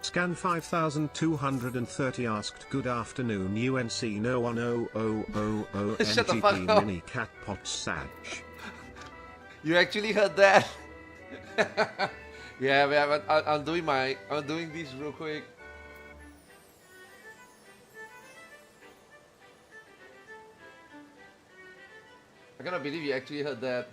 Scan 5230 asked good afternoon UNC no 1000 Shut the fuck NGP up. mini cat pots Sag. You actually heard that? Yeah, man, I'm doing this real quick. I cannot believe you actually heard that.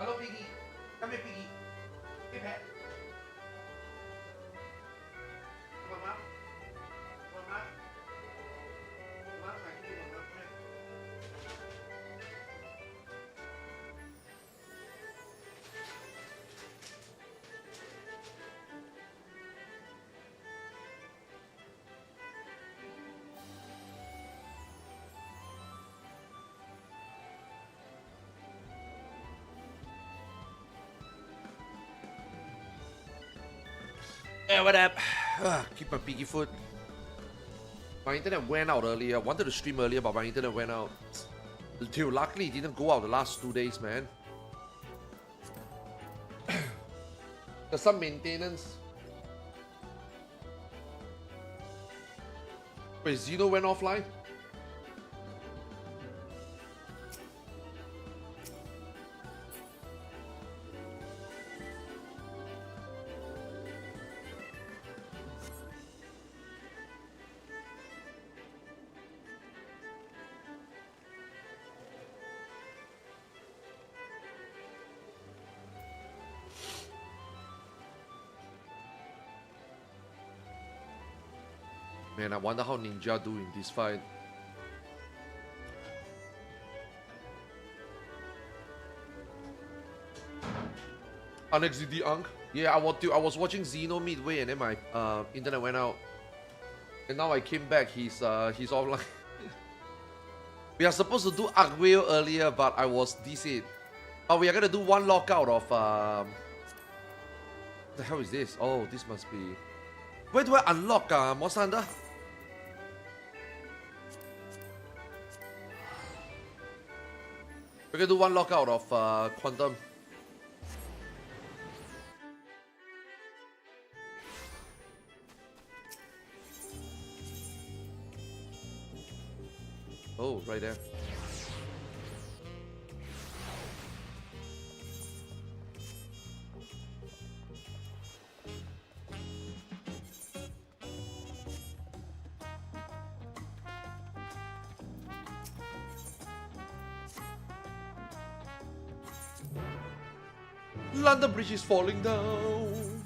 Hello, Piggy. Come here, Piggy. Hey, pet. Come on, Mom. Come on, Mom. Come on, I can give you a Mom. Hey, what up? Keep my piggy foot. My internet went out earlier. I wanted to stream earlier, but my internet went out. Dude, luckily it didn't go out the last 2 days, man. There's some maintenance. Wait, Zeno went offline? Man, I wonder how Ninja do in this fight. NXDD Unk? Yeah, I was watching Xeno midway and then my internet went out. And now I came back, he's offline. We are supposed to do Agweo earlier, but I was DC'd. Oh, we are gonna do one lockout of what the hell is this? Oh, this must be. Where do I unlock Mosanda? We're gonna do one lockout of Quantum. Oh, right there. London Bridge is falling down.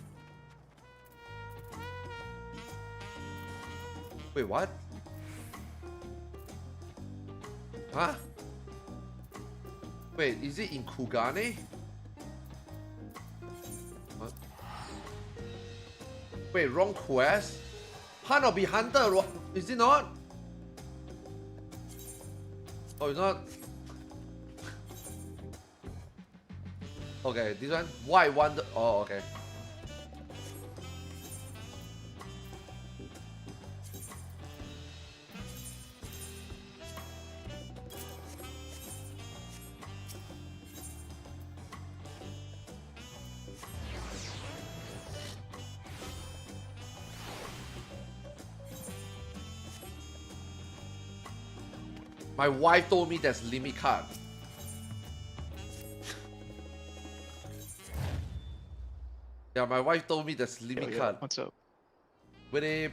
Wait, what? Huh? Wait, is it in Kugane? What? Wait, wrong quest? Hanabi Hunter, is it not? Oh, it's not. Okay, this one. Why wonder? Oh, okay. My wife told me there's limit card. Yeah, my wife told me there's limit card. What's up? When it...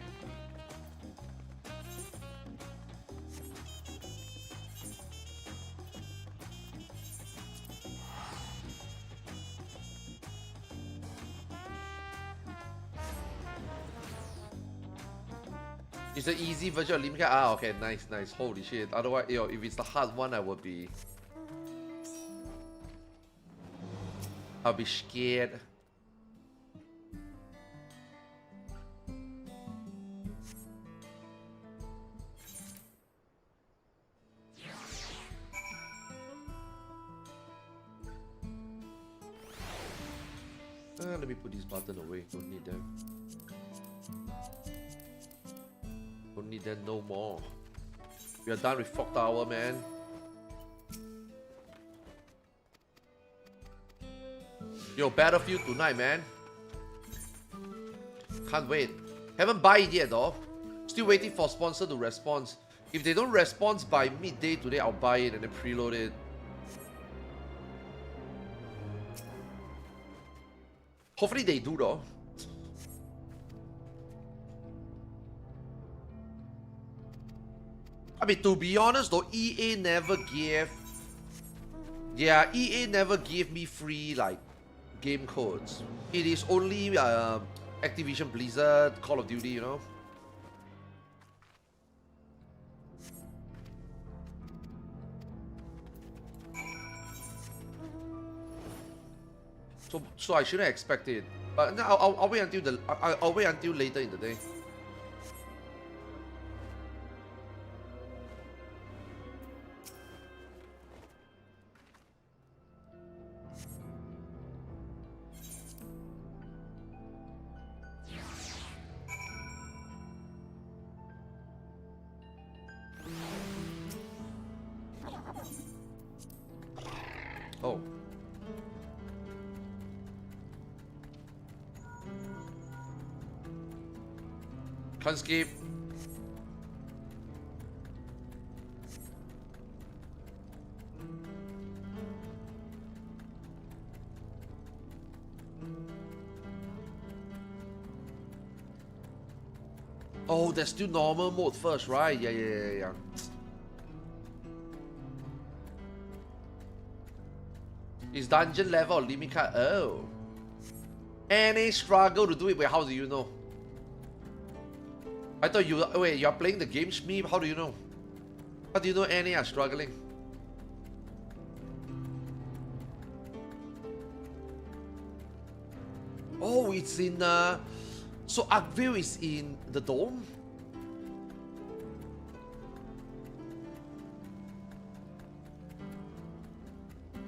It's an easy version of limit card. Ah, okay, nice, nice. Holy shit. Otherwise, yo, if it's the hard one, I'll be scared. Let me put this button away. Don't need them. Don't need them no more. We are done with Fog Tower, man. Yo, Battlefield tonight, man. Can't wait. Haven't buy it yet though. Still waiting for sponsor to respond. If they don't respond by midday today, I'll buy it and then preload it. Hopefully they do though. I mean, to be honest though, EA never gave Yeah, EA never gave me free like game codes. It is only Activision Blizzard, Call of Duty, you know. So I shouldn't expect it. But no, I'll wait until I'll wait until later in the day. Oh. Can't skip. Oh, there's still normal mode first, right? Yeah. Is dungeon level or limit card? Oh. Any struggle to do it? Wait, how do you know? I thought you... Wait, you're playing the game, Shmeeb? How do you know? How do you know any are struggling? Oh, it's in... So Arkville is in the dome?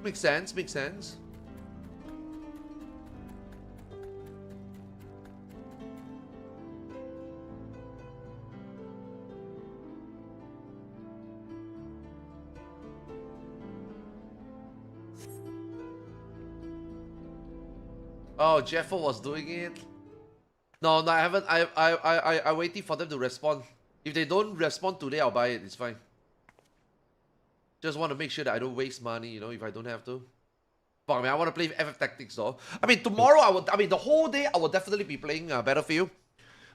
Makes sense, makes sense. Oh, Jeffo was doing it. No, I haven't. I waiting for them to respond. If they don't respond today, I'll buy it. It's fine. Just want to make sure that I don't waste money, you know, if I don't have to. Fuck, man, I want to play FF Tactics though. I mean, tomorrow the whole day I will definitely be playing Battlefield.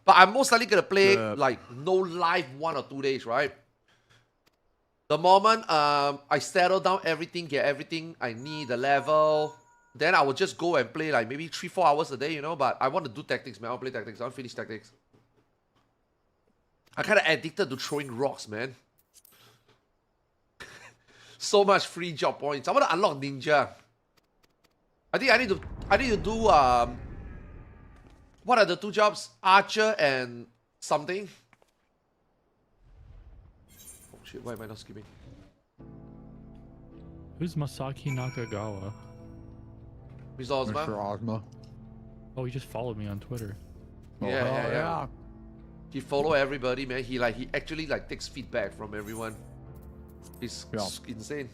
But I'm most likely gonna play like no live 1 or 2 days, right? The moment I settle down everything, get everything I need, the level, then I will just go and play like maybe 3-4 hours a day, you know. But I want to do tactics, man. I'll play tactics. I'll finish tactics. I'm kind of addicted to throwing rocks, man. So much free job points. I want to unlock ninja. I think I need to do what are the 2 jobs? Archer and something. Oh shit, why am I not skipping? Who's Masaki Nakagawa? Mr. Ozma? Mr. Ozma. Oh, he just followed me on Twitter. Yeah. He follow everybody, man. He actually like takes feedback from everyone. It's insane.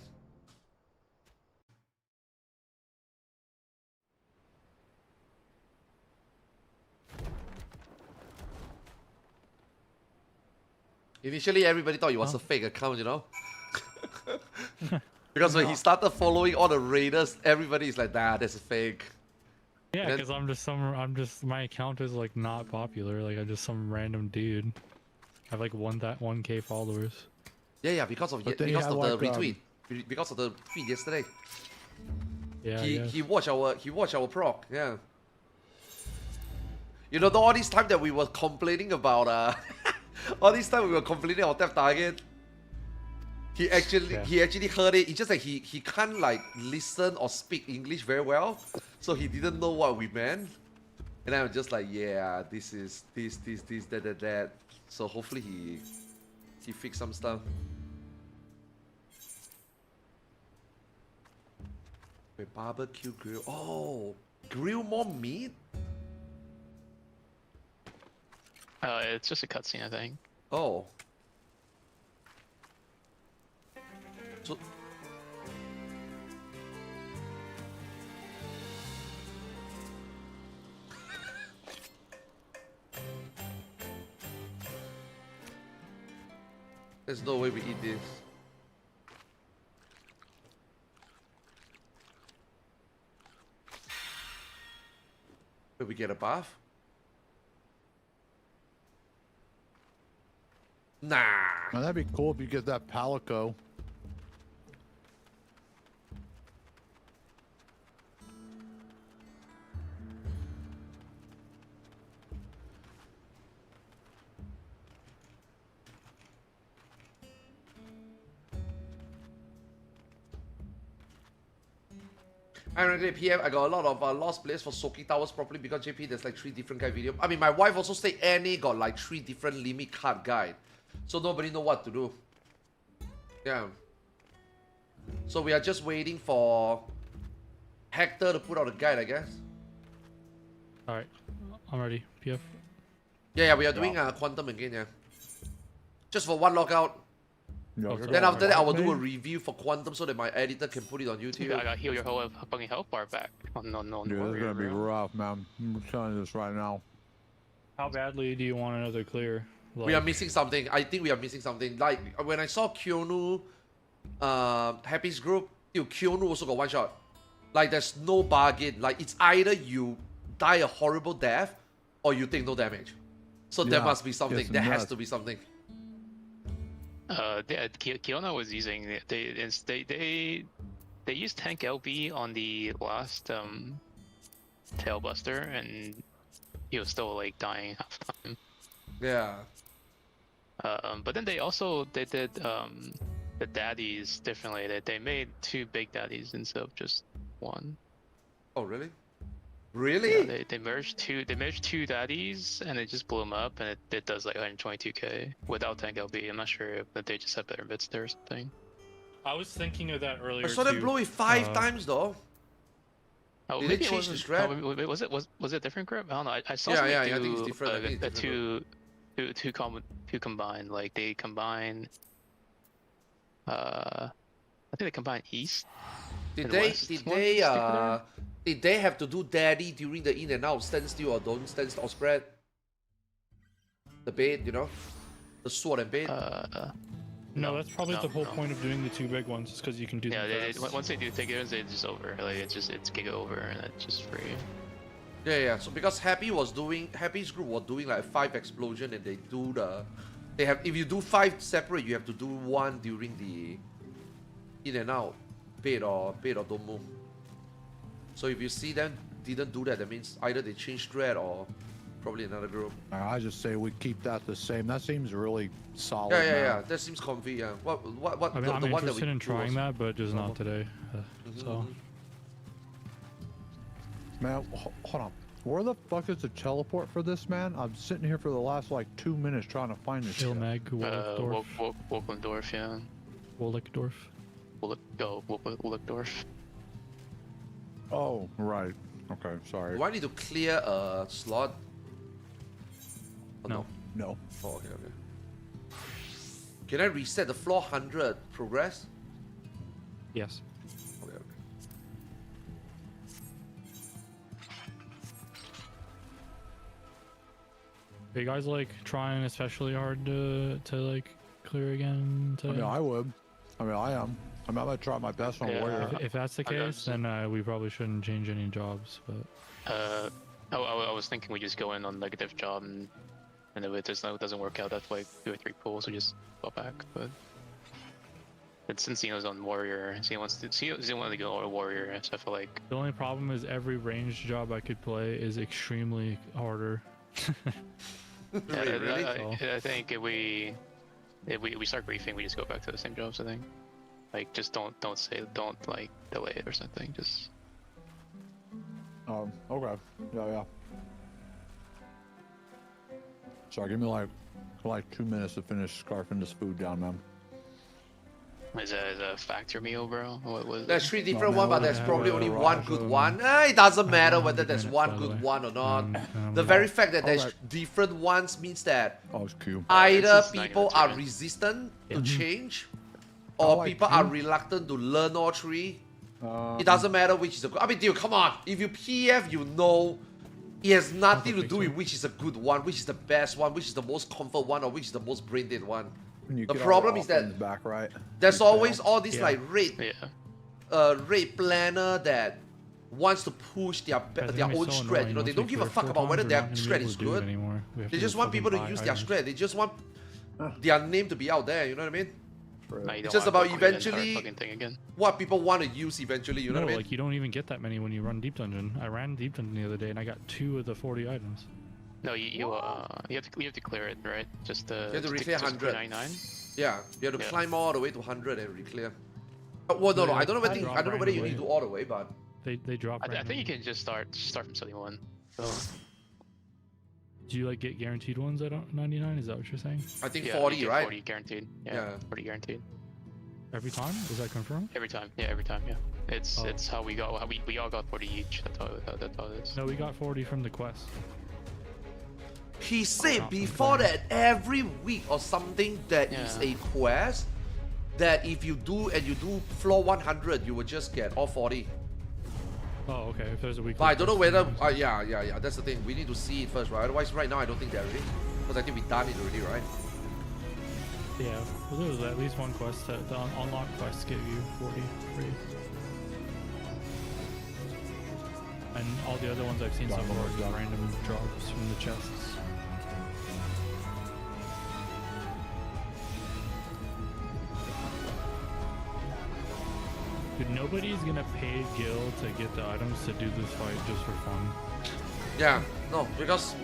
Initially, everybody thought it was a fake account, you know? Because when he started following all the raiders, everybody is like, nah, that's a fake. Yeah, because my account is like not popular. Like I'm just some random dude. I have like 1K followers. Yeah, because of the retweet. Because of the tweet yesterday. Yeah. He watched our prog, yeah. You know, all this time that we were complaining about all this time we were complaining about Tap Target. He actually heard it. It's just like he can't like listen or speak English very well, so he didn't know what we meant. And I'm just like, yeah, this is this, that. So hopefully he fixed some stuff. Wait, barbecue grill. Oh, grill more meat? It's just a cutscene, I think. Oh. So there's no way we eat this. Wait, we get a bath? Nah. Now, that'd be cool if you get that Palico. Ironically, PM, I got a lot of lost players for soaking towers properly because JP, there's like 3 different guide video. I mean, my wife also said NA got like 3 different limit card guide. So nobody know what to do. Yeah. So we are just waiting for Hector to put out a guide, I guess. Alright, I'm ready. PF. Yeah, we are doing Quantum again, yeah. Just for one lockout. Yo, Then after that, I will do a review for Quantum so that my editor can put it on YouTube. I gotta heal your whole fucking health bar back. Oh, no, Dude, this is gonna be rough, man. I'm telling you this right now. How badly do you want another clear? We are missing something. I think we are missing something. Like, when I saw Kyonu, Happy's group, Kyonu also got one shot. Like, there's no bargain. Like, it's either you die a horrible death or you take no damage. So there must be something. There has to be something. Kiona was using they used tank LB on the last tailbuster, and he was still like dying half the time. Yeah. But then they did the daddies differently. They made 2 big daddies instead of just 1. Oh really? Really? Yeah, they merged two daddies and it just blew them up, and it does like 122k without tank LB. I'm not sure if they just have better bits there or something. I was thinking of that earlier. I saw them blow it 5 times though. Oh, Did maybe they change the strat? Oh, was it a different grip? I don't know. I saw Yeah, somebody I do think it's different. I think it's different. two combined. Like they combine. I think they combine east. Did and west. Did they have to do daddy during the in and out standstill or don't standstill or spread? The bait, you know, the sword and bait. No, that's probably the whole point of doing the 2 big ones, is because you can do them fast. Once they do take it, it's just over. Like it's giga over, and it's just free. Yeah. So because Happy's group was doing like 5 explosion, and they do if you do 5 separate, you have to do 1 during the in and out bait or don't move. So if you see them didn't do that, that means either they changed thread or probably another group. I just say we keep that the same. That seems really solid. Yeah. That seems comfy. Yeah. What? I mean, I'm the one interested that we in trying that, but just not today. So. Man, hold on. Where the fuck is the teleport for this, man? I'm sitting here for the last like 2 minutes trying to find this. Ilmag, Wolfdorf. Wolfendorf, yeah. Wolfdorf. Wolfendorf. Oh, right. Okay, sorry. Do I need to clear a slot? Oh, No. No. Oh, okay. Can I reset the floor 100 progress? Yes. Okay. Are you guys like trying especially hard to like clear again today? I mean, I would. I mean, I am. I'm gonna try my best on Warrior. If that's the case, then we probably shouldn't change any jobs. But I was thinking we just go in on negative job, and if it doesn't work out, that's like 2 or 3 pulls, we just go back. But since Xeno's on Warrior, Xeno wants to go on Warrior, so I feel like the only problem is every ranged job I could play is extremely harder. Really? I think if we start griefing, we just go back to the same jobs. I think. Like, just don't like delay it or something. Just. Okay. Yeah. Sorry, give me like 2 minutes to finish scarfing this food down, man. Is a factor meal, bro? What was? There's 3 different man, ones, but there's yeah, probably we're only right, one good one. It doesn't matter whether there's minutes, one by the good way. one or not. The very fact that there's Alright. different ones means that Oh, it's cute. either It's just not people even are turn. resistant to change, I or like people are you. reluctant to learn all 3. It doesn't matter which is a good. I mean, dude, come on. If you PF, you know it has nothing to do with which is a good one, which is the best one, which is the most comfort one, or which is the most brain dead one. When you The get all problem the is that offense back, right? There's You always fail. all these Yeah. like raid planner that wants to push their Guys, their it's own so strat. annoying. You know, they Once don't we give a clear fuck 4 about whether times, their we're not gonna be strat able is to do it good. anymore. We have They to just go want people to fucking use buy their items. strat. They just want their name to be out there. You know what I mean? It's just about eventually- fucking thing again. What people want to use eventually. You know No, what I mean? like you don't even get that many when you run Deep Dungeon. I ran Deep Dungeon the other day and I got 2 of the 40 items. No, you have to clear it, right? Just You have to reclear 100. 99. Yeah, you have to Yeah. climb all the way to 100 and reclear. Well, no, I don't know whether Drop you need to randomly. do all the way, but They drop. I think randomly. you can just start from 71. So Do you like get guaranteed ones at 99? Is that what you're saying? I think yeah, 40, you get right? 40 guaranteed. Yeah, Yeah. 40 guaranteed. Every time? Is that confirmed? Every time. Yeah, every time. Yeah. It's Oh. it's how we go. We all got 40 each. That's all it is. No, we got 40 from the quest. He said not before complaining. that every week or something that is Yeah. a quest that if you do and you do floor 100, you will just get all 40. Oh, okay. If there's a weekly. But I don't know quest, whether. then Yeah. That's the thing. We need to see it first, right? Otherwise, right now I don't think they're ready. Because I think we done it already, right? yeah. Well, there was at least one quest that the unlock quests give you 40 free. And all the other ones I've seen so far are just random drops from the chests. Dude, nobody's gonna pay Gil to get the items to do this fight just for fun. Yeah. No, because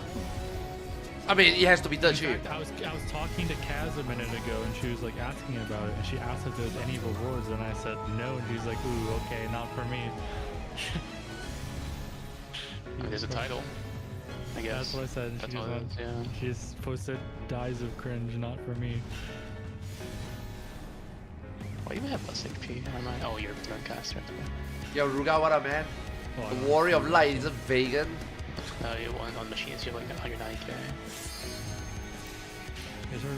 I mean it has to be done In cheap. fact, I was talking to Kaz a minute ago, and she was like asking about it, and she asked if there's any rewards, and I said no, and she's like, ooh, okay, not for me. There's a title. I guess. That's what I said. And That's she all just it is. Yeah. She just posted dies of cringe, not for me. Why do you have less HP? Am I? Oh, you're a third caster. Yo, Ruga, what up, man? Oh, I The don't Warrior of know. Light is a vegan. You on machines, you're like 190k. Is her?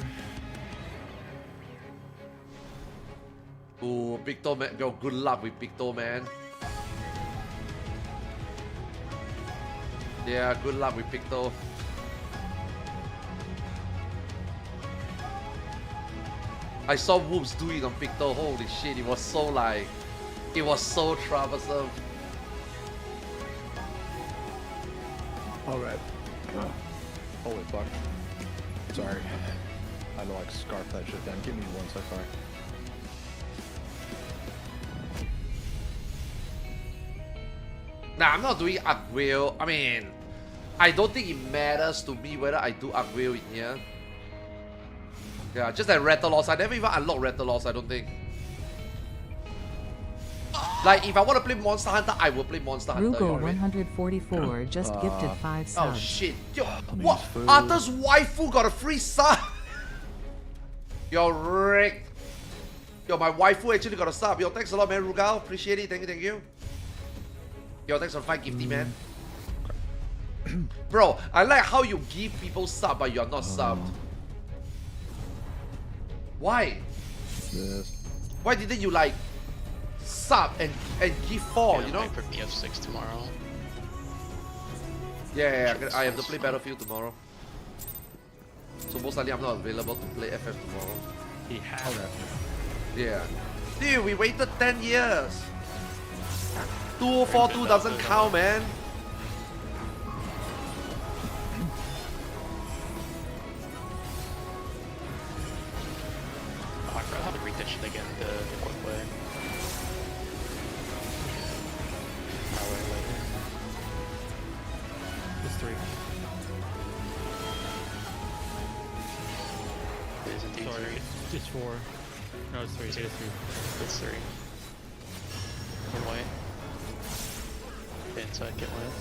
Ooh, Picto man. Yo, good luck with Picto, man. Yeah, good luck with Picto. I saw Whoops do it on Picto. Holy shit, it was so like. It was so troublesome. Alright. Holy fuck. Sorry. I had to like scarf that shit down. Give me 1 sec, sorry. Nah, I'm not doing Upwheel. I mean, I don't think it matters to me whether I do Upwheel in here. Yeah, just like Rathalos. I never even unlocked Rathalos, I don't think. Like, if I want to play Monster Hunter, I will play Monster Hunter. You know Rugo what I mean? 144 just gifted 5 Oh subs. shit. Yo, Please, what? food. Arthur's waifu got a free sub. Yo, Rick. Yo, my waifu actually got a sub. Yo, thanks a lot, man, Rugal. Appreciate it. Thank you. Yo, thanks for the 5 gifty, man. Bro, I like how you give people sub, but you are not subbed. Why? This. Why didn't you like sub and give 4, you know? Wait for BF6 tomorrow. Yeah, I have to play Battlefield tomorrow. So most likely I'm not available to play FF tomorrow. He has. Yeah. Dude, we waited 10 years. 2042 doesn't count, man. Oh, I forgot how to read that shit again, the quick way. I'll wait later. It's 3. It is indeed Sorry, 3. it's 4. No, it's 3. It's 3. It's 3. Get white. Get inside, get white.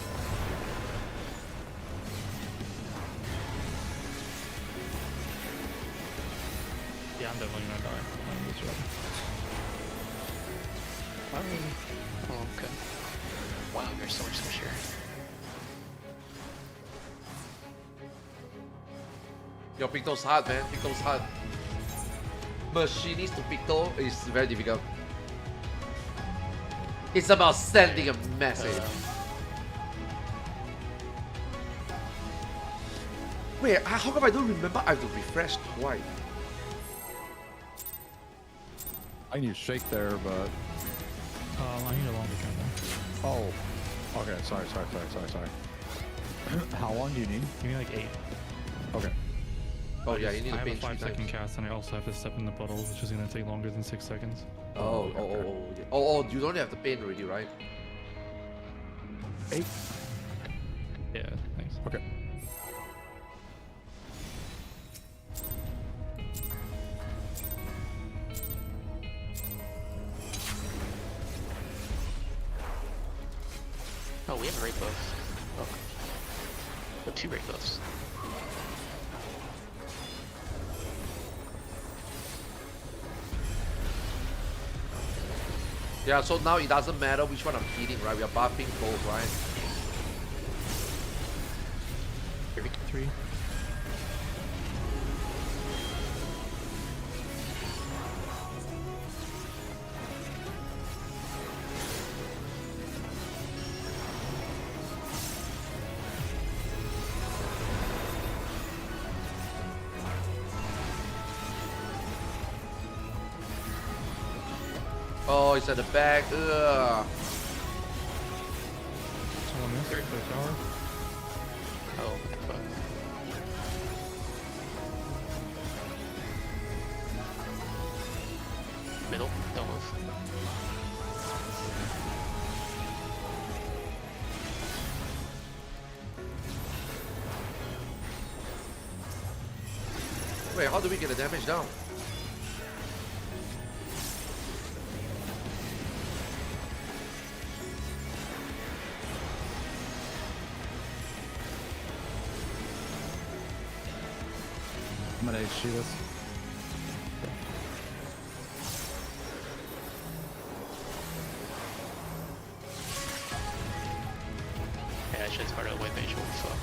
Yeah, I'm definitely gonna die on this run. Oh, okay. Wow, you're so much squishier. Yo, Picto's hard, man. Picto's hard. Machinist to Picto is very difficult. It's about sending a message. Wait, how come I don't remember I have to refresh twice? I can use shake there, but I need a longer countdown. oh. Okay, sorry. How long do you need? Give me like 8. Okay. Oh yeah, you need I to have a paint 3 5-second times. cast, and I also have to step in the puddle, which is gonna take longer than 6 seconds. Oh, oh, you don't have to paint already, right? 8. Yeah, thanks. Okay. Oh, we have a raid buff. Oh. We have 2 raid buffs. Yeah, so now it doesn't matter which one I'm hitting, right? We are buffing both, right? 3. Oh, it's at the back. Ugh. Someone missed their tower. Oh, fuck. Middle, don't move. Wait, how do we get the damage down? I'm gonna shoot us. Yeah, I should start a whip mage. What the fuck?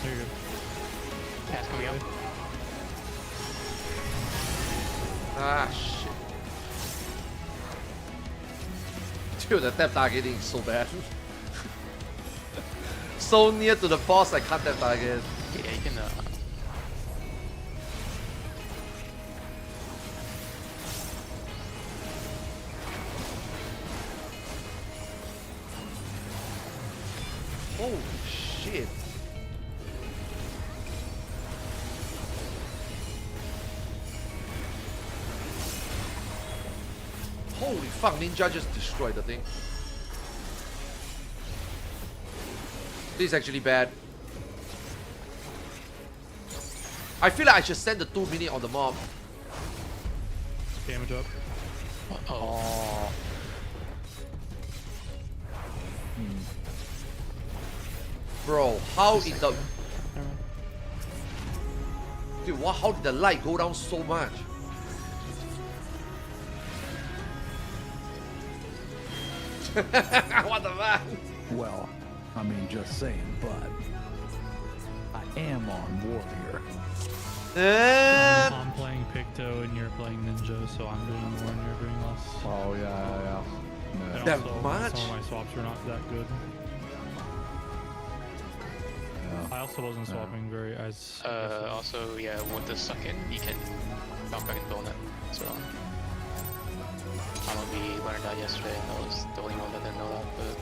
There you go. Pass coming up. Ah, shit. Dude, the tap targeting is so bad. So near to the boss, I can't tap target. Yeah, you can. Holy shit. Holy fuck, Ninja just destroyed the thing. This is actually bad. I feel like I should send the 2 minute on the mob. Damage up. Oh. Bro, how in the... Dude, what, how did the light go down so much? What the fuck? Well, I mean, just saying, but I am on warrior. I'm playing Picto and you're playing Ninja, so I'm doing more and you're doing less. Oh yeah. And That also, much? some of my swaps are not that good. Yeah. I also wasn't swapping very as. Also, yeah, with the suck in, you can knock back and build it. So, I don't know, we learned that yesterday. I was the only one that didn't know that, but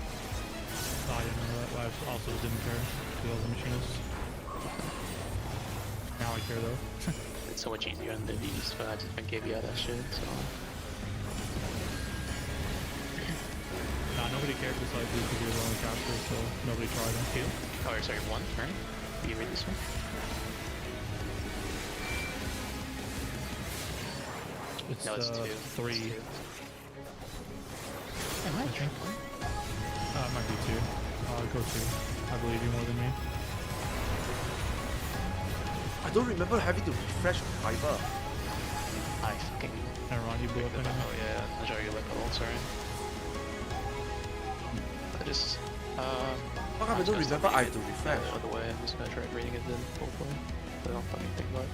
I didn't know that. I also didn't care. Because I was a machinist. Now I care though. it's so much easier on the V's, but I just been gave you all that shit, so. Nah, nobody cared besides you because you're the only caster, so nobody tried to heal. Oh, sorry, 1 turn? Do you read this one? It's, No, it's 2. 3. It's 2. Am I I think. It might be 2. Go 2. I believe you more than me. I don't remember having to refresh Fiber. I fucking. Never mind, you blew up anyway. Oh, yeah, I'm sorry, you're like, oh, sorry. I just. How come I don't remember I have to refresh? The other way, I'm just gonna try reading it then, hopefully. But I don't fucking think about it.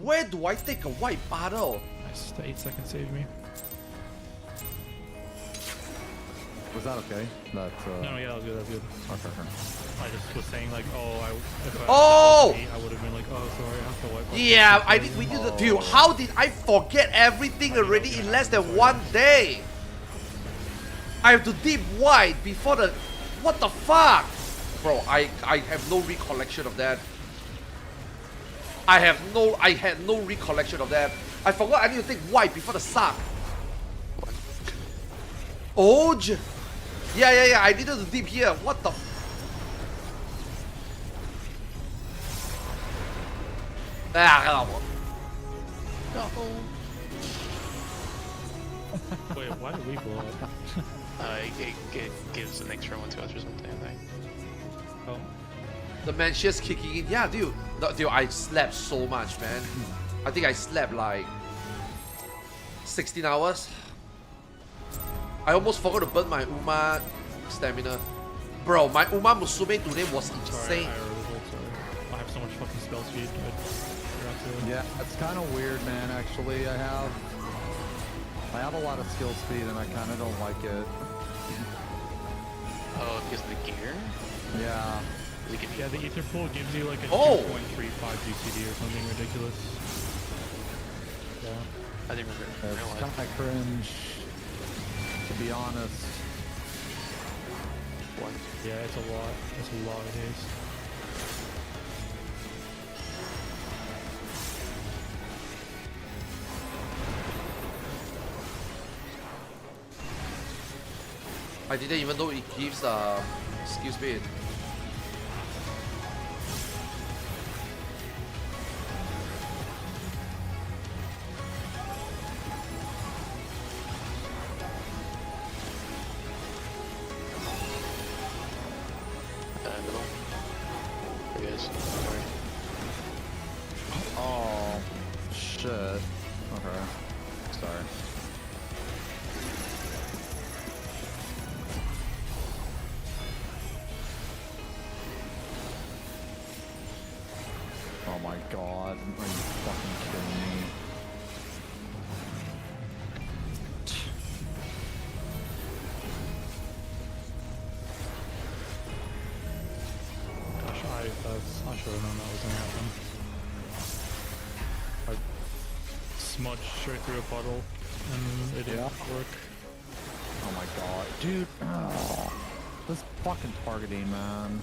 Where do I take a white bottle? Nice, the 8 seconds saved me. Was that okay? That No, yeah, that was good, that was good. okay. I just was saying like, oh, if I Oh! I would have been like, oh, sorry, I have to wipe. Yeah, I did. We did the deal. How did I forget everything already in less than 1 day? I have to deep white before the. What the fuck, bro? I have no recollection of that. I had no recollection of that. I forgot I need to take white before the suck. Oj. Yeah. I needed to dip here. What the? Wait, why did we blow up? It gives an extra one to us or something, I think. Oh. The Manchester's kicking in. Yeah, dude. No, dude, I slept so much, man. I think I slept like 16 hours. I almost forgot to burn my Uma stamina. Bro, my Uma Musume today was Sorry, insane. sorry. I have so much fucking spell speed. I forgot to. Yeah, it's kind of weird, man. Actually, I have a lot of skill speed, and I kind of don't like it. Oh, because of the gear? Yeah. Yeah, the ether pool gives you like a 2.35 GCD or something ridiculous. Yeah. I didn't remember. It's kind of cringe, to be honest. What? Yeah, it's a lot. It's a lot of haste. I didn't even know it gives skill speed. Middle. There he is. Sorry. Oh, shit. Okay. Sorry. Oh my god. Are you fucking kidding me? Gosh, I should have known that was gonna happen. I smudged straight through a puddle and it didn't work. Oh my god. Dude. Oh, this fucking targeting, man.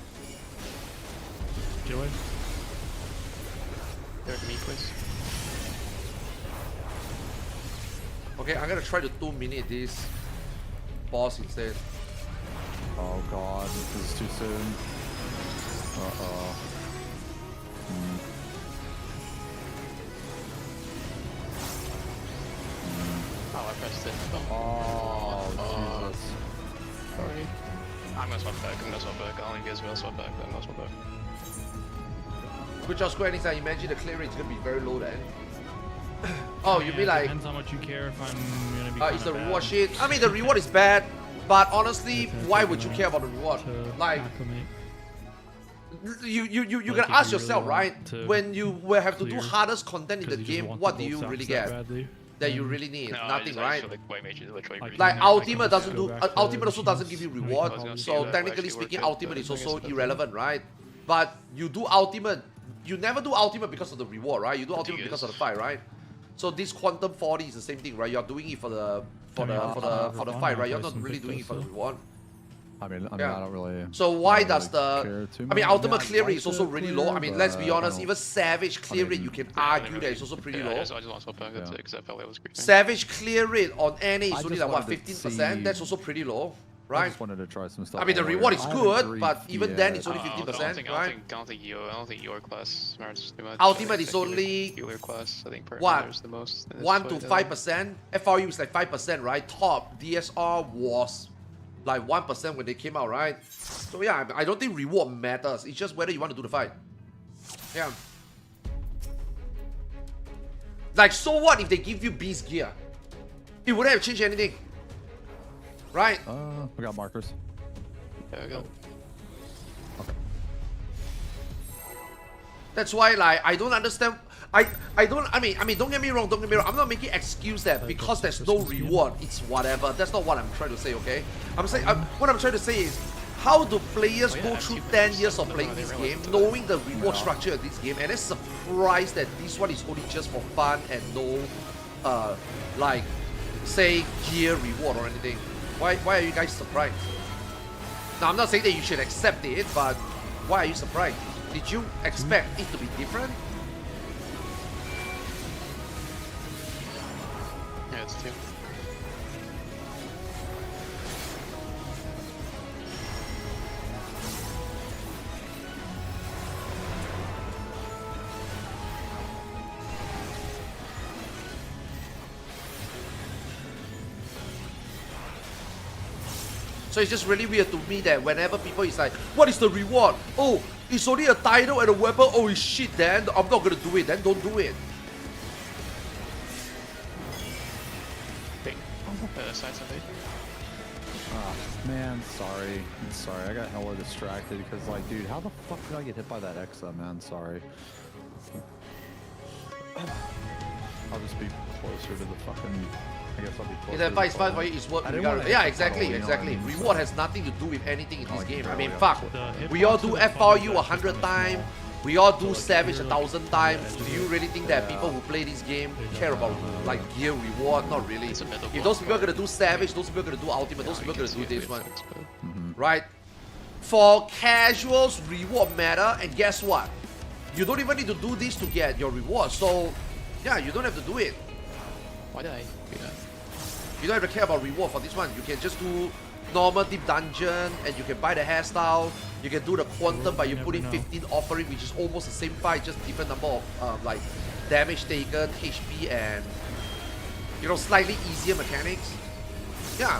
Get away. There, me, please. Okay, I'm gonna try to 2-minute this boss instead. Oh god, this is too soon. Uh-oh. Oh, I pressed it. Oh, Jesus. Sorry. I'm gonna swap back. I'll leave you guys will swap back. I'm gonna swap back. Good job, Square Enix. I imagine the clear rate is gonna be very low then. Oh, you Yeah, mean like depends how much you care if I'm gonna be it's the kinda reward bad shit? I mean, the reward is bad, but honestly, It's gonna why take would you a care about the reward? to Like, acclimate. you Like, can if ask you yourself, really right? want to When you will have to do clear, hardest content in the 'Cause you just game, want what the do you gold really sacks that get? badly. That you really need? No, Nothing, I right? just feel like white mage is literally Like, greedy. Like I can Ultimate doesn't go do back to Ultimate also doesn't give you machines, reward. make copies. So Yeah, technically actually speaking, work it, Ultimate but is I guess also it doesn't. irrelevant, right? But you do Ultimate, you never do Ultimate because of the reward, right? You do Ultimate because of the fight, right? So this Quantum 40 is the same thing, right? You're doing it for the fight, right? You're not really doing it for the reward. I mean, Yeah. I don't really. So why I don't does really the care too I mean much. Ultimate I'd clear like rate is also to really clear, low. I mean, let's be but I honest, don't- even Savage clear rate you can argue that it's also pretty Yeah, low. I just want to swap back. That's it, because I felt it was creeping. Savage clear rate on NA is I only just like what, wanted to 15%? see- That's also pretty low, I right? just wanted to try some stuff. I mean, the over. reward is I haven't good, griefed but even then yet. it's only 50%, right? I don't think your class matters too much. Ultimate I think is only healer class. I think what? matters the most. in this 1 fight, to I think. 5%. FRU is like 5%, right? Top DSR was like 1% when they came out, right? So yeah, I don't think reward matters. It's just whether you want to do the fight. Yeah. Like, so what if they give you beast gear? It wouldn't have changed anything, right? We got markers. There we go. That's why, like, I don't understand. I mean, don't get me wrong. I'm not making excuse that because there's no reward, it's whatever. That's not what I'm trying to say, okay? I'm saying, what I'm trying to say is, how do players Oh, yeah, go I've through seen 10 people years of say playing something this about it, game, really knowing the reward structure of this game, and then surprised that this one is only just for fun and no, like, say, gear reward or anything? Why are you guys surprised? Now, I'm not saying that you should accept it, but why are you surprised? Did you expect it to be different? Yeah, it's two. So it's just really weird to me that whenever people is like, what is the reward? Oh, it's only a title and a weapon. Oh shit, then I'm not gonna do it. Then don't do it. Wait. Side somebody. Ah, man, sorry. I'm sorry. I got hella distracted because, like, dude, how the fuck did I get hit by that Exa, man? Sorry. I'll just be closer to the fucking. I guess I'll be closer. The advice for you is what I we didn't got. wanna Yeah, hit the exactly, tunnel, you know exactly. what I mean? Reward has nothing to do with anything in this Like, game. I barely mean, up fuck. to it. The We all hitbox do to the FRU bottom is 100 kinda times. small. We all do So, like, Savage you're, 1,000 like, times. on the Do edge you of it. really think that Yeah. people who play this game They care don't about know. like gear reward? Not really. It's a middle If those block people are or- gonna do Savage, those people are gonna do Ultimate, those Yeah, people are you gonna can do see this it, one, it's good. right? For casuals, reward matter, and guess what? You don't even need to do this to get your reward. So, yeah, you don't have to do it. Why did I do that? You don't have to care about reward for this one. You can just do normal deep dungeon, and you can buy the hairstyle. You can do the quantum, but you put in never know. 15 offering, which is almost the same fight, just different number of like damage taken, HP, and slightly easier mechanics. Yeah,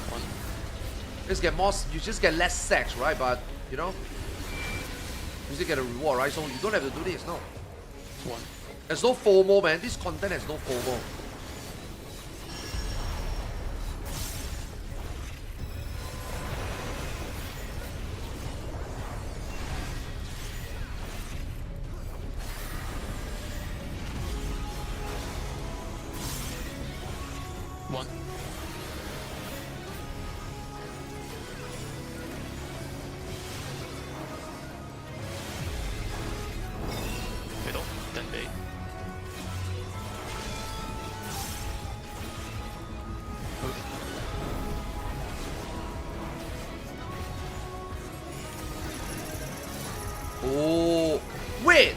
just get more. You just get less sex, right? But you still get a reward, right? So you don't have to do this. No, One. there's no FOMO, man. This content has no FOMO. One. Middle. Then bait. Oh, wait.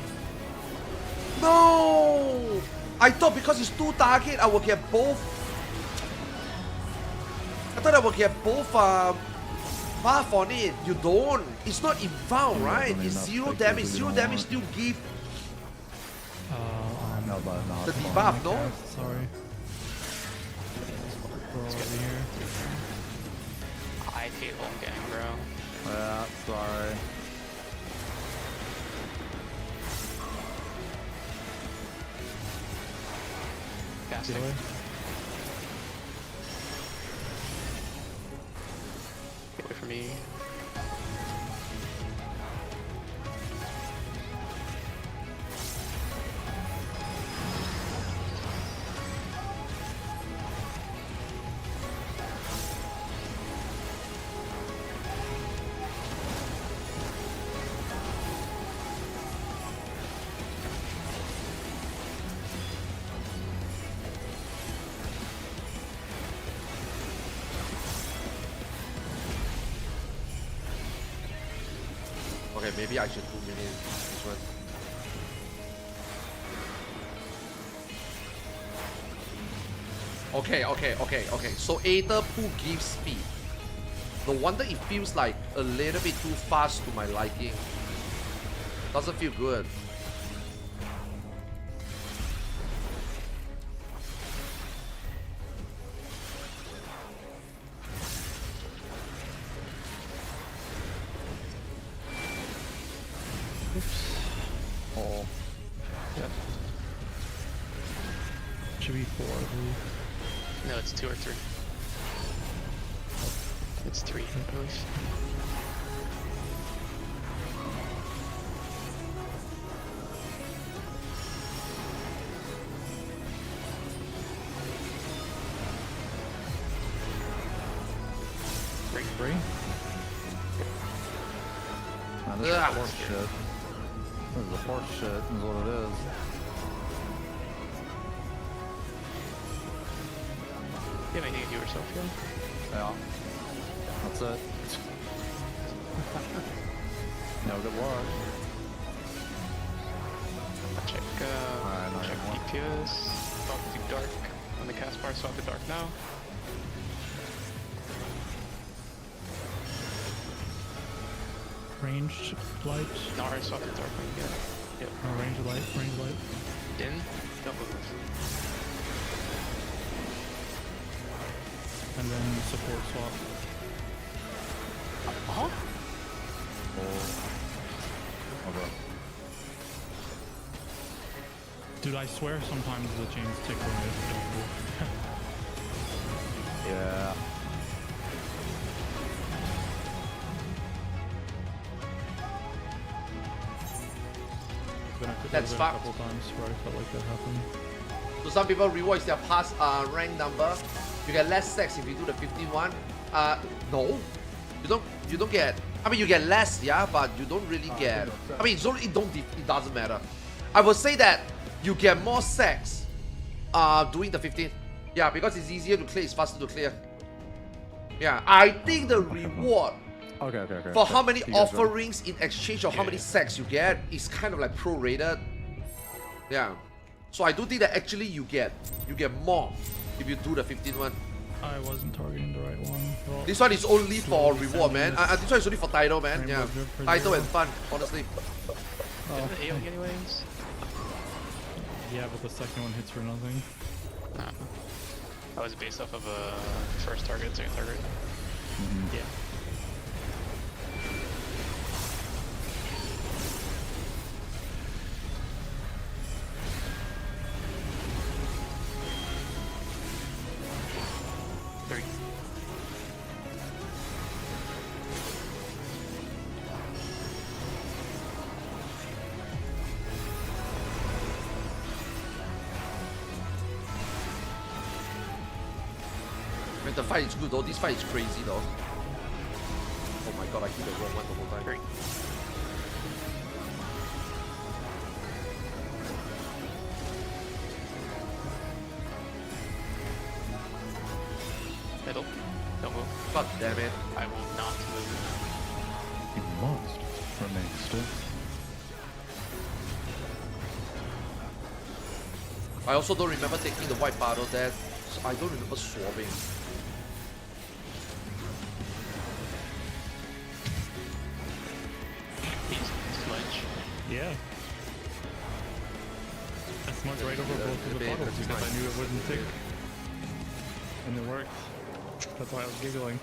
No! I thought because it's 2 target, I will get both. I thought I would get both buff on it. You don't. It's not inbound, right? Enough It's 0 fixes damage. you 0 don't damage want. still give. No, but no. The it's fine. debuff, no? Sorry. Go over here. I hate home gang, bro. Yeah, sorry. Casting. Get away. Get away from me. Okay, maybe I should 2 minutes this one. Okay. So Aether Pool gives speed. No wonder it feels like a little bit too fast to my liking. Doesn't feel good. Oh. Yep. Should be 4, I believe. No, it's 2 or 3. It's 3, I believe. Three? Man, this is Ugh. horse shit. This is a horse shit, is what it is. You have anything to do yourself, yeah? Yeah. That's it. No, good luck. Check, Alright, no, check you want- DPS. Swap to dark. On the cast bar, swap to dark now. Ranged light? No, alright, swap to dark when you get it. Yep. Oh, range light. In. Don't move. And then support swap. Dude, I swear sometimes the chains tick when I don't move. Yeah. That's a fucked. couple times where I felt like that happened. So some people reward is their past rank number. You get less sex if you do the 51. No, you don't get. I mean, you get less, yeah, but you don't really get. I mean, it doesn't matter. I would say that you get more sex doing the 15. Yeah, because it's easier to clear, it's faster to clear. Yeah, I think the reward Okay. for how many You guys ready? offerings in exchange of how many sex you get is kind of like prorated. Yeah. So I do think that actually you get more if you do the 15 one. I wasn't targeting the right one. Well, This one is only for slowly reward, man. sending This one is only for title, man. Rainbow Yeah. drip for Title zero. and fun, honestly. Isn't it AoE anyways? Yeah, but the second one hits for nothing. Nah. That was based off of a first target, second target. Yeah. Three. Man, the fight is good though. This fight is crazy though. Oh my god, I hit the wrong one the whole time. Three. Middle. Don't move. God damn it. I will not move. You must remain still. I also don't remember taking the white battle there. So I don't remember swapping. He's smudge. Yeah. I smudged right over both of the Babe, bottles that's because I nice. knew it wouldn't tick. And it worked. That's why I was giggling.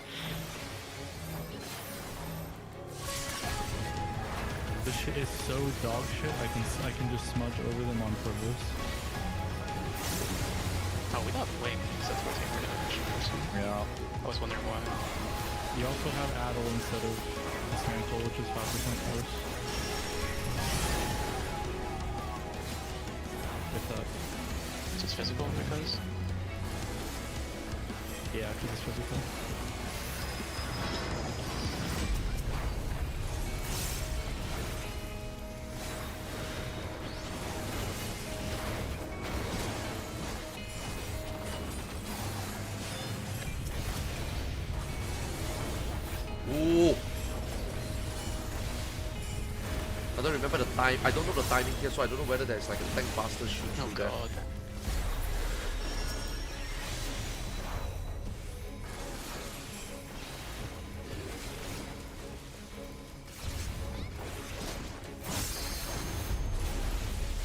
This shit is so dog shit. I can just smudge over them on purpose. Oh, we got Wing, so that's what's getting rid of it. Yeah. I was wondering why. You also have Addle instead of Dismantle, which is 5% worse. If that. It's just physical because. Yeah, because it's physical. Ooh. I don't remember the time. I don't know the timing here, so I don't know whether there's like a tank faster shoot Oh through there. god.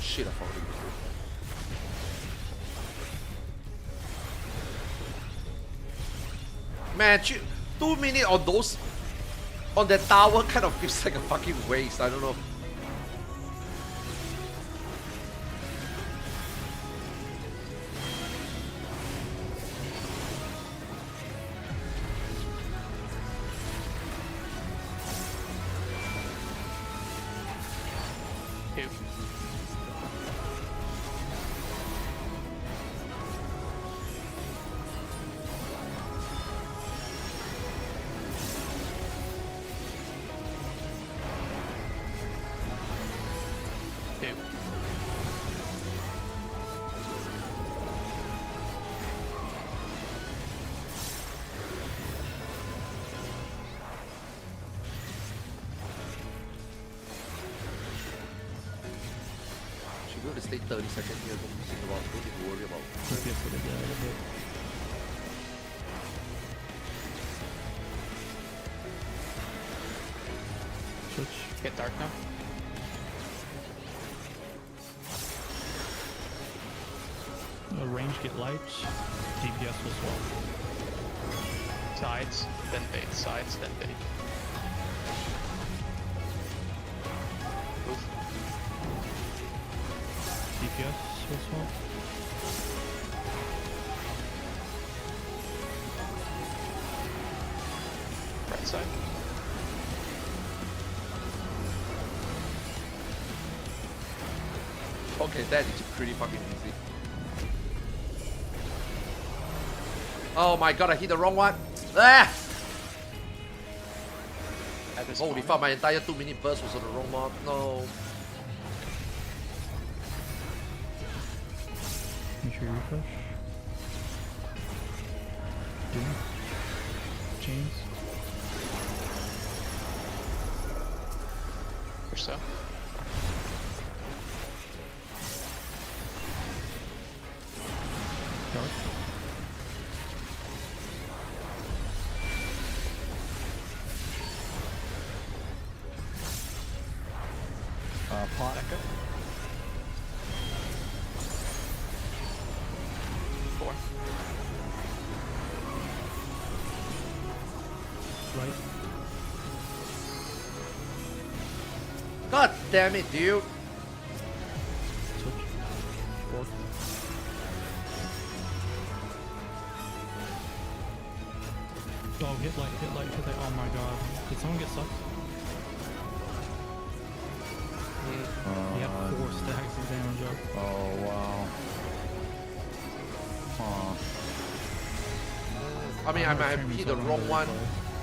Shit, I found it. Man, 2 minutes on those, on that tower kind of feels like a fucking waste. I don't know. Two. Two. Should be able to stay 30 seconds here. Don't think about. Don't need to worry about. DPS for the guy a bit. Switch. Get dark now. The range get light. DPS will swap. Sides, then bait. Sides, then bait. Move. DPS switch. Okay, that is pretty fucking easy. Oh my god, I hit the wrong one. Ah! Holy fuck, my entire 2-minute burst was on the wrong mob. No. Make sure you refresh. Doom. James. Or so. Dark. Pot. Echo. 4. Right. God damn it, dude. Switch. 4. Oh, hit light, hit light, hit light. Oh my god. Did someone get sucked? He had 4 stacks of damage up. Oh wow. Huh. I mean, I might have hit the wrong one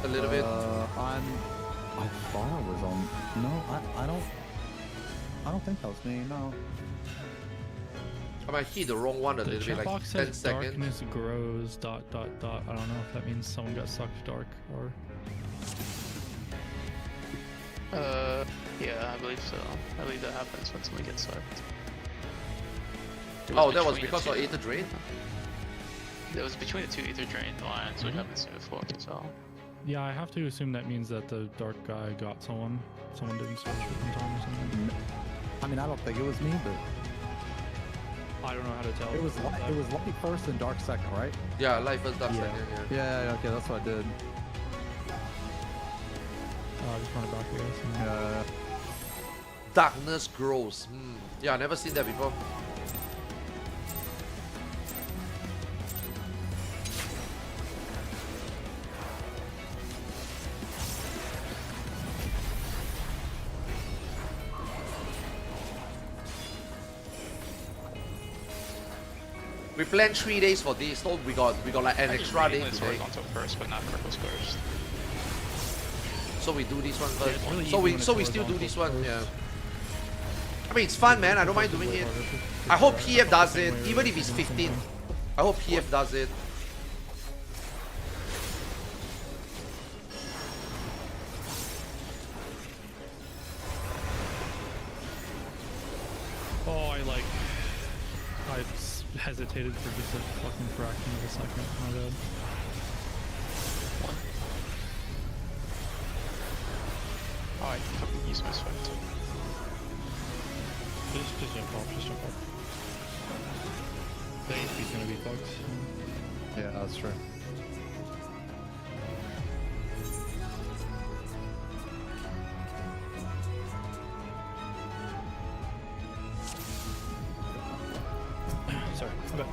a little bit. I thought I was on. No, I don't think that was me. No. I might hit the wrong one a The little chat bit, like box 10 says seconds. darkness grows, dot, dot, dot. I don't know if that means someone got sucked dark or... Yeah, I believe so. I believe that happens when someone gets sucked. Oh, that was between the because of two. Aether Drain? It was between the 2 Ether Drain lines, which happens to before, so. Yeah, I have to assume that means that the dark guy got someone. Someone didn't switch it in time or something. I mean, I don't think it was me, but I don't know how to tell. it was light first and dark second, right? Yeah, life first, dark Yeah. second, yeah. Yeah. Okay, that's what I did. Just run it back, I guess. and- Yeah. Darkness grows. Yeah, I never seen that before. We planned 3 days for this, so we got like an extra day It's today. horizontal first, but not vertical first. So we do this one Yeah, first. it's really So easy we when so it's we still do horizontal this one, first. yeah. I mean, it's fun, man. I don't mind doing Way it. harder to I hope figure PF out. does Same it, way even we're if it's doing the same 15. thing. I hope PF does it. Oh, I hesitated for just a fucking fraction of a second. My bad. Oh, I fucking used my sweat too. Just jump off, just jump off. The HP's gonna be fucked. Yeah, that's true. Sorry, my bad.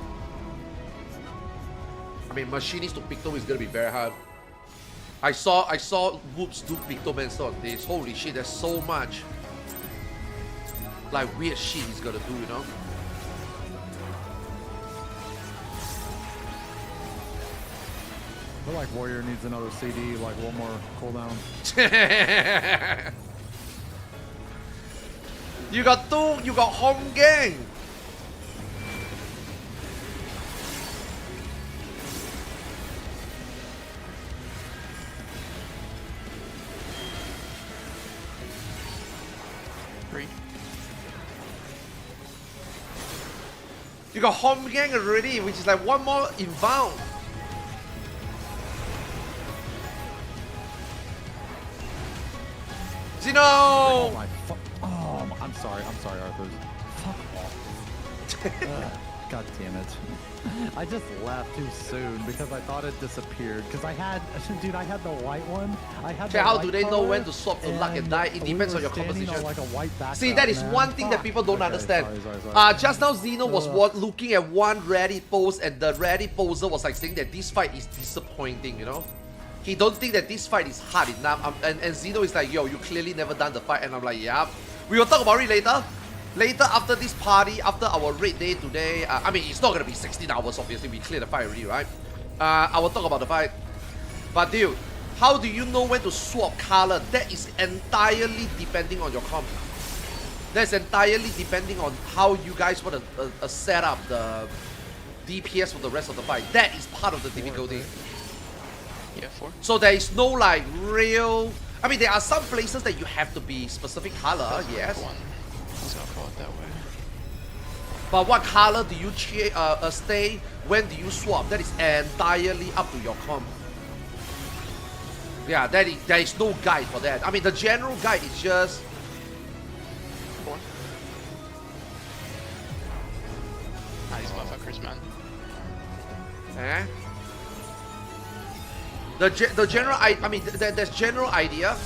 I mean, machinist to Picto is gonna be very hard. I saw Whoops do Pictomancer on this. Holy shit, there's so much like weird shit he's gonna do, you know? I feel like Warrior needs another CD, like one more cooldown. You got home gang. You got home gang already, which is like one more inbound. Zeno! Oh my I'm sorry, Arthars. Fuck off. God damn it. I just left too soon because I thought it disappeared. Because I had the white one. Okay, how do they know when to swap to luck and die? It depends on your composition. Like a white See, that is one thing that people don't understand. Just now Zeno was looking at one ready pose, and the ready poser was like saying that this fight is disappointing, you know? He don't think that this fight is hard enough. And Zeno is like, yo, you clearly never done the fight. And I'm like, yeah. We will talk about it later. Later after this party, after our raid day today, I mean, it's not gonna be 16 hours, obviously, we cleared the fight already, right? I will talk about the fight. But dude, how do you know when to swap color? That is entirely depending on your comp. That's entirely depending on how you guys want to set up the DPS for the rest of the fight. That is part of the difficulty. Yeah, 4. So there is no like real... I mean, there are some places that you have to be specific color, yes. 1. Let's not call it that way. But what color do you stay? When do you swap? That is entirely up to your comp. Yeah, there is no guide for that. I mean, the general guide is just... 4. Ah, these motherfuckers, man. Eh? The general I mean there's general idea.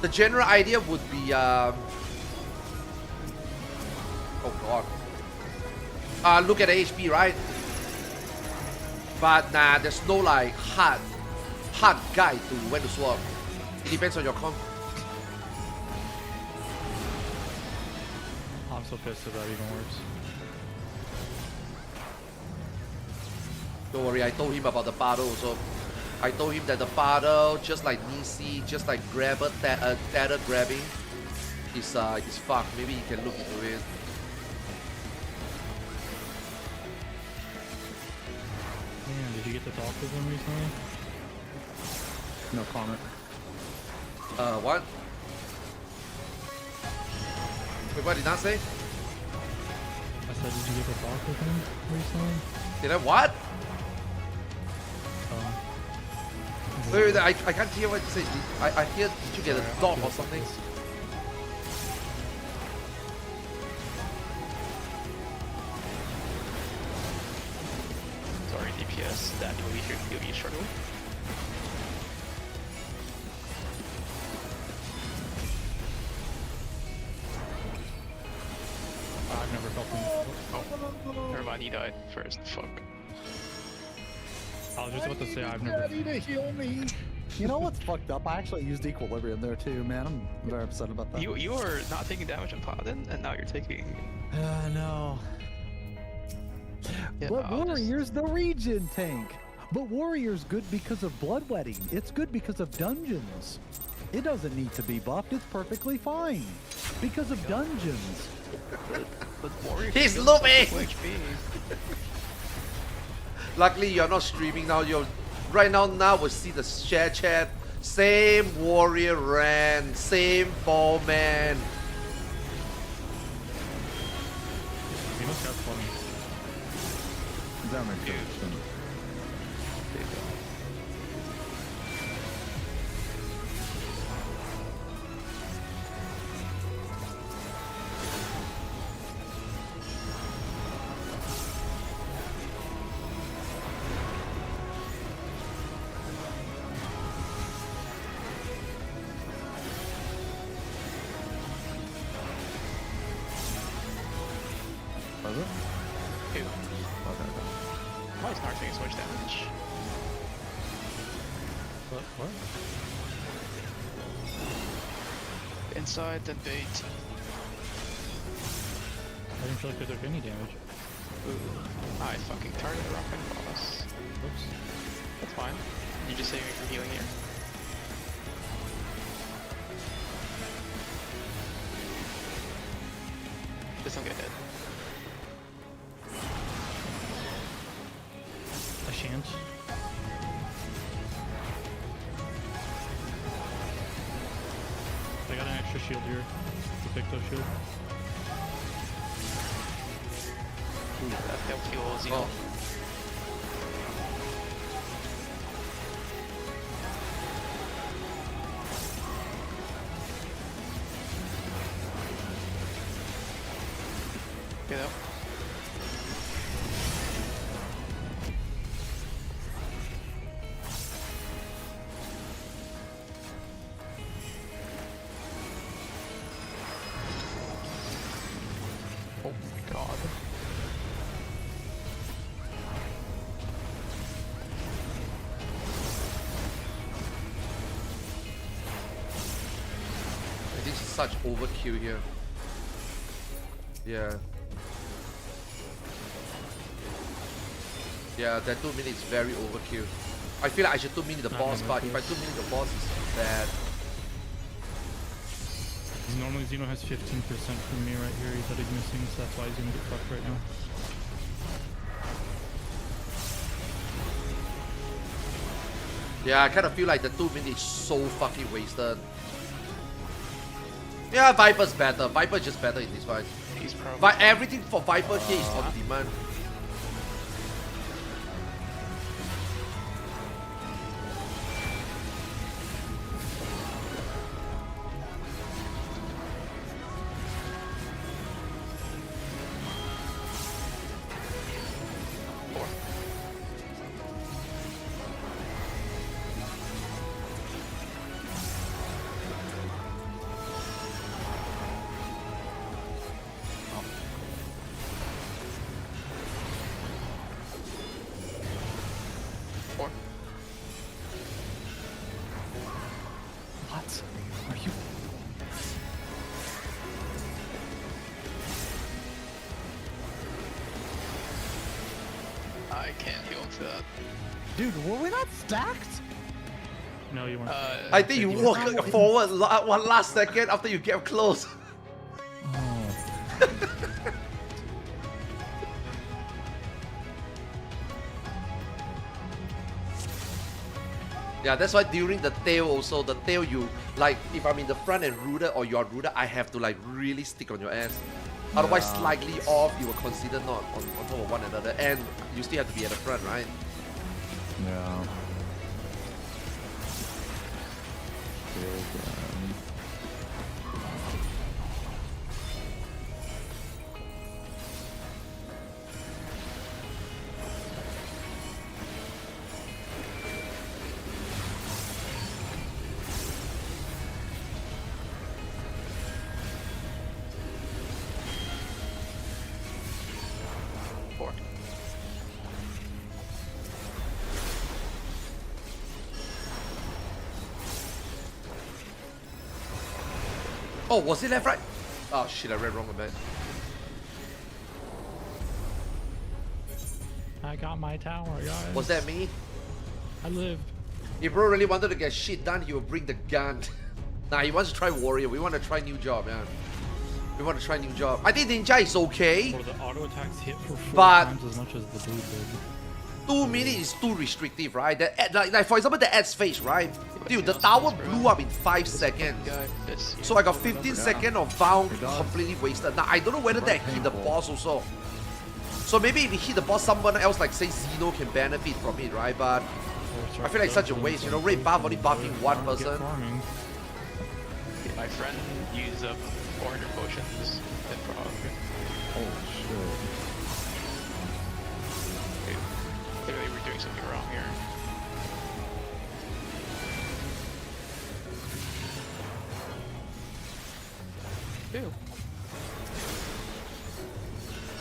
The general idea would be oh god. Look at the HP, right? But nah, there's no like hard guide to when to swap. It depends on your comp. I'm so pissed if that even works. Don't worry, I told him about the battle also. I told him that the battle, just like Nisi, just like grabber, tether grabbing, is fucked. Maybe you can look into it. Man, did you get to talk with him recently? No comment. What? Wait, what did I say? I said, did you get to talk with him recently? Did I what? Oh. Wait, I can't hear what you say. I hear, did you get a dog or something? Sorry, DPS. That will be struggle. I've never felt him. Oh, never mind. He died first. Fuck. I was just about to say I've never. Daddy to heal me. You know what's fucked up? I actually used equilibrium there too, man. I'm very upset about that. You are not taking damage on Paladin, and now you're taking. No. Yeah, But I'll Warrior's the regen tank. But Warrior's good because of bloodwetting. It's good because of dungeons. It doesn't need to be buffed. It's perfectly fine. Because of dungeons. But Warrior He's kills looping! full HP. Luckily, you're not streaming now. You're right now. We see the share chat. Same warrior ran, same bowman. He must have funny. That makes sense. Was it? Ew. Okay. Why is Narc taking so much damage? What? Inside the bait. I didn't feel like they took any damage. Ooh. I fucking target rockin' boss. Whoops. That's fine. You just saving me from healing here. Just don't get hit. A chance. I got an extra shield here. The Picto shield. Ooh, that'll heal Xeno. Oh. Get out. Oh my god. This is such overkill here. Yeah. Yeah, that 2 minutes is very overkill. I feel like I should 2 minute the boss, but if I 2 minute the boss, it's bad. Normally Xeno has 15% from me right here. He said he's missing, so that's why he's gonna get fucked right now. Yeah, I kind of feel like the 2 minutes is so fucking wasted. Yeah, Viper's better. Viper's just better in this fight. He's probably. But everything for Viper here is on demand. What? Are you? I can't heal him for that. Dude, were we not stacked? No, you weren't. I think you walk forward one last second after you get close. Oh. Yeah, that's why during the tail also, the tail you, like, if I'm in the front and rooted or you're rooted, I have to like really stick on your ass. Otherwise, Yeah. slightly off, you will consider not on top of one another. And you still have to be at the front, right? Yeah. Feels bad. Oh, was it left, right? Oh shit, I read wrong a bit. I got my tower, guys. Was that me? I lived. If bro really wanted to get shit done, he would bring the gun. Nah, he wants to try warrior. We want to try new job, man. We want to try new job. I think ninja is okay. Or the auto attacks hit for 4 But- times as much as the blue did. 2 minutes is too restrictive, right? That like for example, the ad's face, right? Dude, the tower blew up in 5 seconds. Guy, this, So I got 15 seconds of bound It does. completely wasted. Now I don't know whether that hit the boss also. So maybe if it hit the boss, someone else like say Xeno can benefit from it, right? But I feel like such a waste. You know, red buff only buffing one person. Farming. my friend used up 400 potions in prog. Oh shit. Clearly we're doing something wrong here. Ew.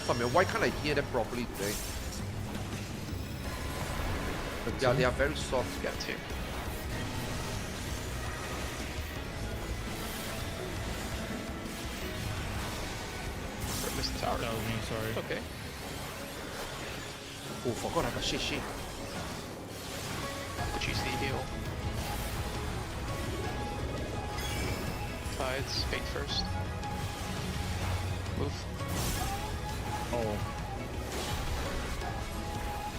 Fuck man, why can't I hear them properly today? Yeah, they are very soft. Got two. Missed the tower. That was me, sorry. Okay. Oh, forgot I got shit. But you see heal. Tides, fate first. Move. Oh.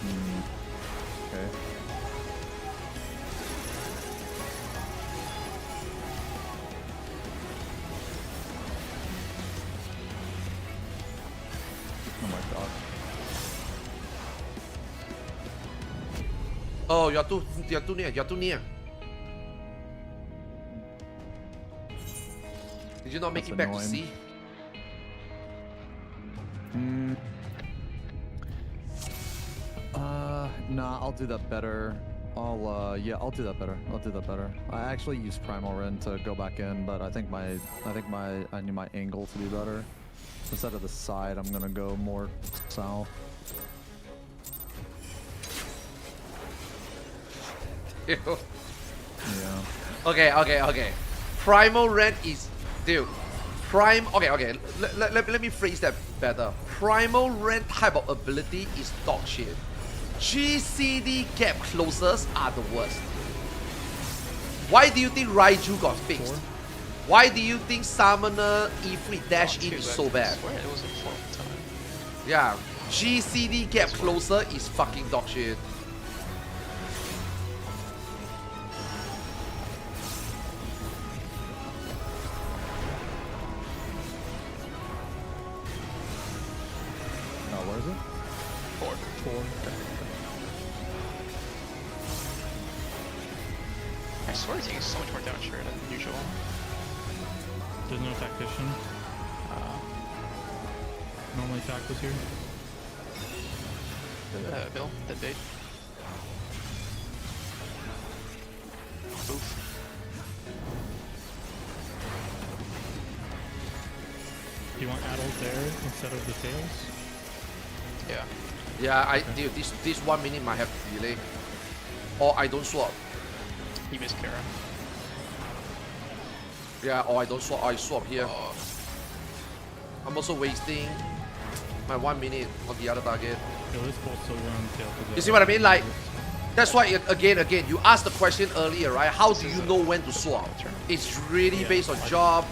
Hmm. Okay. Oh my god. Oh, you're too near. You're too near. Did you not make That's it back to annoying. C? Hmm. Nah, I'll do that better. Yeah, I'll do that better. I'll do that better. I actually used Primal Ren to go back in, but I need my angle to be better. Instead of the side, I'm gonna go more south. Ew. Yeah. Okay. Primal Ren is... Dude. Okay. Let me phrase that better. Primal Rend type of ability is dog shit. GCD gap closers are the worst. Why do you think Raiju got fixed? Why do you think Summoner E3 dash in is so bad? I swear it was a 4th time. Yeah, GCD gap closer is fucking dog shit. Where is it? 4. I swear it's taking so much more damage here than usual. There's no tactician. Normally tack was here. Bill, that date. Oof. Do you want adult there instead of the tails? Yeah. Yeah, dude, this 1 minute might have to delay. Or I don't swap. He missed Kara. Yeah, or I don't swap, or I swap here. Oh, I'm also wasting my 1 minute on the other target. Yeah, this ball still run tail to the You see what I mean? Like, that's why, again, you asked the question earlier, right? How do you know when to swap? It's really based on job.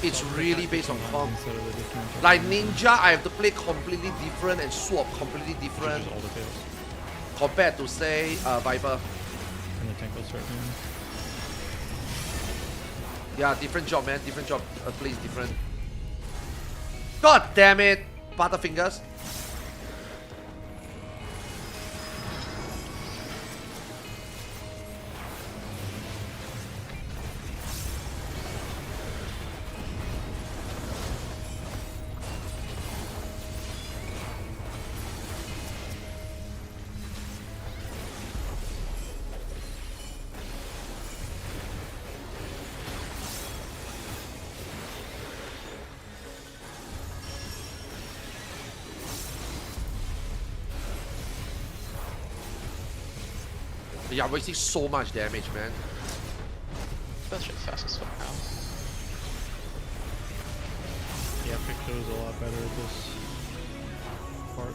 It's really based on comp. instead of the differential. Like Ninja, I have to play completely different and swap completely different Just all the tails. compared to, say, Viper. And the tank will start doing. Yeah, different job, man. Different job. Plays different. God damn it! Butterfingers. Yeah, I'm wasting so much damage, man. that shit fast as fuck now. Yeah, Picto's a lot better at this part.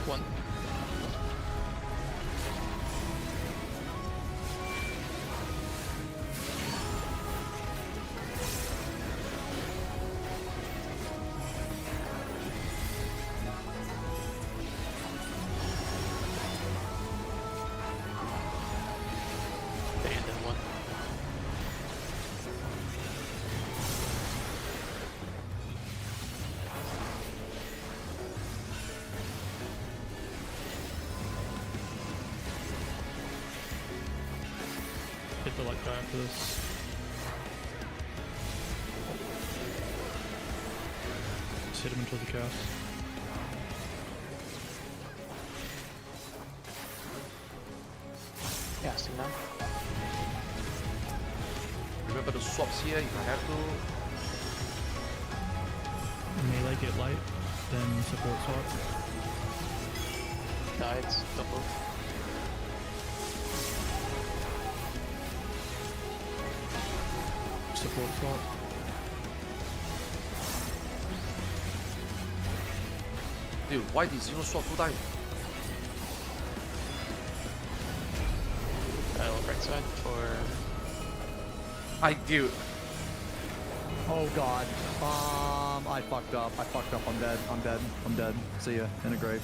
One. And then one. Hit the light guy after this. Just hit him until the cast. Yeah, see now. Remember the swaps here if I have to. Melee get light, then support swap. Died, double. Support swap. Dude, why did Xeno swap 2 times? Right side for. Dude. Oh god. I fucked up. I'm dead. I'm dead. See ya in a grave.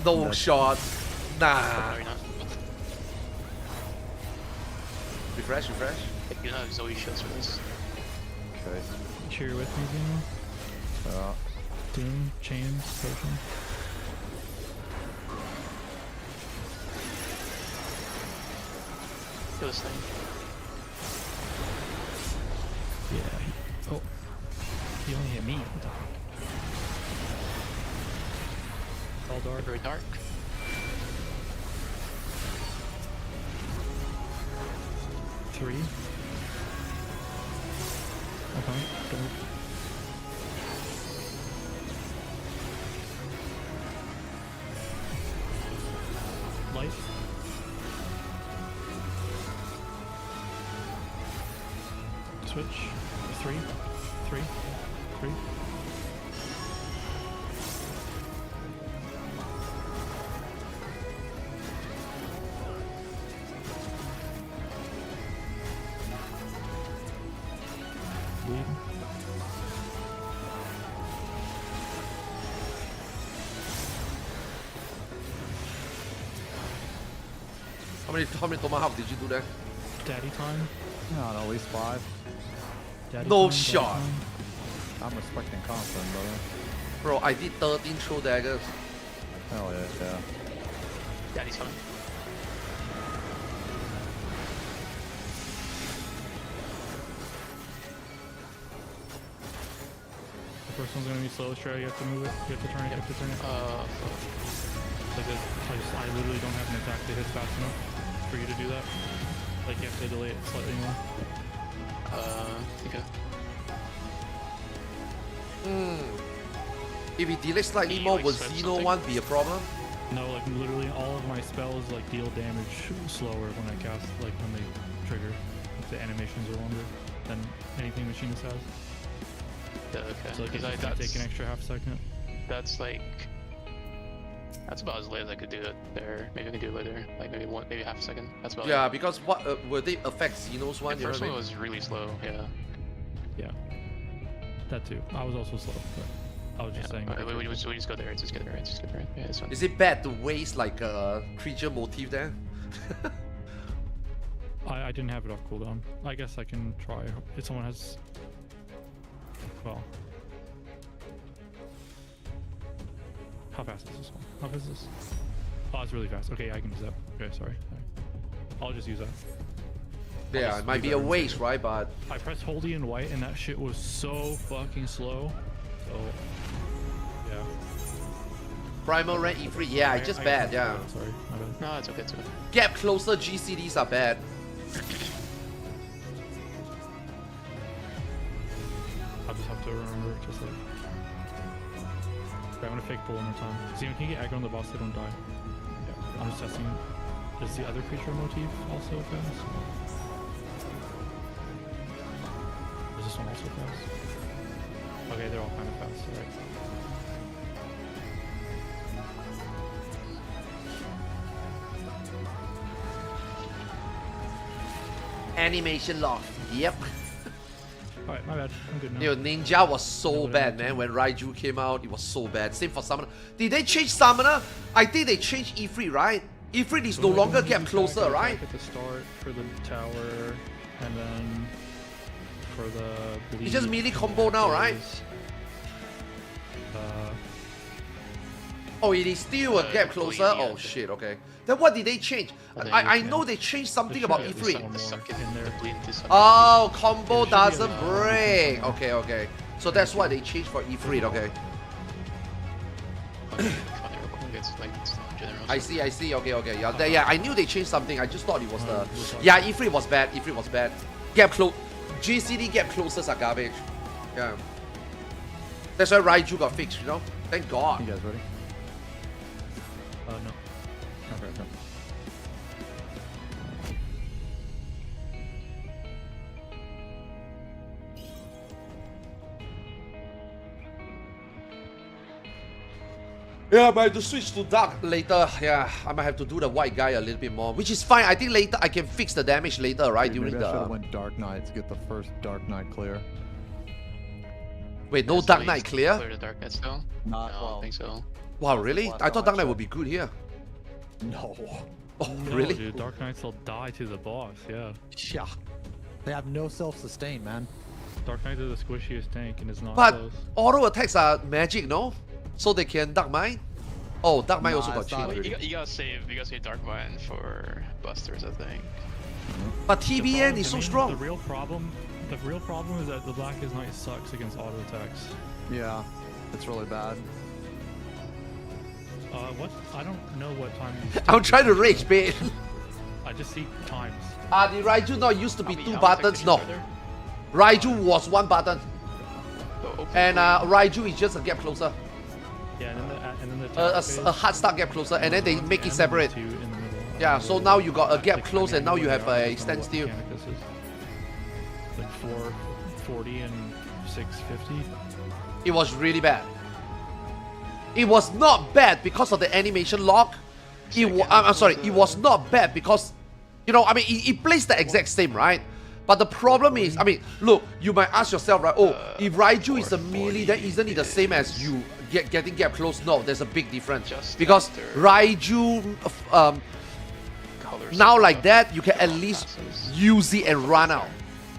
No Dead. shot. No, Nah. you're not. Refresh. You don't have Zoe shields for this. Okay. Sure you're with me, Zeno? Doom, chains, potion. Kill this thing. Yeah. Oh. He only hit me. What the fuck? All dark. Very dark. Three. Okay. Dark. light. Switch. 3, 3, 3. Lead. How many tomahawk did you do there? Daddy time. No, at least 5. Daddy No time, daddy shot. time. I'm respecting confident, brother. Bro, I did 13 throw daggers. Hell yeah, yeah. Daddy's coming. The first one's gonna be slow, Stray. You have to move it. You have to turn it. You have to turn it. Like this. I literally don't have an attack that hits fast enough for you to do that. Like you have to delay it slightly more. Okay. If it delays slightly Can you, more, like, will swim Xeno something? 1 be a problem? No, like literally all of my spells like deal damage slower when I cast, like when they trigger. If the animations are longer than anything Machinist has. Yeah, okay. So like Because it's gonna take an extra half second. that's like that's about as late as I could do it there. Maybe I can do it later, like maybe half a second. That's about Yeah, it. because what will they affect Xeno's one? The You know first what I one mean? was really slow. Yeah. Yeah. That too. I was also slow, but I was just saying. Okay, we just go there. Just get there. Just get there. Yeah, this one. Is it bad to waste like a creature motif there? I didn't have it off cooldown. I guess I can try if someone has. Well. How fast is this one? How fast is this? Oh, it's really fast. Okay, I can use that. Okay, sorry. I'll just use that. Yeah, just it might leave be that a in waste, right? But I pressed Holdy and White and that shit was so fucking slow. So, yeah. primal rank E3, yeah, it's just I bad, guess yeah. that's sorry, my bad. No, it's okay. It's okay. Gap closer GCDs are bad. I'll just have to remember, just like. Okay, I'm gonna fake pull one more time. See, when you get aggro on the boss, they don't die. Yeah, I'm just testing. Is the other creature motif also fast? Is this one also fast? Okay, they're all kind of fast, alright. Animation lock, yep. Alright, my bad. I'm good now. Yo, Ninja was so Another bad, one. man. When Raiju came out, it was so bad. Same for Summoner. Did they change Summoner? I think they changed E3, right? E3 is no So longer like, Gap you closer, attack right? At the start for the tower, and then for the bleed. It's just melee and combo now, right? axes. Oh, it is still a Gap oh, closer? yeah, Oh yeah. shit, okay. Then what did they change? Well, then I you know can- they changed something There about should be E3. some more The suck it in there. the bleed to suck Oh, combo There should be doesn't a- break. Okay, okay. So that's why they changed for E3, okay. It's like it's not general. I see, okay, okay. Yeah, yeah, I knew they changed something. I just thought it was the... looks like- Yeah, E3 was bad, E3 was bad. Gap close... GCD gap closers are garbage. Yeah. That's why Raiju got fixed, you know? Thank God. You guys ready? No. Okay, okay. Yeah, but I have to switch to dark later. Yeah, I might have to do the white guy a little bit more, which is fine. I think later I can fix the damage later, right? Dude, During maybe I should have the... went Dark Knight to get the first Dark Knight clear. Wait, no So Dark you Knight can clear? Clear the darkness though? Not No, I well. don't think so. Wow, really? Last I thought time Dark I Knight would checked. be good here. No. Oh, No, really? dude, Dark Knights will die to the boss, yeah. Yeah. They have no self-sustain, man. Dark Knight is the squishiest tank and is not But close. auto attacks are magic, no? So they can Dark Mind? Oh, Dark Mind Nah, also got it's changed not. already. You gotta save Dark Mind for Busters, I think. But The TBN problem is to so me, strong. The real problem is that the Blackest Knight sucks against auto attacks. Yeah. It's really bad. What? I don't know what time these I'm trying to rage bait. I just see times. The Raiju not used to be How two many buttons, sections no. are there? Raiju was one button. So open And for- Raiju is just a gap closer. Yeah, and then the A tower phase, hard start gap closer, and then they make it and separate. Two in the middle. Yeah, so now you got a gap close and now you have a standstill. Like 440 and 650. It was really bad. It was not bad because of the animation lock. I'm sorry, it was not bad because, you know, I mean, it plays the exact same, right? But the problem is, I mean, look, you might ask yourself, right, oh, if Raiju is a melee, then isn't it the same as you getting gap close? No, there's a big difference. Because Raiju, now like that, you can at least use it and run out.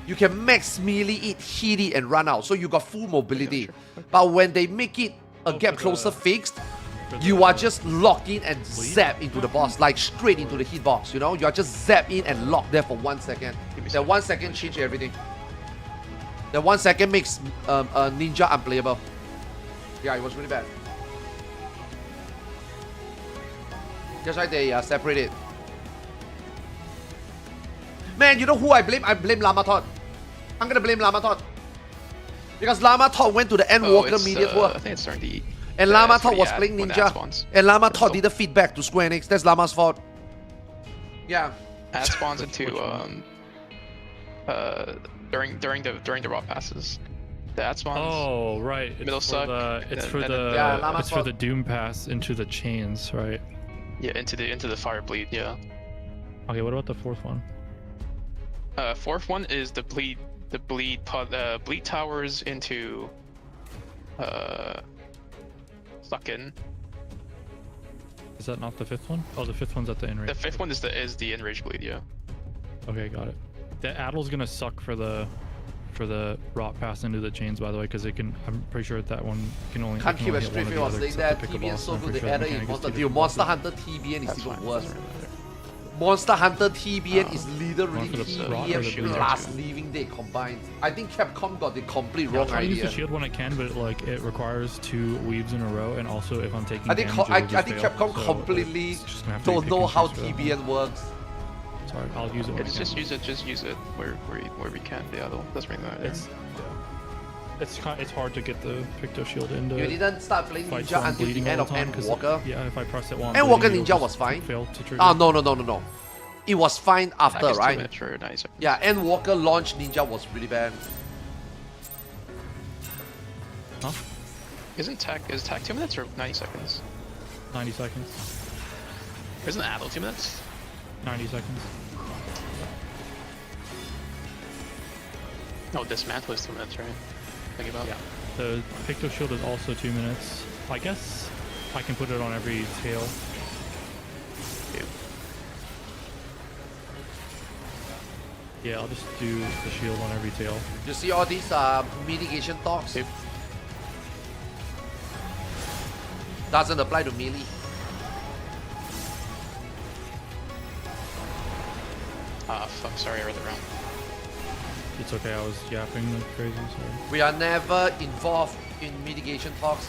You can max melee it, hit it, and run out. So you got full mobility. But when they make it a gap closer fixed, you are just locked in and zap into the boss, like straight into the hitbox, you know? You are just zap in and locked there for 1 second. That 1 second changes everything. That 1 second makes Ninja unplayable. Yeah, it was really bad. That's why they separated. Man, you know who I blame? I blame Llama Todd. I'm gonna blame Llama Todd. Because Llama Todd went to the Endwalker media tour. I think it's starting to eat. And Llama Todd was playing Ninja. And Llama Todd didn't feedback to Square Enix. That's Llama's fault. Yeah. Ad spawns into during the raw passes. The ad spawns. Oh right. It's Middle for suck. It's Llama's for the Doom Pass into the chains, right? Yeah, into the fire bleed. Yeah. Okay, what about the fourth one? Fourth one is the bleed towers into suck in. Is that not the fifth one? Oh, the fifth one's at the enrage. The fifth one is the enrage bleed. Yeah. Okay, got it. The Addle's gonna suck for the rot pass into the chains, by the way, because it can. I'm pretty sure that one can only. Can't keep a hit straight one face or was the saying other that except to pick a TBN boss. so I'm good pretty the sure adder mechanic in is Monster to Dude. pick Monster bosses. Hunter TBN is That's even fine. worse. Doesn't really matter. Monster Hunter TBN is literally One for the rock or the TBN blue? plus Leaving Dead combined. I think Capcom got the complete I'll wrong try to use idea. the shield when I can, but like it requires 2 weaves in a row, and also if I'm taking I think damage, I it'll just think fail. Capcom So, completely it's just gonna have to be don't pick know and how choose for that one. TBN works. Sorry, I'll use it when I It's can. just use it where we can. Yeah, doesn't really matter. It's hard to get the Picto Shield into. You didn't start playing fights Ninja while I'm until the bleeding end all of the time, 'cause, Endwalker. yeah, if I press it while I'm Endwalker bleeding, it'll Ninja was just fine. Fail to trigger. Ah, no. It was fine after, right? Sure, nice. Yeah, Endwalker launch Ninja was really bad. Huh? Is tag 2 minutes or 90 seconds? 90 seconds. Isn't Adel 2 minutes? 90 seconds. No, Dismantle is 2 minutes, right? Think about. Yeah. The Picto Shield is also 2 minutes. I guess I can put it on every tail. Yeah, I'll just do the shield on every tail. You see all these mitigation talks? Yep. Doesn't apply to melee. Ah, fuck, sorry, I read it wrong. It's okay, I was yapping like crazy, sorry. We are never involved in mitigation talks.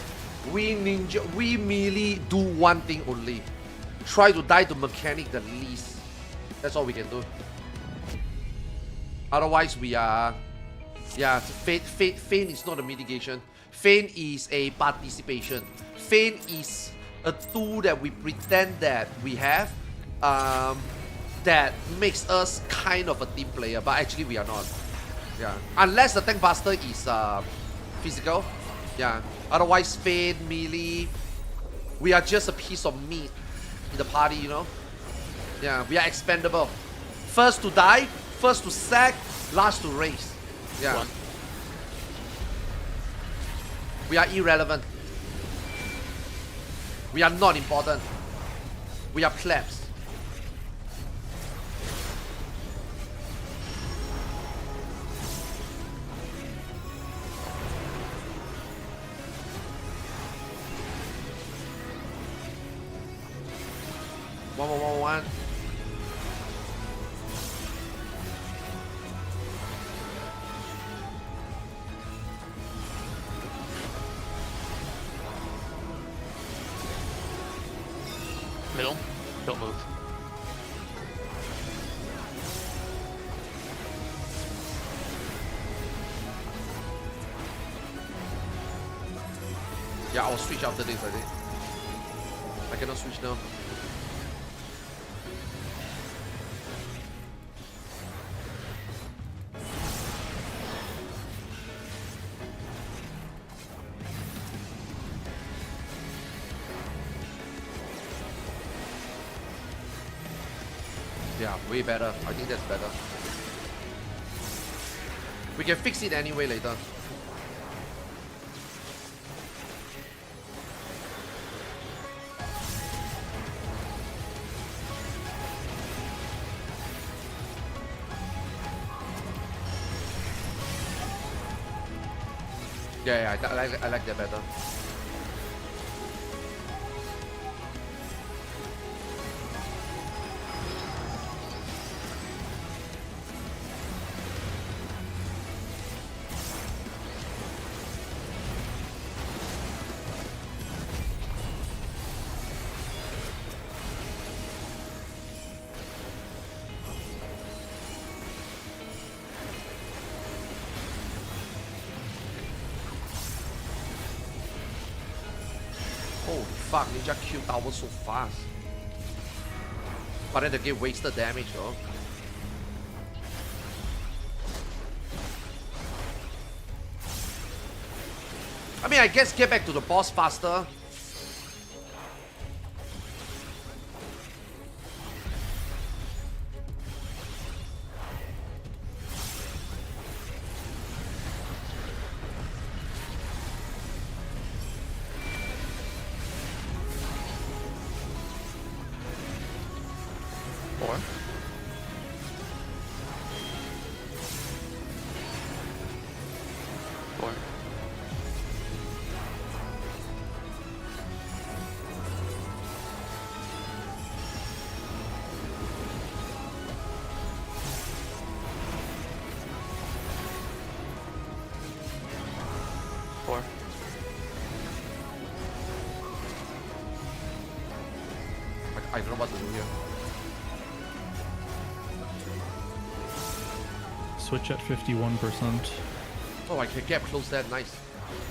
We melee do one thing only. Try to die to mechanic the least. That's all we can do. Otherwise, we are... Yeah, feign is not a mitigation. Feign is a participation. Feign is a tool that we pretend that we have that makes us kind of a team player, but actually we are not. Yeah, unless the tank buster is physical. Yeah, otherwise feign, melee, we are just a piece of meat in the party, you know? Yeah, we are expendable. First to die, first to sack, last to raise. Yeah. One. We are irrelevant. We are not important. We are plebs. One. Middle. Don't move. Yeah, I'll switch after this, I think. I cannot switch now. Yeah, way better. I think that's better. We can fix it anyway later. Yeah, I like that better. Holy fuck, Ninja killed Tower so fast. But then the game wasted damage though. I mean, I guess get back to the boss faster. Four. Four. I don't know what to do here. Switch at 51%. Oh, I can get close that. Nice.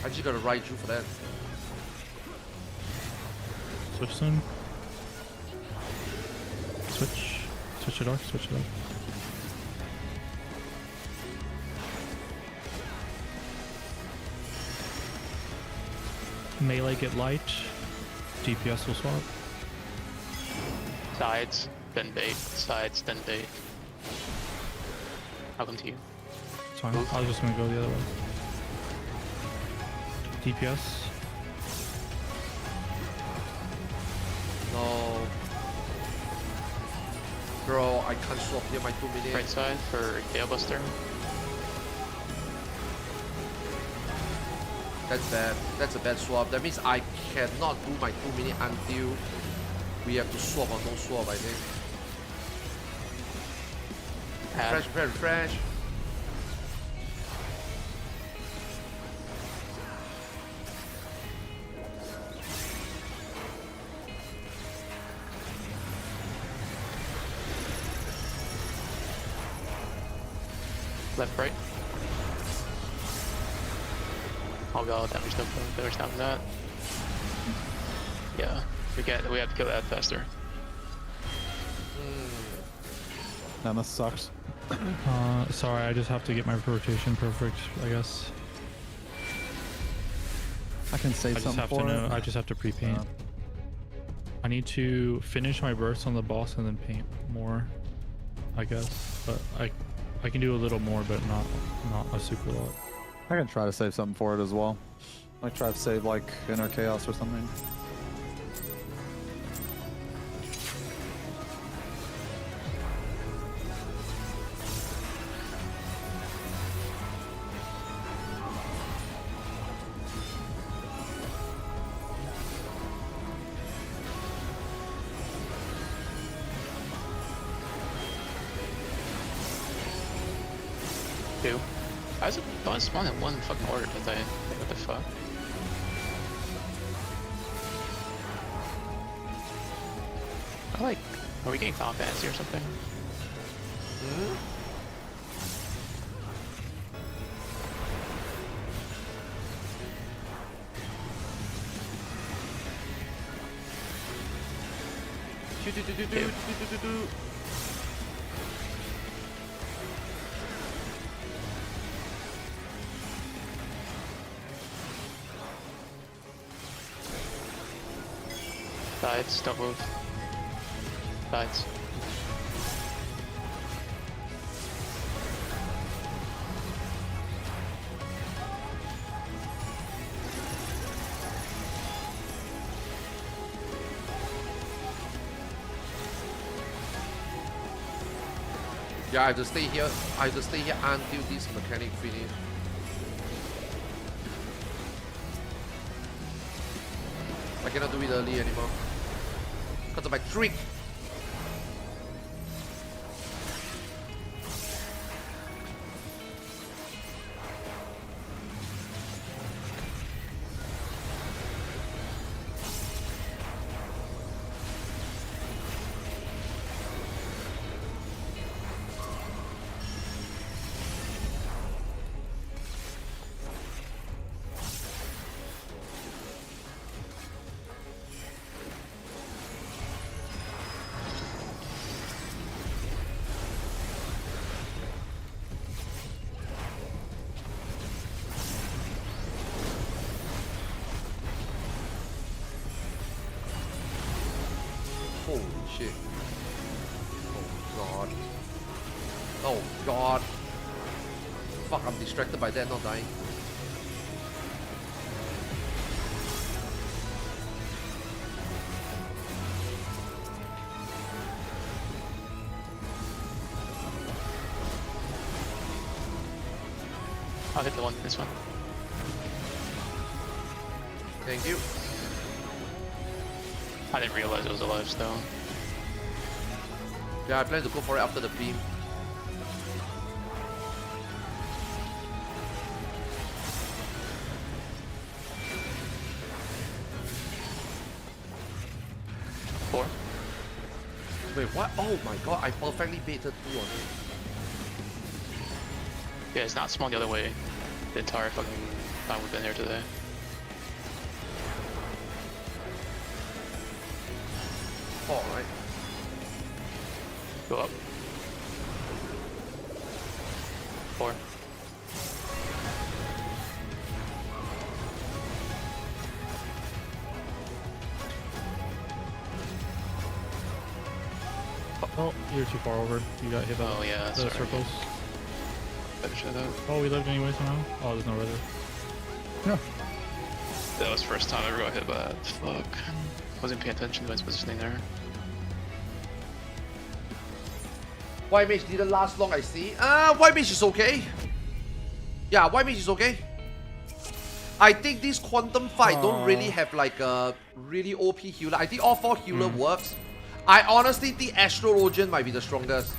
I just gotta ride through for that. Switch soon. Switch. Switch it off. Switch it off. Melee get light. DPS will swap. Sides, then bait. Sides, then bait. I'll come to you. It's fine. I was just gonna go the other way. DPS. No. Bro, I can't swap here my 2 minutes. Right side for Gale Buster. That's bad. That's a bad swap. That means I cannot do my 2 minutes until we have to swap or don't swap, I think. Refresh, refresh. Left, right. I'll go damage down that. Yeah, we have to kill that faster. That sucks. Sorry, I just have to get my rotation perfect, I guess. I can say I just something have for to know. it. I just have to pre-paint. I need to finish my bursts on the boss and then paint more, I guess. But I can do a little more, but not a super lot. I can try to save something for it as well. I try to save like Inner Chaos or something. Two. I was spawned in one fucking order, did I? What the fuck? Are we getting Final Fantasy or something? Sides, don't move. Sides. Yeah, I have to stay here. I have to stay here until this mechanic finish. I cannot do it early anymore. Because of my trick. Holy shit. Oh god. Oh god. Fuck, I'm distracted by that, not dying. I'll hit the one, this one. Thank you. I didn't realize it was a live stone. Yeah, I plan to go for it after the beam. Four. Wait, what? Oh my god, I perfectly baited 2 on it. Yeah, it's not spawned the other way the entire fucking time we've been here today. Alright. Go up. 4. Oh, you're too far over. You got hit by Oh yeah, the sorry. circles. Better show that. Oh, we lived anyway somehow. Oh, there's no weather. That was the first time I ever got hit by that. Fuck. Wasn't paying attention to my positioning there. White mage didn't last long, I see. White mage is okay. Yeah, white mage is okay. I think this quantum fight don't really have like a really OP healer. I think all 4 healer works. I honestly think Astrologian might be the strongest.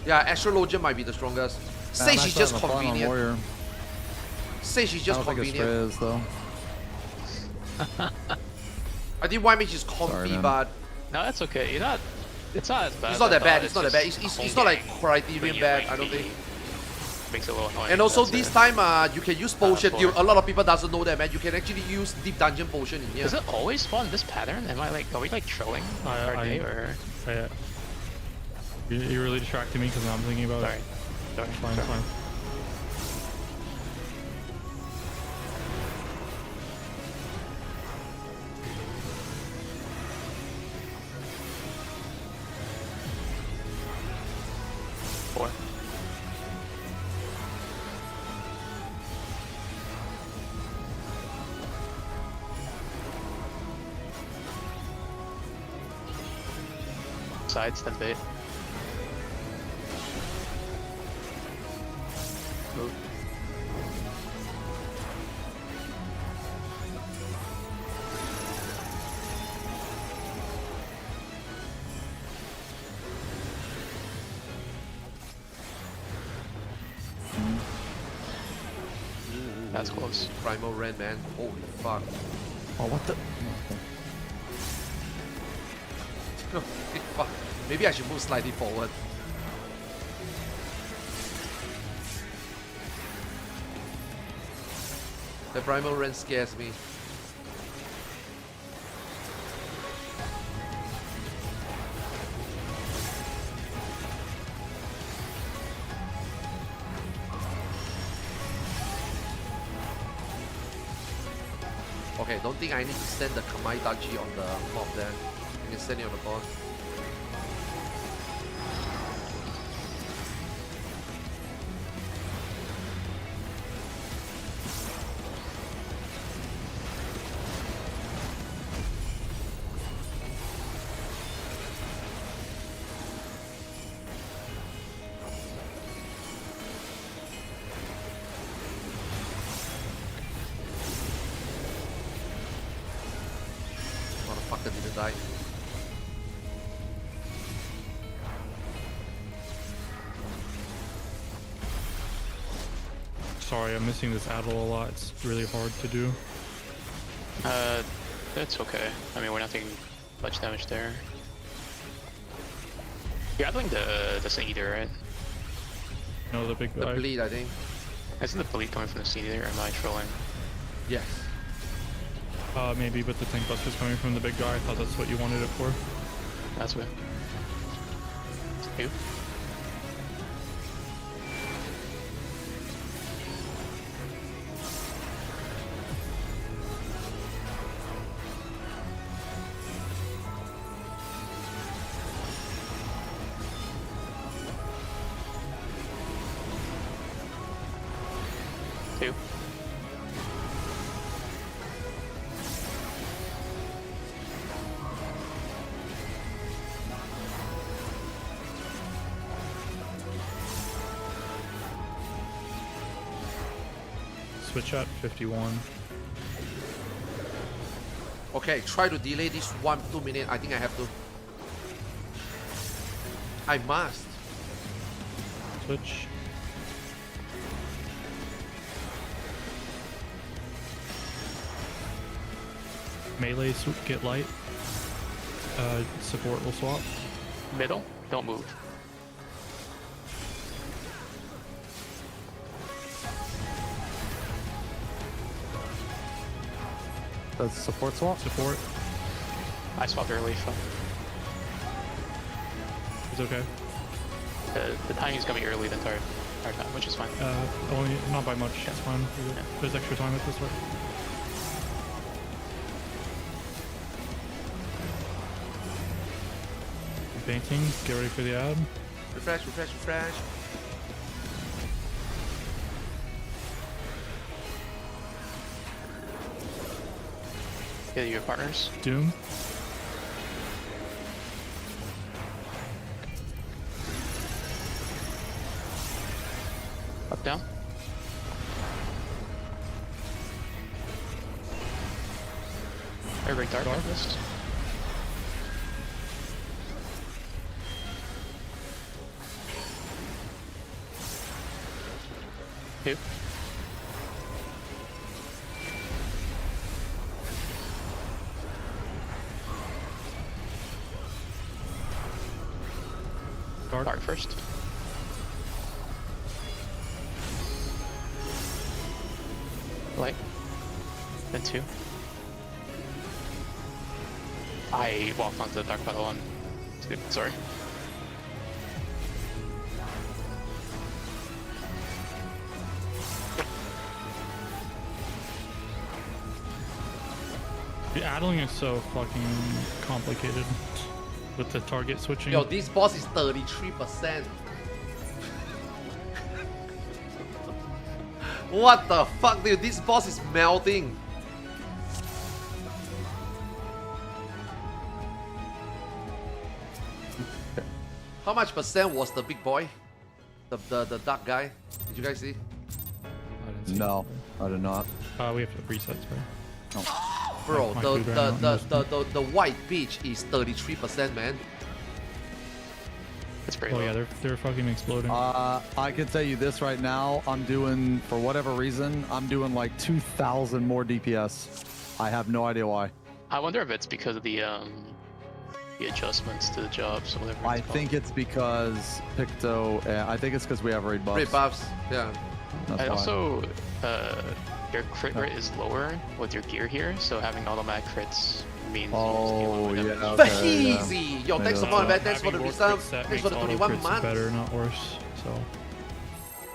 Yeah, Astrologian might be the strongest. Sage is just convenient. Sage is just convenient. Is, though. I think white mage is comfy, Sorry, but No, that's okay. You're not. It's not as bad. it's not that bad. It's not that bad. just It's not like holding Criterion when you bad. rank I don't the- think. Makes it a little annoying. And also that's this it. time, you can use potion. Four. A lot of people doesn't know that, man. You can actually use deep dungeon potion in here. Does it always spawn this pattern? Am I like, are we like trolling our day or? You really distracted me because I'm thinking about Sorry. it. Sorry. Fine, Sorry. fine. Four. Sides, then bait. Move. That's close. Primal Ren, man. Holy fuck. Oh, what the? Fuck. Maybe I should move slightly forward. The Primal Ren scares me. Okay, don't think I need to send the Kamai Dachi on the mob there. I can send it on the board. died. Sorry, I'm missing this Adel a lot. It's really hard to do. That's okay. I mean, we're not taking much damage there. You're doing the Snake Eater, right? No, the big The guy. bleed, I think. Isn't the bleed coming from the Snake Eater, or am I trolling? Yes. Maybe, but the tank buster's coming from the big guy. I thought that's what you wanted it for. That's good. Two. Two. Switch at 51. Okay, try to delay this 1-2 minutes. I think I have to. I must. Switch. Melee get light. Support will swap. Middle. Don't move. That's support swap. Support. I swapped early, so It's okay. the timing's gonna be early than our time, which is fine. Only not by much. It's fine. There's extra time at this way. Painting. Get ready for the ad. Refresh, refresh, refresh. Get your partners. Doom. Up, down. Everybody dark harvest. Two. Dark first. Light. Then two. I walked onto the dark battle one. Sorry. The addling is so fucking complicated with the target switching. Yo, this boss is 33%. What the fuck, dude? This boss is melting. How much percent was the big boy? The dark guy? Did you guys see? I didn't see No, I did not. We have to reset, sorry. Bro, My the food ran out in this the white beach is 33%, man. It's pretty Oh low. yeah, they're fucking exploding. I can tell you this right now. I'm doing, for whatever reason, I'm doing like 2,000 more DPS. I have no idea why. I wonder if it's because of the adjustments to the jobs or whatever. I it's think it's because Picto. I think it's because we have raid buffs. Red buffs, yeah. That's And why. also, your crit rate is lower with your gear here, so having automatic crits means Oh, you just yeah. deal with But Okay, yeah. easy! Yo, thanks for Yeah. following, man. Thanks for the Having resub. more crit set Thanks for the makes auto 21 crits months. better, not worse. So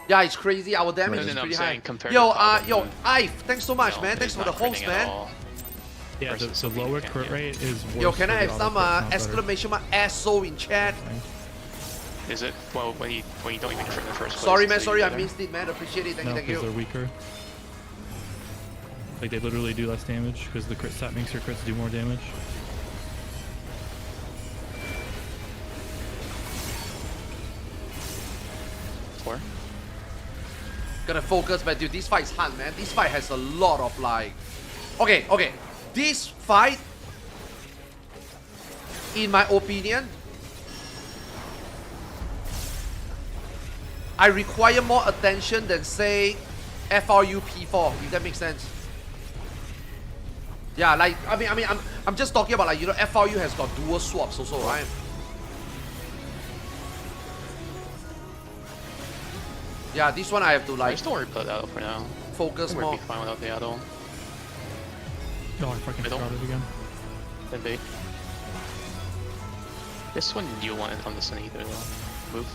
Yeah, it's crazy. Our damage No, is no, I'm pretty saying high. compared Yo, to Falcon, yo, Ive, thanks so much, no, man. Thanks it's for the not host, critting at man. all. yeah, the Versus something lower you can't crit do. rate is worse. Yo, can for I the have auto some crits, not better. exclamation mark asshole in chat? Is it? Well, when you don't even crit in the first place. Sorry, man. so Sorry, you I get missed it, man. Appreciate it. Thank No, you, thank because they're you. weaker. Like they literally do less damage because the crit stat makes your crits do more damage. Four. Gonna focus, but dude, this fight is hard, man. This fight has a lot of like. Okay. This fight in my opinion, I require more attention than say FRU P4, if that makes sense. Yeah, like I'm just talking about, like, you know, FRU has got dual swaps also, right? Yeah, this one I have to, I like, just don't worry about that for now. focus We'll more. be fine without the add-on. Oh, I fucking Middle. forgot it again. Then bait. This one you want it on the sun either though. Move.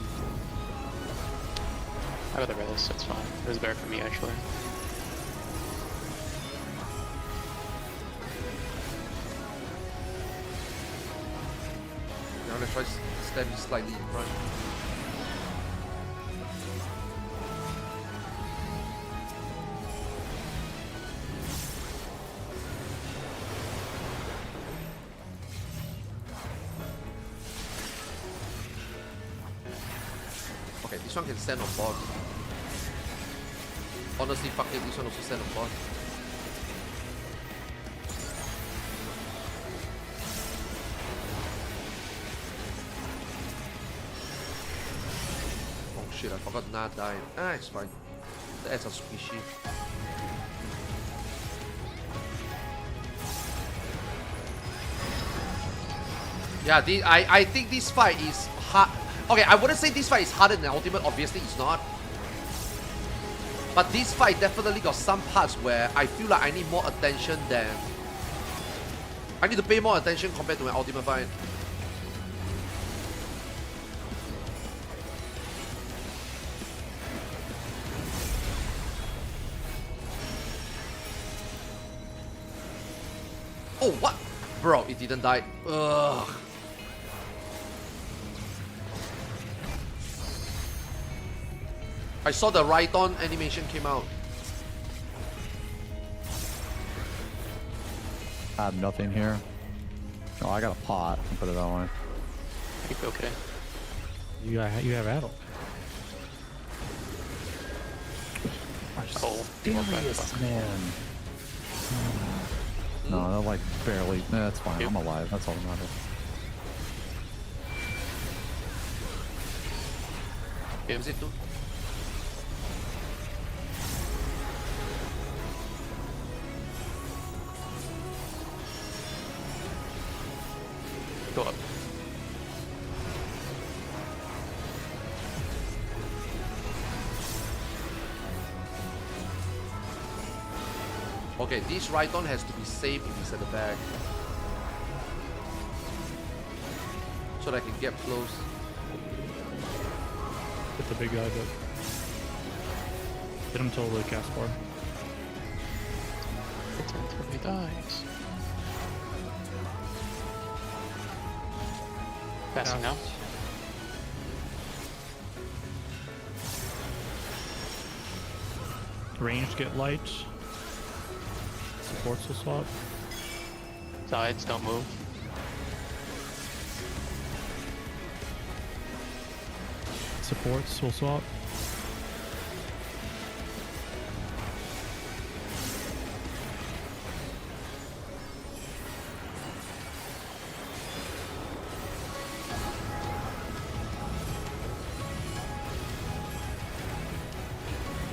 I'd rather read this, it's fine. It was better for me actually. Now let's try to stand slightly in front. Okay, this one can stand on board. Honestly, fuck it, this one also stand on board. Oh shit, I forgot Na died. Ah, it's fine. That's a squishy. Yeah, I think this fight is hard. Okay, I wouldn't say this fight is harder than Ultimate, obviously it's not. But this fight definitely got some parts where I feel like I need more attention than... I need to pay more attention compared to my Ultimate fight. Oh, what? Bro, it didn't die. Ugh. I saw the right-on animation came out. I have nothing here. Oh, I got a pot. I'll put it that way. You'd be okay. You have Adult. Oh, Serious, man. No, they're like barely. Nah, that's fine. Yep. I'm alive. That's all that matters. Is it too? go up. Okay, this right-on has to be safe if he's at the back. So that I can get close. Hit the big guy, but hit him till the cast bar. It turns where he dies. Passing now. Ranged get light. Supports will swap. Sides, don't move. Supports will swap.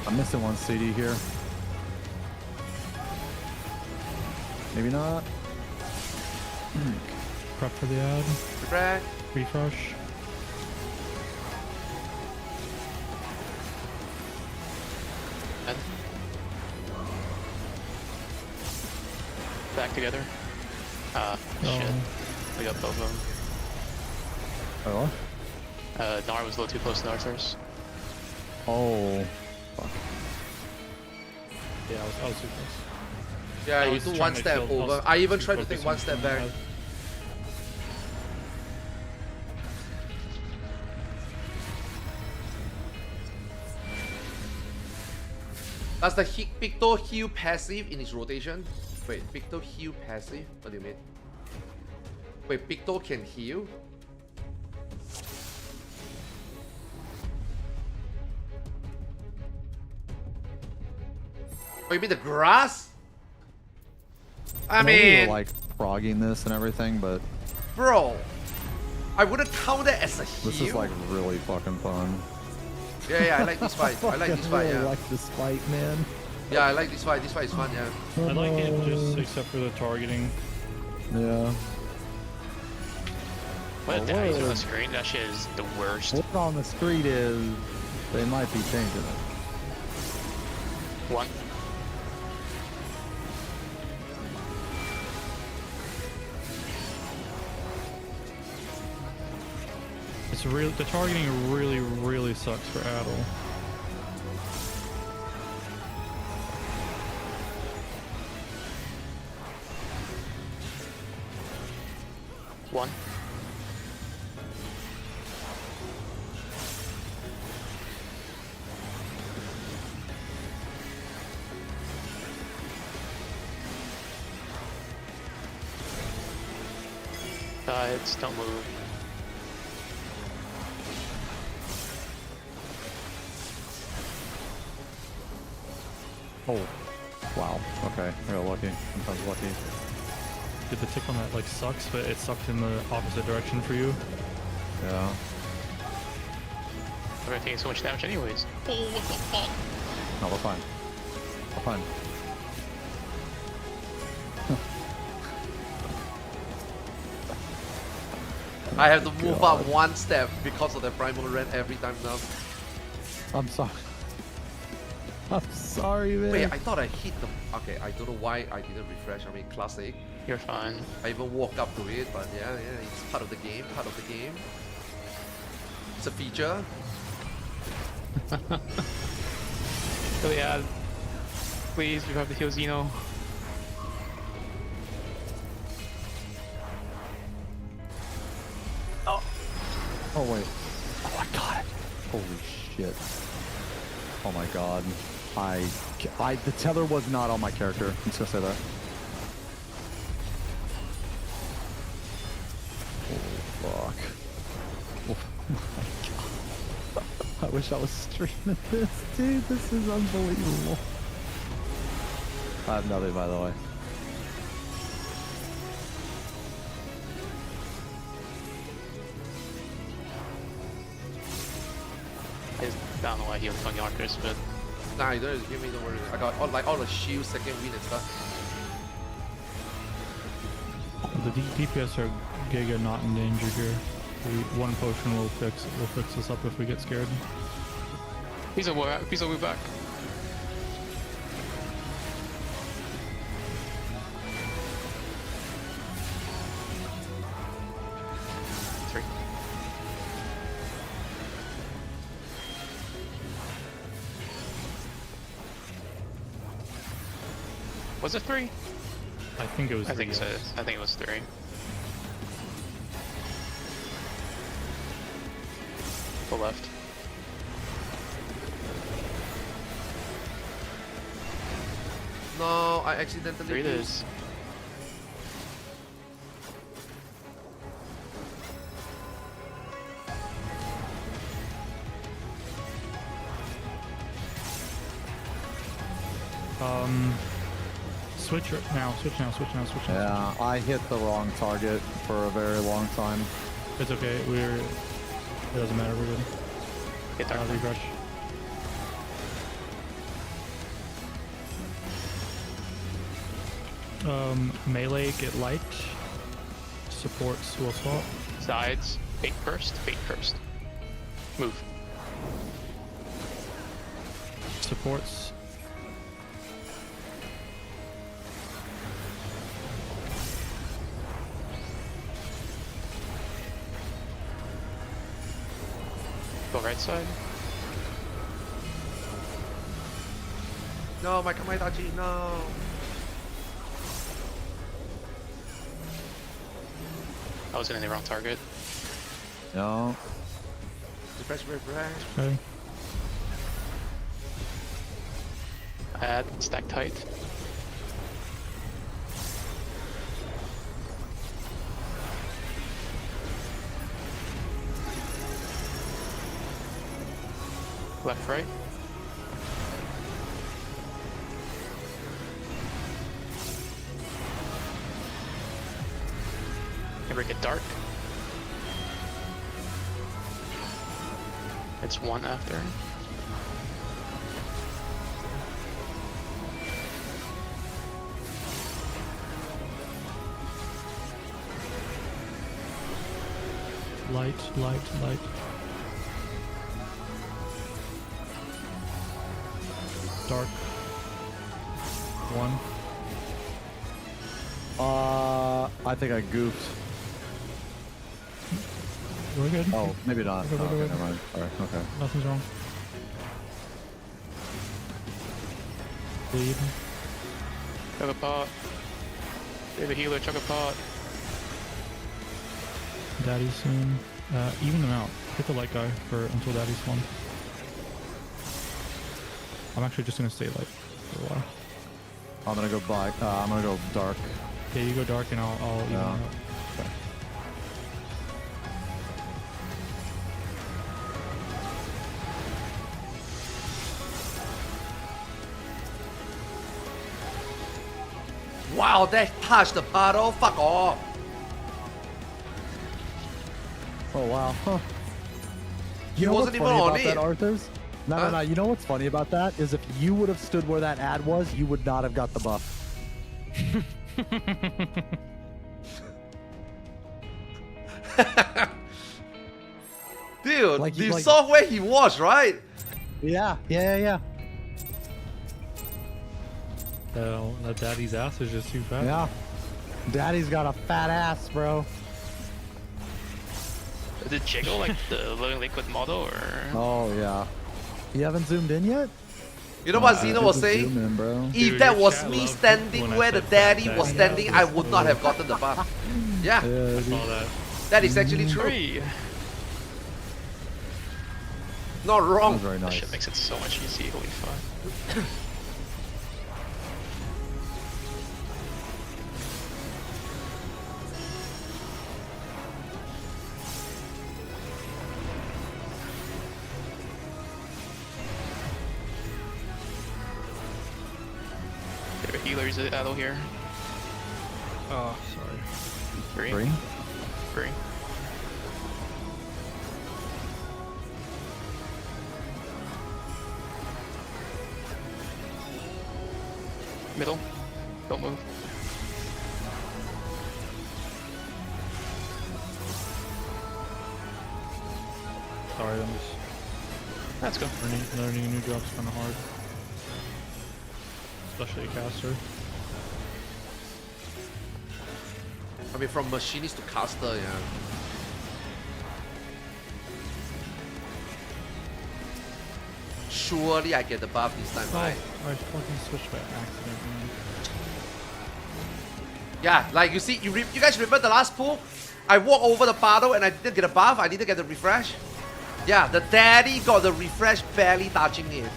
I'm missing one CD here. Maybe not. Prep for the ad. Crack. Refresh. And back together. Shit. We got both of them. Oh. Nar was a little too close to the Arthars. Oh. Fuck. Yeah, I was too close. Yeah, I you was do trying one to step kill- I over. was I even too tried to focused take one on step killing back. the ad. Does the Picto heal passive in his rotation? Wait, Picto heal passive? What do you mean? Wait, Picto can heal? Oh, you mean the grass? I know we mean, were like frogging this and everything, but bro, I wouldn't count that as a heal. This is like really fucking fun. Yeah, I like this fight. I like this fight, really yeah. like this fight, man. Yeah, I like this fight. This fight is fun, yeah. I like it just except for the targeting. Yeah. But the daddies on the screen, that shit is the worst. What's on the street is they might be changing it. One. It's real. The targeting really sucks for Adel. One. Sides, don't move. Oh, wow. Okay, real lucky. Sometimes lucky. Did the tick on that like sucks, but it sucked in the opposite direction for you. Yeah. We're taking so much damage anyways. Oh, what the fuck? No, we're fine. We're fine. I have to move up one step because of the primal rend every time now. I'm sorry. I'm sorry, man. Wait, I thought I hit them. Okay, I don't know why I didn't refresh. I mean, classic. You're fine. I even walk up to it, but yeah, it's part of the game, part of the game. It's a feature. So yeah, please, we have to heal Xeno. Oh, wait. Oh, my God. Holy shit. Oh, my God. The tether was not on my character. I'm just gonna say that. Oh, fuck. Oh, my God. I wish I was streaming this, dude. This is unbelievable. I have nothing, by the way. I don't know why he was fucking Arthars, but Nah, you don't give me, don't worry. I got all the shield, second win and stuff. The DPS are giga not in danger here. One potion will fix us up if we get scared. he's a way back. Three. Was it three? I think it was. I think three, so. yes. I think it was three. Go left. No, I accidentally Three it used- is. Switch now. Yeah, I hit the wrong target for a very long time. It's okay. It doesn't matter. We're good. Get dark. Refresh. Melee, get light. Supports will swap. Sides. Fate first. Fate first. Move. Supports. Go right side. No, my Kamaitachi, no. I was hitting the wrong target. No. Refresh. Okay. Add. Stack tight. Left, right. And break it dark. It's 1 after. Light. Dark. 1. I think I goofed. We're good. Oh, maybe not. Go, go, Oh, go, okay, go. never mind. All right, okay. Nothing's wrong. Bleed. Chug a pot. Save a healer, chug a pot. Daddy soon. Even them out. Hit the light guy for until Daddy's one. I'm actually just gonna stay light for a while. I'm gonna go black. I'm gonna go dark. Yeah, you go dark and I'll even Yeah. out. Okay. Wow, that touched the puddle. Fuck off. Oh wow. Huh. He You know what's wasn't even funny on about that, it. Arthars? No, Huh? no. You know what's funny about that is if you would have stood where that ad was, you would not have got the buff. Dude, Like, you like- saw where he was, right? Yeah. That Daddy's ass is just too fat. Yeah. Daddy's got a fat ass, bro. Does it jiggle like the living liquid model or? Oh yeah. You haven't zoomed in yet? You know what Zeno was Zoom saying? in, bro. If Dude, that your was chat me loved standing when I where the said daddy fat was daddy. standing, Yeah, I would not have gotten the buff. Yeah, Yeah, I dude. saw that. that is actually true. Free. Not That wrong. was very That nice. shit makes it so much easier. Holy fuck. There are healers at Adel here. Oh, sorry. Free. Green? Free. Middle. Don't move. Sorry, I'm just Let's go. learning a new drop's kind of hard. Especially a caster. I mean, from machinist to caster, yeah. Surely I get the buff this time, right? I fucking switched by accident, man. Yeah, like you see, you guys remember the last pool? I walked over the puddle and I didn't get a buff. I didn't get the refresh. Yeah, the daddy got the refresh barely touching it.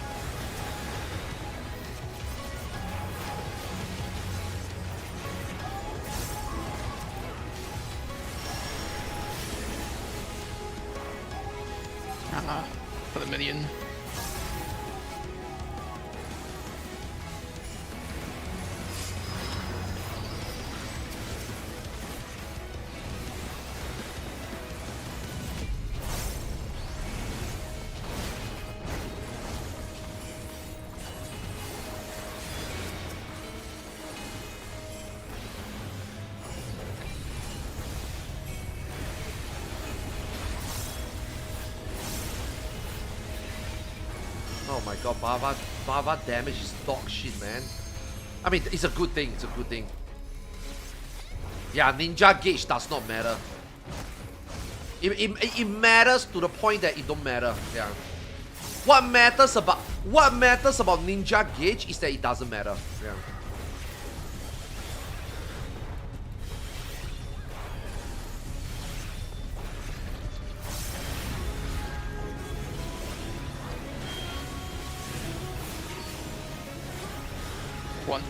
For the minion. Oh my god, Bava damage is dog shit, man. I mean, it's a good thing, it's a good thing. Yeah, ninja gauge does not matter. It matters to the point that it don't matter, yeah. What matters about ninja gauge is that it doesn't matter, yeah. One.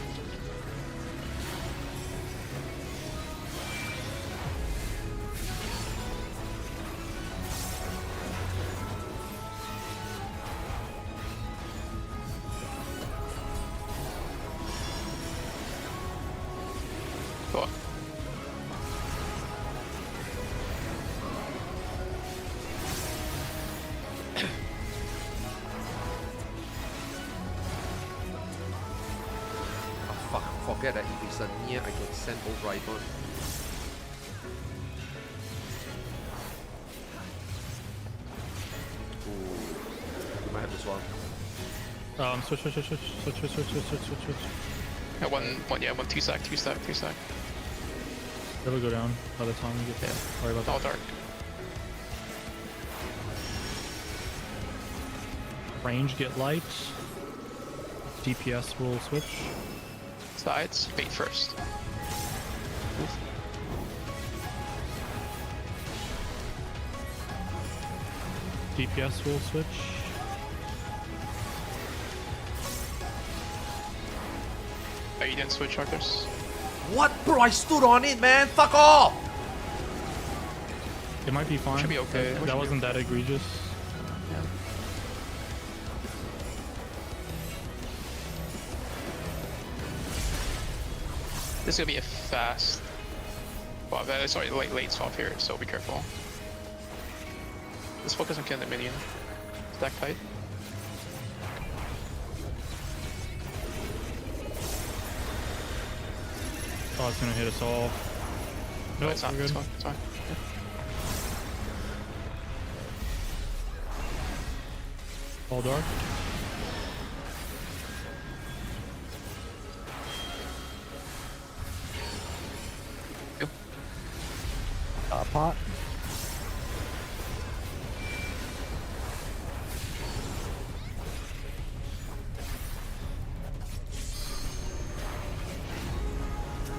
Go up. fuck, forget that if it's a near, I can send O'Brien. Ooh, we might have this one. Switch. Yeah, one, two sack. It'll go down by the time we get there. Sorry about All that. dark. Range, get light. DPS will switch. Sides, bait first. Oof. DPS will switch. Oh, you didn't switch, Arthars? What, bro? I stood on it, man. Fuck off. It might be fine. Should be okay. That wasn't that egregious. This is gonna be a fast. Well, sorry, late swap here, so be careful. Let's focus on killing the minion. Stack tight. Oh, it's gonna hit us all. No, Nope, it's not. we're It's good. fine. It's fine. All dark. Yep. Pot.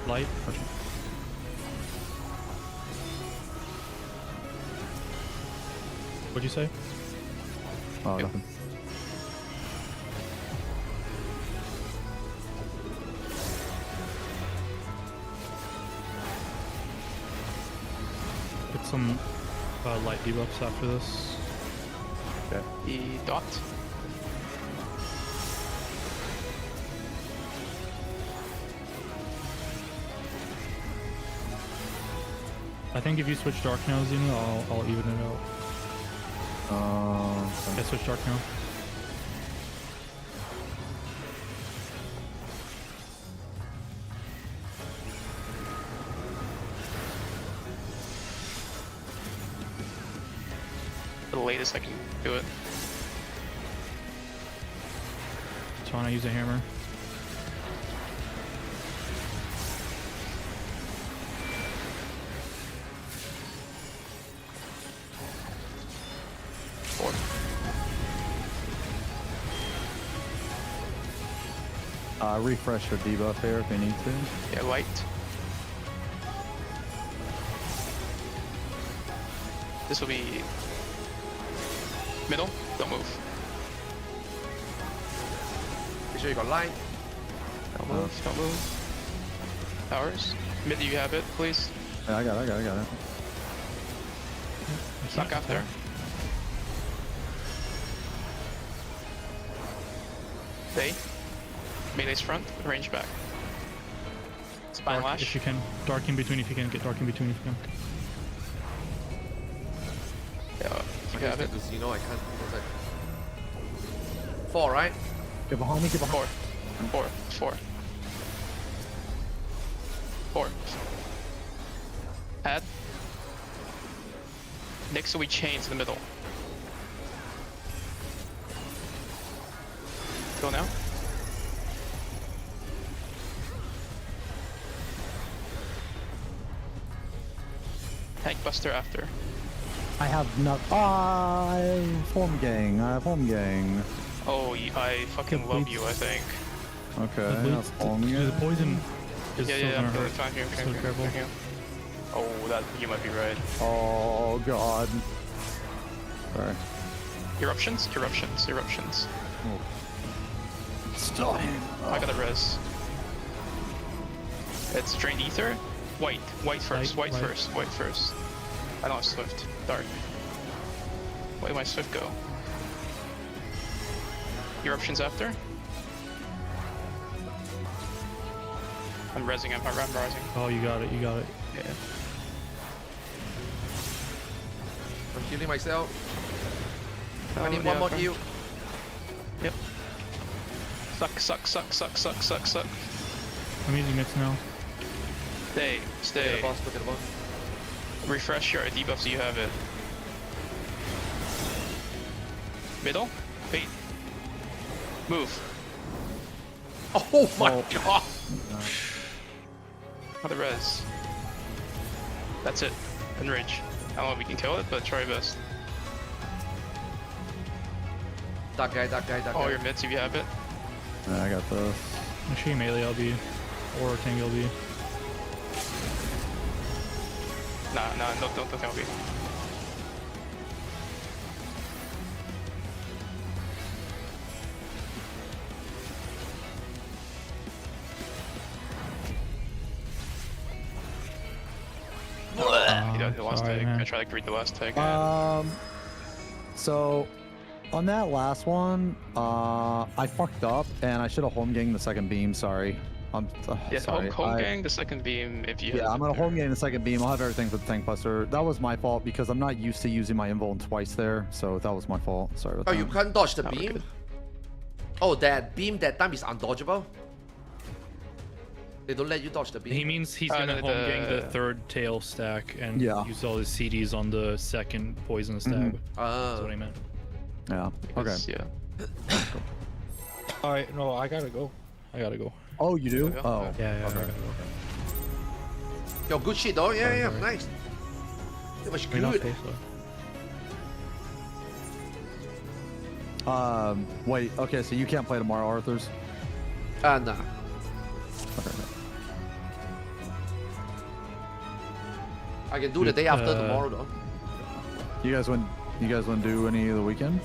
Light. What'd you say? Oh, Yep. nothing. Get some light debuffs after this. The dot. I think if you switch dark now, Xeno, I'll even it out. I switch dark now. The latest I can do it. So I use a hammer. Four. Refresh your debuff here if you need to. Yeah, light. This will be middle. Don't move. Make sure you got light. Don't move. Don't move. Towers. Mid, you have it, please. Yeah, I got it. Knock after. Stay. Melee's front. Range back. Spine Dark lash. if you can. Dark in between if you can. Get dark in between if you can. Yeah, I you have it. can't get to Xeno, I can't. What's that? 4, right? Get behind me, get behind Four. Add. Next we chains in the middle. Go now. Tank buster after. I have not. Form gang. I have form gang. Oh, I fucking Good love bleeds. you, I think. Okay, The I have bleeds, form the gang. poison is Yeah, still gonna hurt. fine here, So careful. Oh, that you might be right. Oh god. Sorry. Eruptions. Stop. I got a res. It's drained ether. White first. Light. White first. I know Swift. Dark. Where did my Swift go? Eruptions after. I'm rezzing. I'm rising. Oh, you got it. Yeah. I'm healing myself. I Oh, need yeah, one more okay. heal. Yep. Suck. I'm using mix now. Stay, Look at stay. the boss, look at the boss. Refresh your debuff so you have it. Middle. Wait. Move. Oh my god! How the res. That's it. Enrage. I don't know if we can kill it, but try your best. That guy, that guy, that All guy. your mids if you have it. Yeah, I got this. Make sure you melee LB or tank LB. Nah, don't tell me. He does the last sorry, tag. man. I try to read the last tag. So on that last one, I fucked up and I should have home ganged the second beam. Sorry. I'm Yeah, sorry. home gang the second beam if you. Yeah, I'm gonna home gang the second beam. I'll have everything for the tank buster. That was my fault because I'm not used to using my invuln twice there, so that was my fault. Sorry about Oh, that. you can't dodge the Oh, we're beam? good. Oh, that beam that time is undodgeable? They don't let you dodge the beam? He means he's Uh, gonna no, home gang the the- third tail stack and Yeah. use all his CDs on the second poison stab. That's what I meant. Yeah. Okay. Because, yeah. Alright, no, I gotta go. I gotta go. Oh, you do? Yeah. Oh. Yeah, Okay. I gotta go. Yo, good shit though. Yeah, yeah, Sorry. nice. It was Right now, good. face though. Wait. Okay, so you can't play tomorrow, Arthars? Nah. Okay. I can do the day after tomorrow though. You guys want to do any of the weekend?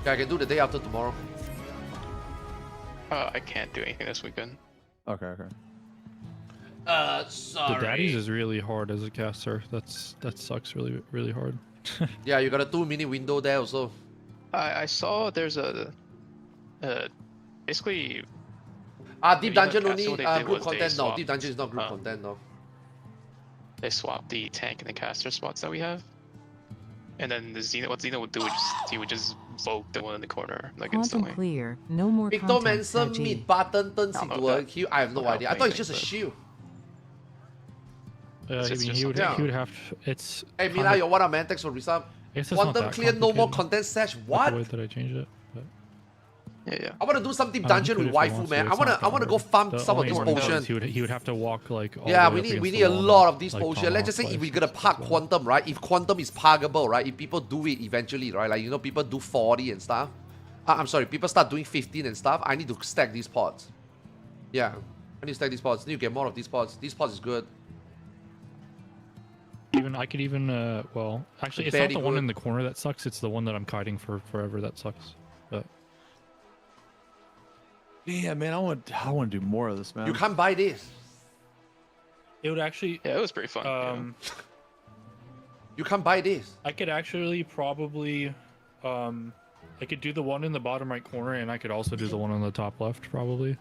Yeah, I can do the day after tomorrow. I can't do anything this weekend. Okay. Okay. Sorry. The daddies is really hard as a caster. That sucks really hard. Yeah, you got a 2-minute window there also. I saw there's a basically Deep you Dungeon know, only what they did group was they content. No, swapped, Deep Dungeon is not group content no. they swapped the tank and the caster spots that we have. And then the Xeno, what Xeno would do is he would just vote the one in the corner like Quantum instantly. clear. No more Victor contact. Manson IG. mid button turns I don't know into a that- heal. I have no I don't idea. I know thought it's just a anything, shield. I It's mean, just he would something. have. It's. Hey kinda- Mila, yo, what up man? Thanks for resub. I guess it's not Quantum that clear, no more complicated, content sesh. like What? The way that I changed it. But Yeah. I want to do some Deep he Dungeon could with if he waifu wants man. to, I it's wanna not I that wanna go hard. farm The some of only these one is potions. He would have to walk like. All Yeah, the way we up need against a the wall lot and, of these like, potions. palm Let's just off say if twice we're gonna and park stuff. quantum, right? If quantum is parkable, right? If people do it eventually, right? Like you know, people do 40 and stuff. I'm sorry, people start doing 15 and stuff. I need to stack these pods. Yeah, I need to stack these pods. I need to get more of these pods. These pods is good. I could even well, actually, it's not Very the one good. in the corner that sucks. It's the one that I'm kiting for forever that sucks. But Yeah, man. I want to do more of this, man. You can't buy this. it would actually. Yeah, it was pretty fun. You can't buy this. I could actually probably, I could do the one in the bottom right corner, and I could also do the one on the top left, probably.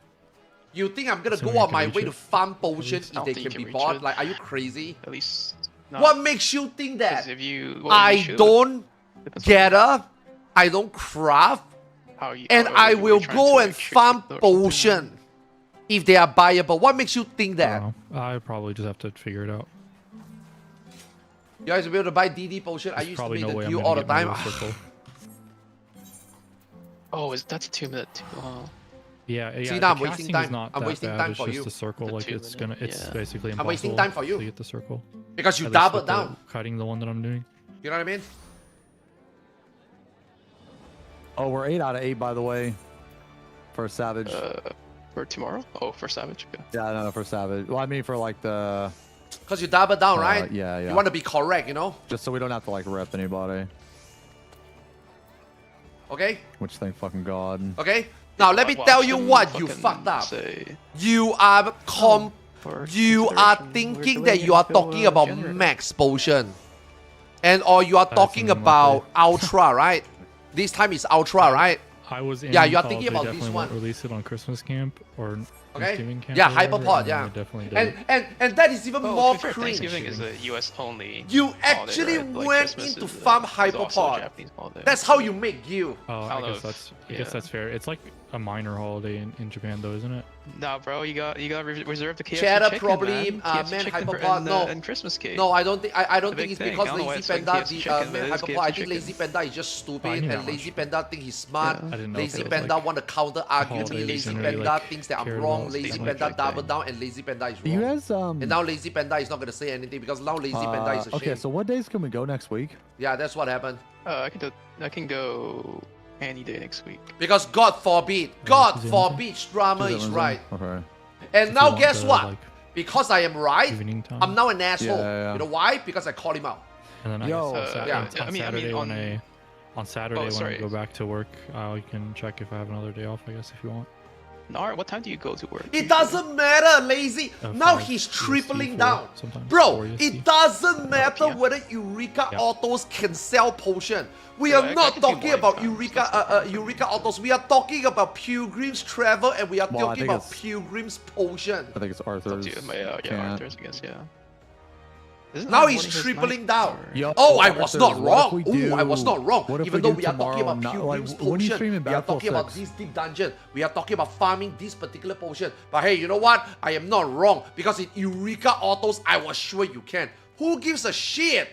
You think I'm gonna Assuming go you out can my reach way it. to farm potions I don't if they think can you be can reach bought? it. Like, are you crazy? At least. No. What makes you think 'Cause that? if you, well, I you should. don't Depends on gather, I don't craft, how you, and how I you were will trying go to and restrict farm it or something. potion if they are buyable. What makes you think I that? don't know. I probably just have to figure it out. You guys will be able to buy DD potion. I There's used to probably make no the way I'm queue gonna all the get my time. little circle. Oh, that's a 2-minute too. Yeah, See, yeah. now the I'm wasting casting time. is not I'm that wasting bad, time it's for just you. the circle, The like 2 it's minute, it's yeah. basically I'm impossible. wasting time for you. to get the circle. Because you At least double with the down. Kiting the one that I'm doing. You know what I mean? Oh, we're 8 out of 8, by the way. For Savage. For tomorrow? Oh, for Savage. Okay. Yeah, no, for Savage. Well, I mean for like the, Because you double down, right? yeah, yeah. You want to be correct, you know? just so we don't have to like rep anybody. Okay? Which thank fucking God. Okay? Now let me Well, tell you shouldn't what you fucking fucked up. Say, You are for you are consideration, we're thinking delaying that you are until, talking about January. max potion. And or you are talking something about like ultra, right? This time is ultra, right? I was in. Yeah, you are thought thinking they about this definitely one. won't release it on Christmas camp or Okay? Thanksgiving camp. Yeah, or whatever, hyperpod, and yeah. I definitely did. And that is even Oh, more to be fair, cringe. Thanksgiving is a US only. You holiday, actually right? Like, went Christmas into is farm is also a hyperpod. Japanese holiday. That's how you make you. Oh, I I don't know guess if- that's yeah. I guess that's fair. It's like a minor holiday in Japan, though, isn't it? Nah, bro, you got reserve the KFC Cheddar chicken, probably, man. KFC man, chicken Hyperpod, no. and Christmas cake. No, I don't think I don't The think big it's thing. because I don't know why Lazy it's like Panda, KFC the chicken, man, but it is Hyperpod. KFC I think chicken. Lazy Panda is just I stupid, knew and that Lazy much. Panda think he's smart. I didn't know if Lazy it was, Panda like, want to counter argue holiday me. they Lazy generally, Panda like, thinks that I'm cared wrong. about Lazy something Panda like that. double down, and Lazy Panda is Do you wrong. guys And now Lazy Panda is not gonna say anything because now Lazy Panda is ashamed. okay, so what days can we go next week? Yeah, that's what happened. I can go any day next week. Because God forbid, God Tuesday, forbid, drama Tuesday, is Wednesday? right. Okay. And If now you want guess the, what? like, Because I am right, evening time. I'm now an asshole. Yeah. You know why? Because I called him out. And then I Yo, guess on yeah. Saturday, I mean, Saturday on- on Saturday when sorry. I go back to work, I can check if I have another day off. I guess if you want. Nar, what time do you go to work? It doesn't matter, lazy. Now 5 he's EST, tripling 4 down. sometimes, Bro, 4 EST. it doesn't matter PM. whether Eureka Yeah. Autos can sell potion. We Yeah, are I not can do talking morning about times, Eureka that's no Eureka Autos. We are talking about Pilgrim's Travel, and we are Well, I talking think about it's- Pilgrim's Potion. I think it's It's up Arthars. to you. Yeah, Can't. Arthars, I guess, yeah. Isn't Now that he's morning his tripling night, down. or- Yo, Oh, I was Arthars, not what wrong. if we Ooh, I was do- not wrong. what if Even we though do we are talking tomorrow about night- Pilgrim's like, when you Potion, stream in we are talking Battlefield about 6? this deep dungeon. We are talking about farming this particular potion. But hey, you know what? I am not wrong because in Eureka Autos, I was sure you can. Who gives a shit?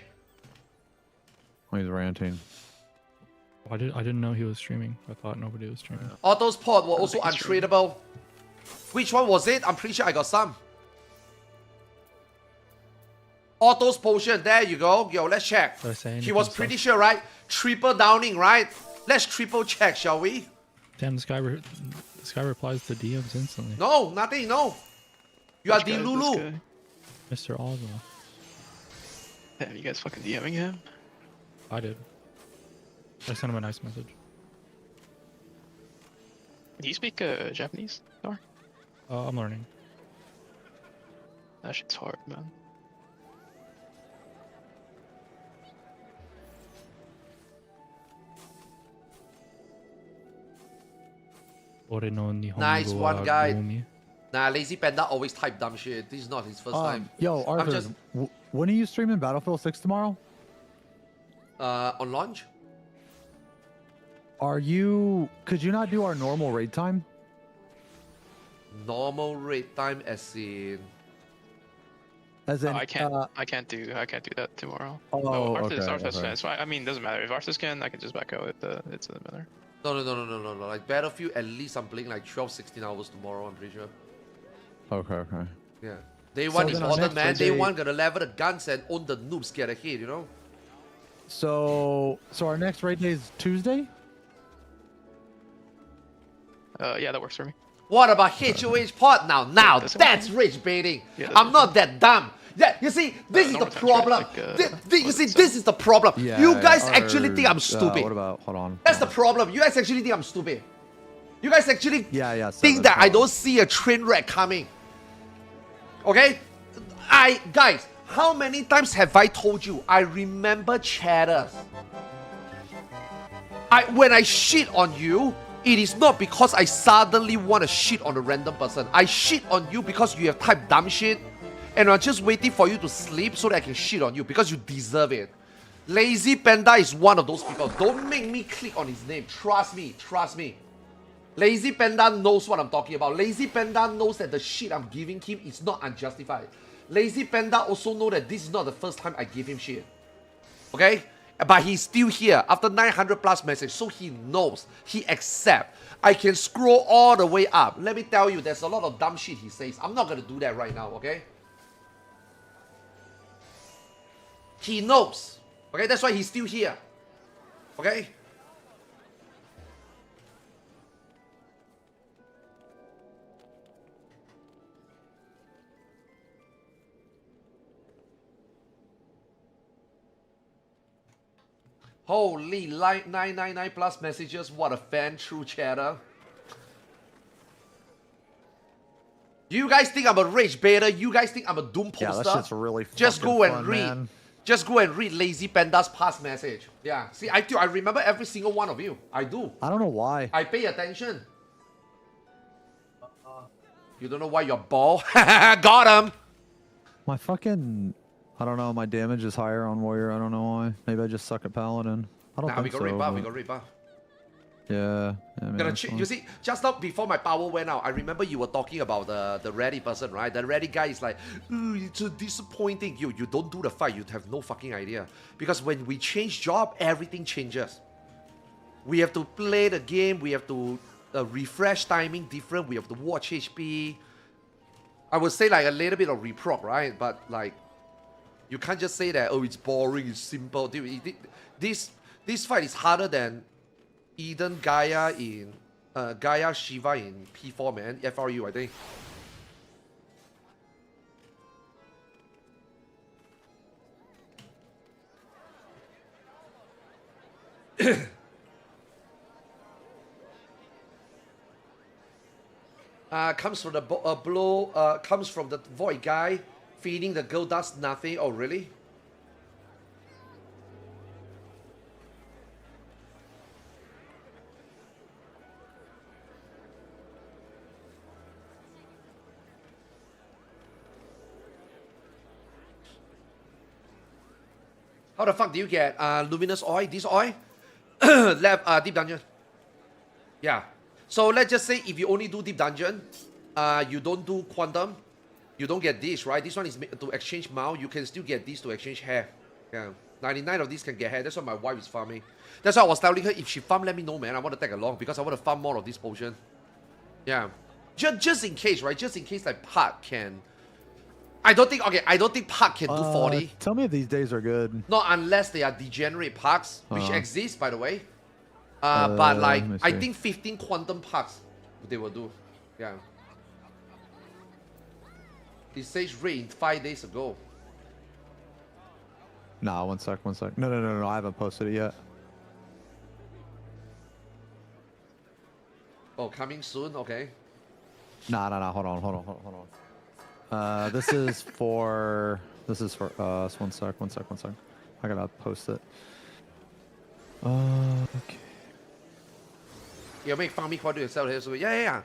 He's ranting. I didn't know he was streaming. I thought nobody was streaming. Autos pod were also think it's true. untradeable. Which one was it? I'm pretty sure I got some. Autos potion, there you go. Yo, let's check. Did I say He was anything pretty sus? sure, right? Triple downing, right? Let's triple check, shall we? Damn, this guy replies to DMs instantly. No, nothing, no. You are Which guy the is Lulu. this guy? Mr. Osmo. Damn, you guys fucking DMing him? I did. I sent him a nice message. Do you speak Japanese, Nar? I'm learning. That shit's hard, man. Ore no nihongo Nice wa one, guy. gomi. Nah, Lazy Panda always type dumb shit. This is not his first time. Yo, Arthurs, just- when are you streaming Battlefield 6 tomorrow? On launch? Could you not do our normal raid time? Normal raid time as in... As in, I can't do that tomorrow. Oh, Arthurs, okay, Arthurs okay. can. It's fine. I mean, it doesn't matter. If Arthurs can, I can just back out. It doesn't matter. No. Like Battlefield, at least I'm playing like 12, 16 hours tomorrow, I'm pretty sure. Okay. Yeah. Day one is then our important, next man. raid Day day- one gotta level the guns and own the noobs get ahead, you know? So our next raid day is Tuesday? Yeah, that works for me. What about HOH pod now? Now, That's that's okay. rage baiting. Yeah, that's I'm not that dumb. Yeah, you see, this is the normal times, right? problem. Like, You see, this is the problem. You guys actually think I'm stupid. What about, hold on. That's the problem. You guys actually think I'm stupid. You guys actually Yeah, think that I don't see a train wreck coming. Okay? Guys, how many times have I told you I remember chatters? When I shit on you, it is not because I suddenly want to shit on a random person. I shit on you because you have typed dumb shit, and I'm just waiting for you to sleep so that I can shit on you because you deserve it. Lazy Panda is one of those people. Don't make me click on his name. Trust me. Lazy Panda knows what I'm talking about. Lazy Panda knows that the shit I'm giving him is not unjustified. Lazy Panda also knows that this is not the first time I give him shit. Okay? But he's still here after 900 plus messages, so he knows, he accepts. I can scroll all the way up. Let me tell you, there's a lot of dumb shit he says. I'm not going to do that right now, okay? He knows. Okay, that's why he's still here. Okay? Holy, like 999 plus messages. What a fan, true chatter. You guys think I'm a rage beta? You guys think I'm a doom poster? Yeah, that shit's really Just fucking go and fun, read. man. Just go and read Lazy Panda's past message. Yeah, see, I remember every single one of you. I do. I don't know why. I pay attention. You don't know why you're bald? Got him. My fucking... I don't know, my damage is higher on Warrior. I don't know why. Maybe I just suck at Paladin. I don't Nah, we think got so. rebuff. but- We got rebuff. Yeah. You see, just now before my power went out, I remember you were talking about the ready person, right? The ready guy is like, "Ooh, it's so disappointing." You don't do the fight, you have no fucking idea. Because when we change job, everything changes. We have to play the game, we have to refresh timing different, we have to watch HP. I would say like a little bit of reprog, right? But like, you can't just say that, oh, it's boring, it's simple. Dude, this fight is harder than Eden Gaia in Gaia Shiva in P4, man. FRU, I think. Comes from the comes from the void guy feeding the girl does nothing. Oh, really? How the fuck do you get luminous oil? This oil? Left deep dungeon. Yeah. So let's just say if you only do deep dungeon, you don't do quantum, you don't get this, right? This one is to exchange mount. You can still get this to exchange hair. Yeah. 99 of these can get hair. That's why my wife is farming. That's why I was telling her, if she farm, let me know, man. I want to tag along because I want to farm more of this potion. Yeah. Just in case, right? Just in case like Park can. I don't think Park can do 40. Tell me if these days are good. Not unless they are degenerate Parks, which exist, by the way. But like, I think 15 quantum Parks they will do. Yeah. It says rain 5 days ago. Nah, one sec. No, I haven't posted it yet. Oh, coming soon? Okay. Nah, hold on. This is for us. One sec. I gotta post it. Okay. You make farming quantum to sell the hair. So yeah.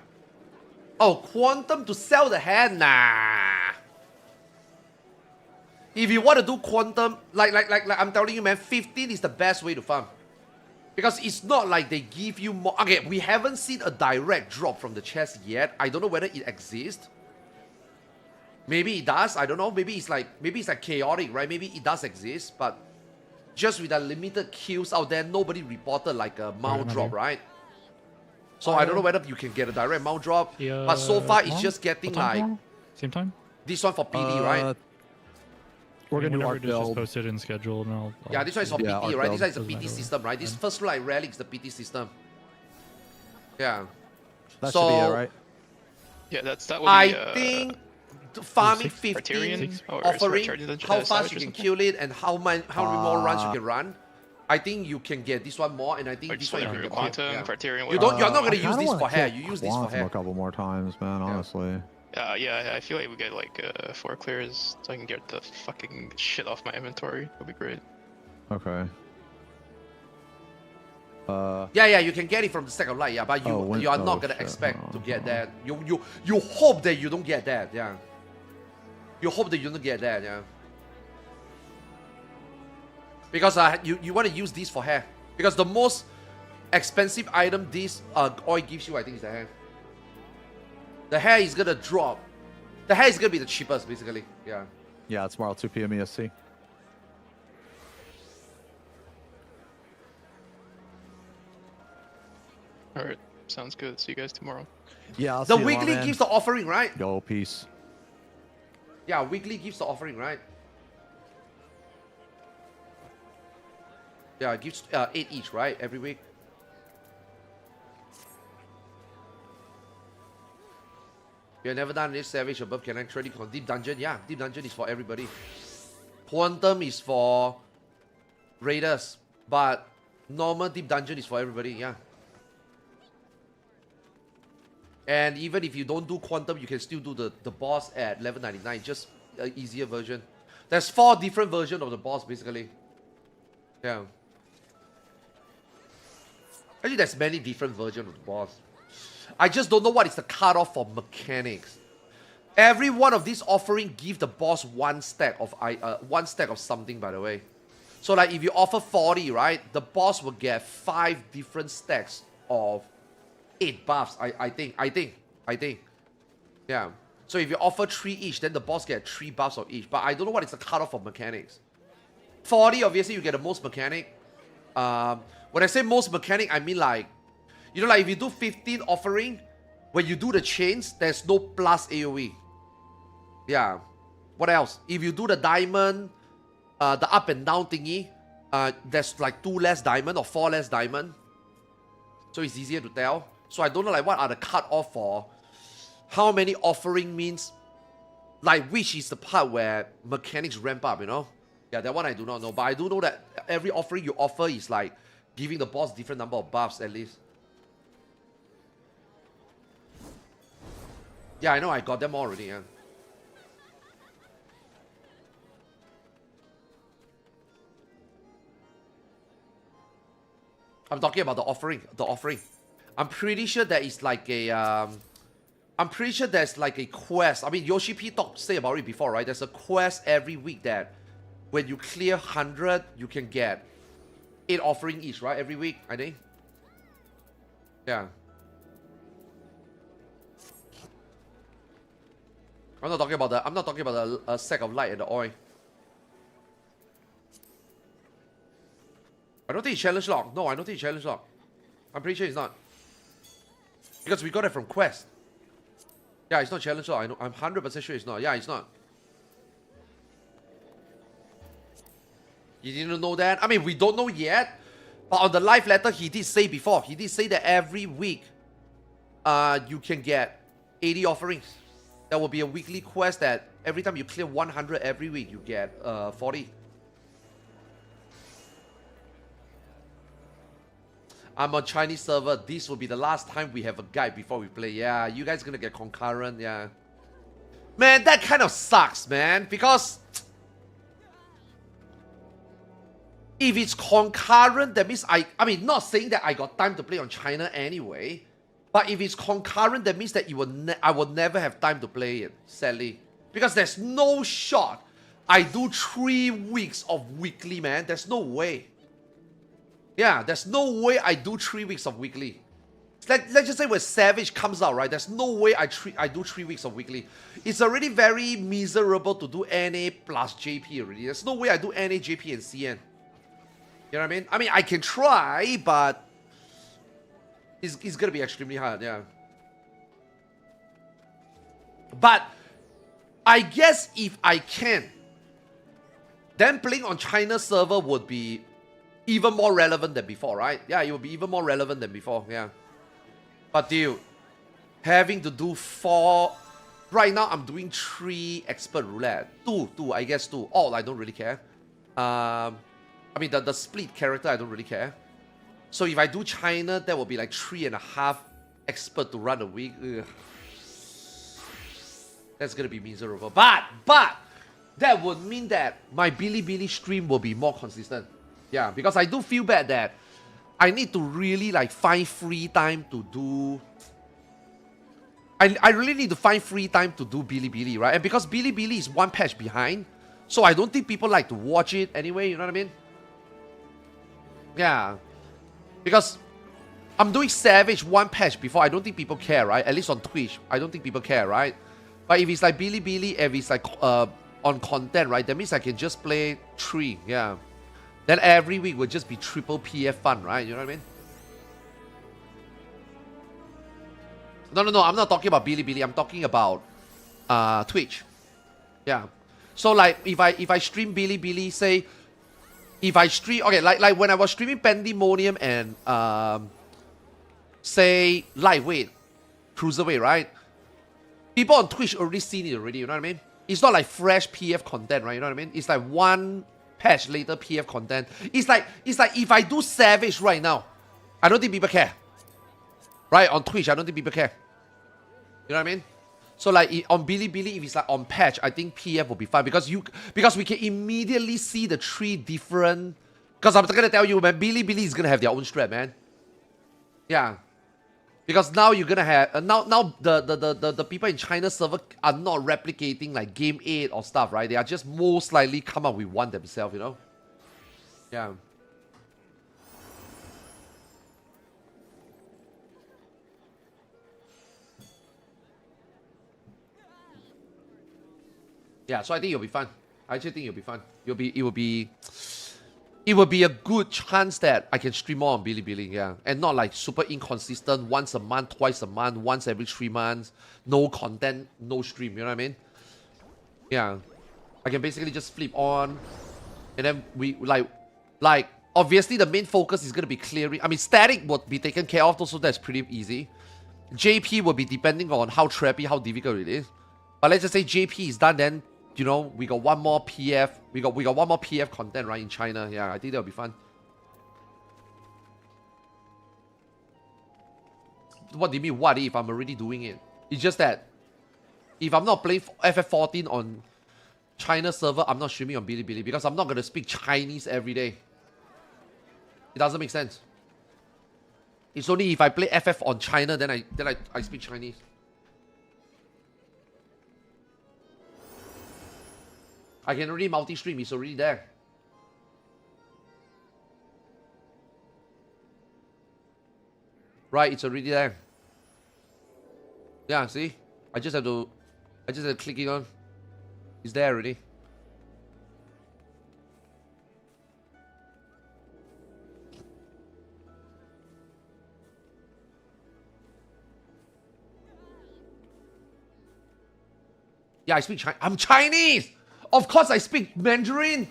Oh, quantum to sell the hair? Nah. If you want to do quantum, like I'm telling you, man, 15 is the best way to farm. Because it's not like they give you more. Okay, we haven't seen a direct drop from the chest yet. I don't know whether it exists. Maybe it does. I don't know. Maybe it's like chaotic, right? Maybe it does exist, but just with the limited kills out there, nobody reported like a mount drop, right? So I don't know whether you can get a direct mount drop. But so far, it's just getting like same time. This one for PD, right? We're gonna do whenever our it is just build. posted and scheduled, and I'll Yeah, this one is for Yeah, PT, our right? This one is build the PT doesn't system, right? This first like relic is the PT system. Yeah. That So, should be it, right? Yeah, that would I be. think farming six? 15 Criterion? Or offering, Criterion the how Savage fast you or can something? kill it and how many more runs you can run. I think you can get this one more, and I think Or this just one you like can get Quantum, yeah. Criterion. You don't. You're not gonna I use kinda this wanna for hair. kill You use this for Quantum hair. a couple more times, man. Honestly. Yeah, I feel like we get like 4 clears so I can get the fucking shit off my inventory. That'd be great. Okay. Yeah, you can get it from the stack of light, yeah, but you are not gonna expect to get that. You hope that you don't get that, yeah. You hope that you don't get that, yeah. Because you want to use this for hair. Because the most expensive item this oil gives you, I think, is the hair. The hair is gonna drop. The hair is gonna be the cheapest, basically, yeah. Yeah, it's tomorrow 2 p.m. EST. Alright, sounds good. See you guys tomorrow. Yeah, I'll The see you weekly tomorrow, man. gives the offering, right? Yo, peace. Yeah, weekly gives the offering, right? Yeah, it gives 8 each, right? Every week. You've never done this Savage above can actually con Deep Dungeon. Yeah, Deep Dungeon is for everybody. Quantum is for Raiders. But normal Deep Dungeon is for everybody, yeah. And even if you don't do Quantum, you can still do the boss at level 99. Just an easier version. There's 4 different versions of the boss, basically. Yeah. Actually, there's many different versions of the boss. I just don't know what is the cutoff for mechanics. Every one of these offering give the boss one stack of something, by the way. So like if you offer 40, right, the boss will get 5 different stacks of 8 buffs. I think. Yeah. So if you offer 3 each, then the boss get 3 buffs of each. But I don't know what is the cutoff of mechanics. 40, obviously, you get the most mechanic. When I say most mechanic, I mean like, you know, like if you do 15 offering, when you do the chains, there's no plus AoE. Yeah. What else? If you do the diamond, the up and down thingy, there's like 2 less diamond or 4 less diamond. So it's easier to tell. So I don't know like what are the cutoff for how many offering means, like which is the part where mechanics ramp up, you know? Yeah, that one I do not know. But I do know that every offering you offer is like giving the boss different number of buffs at least. Yeah, I know, I got them already, yeah. I'm talking about the offering. I'm pretty sure there is like a I'm pretty sure there's like a quest. I mean, Yoshi P say about it before, right? There's a quest every week that when you clear 100, you can get 8 offering each, right? Every week, I think. Yeah. I'm not talking about the sack of light and the oil. I don't think it's challenge lock. No, I don't think it's challenge lock. I'm pretty sure it's not. Because we got it from quest. Yeah, it's not challenge lock. I know, I'm 100% sure it's not. Yeah, it's not. You didn't know that? I mean, we don't know yet. But on the live letter, he did say before. He did say that every week, you can get 80 offerings. That will be a weekly quest that every time you clear 100 every week, you get 40. I'm on Chinese server. This will be the last time we have a guide before we play. Yeah, you guys gonna get concurrent. Yeah. Man, that kind of sucks, man. Because if it's concurrent, that means I mean, not saying that I got time to play on China anyway. But if it's concurrent, that means that I will never have time to play it, sadly. Because there's no shot I do 3 weeks of weekly, man. There's no way. Yeah, there's no way I do 3 weeks of weekly. Let's just say when Savage comes out, right? There's no way I do 3 weeks of weekly. It's already very miserable to do NA plus JP already. There's no way I do NA, JP, and CN. You know what I mean? I mean, I can try, but it's gonna be extremely hard, yeah. But I guess if I can, then playing on China server would be even more relevant than before, right? Yeah, it will be even more relevant than before, yeah. But dude, having to do 4... Right now, I'm doing 3 expert roulette. 2, I guess 2. All, I don't really care. I mean, the split character, I don't really care. So if I do China, that will be like 3.5 expert to run a week. Ugh. That's gonna be miserable. But that would mean that my Bilibili stream will be more consistent. Yeah, because I do feel bad that I need to really like find free time to do... I really need to find free time to do Bilibili, right? And because Bilibili is 1 patch behind, so I don't think people like to watch it anyway, you know what I mean? Yeah. Because I'm doing Savage 1 patch before, I don't think people care, right? At least on Twitch, I don't think people care, right? But if it's like Bilibili, if it's like on content, right? That means I can just play 3, yeah. Then every week will just be triple PF fun, right? You know what I mean? No, I'm not talking about Bilibili. I'm talking about Twitch. Yeah. So like if I stream Bilibili, say if I stream, okay, like when I was streaming Pandemonium and say lightweight, cruiserweight, right? People on Twitch already seen it already. You know what I mean? It's not like fresh PF content, right? You know what I mean? It's like 1 patch later PF content. It's like if I do Savage right now, I don't think people care. Right? On Twitch, I don't think people care. You know what I mean? So like on Bilibili, if it's like on patch, I think PF will be fine because we can immediately see the 3 different. Because I'm gonna tell you, man, Bilibili is gonna have their own strat, man. Yeah. Because now you're gonna have now the people in China server are not replicating like game 8 or stuff, right? They are just most likely come up with one themselves, you know? Yeah. Yeah, so I think it'll be fun. I actually think it'll be fun. It will be a good chance that I can stream more on Bilibili, yeah. And not like super inconsistent, once a month, twice a month, once every 3 months, no content, no stream, you know what I mean? Yeah. I can basically just flip on, and then we, like, obviously the main focus is going to be clearing. I mean, static would be taken care of, so that's pretty easy. JP will be depending on how trappy, how difficult it is. But let's just say JP is done, then, you know, we got one more PF. We got one more PF content, right, in China. Yeah, I think that'll be fun. What do you mean, what if? I'm already doing it. It's just that if I'm not playing FF14 on China server, I'm not streaming on Bilibili because I'm not going to speak Chinese every day. It doesn't make sense. It's only if I play FF on China, then I speak Chinese. I can already multi-stream, it's already there. Right, it's already there. Yeah, see? I just have to click it on. It's there already. Yeah, I speak Chinese. I'm Chinese! Of course I speak Mandarin!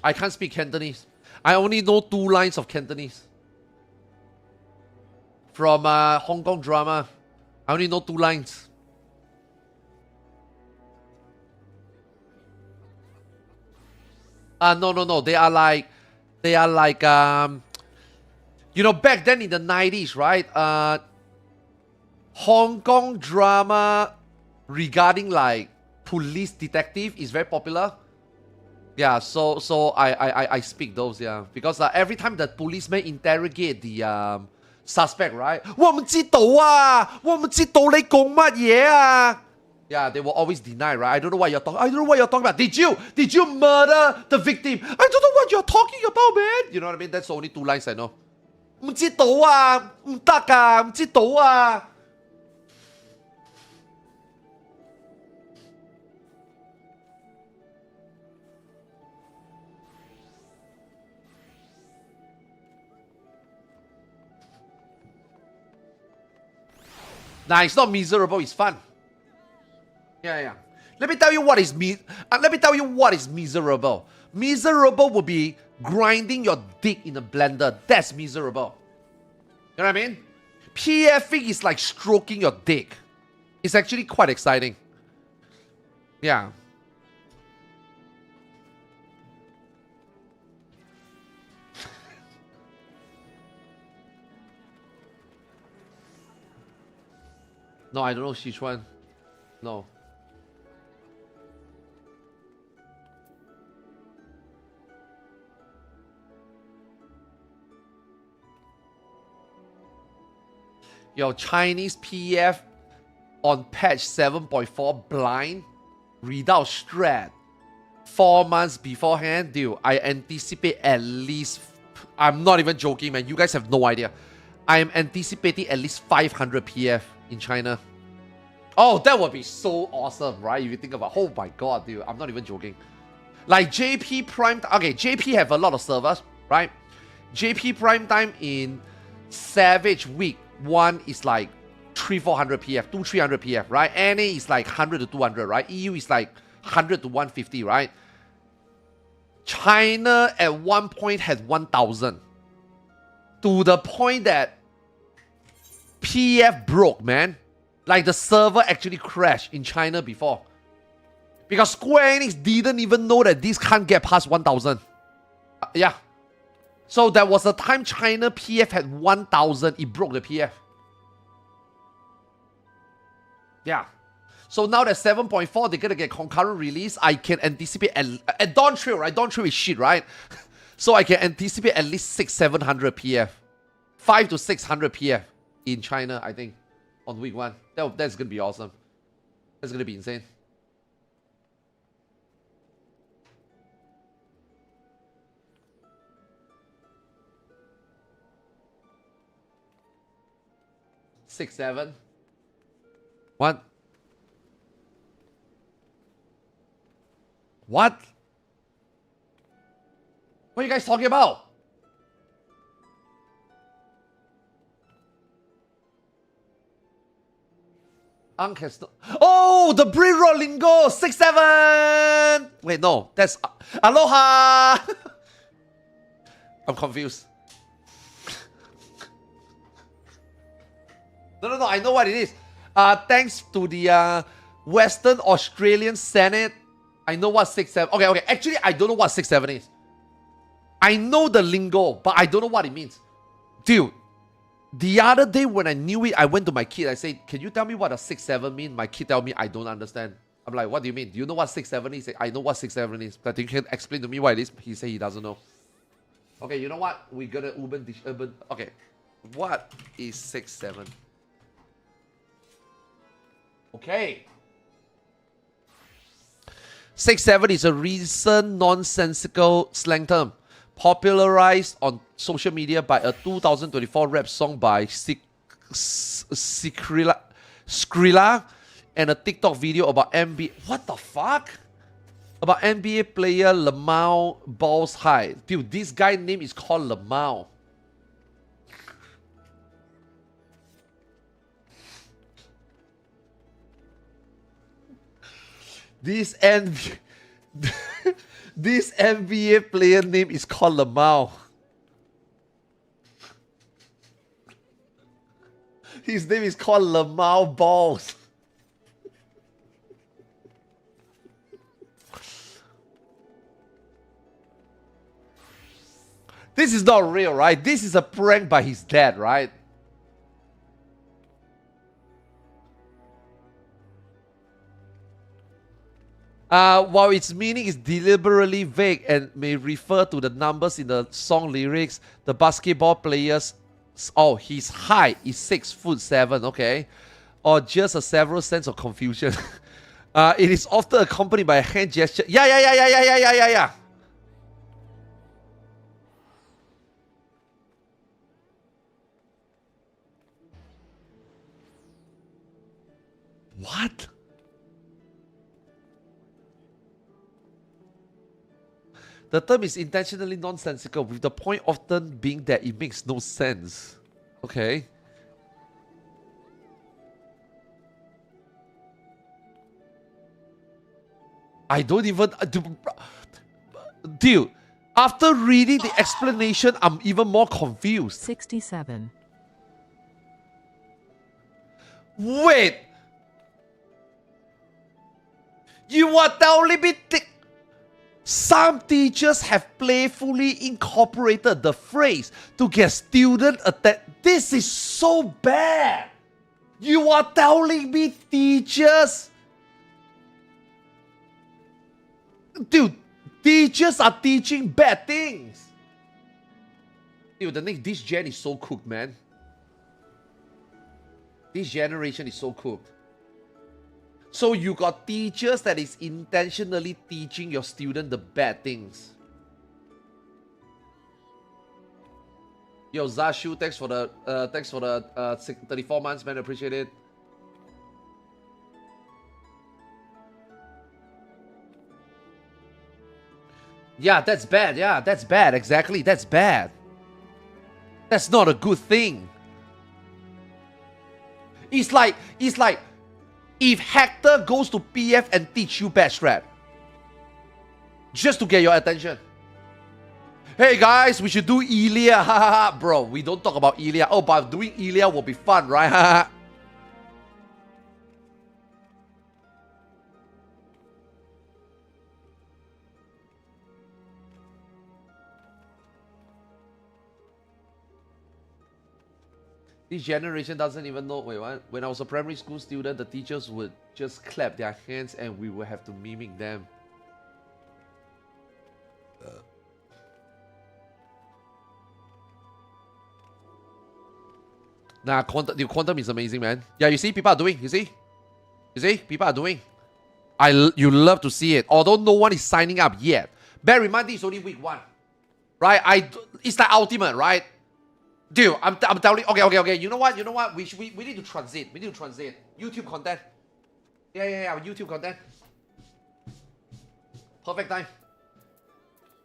I can't speak Cantonese. I only know 2 lines of Cantonese. From Hong Kong drama. I only know 2 lines. No. They are like, you know, back then in the 90s, right? Hong Kong drama regarding like police detective is very popular. Yeah, so I speak those, yeah. Because every time the policeman interrogate the suspect, right? 我唔知道啊，我唔知道你講乜嘢啊. Yeah, they will always deny, right? I don't know what you're talking about. Did you murder the victim? I don't know what you're talking about, man. You know what I mean? That's the only 2 lines I know. 唔知道啊，唔得㗎，唔知道啊. Nah, it's not miserable, it's fun. Yeah. Let me tell you what is miserable. Miserable would be grinding your dick in a blender. That's miserable. You know what I mean? PFing is like stroking your dick. It's actually quite exciting. Yeah. No, I don't know Sichuan. No. Yo, Chinese PF on patch 7.4 blind without strat 4 months beforehand. Dude, I anticipate at least, I'm not even joking, man. You guys have no idea. I am anticipating at least 500 PF in China. Oh, that would be so awesome, right? If you think about, oh my god, dude, I'm not even joking. Like JP Prime, okay, JP have a lot of servers, right? JP Prime time in Savage Week 1 is like 300-400 PF, 200-300 PF, right? NA is like 100 to 200, right? EU is like 100 to 150, right? China at one point had 1,000. To the point that PF broke, man. Like the server actually crashed in China before. Because Square Enix didn't even know that this can't get past 1,000. Yeah. So there was a time China PF had 1,000. It broke the PF. Yeah. So now that 7.4, they're gonna get concurrent release. I can anticipate at Dawn Trail, right? Dawn Trail is shit, right? So I can anticipate at least 600-700 PF. 500 to 600 PF in China, I think. On week 1. That's gonna be awesome. That's gonna be insane. 6-7. What? What? What are you guys talking about? Unk has no. Oh, the Brillo Lingo 6-7. Wait, no, that's Aloha. I'm confused. No. I know what it is. Thanks to the Western Australian Senate, I know what 6-7. Okay. Actually, I don't know what 6-7 is. I know the lingo, but I don't know what it means. Dude, the other day when I knew it, I went to my kid. I said, "Can you tell me what a 6-7 mean?" My kid tell me, "I don't understand." I'm like, "What do you mean? Do you know what 6-7 is?" I know what 6-7 is, but you can explain to me what it is. He said he doesn't know. Okay, you know what? We're gonna urban. Okay, what is 6-7? Okay. 6-7 is a recent nonsensical slang term popularized on social media by a 2024 rap song by Skrilla and a TikTok video about NBA. What the fuck? About NBA player Lamau Ball's height. Dude, this guy's name is called Lamau. This NBA player name is called Lamau. His name is called Lamau Balls. This is not real, right? This is a prank by his dad, right? While its meaning is deliberately vague and may refer to the numbers in the song lyrics, the basketball player's his height is 6'7", okay, or just a several sense of confusion. It is often accompanied by a hand gesture. Yeah. What? The term is intentionally nonsensical, with the point often being that it makes no sense. Okay. I don't even... Dude, after reading the explanation, I'm even more confused. 67. Wait! You are telling me... Some teachers have playfully incorporated the phrase to get student attention. This is so bad. You are telling me teachers... Dude, teachers are teaching bad things. Dude, this gen is so cooked, man. This generation is so cooked. So you got teachers that is intentionally teaching your student the bad things. Yo, Zashu, thanks for the 34 months, man. Appreciate it. Yeah, that's bad. Yeah, that's bad. Exactly, that's bad. That's not a good thing. It's like if Hector goes to PF and teach you bad strat just to get your attention. Hey guys, we should do Ilya. Bro, we don't talk about Ilya. Oh, but doing Ilya will be fun, right? This generation doesn't even know. Wait, what? When I was a primary school student, the teachers would just clap their hands and we would have to mimic them. Nah, quantum is amazing, man. Yeah, you see, people are doing. You see, people are doing. You love to see it. Although no one is signing up yet. Bear in mind, this is only week 1, right? It's like ultimate, right? Dude, I'm telling you. Okay. You know what? We need to transit. We need to transit. YouTube content. Yeah. YouTube content. Perfect time.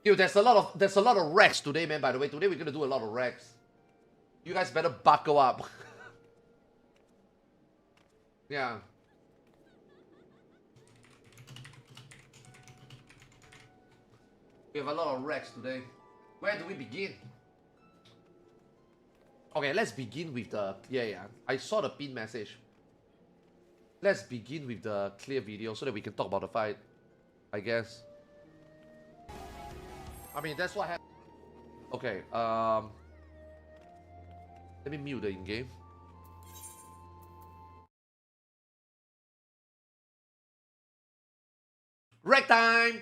Dude, there's a lot of racks today, man. By the way, today we're gonna do a lot of racks. You guys better buckle up. Yeah. We have a lot of racks today. Where do we begin? Okay, let's begin with the... Yeah. I saw the pin message. Let's begin with the clear video so that we can talk about the fight. I guess. I mean, that's what happened. Okay, let me mute the in-game. Rack time!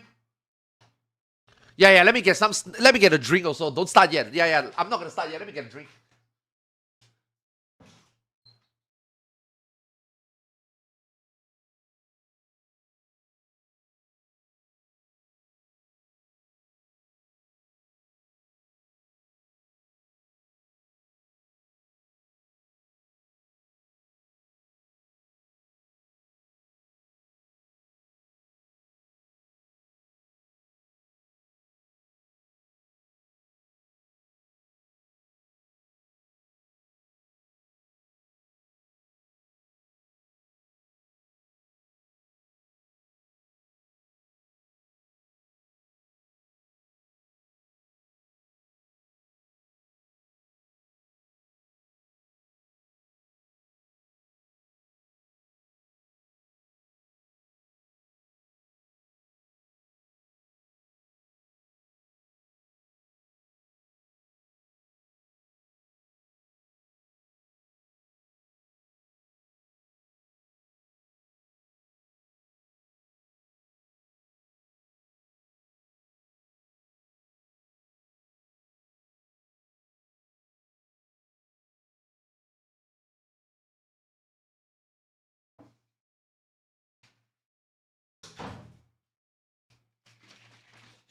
Yeah, let me get a drink also. Don't start yet. Yeah, I'm not gonna start yet. Let me get a drink.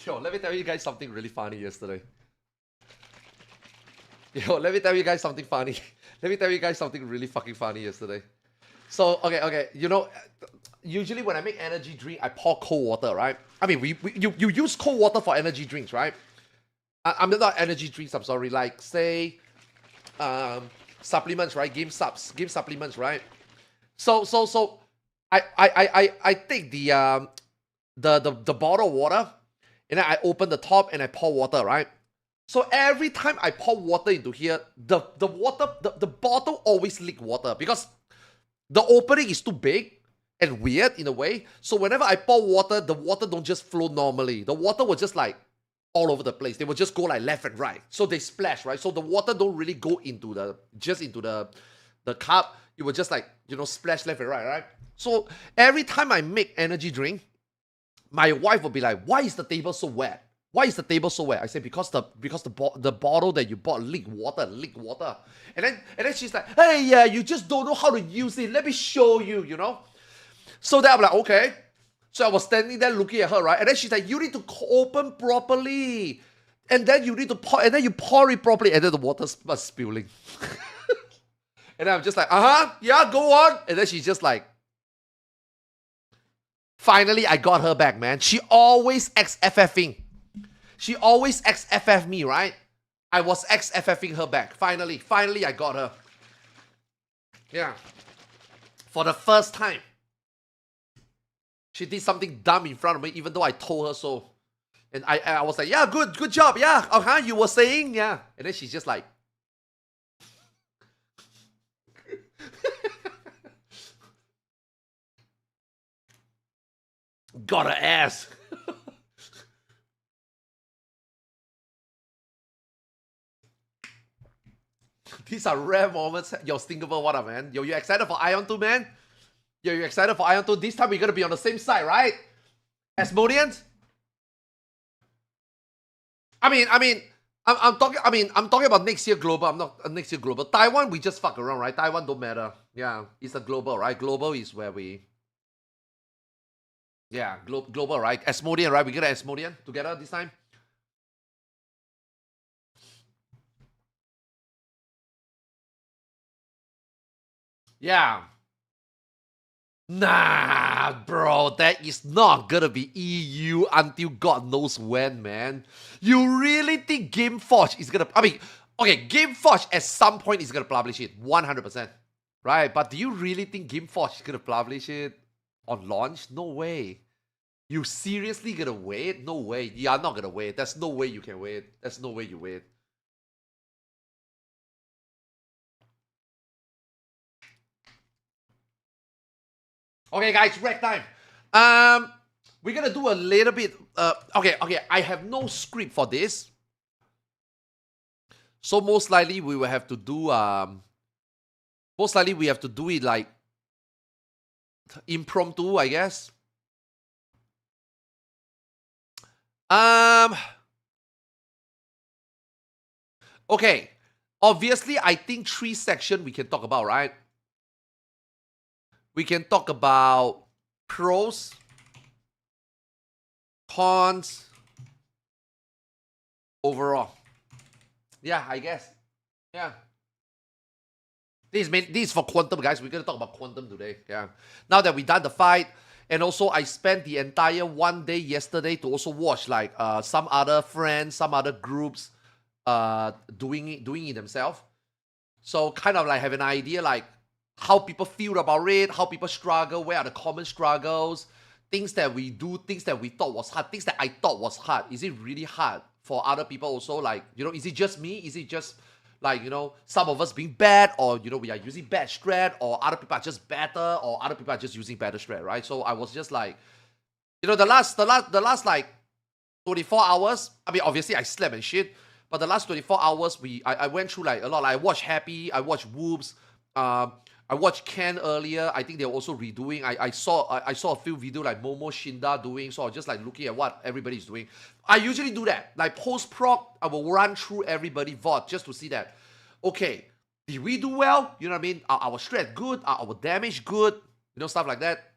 Yo, let me tell you guys something really funny yesterday. Let me tell you guys something funny. Let me tell you guys something really fucking funny yesterday. So, okay, you know, usually when I make energy drink, I pour cold water, right? I mean, you use cold water for energy drinks, right? I'm not energy drinks, I'm sorry. Like, say, supplements, right? Game supplements, right? So, I take the bottle of water, and then I open the top and I pour water, right? So every time I pour water into here, the bottle always leak water because the opening is too big and weird in a way. So whenever I pour water, the water don't just flow normally. The water will just like all over the place. They will just go like left and right. So they splash, right? So the water don't really go into the cup. It will just like, you know, splash left and right? So every time I make energy drink, my wife will be like, why is the table so wet? Why is the table so wet? I say, because the bottle that you bought leak water. And then she's like, hey, yeah, you just don't know how to use it. Let me show you, you know? So then I'm like, okay. So I was standing there looking at her, right? And then she's like, you need to open properly. And then you need to pour, and then you pour it properly. And then the water starts spilling. And then I'm just like, yeah, go on. And then she's just like, finally, I got her back, man. She always XFFing. She always XFF me, right? I was XFFing her back. Finally, I got her. Yeah. For the first time. She did something dumb in front of me, even though I told her so. And I was like, yeah, good job, yeah. You were saying, yeah. And then she's just like, got her ass. These are rare moments. Yo, Stinkerable, what up, man? Yo, you excited for Ion 2, man? Yo, you excited for Ion 2? This time we're gonna be on the same side, right? Asmodeans? I'm talking about next year global. I'm not next year global. Taiwan, we just fuck around, right? Taiwan don't matter. Yeah, it's a global, right? Global is where we... Yeah, global, right? Asmodean, right? We get an Asmodean together this time. Yeah. Nah, bro, that is not gonna be EU until God knows when, man. You really think GameForge is gonna... I mean, okay, GameForge at some point is gonna publish it, 100%. Right? But do you really think GameForge is gonna publish it on launch? No way. You seriously gonna wait? No way. You are not gonna wait. There's no way you can wait. There's no way you wait. Okay, guys, rec time. We're gonna do a little bit. Okay. I have no script for this, so most likely we will have to do. Most likely we have to do it like impromptu, I guess. Okay. Obviously, I think 3 sections we can talk about, right? We can talk about pros, cons, overall. Yeah, I guess. Yeah. This is for Quantum, guys. We're going to talk about Quantum today. Yeah. Now that we done the fight, and also I spent the entire one day yesterday to also watch like some other friends, some other groups doing it themselves. So kind of like have an idea like how people feel about it, how people struggle, where are the common struggles, things that we do, things that we thought was hard, things that I thought was hard. Is it really hard for other people also? Like, is it just me? Is it just like, some of us being bad, or, we are using bad strat, or other people are just better, or other people are just using better strat, right? So I was just like, the last like 24 hours, I mean, obviously I slept and shit, but the last 24 hours, I went through like a lot. Like, I watched Happy, I watched Whoops, I watched Ken earlier. I think they're also redoing. I saw a few videos like Momo Shinda doing. So I was just like looking at what everybody's doing. I usually do that. Like post prog, I will run through everybody VOD just to see that. Okay, did we do well? You know what I mean? Our strat good? Our damage good? Stuff like that.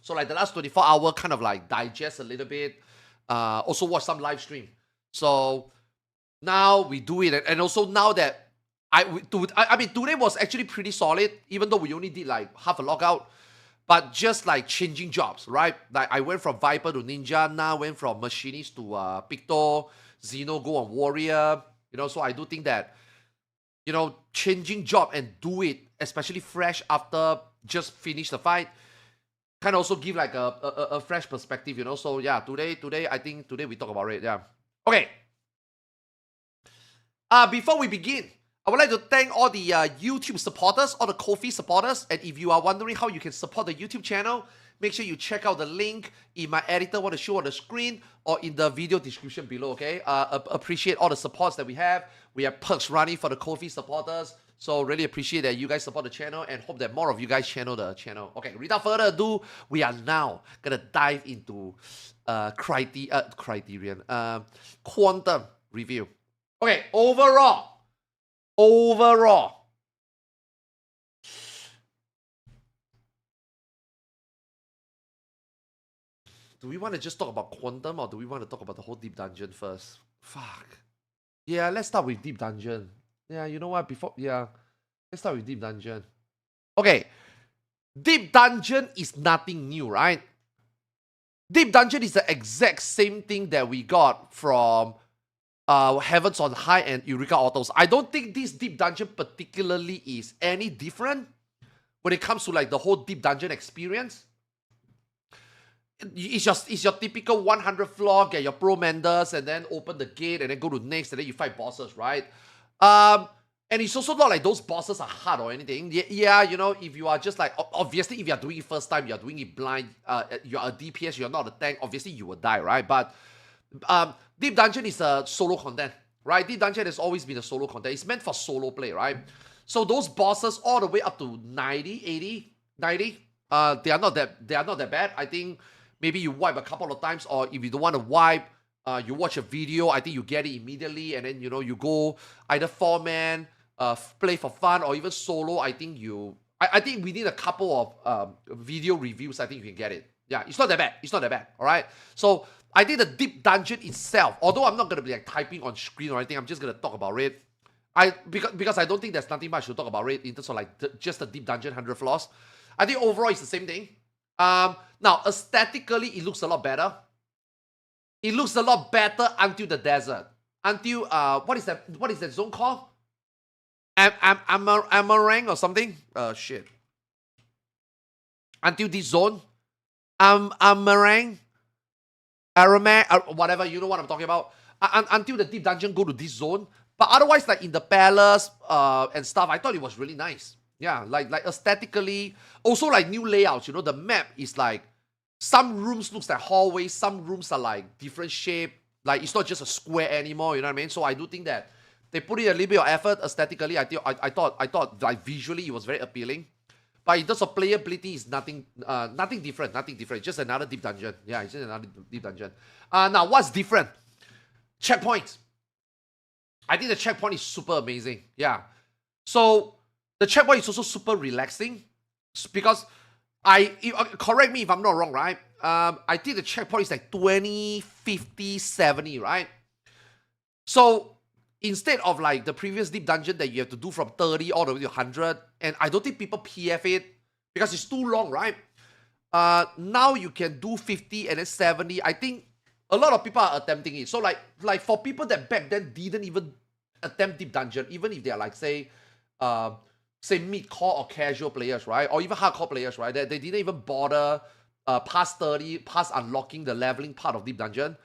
So like the last 24 hours, kind of like digest a little bit. Also watch some live stream. So now we do it, and also now that I mean, today was actually pretty solid, even though we only did like half a lockout, but just like changing jobs, right? Like I went from Viper to Ninja, now went from Machinist to Picto, Xeno go on Warrior, so I do think that, changing job and do it, especially fresh after just finish the fight, kind of also give like a fresh perspective, So yeah, today I think today we talk about it, yeah. Okay. Before we begin, I would like to thank all the YouTube supporters, all the Ko-fi supporters, and if you are wondering how you can support the YouTube channel, make sure you check out the link in my editor want to show on the screen or in the video description below, okay? Appreciate all the supports that we have. We have perks running for the Ko-fi supporters, so really appreciate that you guys support the channel and hope that more of you guys channel the channel. Okay, without further ado, we are now going to dive into Quantum review. Okay, overall. Do we want to just talk about Quantum, or do we want to talk about the whole Deep Dungeon first? Fuck. Yeah, let's start with Deep Dungeon. Yeah, you know what? Let's start with Deep Dungeon. Okay. Deep Dungeon is nothing new, right? Deep Dungeon is the exact same thing that we got from Heavens on High and Eureka Autos. I don't think this Deep Dungeon particularly is any different when it comes to like the whole Deep Dungeon experience. It's your typical 100 floor, get your Pro Manders, and then open the gate, and then go to next, and then you fight bosses, right? And it's also not like those bosses are hard or anything. Yeah, if you are just like, obviously, if you are doing it first time, you are doing it blind, you're a DPS, you're not a tank, obviously you will die, right? But Deep Dungeon is a solo content, right? Deep Dungeon has always been a solo content. It's meant for solo play, right? So those bosses all the way up to 90, 80, 90, they are not that bad. I think maybe you wipe a couple of times, or if you don't want to wipe, you watch a video, I think you get it immediately, and then you go either 4-man, play for fun, or even solo. I think within a couple of video reviews, I think you can get it. Yeah, it's not that bad. All right. So I think the Deep Dungeon itself, although I'm not gonna be like typing on screen or anything, I'm just gonna talk about it. Because I don't think there's nothing much to talk about it in terms of like just the deep dungeon 100 floors. I think overall it's the same thing. Now aesthetically it looks a lot better. It looks a lot better until the desert. Until what is that zone called? Amarang or something? Shit. Until this zone. Amarang. Whatever, you know what I'm talking about. Until the deep dungeon go to this zone. But otherwise, like in the palace and stuff, I thought it was really nice. Yeah, like aesthetically. Also like new layouts, you know, the map is like, some rooms looks like hallways, some rooms are like different shape. Like it's not just a square anymore, you know what I mean? So I do think that they put in a little bit of effort aesthetically. I thought like visually it was very appealing. But in terms of playability, it's nothing different. Just another deep dungeon. Yeah, it's just another deep dungeon. Now, what's different? Checkpoints. I think the checkpoint is super amazing. Yeah. So the checkpoint is also super relaxing because correct me if I'm not wrong, right? I think the checkpoint is like 20, 50, 70, right? So instead of like the previous deep dungeon that you have to do from 30 all the way to 100, and I don't think people PF it because it's too long, right? Now you can do 50 and then 70. I think a lot of people are attempting it. So like for people that back then didn't even attempt deep dungeon, even if they are like say mid-core or casual players, right? Or even hardcore players, right? They didn't even bother past 30, past unlocking the leveling part of deep dungeon.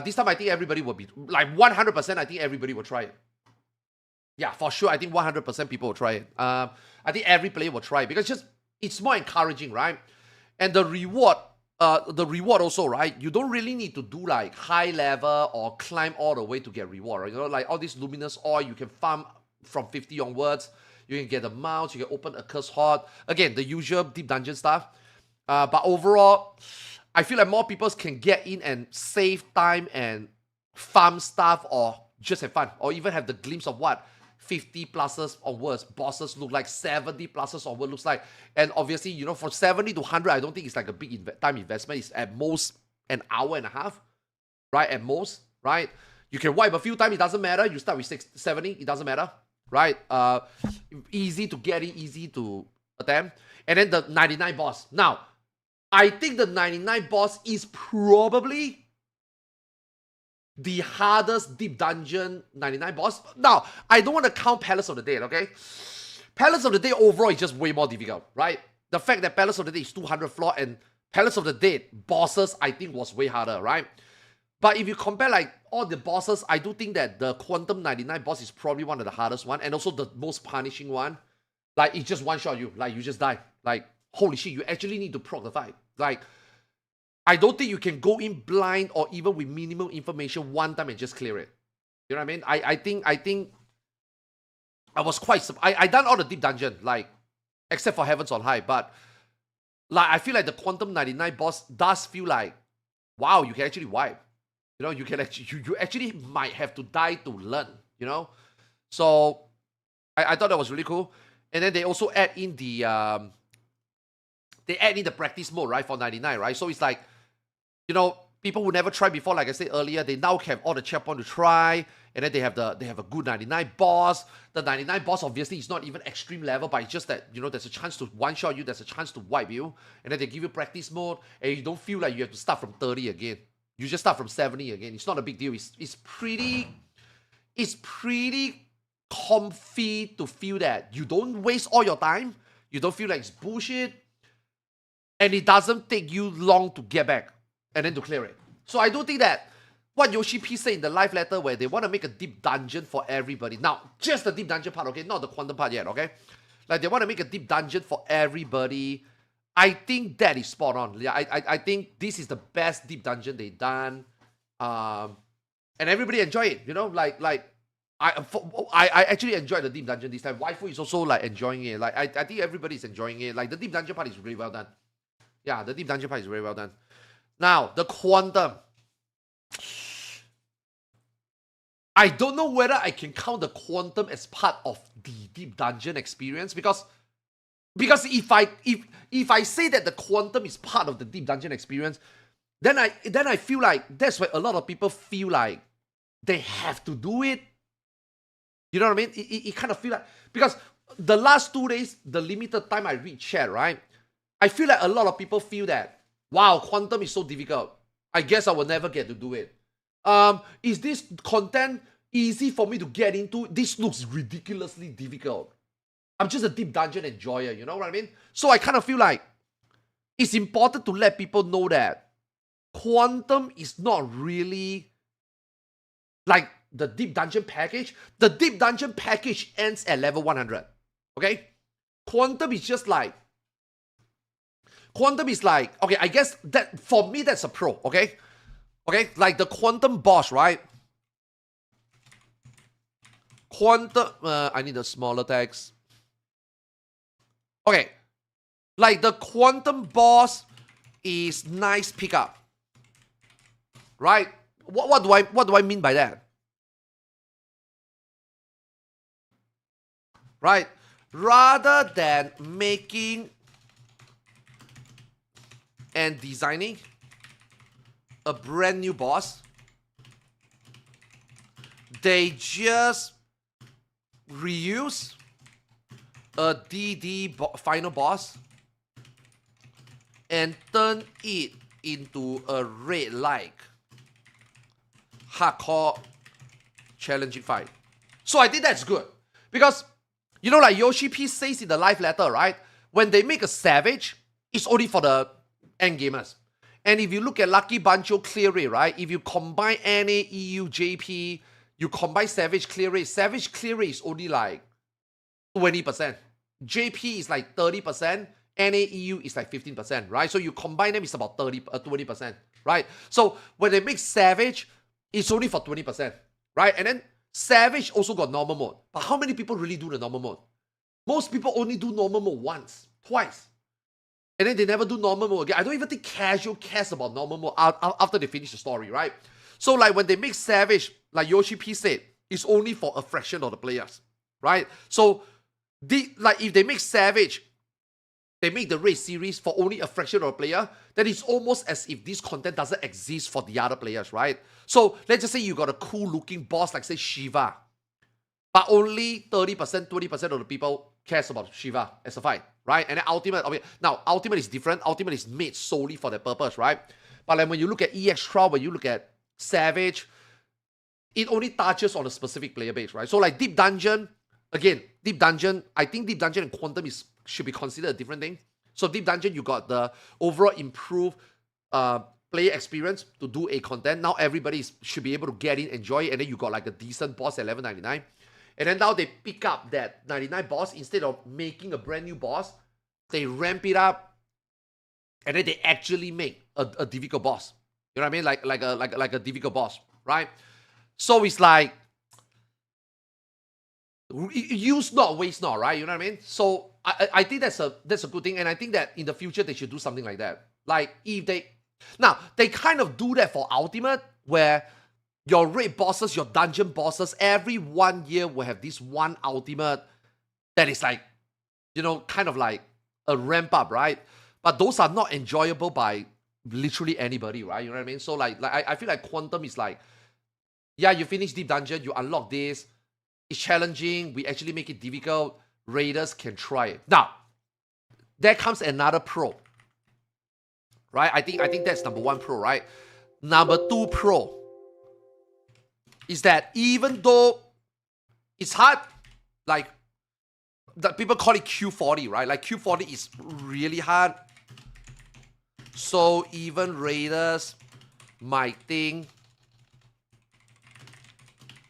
This time I think everybody will be, like 100%, I think everybody will try it. Yeah, for sure, I think 100% people will try it. I think every player will try it because it's more encouraging, right? And the reward also, right? You don't really need to do like high level or climb all the way to get reward, right? You know, like all this luminous oil, you can farm from 50 onwards. You can get the mounts, you can open a curse horde. Again, the usual deep dungeon stuff. But overall, I feel like more people can get in and save time and farm stuff or just have fun. Or even have the glimpse of what 50 pluses onwards bosses look like, 70 pluses onwards looks like. And obviously, you know, for 70 to 100, I don't think it's like a big time investment. It's at most an hour and a half, right? At most, right? You can wipe a few times, it doesn't matter. You start with 70, it doesn't matter, right? Easy to get it, easy to attempt. And then the 99 boss. Now, I think the 99 boss is probably the hardest deep dungeon 99 boss. Now, I don't want to count Palace of the Dead, okay? Palace of the Dead overall is just way more difficult, right? The fact that Palace of the Dead is 200 floor and Palace of the Dead bosses, I think, was way harder, right? But if you compare like all the bosses, I do think that the Quantum 99 boss is probably one of the hardest one and also the most punishing one. Like, it just one-shot you. Like, you just die. Like, holy shit, you actually need to proc the fight. Like, I don't think you can go in blind or even with minimal information one time and just clear it. You know what I mean? I think I was quite I done all the deep dungeon, like, except for Heavens on High, but like I feel like the Quantum 99 boss does feel like, wow, you can actually wipe. You know, you can actually you actually might have to die to learn, you know? So I thought that was really cool. And then they also add in the practice mode, right, for 99, right? So it's like, you know, people who never tried before, like I said earlier, they now have all the checkpoint to try, and then they have a good 99 boss. The 99 boss obviously is not even extreme level, but it's just that, you know, there's a chance to one-shot you, there's a chance to wipe you, and then they give you practice mode, and you don't feel like you have to start from 30 again. You just start from 70 again. It's not a big deal. It's pretty comfy to feel that you don't waste all your time. You don't feel like it's bullshit. And it doesn't take you long to get back and then to clear it. So I do think that what Yoshi P said in the live letter where they want to make a deep dungeon for everybody. Now, just the deep dungeon part, okay? Not the quantum part yet, okay? Like, they want to make a deep dungeon for everybody. I think that is spot on. Yeah, I think this is the best deep dungeon they've done. And everybody enjoy it, you know? Like I actually enjoyed the deep dungeon this time. Waifu is also like enjoying it. Like I think everybody's enjoying it. Like the deep dungeon part is really well done. Yeah, the deep dungeon part is very well done. Now, the quantum. I don't know whether I can count the quantum as part of the deep dungeon experience because if I say that the quantum is part of the deep dungeon experience, then I feel like that's why a lot of people feel like they have to do it. You know what I mean? It kind of feel like, because the last 2 days, the limited time I read chat, right? I feel like a lot of people feel that, wow, Quantum is so difficult. I guess I will never get to do it. Is this content easy for me to get into? This looks ridiculously difficult. I'm just a deep dungeon enjoyer, you know what I mean? So I kind of feel like it's important to let people know that Quantum is not really like the deep dungeon package. The deep dungeon package ends at level 100, okay? Quantum is just like, okay, I guess that for me that's a pro, okay? Okay, like the Quantum boss, right? Quantum, I need a smaller text. Okay, like the Quantum boss is nice pickup, right? What do I mean by that? Right? Rather than making and designing a brand new boss, they just reuse a DD final boss and turn it into a raid-like hardcore challenging fight. So I think that's good. Because, you know, like Yoshi P says in the live letter, right? When they make a Savage, it's only for the end gamers. And if you look at Lucky Banjo clear rate, right? If you combine NA, EU, JP, you combine Savage clear rate is only like 20%. JP is like 30%. NA, EU is like 15%, right? So you combine them, it's about 20%, right? So when they make Savage, it's only for 20%, right? And then Savage also got normal mode. But how many people really do the normal mode? Most people only do normal mode once, twice. And then they never do normal mode again. I don't even think casual cares about normal mode after they finish the story, right? So like when they make Savage, like Yoshi P said, it's only for a fraction of the players, right? So like if they make Savage, they make the raid series for only a fraction of the player, then it's almost as if this content doesn't exist for the other players, right? So let's just say you got a cool looking boss like say Shiva, but only 30%, 20% of the people cares about Shiva as a fight, right? And then Ultimate, okay, now Ultimate is different. Ultimate is made solely for that purpose, right? But like when you look at EX Trial, when you look at Savage, it only touches on a specific player base, right? So like Deep Dungeon, again, Deep Dungeon, I think Deep Dungeon and Quantum should be considered a different thing. So Deep Dungeon, you got the overall improved player experience to do a content. Now everybody should be able to get in, enjoy it, and then you got like a decent boss at level 99. And then now they pick up that 99 boss, instead of making a brand new boss, they ramp it up, and then they actually make a difficult boss. You know what I mean? Like a difficult boss, right? So it's like use not, waste not, right? You know what I mean? So I think that's a good thing, and I think that in the future they should do something like that. Like if they kind of do that for Ultimate, where your raid bosses, your dungeon bosses, every 1 year will have this one Ultimate that is like, you know, kind of like a ramp up, right? But those are not enjoyable by literally anybody, right? You know what I mean? So like I feel like Quantum is like, yeah, you finish Deep Dungeon, you unlock this, it's challenging, we actually make it difficult, raiders can try it. Now, there comes another pro, right? I think that's number 1 pro, right? Number 2 pro is that even though it's hard, like that people call it Q40, right? Like Q40 is really hard. So even raiders might think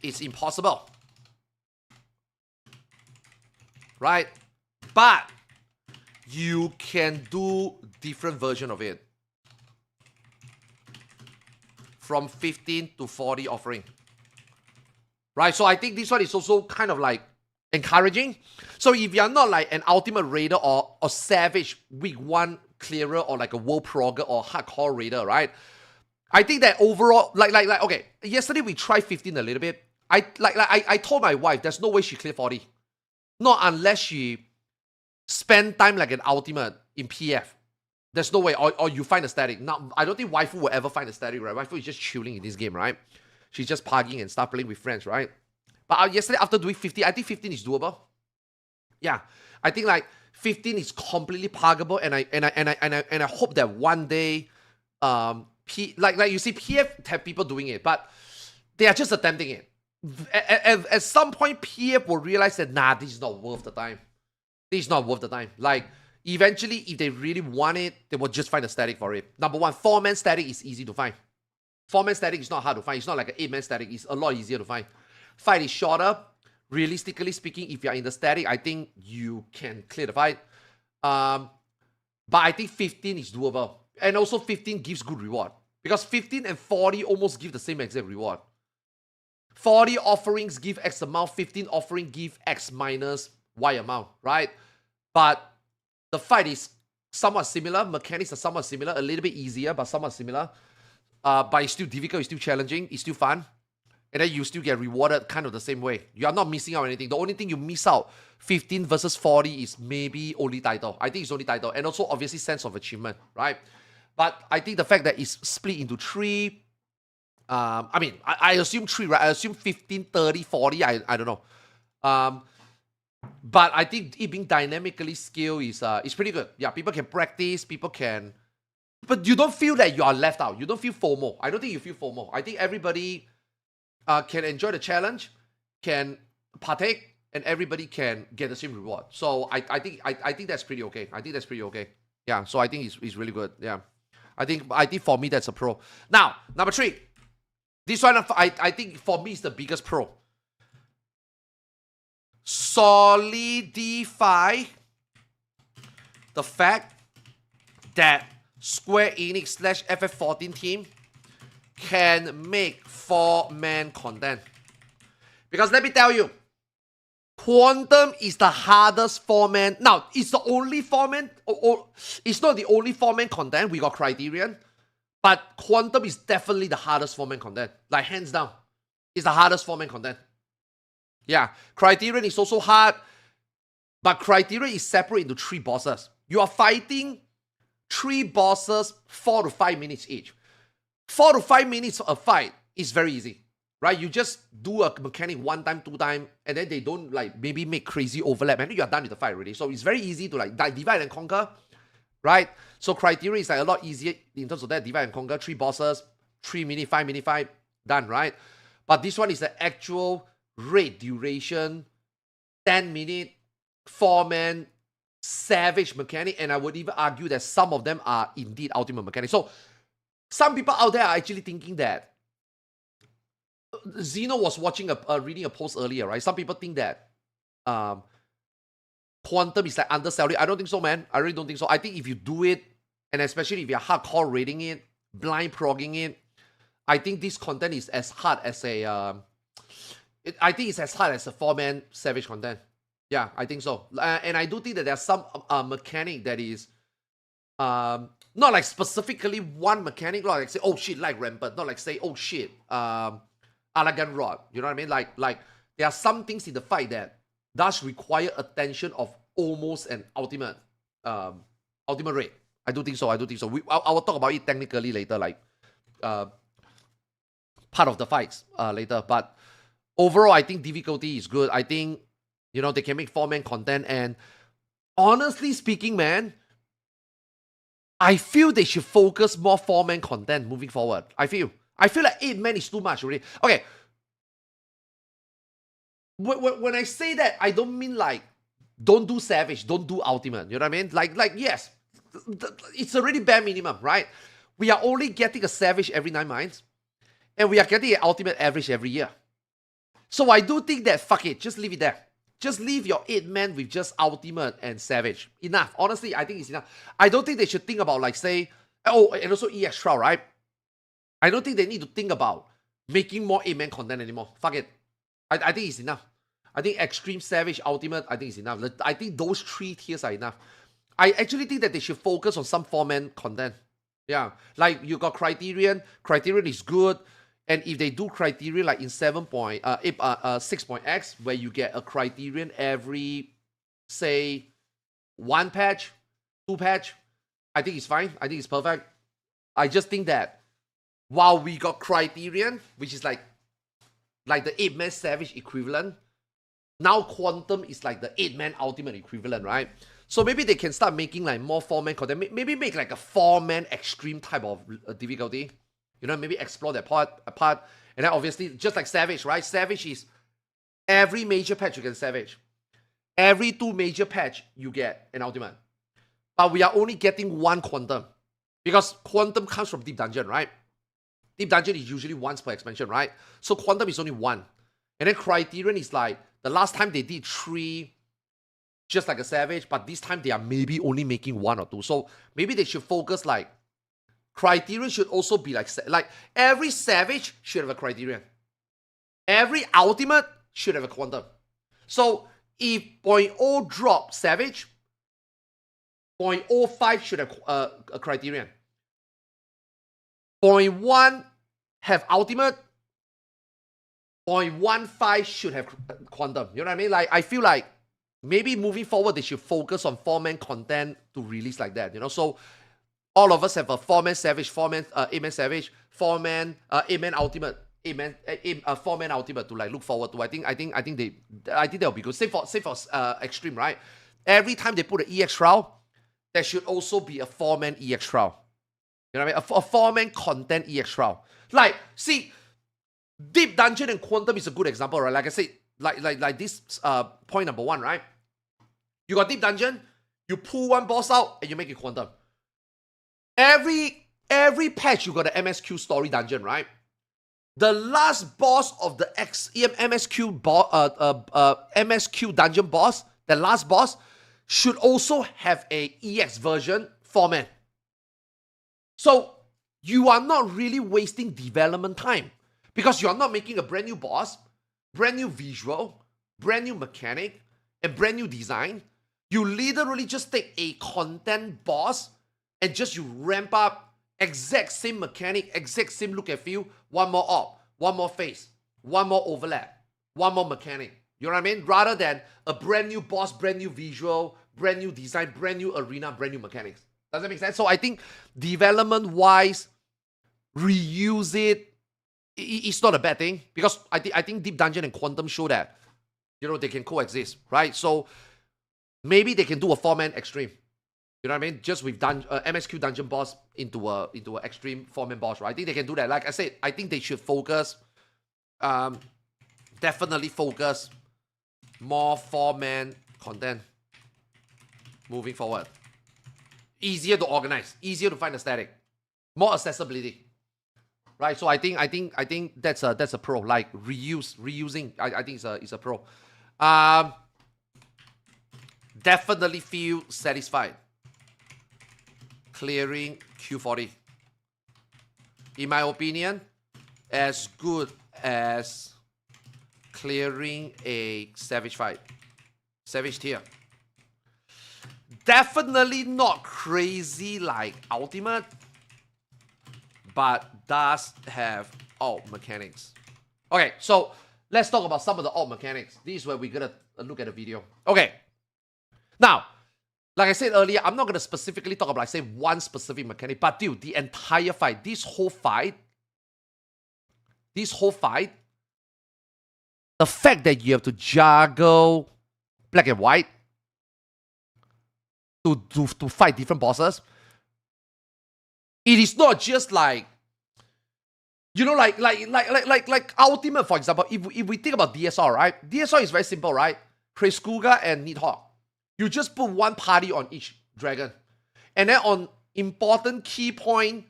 it's impossible, right? But you can do different version of it. From 15 to 40 offering. Right? So I think this one is also kind of like encouraging. So if you're not like an Ultimate Raider or Savage Week 1 clearer or like a World Progger or Hardcore Raider, right? I think that overall, like okay, yesterday we tried 15 a little bit. I told my wife there's no way she cleared 40. Not unless she spend time like an Ultimate in PF. There's no way. Or you find a static. Now, I don't think waifu will ever find a static, right? Waifu is just chilling in this game, right? She's just partying and stuff, playing with friends, right? But yesterday after doing 15, I think 15 is doable. Yeah, I think like 15 is completely parkable, and I hope that one day, like you see, PF have people doing it, but they are just attempting it. At some point, PF will realize that nah, this is not worth the time. This is not worth the time. Like eventually, if they really want it, they will just find a static for it. Number one, 4-man static is easy to find. 4-man static is not hard to find. It's not like an 8-man static. It's a lot easier to find. Fight is shorter. Realistically speaking, if you're in the static, I think you can clear the fight. But I think 15 is doable. And also 15 gives good reward. Because 15 and 40 almost give the same exact reward. 40 offerings give X amount, 15 offering give X minus Y amount, right? But the fight is somewhat similar. Mechanics are somewhat similar. A little bit easier, but somewhat similar. But it's still difficult, it's still challenging, it's still fun. And then you still get rewarded kind of the same way. You are not missing out on anything. The only thing you miss out, 15 versus 40, is maybe only title. I think it's only title. And also, obviously, sense of achievement, right? But I think the fact that it's split into 3, I mean, I assume 3, right? I assume 15, 30, 40, I don't know. But I think it being dynamically scaled is pretty good. Yeah, people can practice, people can... But you don't feel that you are left out. You don't feel FOMO. I don't think you feel FOMO. I think everybody... can enjoy the challenge, can partake, and everybody can get the same reward. So I think that's pretty okay. I think that's pretty okay. Yeah. So I think it's really good. Yeah. I think for me that's a pro. Now number 3, this one I think for me is the biggest pro. Solidify the fact that Square Enix / FF14 team can make 4-man content. Because let me tell you, Quantum is the hardest 4-man. Now, it's the only 4-man, it's not the only 4-man content. We got Criterion, but Quantum is definitely the hardest 4-man content. Like, hands down, it's the hardest 4-man content. Yeah, Criterion is also hard, but Criterion is separate into 3 bosses. You are fighting 3 bosses, 4 to 5 minutes each. 4 to 5 minutes of a fight is very easy, right? You just do a mechanic 1 time, 2 time, and then they don't like maybe make crazy overlap, and then you are done with the fight already. So it's very easy to like divide and conquer, right? So Criteria is like a lot easier in terms of that, divide and conquer, 3 bosses, 3 minute, 5 minute fight, done, right? But this one is the actual raid duration, 10 minute, 4-man, savage mechanic, and I would even argue that some of them are indeed ultimate mechanics. So some people out there are actually thinking that Zeno was watching reading a post earlier, right? Some people think that Quantum is like underselling. I don't think so, man. I really don't think so. I think if you do it, and especially if you're hardcore raiding it, blind progging it, I think this content is as hard as I think it's as hard as a 4-man savage content. Yeah, I think so. And I do think that there's some mechanic that is not like specifically one mechanic, not like say, oh shit, like Rampant. Not like say, oh shit, Elegant Rod. You know what I mean? Like there are some things in the fight that does require attention of almost an ultimate raid. I do think so. I do think so. I will talk about it technically later, like part of the fights later. But overall, I think difficulty is good. I think, you know, they can make 4-man content. And honestly speaking, man, I feel they should focus more 4-man content moving forward. I feel like 8-man is too much already. Okay. When I say that, I don't mean like, don't do Savage, don't do Ultimate. You know what I mean? Like yes, it's already bare minimum, right? We are only getting a Savage every 9 months, and we are getting an Ultimate average every year. So I do think that, fuck it, just leave it there. Just leave your 8-man with just Ultimate and Savage. Enough. Honestly, I think it's enough. I don't think they should think about, like, say, oh, and also EX Trial, right? I don't think they need to think about making more 8-man content anymore. Fuck it. I think it's enough. I think Extreme, Savage, Ultimate, I think it's enough. I think those 3 tiers are enough. I actually think that they should focus on some 4-man content. Yeah. Like, you got Criterion. Criterion is good. And if they do Criterion like in 6.x, where you get a Criterion every, say, 1 patch, 2 patch, I think it's fine. I think it's perfect. I just think that while we got Criterion, which is like like the 8-man Savage equivalent. Now Quantum is like the 8-man Ultimate equivalent, right? So maybe they can start making like more 4-man content. Maybe make like a 4-man extreme type of difficulty. You know, maybe explore that part. And then obviously, just like Savage, right? Savage is every major patch you get Savage. Every 2 major patch you get an Ultimate. But we are only getting 1 Quantum. Because Quantum comes from Deep Dungeon, right? Deep Dungeon is usually once per expansion, right? So Quantum is only 1. And then Criterion is like, the last time they did 3, just like a Savage, but this time they are maybe only making 1 or 2. So maybe they should focus like, Criterion should also be like every Savage should have a Criterion. Every Ultimate should have a Quantum. So if 0.0 drop Savage, 0.05 should have a Criterion. 0.1 have Ultimate. 0.15 should have Quantum. You know what I mean? Like, I feel like maybe moving forward, they should focus on 4-man content to release like that, you know? So all of us have a 4-man Savage, 4-man, 8-man Savage, 4-man, 8-man Ultimate, 4-man Ultimate to like look forward to. I think that'll be good. Same for Extreme, right? Every time they put an EX trial, there should also be a 4-man EX trial. You know what I mean? A 4-man content EX trial. Like, see, Deep Dungeon and Quantum is a good example, right? Like I said, like this point number 1, right? You got Deep Dungeon, you pull 1 boss out and you make it Quantum. Every patch you got an MSQ story dungeon, right? The last boss of the MSQ dungeon boss, the last boss, should also have a EX version 4-man. So you are not really wasting development time because you are not making a brand new boss, brand new visual, brand new mechanic, and brand new design. You literally just take a content boss and just you ramp up exact same mechanic, exact same look and feel, 1 more op, 1 more face, 1 more overlap, 1 more mechanic. You know what I mean? Rather than a brand new boss, brand new visual, brand new design, brand new arena, brand new mechanics. Does that make sense? So I think development-wise, reuse it. It's not a bad thing because I think Deep Dungeon and Quantum show that, you know, they can coexist, right? So maybe they can do a 4-man extreme. You know what I mean? Just with MSQ dungeon boss into a extreme 4-man boss, right? I think they can do that. Like I said, I think they should focus, definitely focus more 4-man content moving forward. Easier to organize, easier to find a static, more accessibility, right? So I think that's a pro. Like reusing. I think it's a pro. Definitely feel satisfied clearing Q40. In my opinion, as good as clearing a Savage fight, Savage tier. Definitely not crazy like Ultimate, but does have alt mechanics. Okay, so let's talk about some of the alt mechanics. This is where we're gonna look at the video. Okay, now, like I said earlier, I'm not gonna specifically talk about, like, say, one specific mechanic, but dude, the entire fight, this whole fight, the fact that you have to juggle black and white to fight different bosses, it is not just like, you know, like Ultimate, for example. If we think about DSR, right? DSR is very simple, right? Kreiskuga and Nidhogg. You just put one party on each dragon, and then on important key point,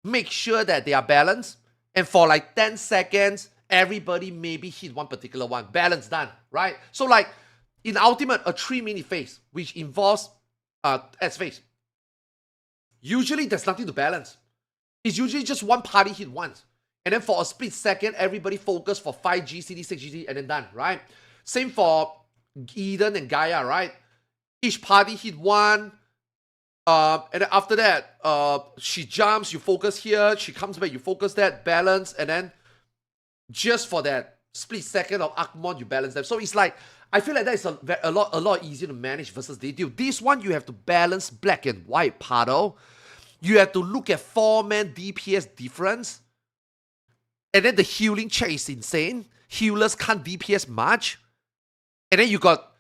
make sure that they are balanced. And for like 10 seconds, everybody maybe hit one particular one. Balance, done, right? So like in Ultimate, a 3-minute phase, which involves S phase. Usually there's nothing to balance. It's usually just one party hit once. And then for a split second, everybody focus for 5G, CD, 6GG, and then done, right? Same for Eden and Gaia, right? Each party hit one. And then after that, she jumps, you focus here. She comes back, you focus that, balance. And then just for that split second of Akmon, you balance them. So it's like, I feel like that is a lot easier to manage versus they do. This one, you have to balance black and white paddle. You have to look at 4-man DPS difference. And then the healing check is insane. healers can't DPS much. And then you got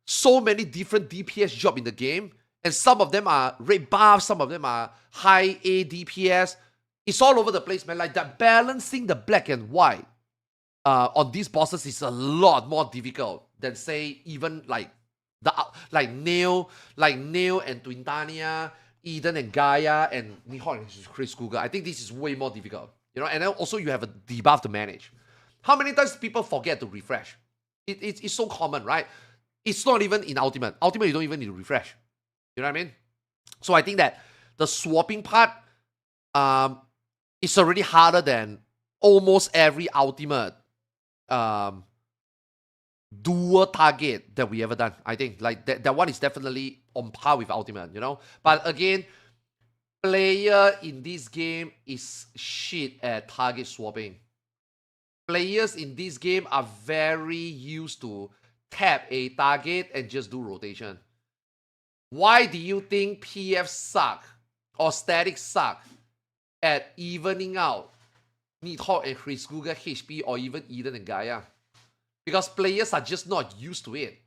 so many different DPS jobs in the game. And some of them are red buff, some of them are high A DPS. It's all over the place, man. Like that balancing the black and white on these bosses is a lot more difficult than say even like Nail and Twintania, Eden and Gaia and Nihon and Chris Cougar. I think this is way more difficult. You know, and then also you have a debuff to manage. How many times people forget to refresh? It's so common, right? It's not even in Ultimate. Ultimate, you don't even need to refresh. You know what I mean? So I think that the swapping part is already harder than almost every Ultimate dual target that we ever done. I think like that one is definitely on par with Ultimate, you know? But again, player in this game is shit at target swapping. Players in this game are very used to tap a target and just do rotation. Why do you think PF suck or Static suck at evening out Nidhogg and Chris Cougar HP or even Eden and Gaia? Because players are just not used to it.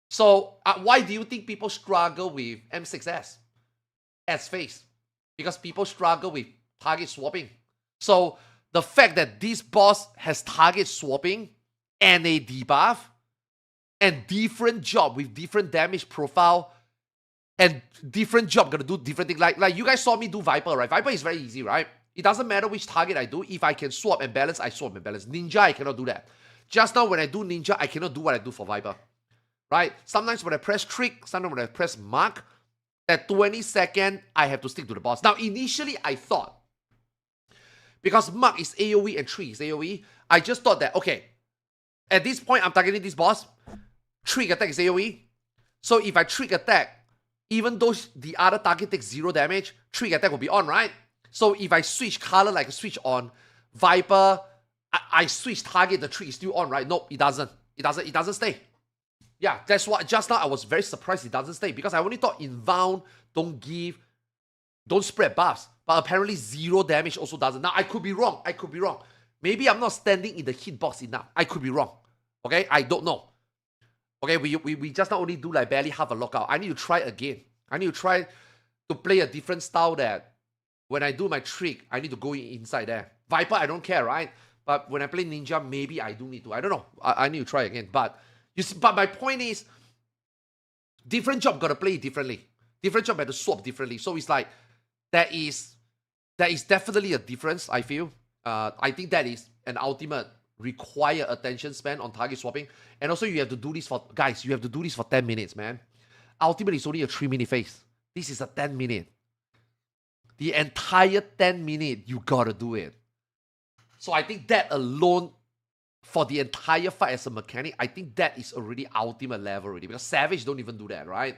So why do you think people struggle with M6S as face? Because people struggle with target swapping. So the fact that this boss has target swapping and a debuff and different job with different damage profile and different job gonna do different things. Like you guys saw me do Viper, right? Viper is very easy, right? It doesn't matter which target I do. If I can swap and balance, I swap and balance. Ninja, I cannot do that. Just now when I do Ninja, I cannot do what I do for Viper. Right? Sometimes when I press Trick, sometimes when I press Mark, at 20 seconds, I have to stick to the boss. Now, initially, I thought, because Mark is AoE and Trick is AoE, I just thought that, okay, at this point, I'm targeting this boss. Trick attack is AoE. So if I Trick attack, even though the other target takes 0 damage, Trick attack will be on, right? So if I switch color like a switch on Viper, I switch target, the Trick is still on, right? Nope, it doesn't. It doesn't stay. Yeah, that's what, just now I was very surprised it doesn't stay, because I only thought Inbound don't spread buffs, but apparently 0 damage also doesn't. Now, I could be wrong. Maybe I'm not standing in the hitbox enough. I could be wrong. Okay, I don't know. Okay, we just not only do like barely half a lockout. I need to try again. I need to try to play a different style that when I do my Trick, I need to go inside there. Viper, I don't care, right? But when I play Ninja, maybe I do need to. I don't know. I need to try again. But you see, but my point is, different job gotta play differently. Different job had to swap differently. So it's like that is definitely a difference, I feel. I think that is an ultimate require attention span on target swapping. And also you have to do this for, guys, you have to do this for 10 minutes, man. Ultimate is only a 3-minute phase. This is a 10-minute. The entire 10-minute, you gotta do it. So I think that alone, for the entire fight as a mechanic, I think that is already ultimate level already. Because Savage don't even do that, right?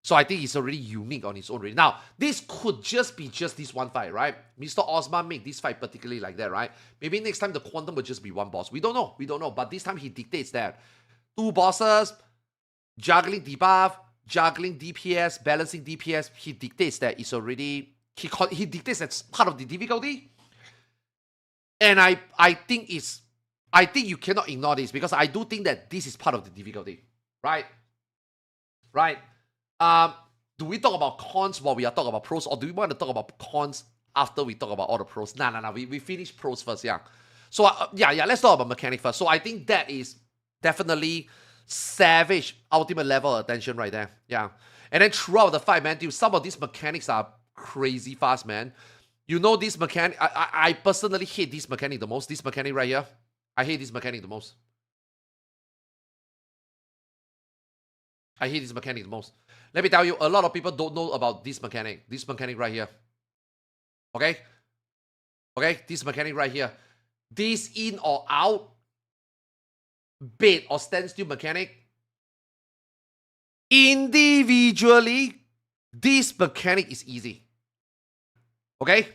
So I think it's already unique on its own already. Now, this could just be just this one fight, right? Mr. Osman make this fight particularly like that, right? Maybe next time the Quantum will just be one boss. We don't know. But this time he dictates that 2 bosses, juggling debuff, juggling DPS, balancing DPS. He dictates that it's already... He dictates that's part of the difficulty. And I think you cannot ignore this, because I do think that this is part of the difficulty, right? Right? Do we talk about cons while we are talking about pros, or do we want to talk about cons after we talk about all the pros? Nah. We finish pros first, yeah. So, yeah, let's talk about mechanic first. So I think that is definitely Savage ultimate level of attention right there, yeah. And then throughout the fight, man, dude, some of these mechanics are crazy fast, man. You know this mechanic, I personally hate this mechanic the most. This mechanic right here, I hate this mechanic the most. Let me tell you, a lot of people don't know about this mechanic. This mechanic right here. Okay? This mechanic right here. This in or out, bait or standstill mechanic. Individually, this mechanic is easy. Okay?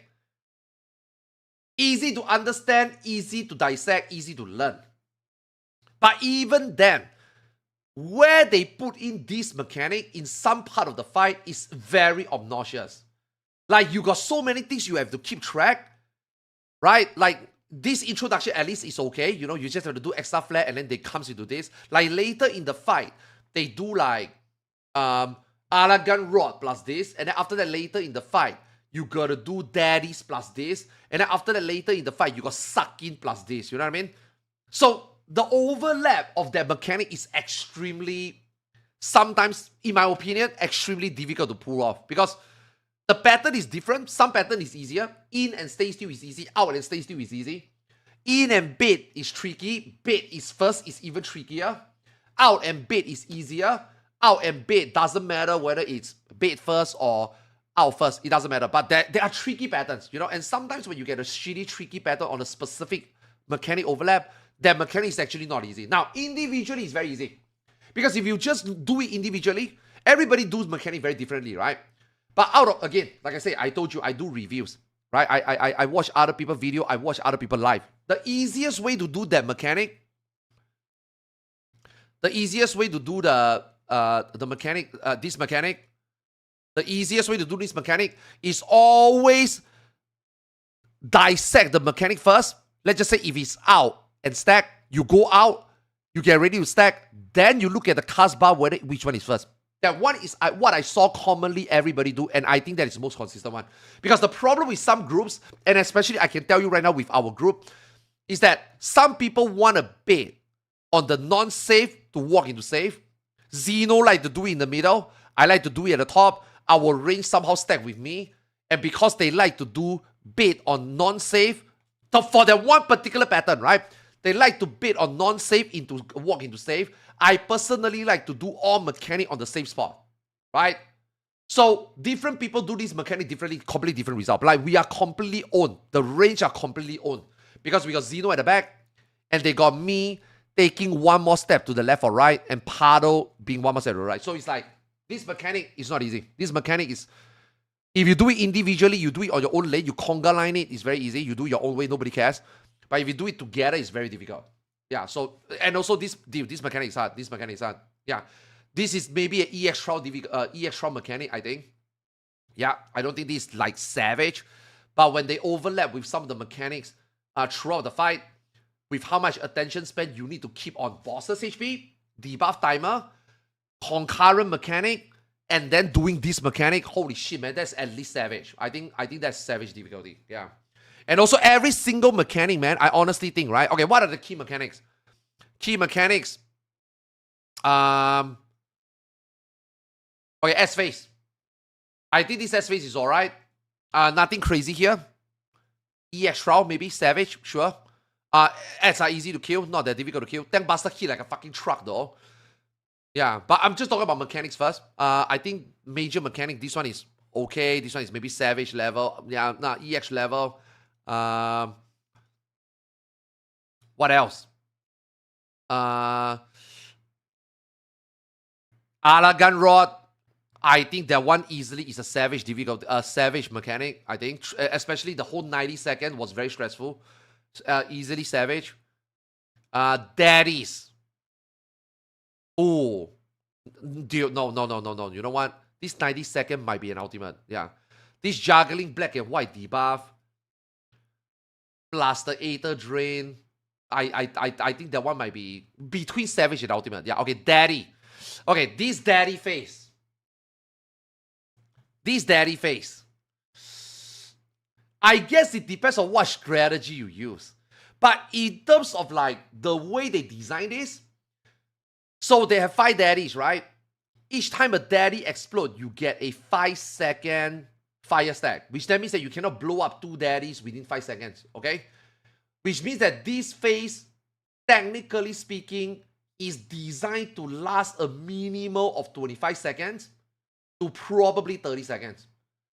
Easy to understand, easy to dissect, easy to learn. But even then, where they put in this mechanic in some part of the fight is very obnoxious. Like, you got so many things you have to keep track, right? Like, this introduction at least is okay. You know, you just have to do extra flare and then they comes into this. Like later in the fight, they do like Aragon Rod plus this. And then after that, later in the fight, you gotta do Daddies plus this. And then after that, later in the fight, you got Suck In plus this. You know what I mean? So the overlap of that mechanic is extremely, sometimes, in my opinion, extremely difficult to pull off. Because the pattern is different. Some pattern is easier. In and stay still is easy. Out and stay still is easy. In and bait is tricky. Bait is first is even trickier. Out and bait is easier. Out and bait doesn't matter whether it's bait first or out first. It doesn't matter. But there are tricky patterns, you know. And sometimes when you get a shitty tricky pattern on a specific mechanic overlap, that mechanic is actually not easy. Now, individually it's very easy. Because if you just do it individually, everybody does mechanic very differently, right? But out of, again, like I say, I told you, I do reviews, right? I watch other people's video, I watch other people live. The easiest way to do that mechanic, the easiest way to do the mechanic, this mechanic, the easiest way to do this mechanic is always dissect the mechanic first. Let's just say if it's out and stack, you go out, you get ready to stack, then you look at the cast bar, which one is first. That one is what I saw commonly everybody do, and I think that is the most consistent one. Because the problem with some groups, and especially I can tell you right now with our group, is that some people want to bait on the non-safe to walk into safe. Xeno like to do it in the middle. I like to do it at the top. Our range somehow stack with me. And because they like to do bait on non-safe, so for that one particular pattern, right? They like to bait on non-safe into walk into safe. I personally like to do all mechanic on the same spot, right? So different people do this mechanic differently, completely different result. Like we are completely owned. The range are completely owned because we got Xeno at the back, and they got me taking one more step to the left or right, and Paddle being one more step to the right. So it's like this mechanic is not easy. This mechanic is, if you do it individually, you do it on your own lane, you conga line it, it's very easy. You do it your own way, nobody cares. But if you do it together, it's very difficult. Yeah, so, and also this mechanic is hard. This mechanic is hard. Yeah, this is maybe an EX trial mechanic, I think. Yeah, I don't think this is like savage. But when they overlap with some of the mechanics throughout the fight, with how much attention spent you need to keep on boss's HP, debuff timer, concurrent mechanic, and then doing this mechanic, holy shit, man, that's at least savage. I think that's savage difficulty. Yeah. And also every single mechanic, man, I honestly think, right? Okay, what are the key mechanics? Key mechanics. Okay, S-Phase. I think this S-Phase is alright. Nothing crazy here. EX Shroud, maybe. Savage, sure. S are easy to kill, not that difficult to kill. Tank Buster hit like a fucking truck though. Yeah, but I'm just talking about mechanics first. I think major mechanic, this one is okay. This one is maybe Savage level. Yeah, nah, EX level. What else? Aragon Rod. I think that one easily is a savage difficult, savage mechanic. I think, especially the whole 90 second was very stressful. Easily savage. Daddies. Oh, dude, no. You know what? This 90 second might be an ultimate. Yeah, this juggling black and white debuff. Plus the Aether Drain. I think that one might be between Savage and Ultimate. Yeah, okay, Daddy. Okay, this Daddy face. This Daddy face. I guess it depends on what strategy you use. But in terms of like the way they design this, so they have 5 daddies, right? Each time a daddy explodes, you get a 5-second fire stack, which that means that you cannot blow up 2 daddies within 5 seconds, okay? Which means that this phase, technically speaking, is designed to last a minimum of 25 seconds to probably 30 seconds.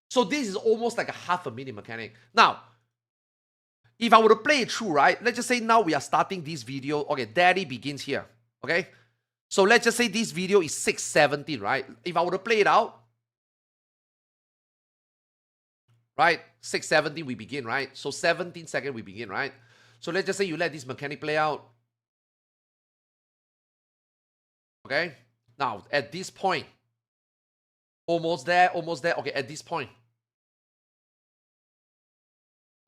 So this is almost like a half a minute mechanic. Now, if I were to play it through, right? Let's just say now we are starting this video. Okay, daddy begins here, okay? So let's just say this video is 6:17, right? If I were to play it out, right? 6:17 we begin, right? So 17 seconds we begin, right? So let's just say you let this mechanic play out. Okay? Now, at this point, almost there. Okay, at this point.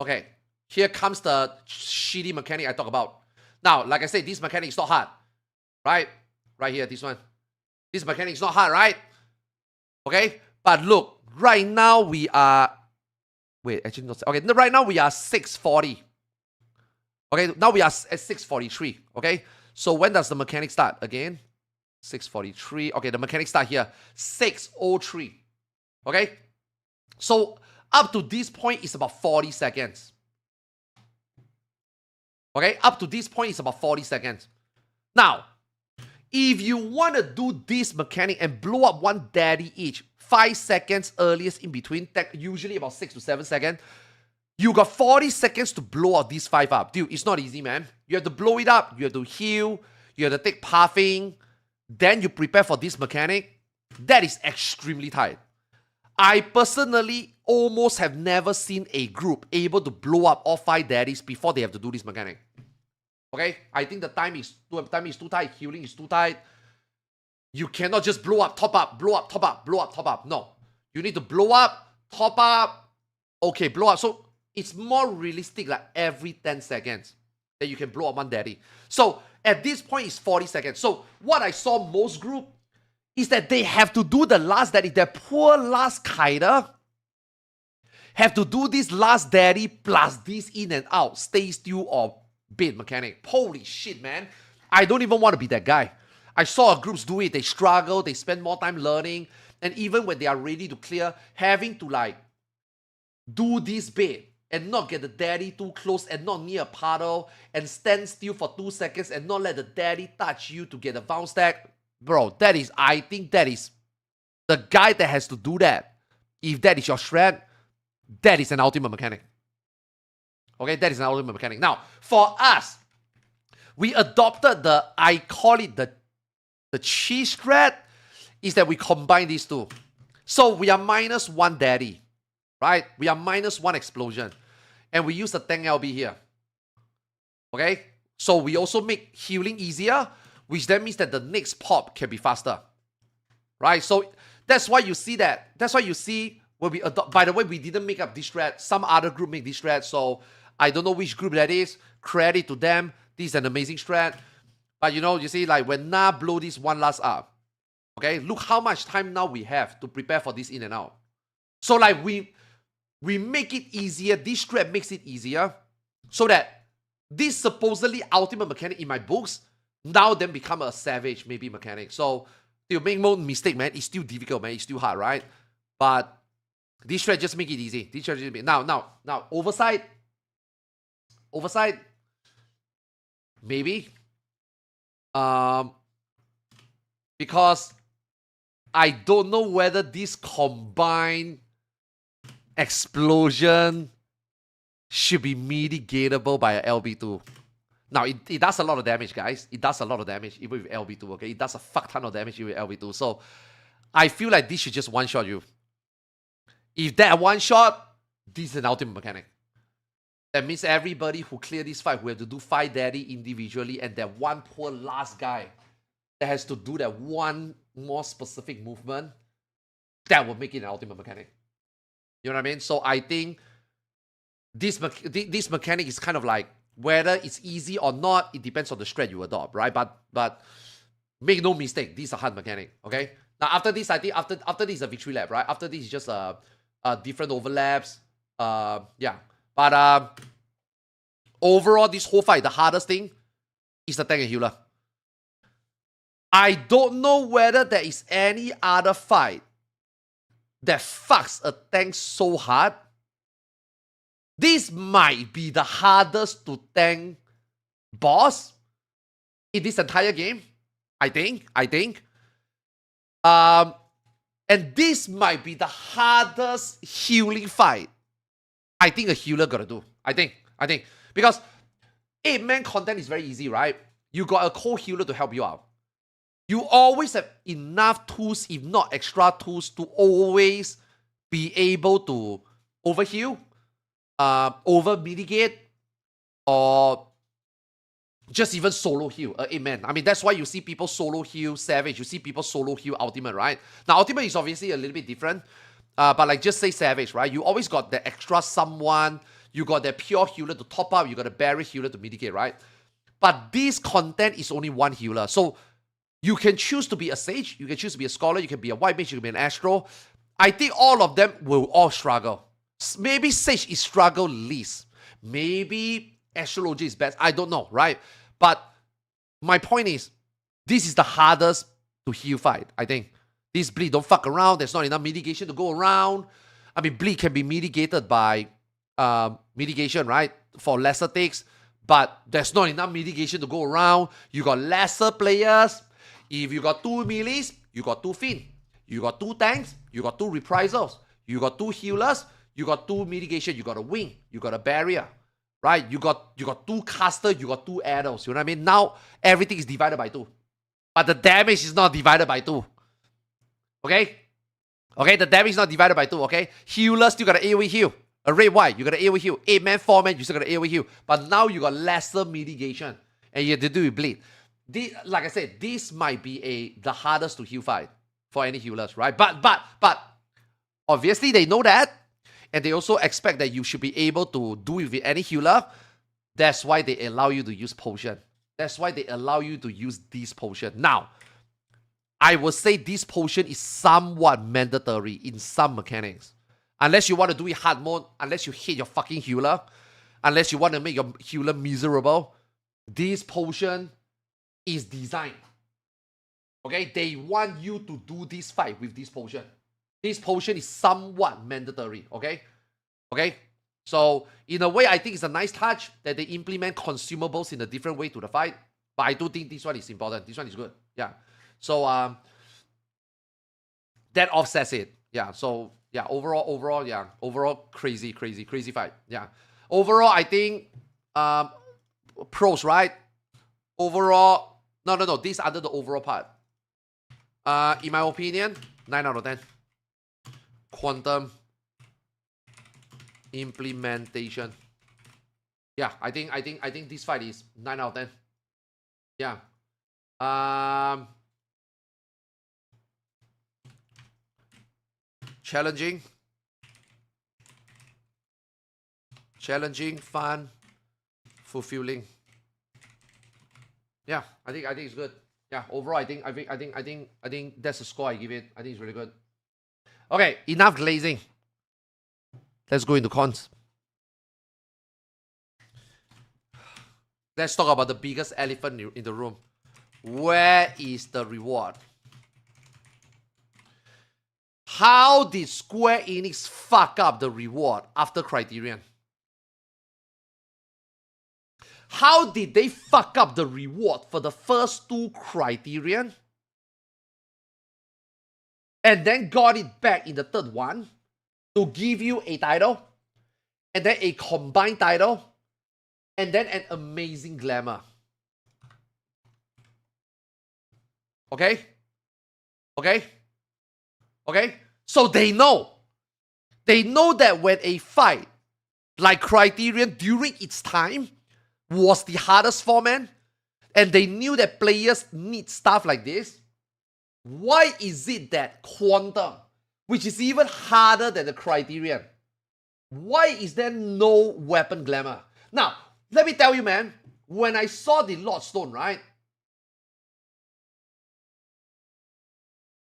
Okay, here comes the shitty mechanic I talk about. Now, like I said, this mechanic is not hard, right? Right here, this one. This mechanic is not hard, right? Okay, but look, right now we are... Wait, actually not... Okay, right now we are 640. Okay, now we are at 643, okay? So when does the mechanic start? Again, 643. Okay, the mechanic start here, 603. Okay? So up to this point is about 40 seconds. Okay, up to this point is about 40 seconds. Now, if you want to do this mechanic and blow up one daddy each, 5 seconds earliest in between, usually about 6 to 7 seconds, you got 40 seconds to blow out these 5 up. Dude, it's not easy, man. You have to blow it up, you have to heal, you have to take pathing, then you prepare for this mechanic. That is extremely tight. I personally almost have never seen a group able to blow up all 5 daddies before they have to do this mechanic. Okay? I think the time is too tight, healing is too tight. You cannot just blow up, top up, blow up, top up, blow up, top up. No. You need to blow up, top up, okay, blow up. So it's more realistic, like every 10 seconds that you can blow up one daddy. So at this point, it's 40 seconds. So what I saw most group is that they have to do the last daddy. Their poor last Kaida have to do this last daddy plus this in and out, stay still or bait mechanic. Holy shit, man. I don't even want to be that guy. I saw groups do it. They struggle. They spend more time learning. And even when they are ready to clear, having to like do this bait and not get the daddy too close and not near a puddle and stand still for 2 seconds and not let the daddy touch you to get a bounce stack. Bro, I think that is the guy that has to do that. If that is your strat, that is an ultimate mechanic. Okay, that is an ultimate mechanic. Now, for us, we adopted I call it the cheese strat, is that we combine these two. So we are -1 daddy, right? We are -1 explosion. And we use the tank LB here. Okay? So we also make healing easier, which then means that the next pop can be faster. Right? So that's why you see that. That's why you see when we adopt. By the way, we didn't make up this strat. Some other group make this strat. So I don't know which group that is. Credit to them. This is an amazing strat. But you see, like when Na blow this one last up. Okay? Look how much time now we have to prepare for this in and out. So like we make it easier. This strat makes it easier. So that this supposedly ultimate mechanic in my books now then become a savage maybe mechanic. So you make no mistake, man. It's still difficult, man. It's still hard, right? But this strat just make it easy. This strat just make now oversight, maybe. Because I don't know whether this combined explosion should be mitigatable by a LB2. Now, it does a lot of damage, guys. It does a lot of damage, even with LB2, okay? It does a fuck ton of damage with LB2. So, I feel like this should just one-shot you. If that one-shot, this is an ultimate mechanic. That means everybody who clear this fight will have to do 5 daddy individually, and that one poor last guy that has to do that one more specific movement, that will make it an ultimate mechanic. You know what I mean? So, I think this mechanic is kind of like, whether it's easy or not, it depends on the strat you adopt, right? But make no mistake, this is a hard mechanic, okay? Now, after this, I think after this is a victory lap, right? After this is just different overlaps. Yeah. But overall, this whole fight, the hardest thing is the tank and healer. I don't know whether there is any other fight that fucks a tank so hard. This might be the hardest to tank boss in this entire game. I think. And this might be the hardest healing fight I think a healer gotta do. I think. Because 8-man content is very easy, right? You got a co-healer to help you out. You always have enough tools, if not extra tools, to always be able to overheal, over-mitigate, or just even solo heal. 8-man. I mean, that's why you see people solo heal Savage. You see people solo heal Ultimate, right? Now, Ultimate is obviously a little bit different. But like, just say Savage, right? You always got the extra someone. You got the pure healer to top up. You got a barrier healer to mitigate, right? But this content is only one healer. So you can choose to be a sage. You can choose to be a scholar. You can be a white mage. You can be an astro. I think all of them will all struggle. Maybe sage is struggle least. Maybe astrology is best. I don't know, right? But my point is, this is the hardest to heal fight, I think. This bleed don't fuck around. There's not enough mitigation to go around. I mean, bleed can be mitigated by mitigation, right? For lesser takes. But there's not enough mitigation to go around. You got lesser players. If you got 2 melees, you got 2 Fiend. You got 2 tanks. You got 2 reprisals. You got 2 healers. You got 2 mitigation. You got a wing. You got a barrier. Right? You got 2 caster. You got 2 adults. You know what I mean? Now, everything is divided by 2. But the damage is not divided by 2. Okay? Okay, the damage is not divided by 2, okay? Healer still got an AoE heal. A red white, you got an AoE heal. 8-man, 4-man, you still got an AoE heal. But now you got lesser mitigation. And you have to do with bleed. Like I said, this might be the hardest to heal fight for any healers, right? But obviously they know that. And they also expect that you should be able to do it with any healer. That's why they allow you to use potion. That's why they allow you to use this potion. Now, I would say this potion is somewhat mandatory in some mechanics. Unless you want to do it hard mode, unless you hate your fucking healer, unless you want to make your healer miserable, this potion is designed. Okay? They want you to do this fight with this potion. This potion is somewhat mandatory. Okay? Okay? So, in a way, I think it's a nice touch that they implement consumables in a different way to the fight. But I do think this one is important. This one is good. Yeah. So, that offsets it. Yeah. So, yeah, overall, crazy fight. Yeah. Overall, I think, pros, right? Overall, no. This under the overall part. In my opinion, 9 out of 10. Quantum implementation. Yeah, I think this fight is 9 out of 10. Yeah. Challenging, fun, fulfilling. Yeah, I think it's good. Yeah, overall, I think that's the score I give it. I think it's really good. Okay, enough glazing. Let's go into cons. Let's talk about the biggest elephant in the room. Where is the reward? How did Square Enix fuck up the reward after Criterion? How did they fuck up the reward for the first 2 Criterion? And then got it back in the 3rd one to give you a title, and then a combined title, and then an amazing glamour. Okay? Okay? Okay? So they know. They know that when a fight like Criterion during its time was the hardest format, and they knew that players need stuff like this, why is it that Quantum, which is even harder than the Criterion, why is there no weapon glamour? Now, let me tell you, man, when I saw the Lordstone, right?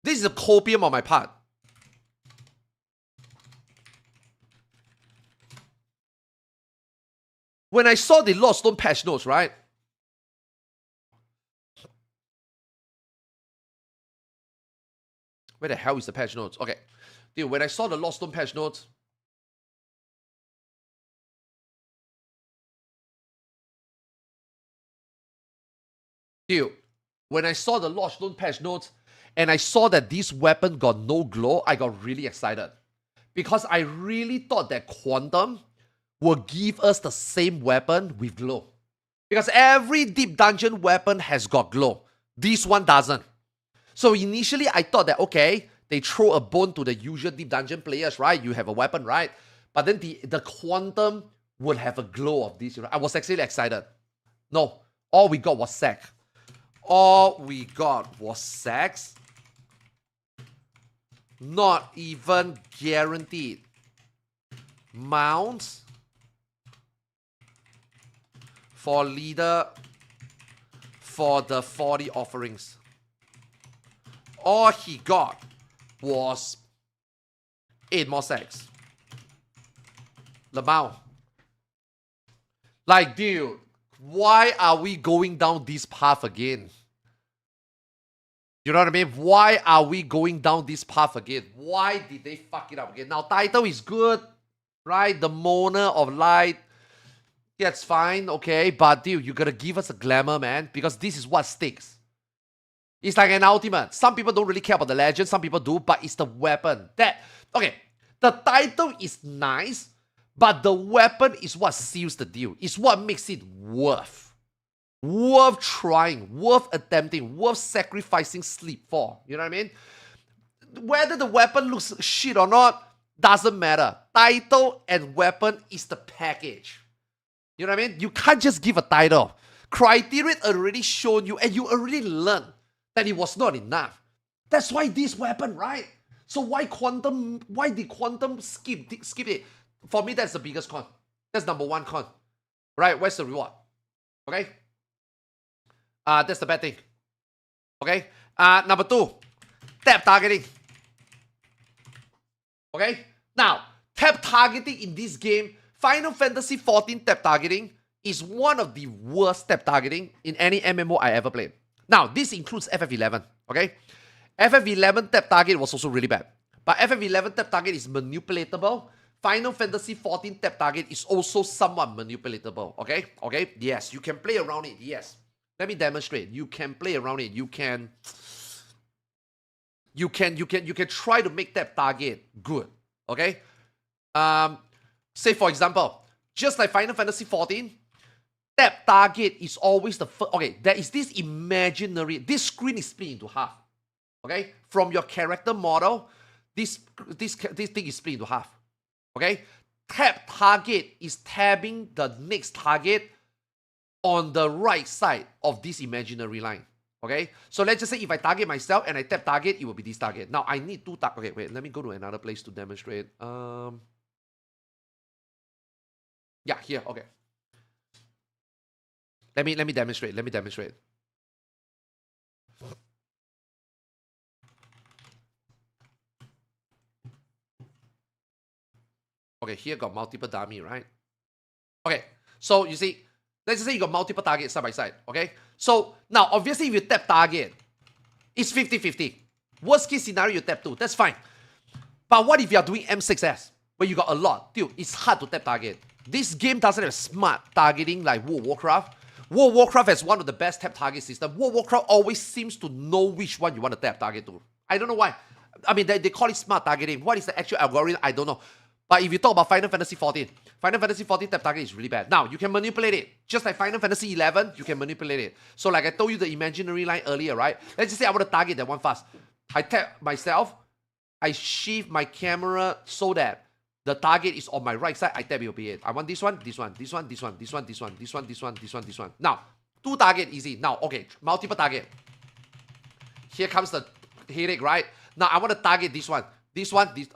This is a copium on my part. When I saw the Lordstone patch notes, right? Where the hell is the patch notes? Okay. Dude, when I saw the Lordstone patch notes, dude, when I saw the Lordstone patch notes and I saw that this weapon got no glow, I got really excited. Because I really thought that Quantum will give us the same weapon with glow. Because every deep dungeon weapon has got glow. This one doesn't. So initially I thought that, okay, they throw a bone to the usual deep dungeon players, right? You have a weapon, right? But then the Quantum will have a glow of this. You know? I was actually excited. No, all we got was sack. All we got was sacks. Not even guaranteed. Mounts. for leader for the 40 offerings. All he got was 8 more sacks. Lamau. Like, dude, why are we going down this path again? You know what I mean? Why are we going down this path again? Why did they fuck it up again? Now, title is good, right? The Mona of Light. That's fine, okay? But, dude, you gotta give us a glamour, man. Because this is what sticks. It's like an ultimate. Some people don't really care about the legend. Some people do. But it's the weapon. Okay. The title is nice. But the weapon is what seals the deal. It's what makes it worth trying, worth attempting, worth sacrificing sleep for. You know what I mean? Whether the weapon looks shit or not, doesn't matter. Title and weapon is the package. You know what I mean? You can't just give a title. Criterion already shown you, and you already learned that it was not enough. That's why this weapon, right? So why did Quantum skip it? For me, that's the biggest con. That's number one con. Right? Where's the reward? Okay? That's the bad thing. Okay? Number 2, tap targeting. Okay? Now, tap targeting in this game, Final Fantasy XIV tap targeting is one of the worst tap targeting in any MMO I ever played. Now, this includes FF11. Okay? FF11 tap target was also really bad. But FF11 tap target is manipulatable. Final Fantasy XIV tap target is also somewhat manipulatable. Okay? Okay? Yes, you can play around it. Yes. Let me demonstrate. You can play around it. You can try to make tap target good. Okay? Say for example, just like Final Fantasy XIV, tap target is always the first. Okay, there is this imaginary. This screen is split into half. Okay? From your character model, this thing is split into half. Okay? Tap target is tabbing the next target on the right side of this imaginary line. Okay? So let's just say if I target myself and I tap target, it will be this target. Now I need 2 targets. Okay, wait, let me go to another place to demonstrate. Yeah, here, okay. Let me demonstrate. Okay, here got multiple dummy, right? Okay, so you see, let's just say you got multiple targets side by side, okay? So now, obviously, if you tap target, it's 50-50. Worst case scenario, you tap 2, that's fine. But what if you are doing M6S, where you got a lot? Dude, it's hard to tap target. This game doesn't have smart targeting like World of Warcraft. World of Warcraft has one of the best tap target systems. World of Warcraft always seems to know which one you want to tap target to. I don't know why. I mean, they call it smart targeting. What is the actual algorithm? I don't know. But if you talk about Final Fantasy XIV, Final Fantasy XIV tap target is really bad. Now, you can manipulate it. Just like Final Fantasy XI, you can manipulate it. So like I told you the imaginary line earlier, right? Let's just say I want to target that one fast. I tap myself. I shift my camera so that the target is on my right side. I tap it will be it. I want this one, this one, this one, this one, this one, this one, this one, this one, this one, this one. Now, 2 target, easy. Now, okay, multiple target. Here comes the headache, right? Now, I want to target this one. This one, this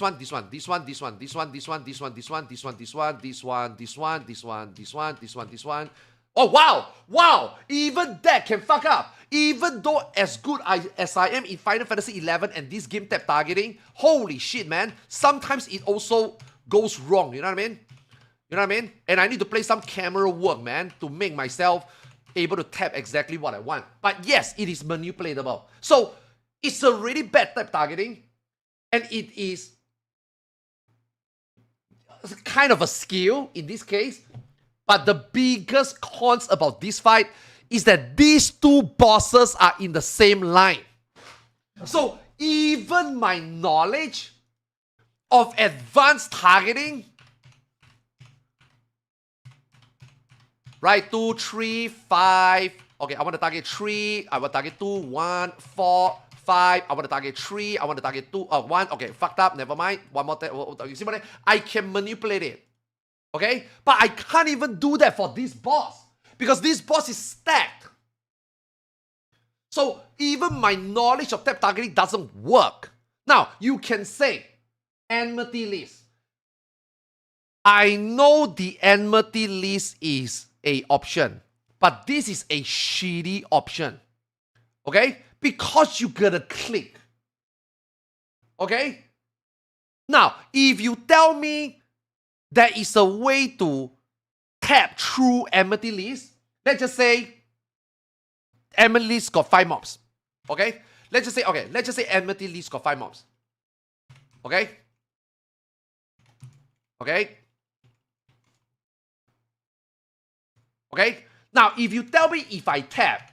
one, this one, this one, this one, this one, this one, this one, this one, this one, this one, this one, this one, this one, this one, this one, this one, this one. Oh wow! Wow! Even that can fuck up. Even though as good as I am in Final Fantasy XI and this game tap targeting, holy shit, man! Sometimes it also goes wrong. You know what I mean? You know what I mean? And I need to play some camera work, man, to make myself able to tap exactly what I want. But yes, it is manipulatable. So it's a really bad tap targeting. And it is kind of a skill in this case. But the biggest cons about this fight is that these 2 bosses are in the same line. So even my knowledge of advanced targeting, right? 2, 3, 5. Okay, I want to target 3. I want to target 2, 1, 4. 5, I want to target 3, I want to target 2, 1, okay, fucked up, never mind, one more, you see what I mean? I can manipulate it, okay? But I can't even do that for this boss, because this boss is stacked. So even my knowledge of tap targeting doesn't work. Now, you can say, enmity list. I know the enmity list is a option, but this is a shitty option. Okay? Because you gotta click. Okay? Now, if you tell me there is a way to tap through amethyst, let's just say amethyst got 5 mobs. Okay? Let's just say amethyst got 5 mobs. Okay? Okay? Okay? Now, if you tell me if I tap,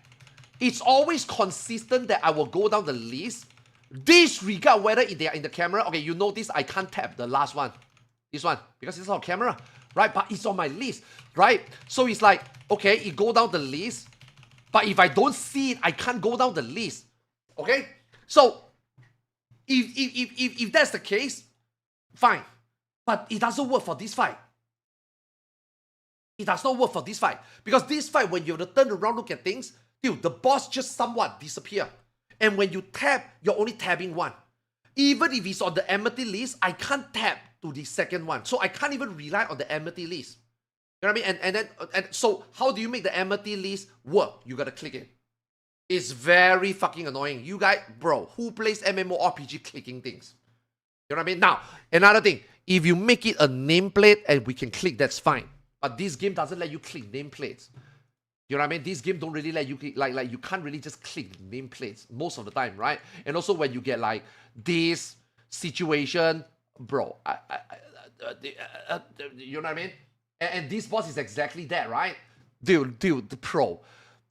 it's always consistent that I will go down the list, disregard whether they are in the camera. Okay, you notice I can't tap the last one. This one, because it's on camera, right? But it's on my list, right? So it's like, okay, it go down the list, but if I don't see it, I can't go down the list. Okay? So, if that's the case, fine. But it doesn't work for this fight. It does not work for this fight. Because this fight, when you turn around, look at things, dude, the boss just somewhat disappear. And when you tap, you're only tapping one. Even if it's on the amethyst list, I can't tap to the second one. So I can't even rely on the amethyst list. You know what I mean? And so how do you make the amethyst list work? You gotta click it. It's very fucking annoying. You guys, bro, who plays MMORPG clicking things? You know what I mean? Now, another thing, if you make it a nameplate and we can click, that's fine. But this game doesn't let you click nameplates. You know what I mean? This game don't really let you click, like you can't really just click nameplates most of the time, right? And also when you get like this situation, bro, you know what I mean? And this boss is exactly that, right? Dude, the pro.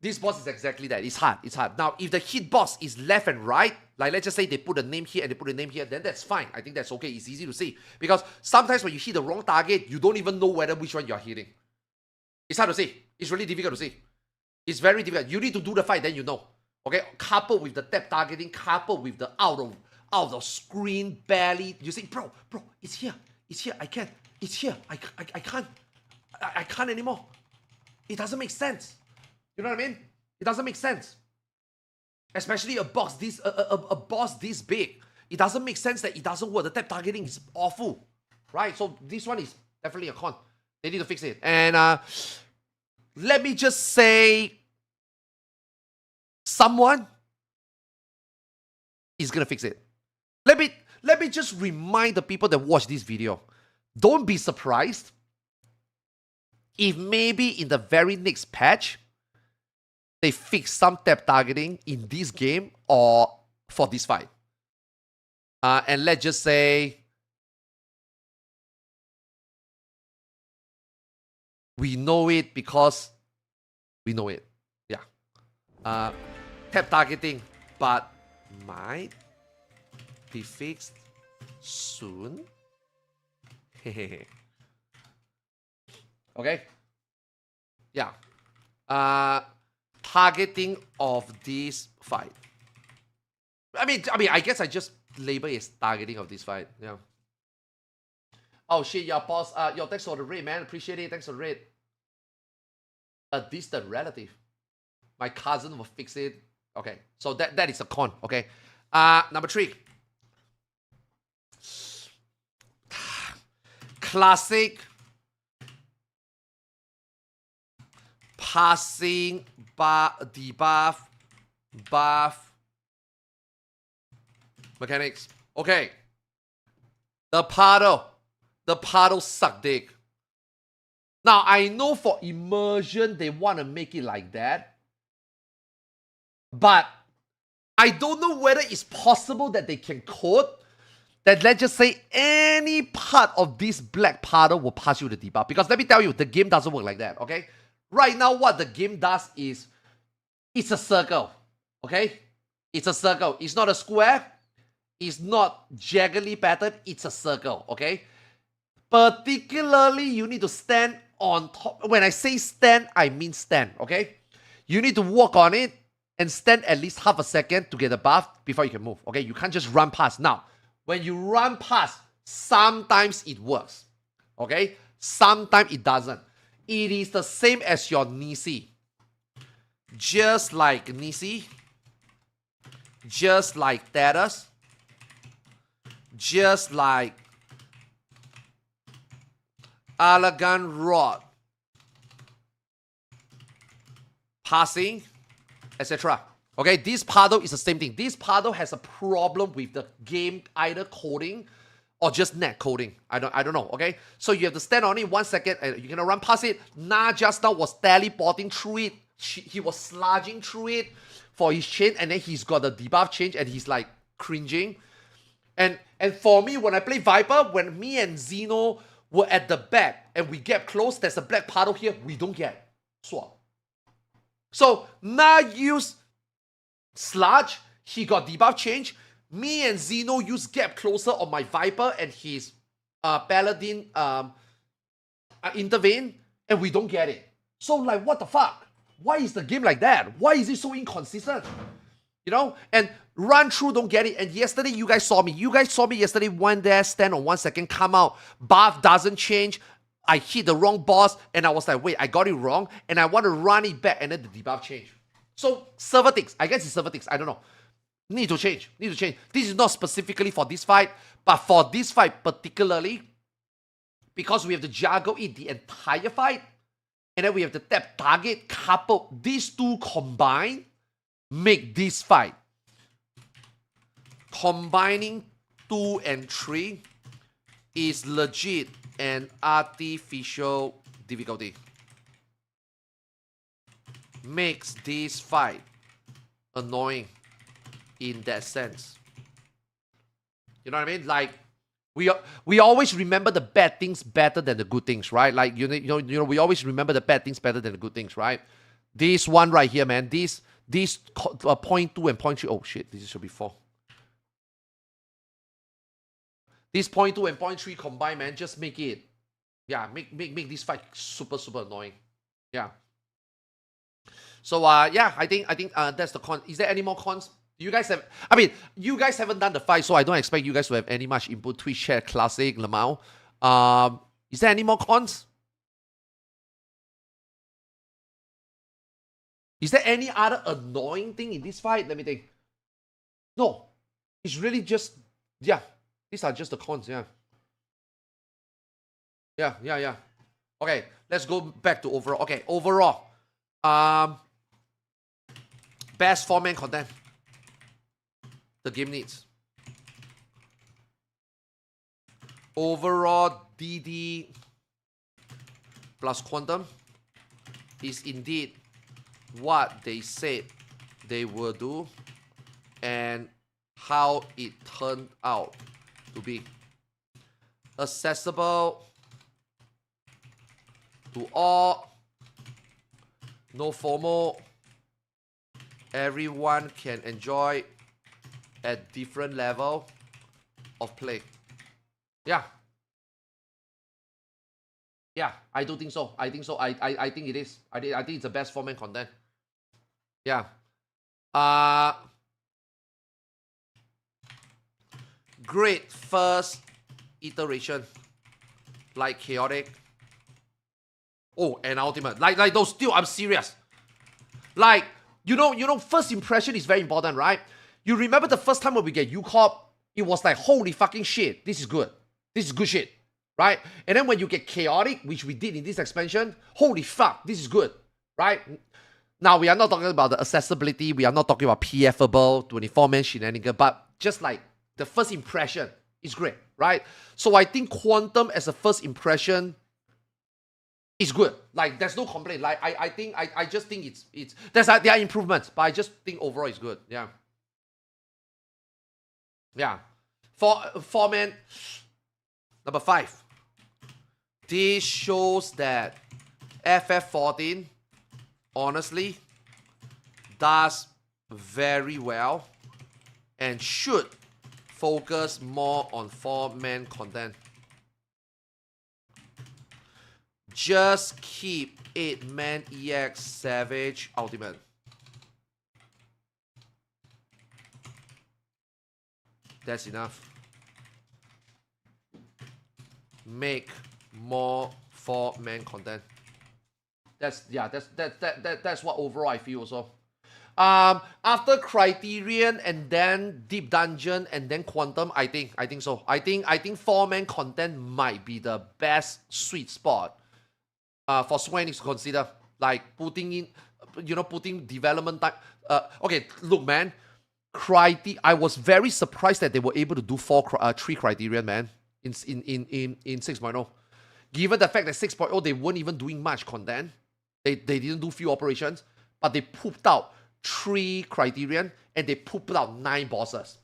This boss is exactly that. It's hard. Now, if the hitbox is left and right, like let's just say they put a name here and they put a name here, then that's fine. I think that's okay. It's easy to see. Because sometimes when you hit the wrong target, you don't even know which one you're hitting. It's hard to see. It's really difficult to see. It's very difficult. You need to do the fight, then you know. Okay? Coupled with the tap targeting, coupled with the out of screen barely. You see, bro, it's here. It's here. I can't. It's here. I can't. I can't anymore. It doesn't make sense. You know what I mean? It doesn't make sense. Especially a boss this big. It doesn't make sense that it doesn't work. The tap targeting is awful. Right? So this one is definitely a con. They need to fix it. And let me just say someone is gonna fix it. Let me just remind the people that watch this video. Don't be surprised if maybe in the very next patch they fix some tap targeting in this game or for this fight. And let's just say we know it because we know it. Yeah. Tap targeting, but might be fixed soon. Okay? Yeah. Targeting of this fight. I mean, I guess I just label it as targeting of this fight. Yeah. Oh shit, your boss. Yo, thanks for the raid, man. Appreciate it. Thanks for the raid. A distant relative. My cousin will fix it. Okay, so that is a con. Okay. Number 3. Classic passing debuff buff mechanics. Okay. The paddle suck dick. Now I know for immersion they want to make it like that, but I don't know whether it's possible that they can code that, let's just say, any part of this black paddle will pass you the debuff. Because let me tell you, the game doesn't work like that, okay? Right now, what the game does is, it's a circle, okay? It's a circle. It's not a square. It's not jaggedly patterned. It's a circle, okay? Particularly, you need to stand on top. When I say stand, I mean stand, okay? You need to walk on it and stand at least half a second to get a buff before you can move, okay? You can't just run past. Now, when you run past, sometimes it works, okay? Sometimes it doesn't. It is the same as your Nisi. Just like Nisi, just like Thetis, just like Elegant Rod, passing, etc. Okay, this paddle is the same thing. This paddle has a problem with the game either coding or just net coding. I don't know. Okay, so you have to stand on it 1 second and you cannot run past it. Na just now was teleporting through it. He was sludging through it for his chain, and then he's got the debuff change and he's like cringing. And for me, when I play Viper, when me and Zeno were at the back and we get close, there's a black paddle here, we don't get swap. So Na use sludge, he got debuff change. Me and Zeno use gap closer on my Viper and his Paladin intervene, and we don't get it. So like, what the fuck? Why is the game like that? Why is it so inconsistent? You know? And run through, don't get it. And yesterday, you guys saw me. You guys saw me yesterday, went there, stand on 1 second, come out. Buff doesn't change. I hit the wrong boss, and I was like, wait, I got it wrong. And I want to run it back, and then the debuff change. So, server ticks. I guess it's server ticks. I don't know. Need to change. Need to change. This is not specifically for this fight, but for this fight particularly, because we have to juggle it the entire fight, and then we have to tap target, couple. These two combined make this fight. Combining 2 and 3 is legit an artificial difficulty. Makes this fight annoying in that sense. You know what I mean? Like, we always remember the bad things better than the good things, right? Like, you know, we always remember the bad things better than the good things, right? This one right here, man. This 0.2 and 0.3. Oh shit, this should be 4. This 0.2 and 0.3 combined, man, just make it, yeah, make this fight super annoying. Yeah. So yeah, I think that's the con. Is there any more cons? You guys have, I mean, you guys haven't done the fight, so I don't expect you guys to have any much input. Twitch chat, classic, Lamau. Is there any more cons? Is there any other annoying thing in this fight? Let me think. No. It's really just, yeah. These are just the cons, yeah. Yeah. Okay, let's go back to overall. Okay, overall. Best 4-man content the game needs. Overall, DD plus Quantum is indeed what they said they will do and how it turned out to be. Accessible to all, no FOMO, everyone can enjoy at different level of play. Yeah, I do think so. I think so. I think it is. I think it's the best 4-man content. Yeah. Great first iteration. Like chaotic. Oh, and ultimate. Like those still, I'm serious. Like, you know, first impression is very important, right? You remember the first time when we get UCorp, it was like, holy fucking shit, this is good. This is good shit, right? And then when you get chaotic, which we did in this expansion, holy fuck, this is good, right? Now, we are not talking about the accessibility. We are not talking about PFable, 24-man shenanigan, but just like the first impression is great, right? So I think Quantum as a first impression is good. Like, there's no complaint. Like, I just think it's there are improvements, but I just think overall it's good. Yeah. Yeah. 4-man, number 5. This shows that FF14 honestly does very well and should focus more on 4-man content. Just keep 8-man EX Savage Ultimate. That's enough. Make more 4-man content. That's what overall I feel also. After Criterion and then Deep Dungeon and then Quantum, I think so. I think 4-man content might be the best sweet spot for Square Enix to consider. Like putting in putting development time. Okay, look, man. I was very surprised that they were able to do 3 criterion, man, in 6.0. Given the fact that 6.0 they weren't even doing much content, they didn't do few operations, but they pooped out 3 criterion and they pooped out 9 bosses.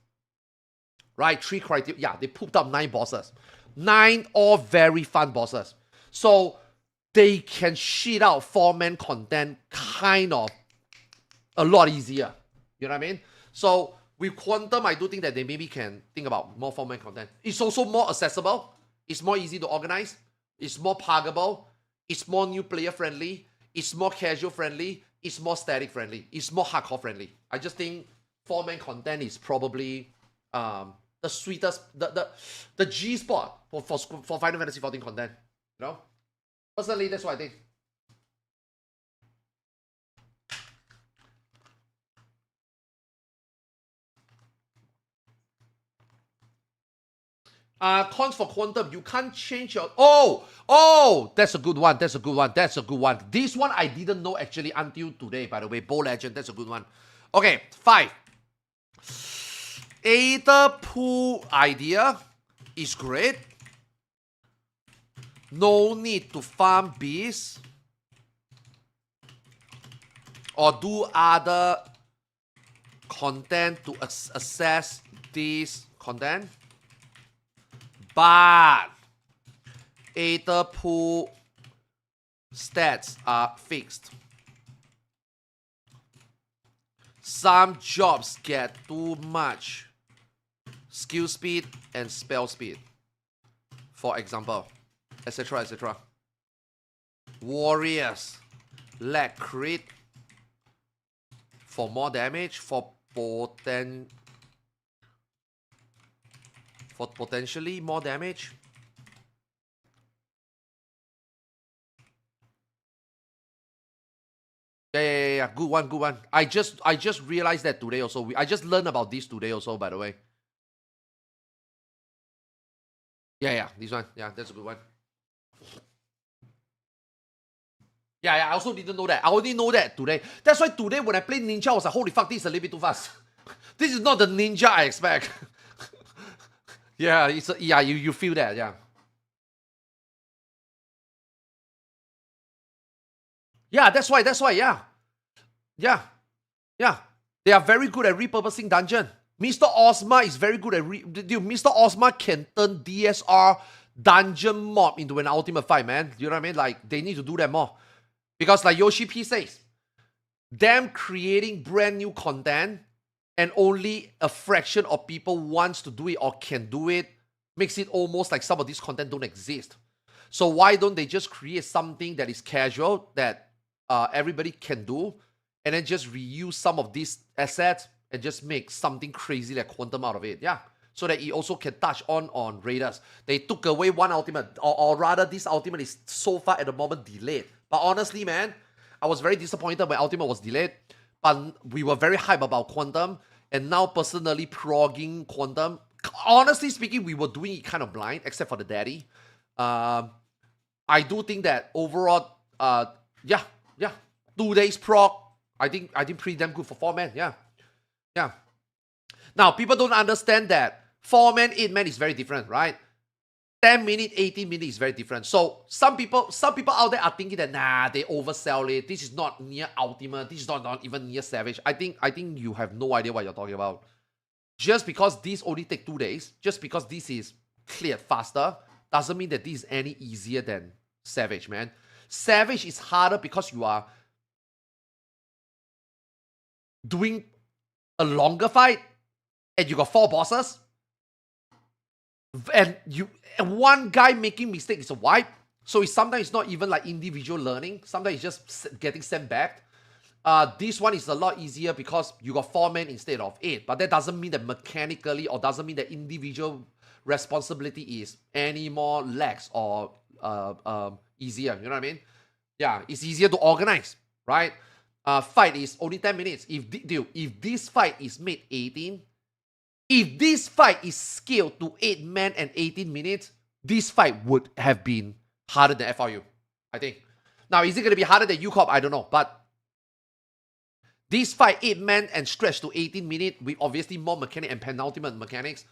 Right, 3 criteria. Yeah, they pooped out 9 bosses. 9 all very fun bosses. So they can shit out 4-man content kind of a lot easier. You know what I mean? So with Quantum, I do think that they maybe can think about more 4-man content. It's also more accessible. It's more easy to organize. It's more pluggable. It's more new player friendly. It's more casual friendly. It's more static friendly. It's more hardcore friendly. I just think 4-man content is probably the sweetest, the G spot for Final Fantasy 14 content. You know? Personally, that's what I think. Cons for Quantum, you can't change your... Oh, that's a good one. That's a good one. That's a good one. This one I didn't know actually until today, by the way. Bow Legend, that's a good one. Okay, 5. Aether Pool idea is great. No need to farm bees or do other content to assess this content. But Aether Pool stats are fixed. Some jobs get too much skill speed and spell speed, for example, etc, etc. Warriors lack crit for more damage, for potentially more damage. Yeah. Good one. I just realized that today also. I just learned about this today also, by the way. Yeah, this one. Yeah, that's a good one. Yeah, I also didn't know that. I only know that today. That's why today when I played Ninja, I was like, holy fuck, this is a little bit too fast. This is not the Ninja I expect. Yeah, you feel that, yeah. Yeah, that's why, yeah. They are very good at repurposing dungeon. Mr. Ozma is very good at Mr. Ozma can turn DSR dungeon mob into an ultimate fight, man. You know what I mean? Like, they need to do that more. Because like Yoshi P says, them creating brand new content and only a fraction of people wants to do it or can do it makes it almost like some of this content don't exist. So why don't they just create something that is casual, that everybody can do, and then just reuse some of these assets and just make something crazy like Quantum out of it. Yeah. So that it also can touch on Raiders. They took away one ultimate, or rather this ultimate is so far at the moment delayed. But honestly, man, I was very disappointed when ultimate was delayed. But we were very hyped about Quantum. And now personally progging Quantum. Honestly speaking, we were doing it kind of blind, except for the daddy. I do think that overall, yeah. 2 days prog. I think pretty damn good for 4-man. Yeah. Now, people don't understand that 4-man, 8-man is very different, right? 10 minutes, 18 minutes is very different. So some people out there are thinking that nah, they oversell it. This is not near ultimate. This is not even near savage. I think you have no idea what you're talking about. Just because this only take 2 days, just because this is cleared faster, doesn't mean that this is any easier than savage, man. Savage is harder because you are doing a longer fight and you got 4 bosses and one guy making mistake is a wipe. So it's sometimes not even like individual learning. Sometimes it's just getting sent back. This one is a lot easier because you got 4 men instead of 8. But that doesn't mean that mechanically, or doesn't mean that individual responsibility is any more lax or easier. You know what I mean? Yeah, it's easier to organize, right? Fight is only 10 minutes. If this fight is made 18, if this fight is scaled to 8 men and 18 minutes, this fight would have been harder than FRU, I think. Now, is it going to be harder than UCOP? I don't know. But This fight 8-man and stretch to 18 minutes with obviously more mechanic and penultimate mechanics.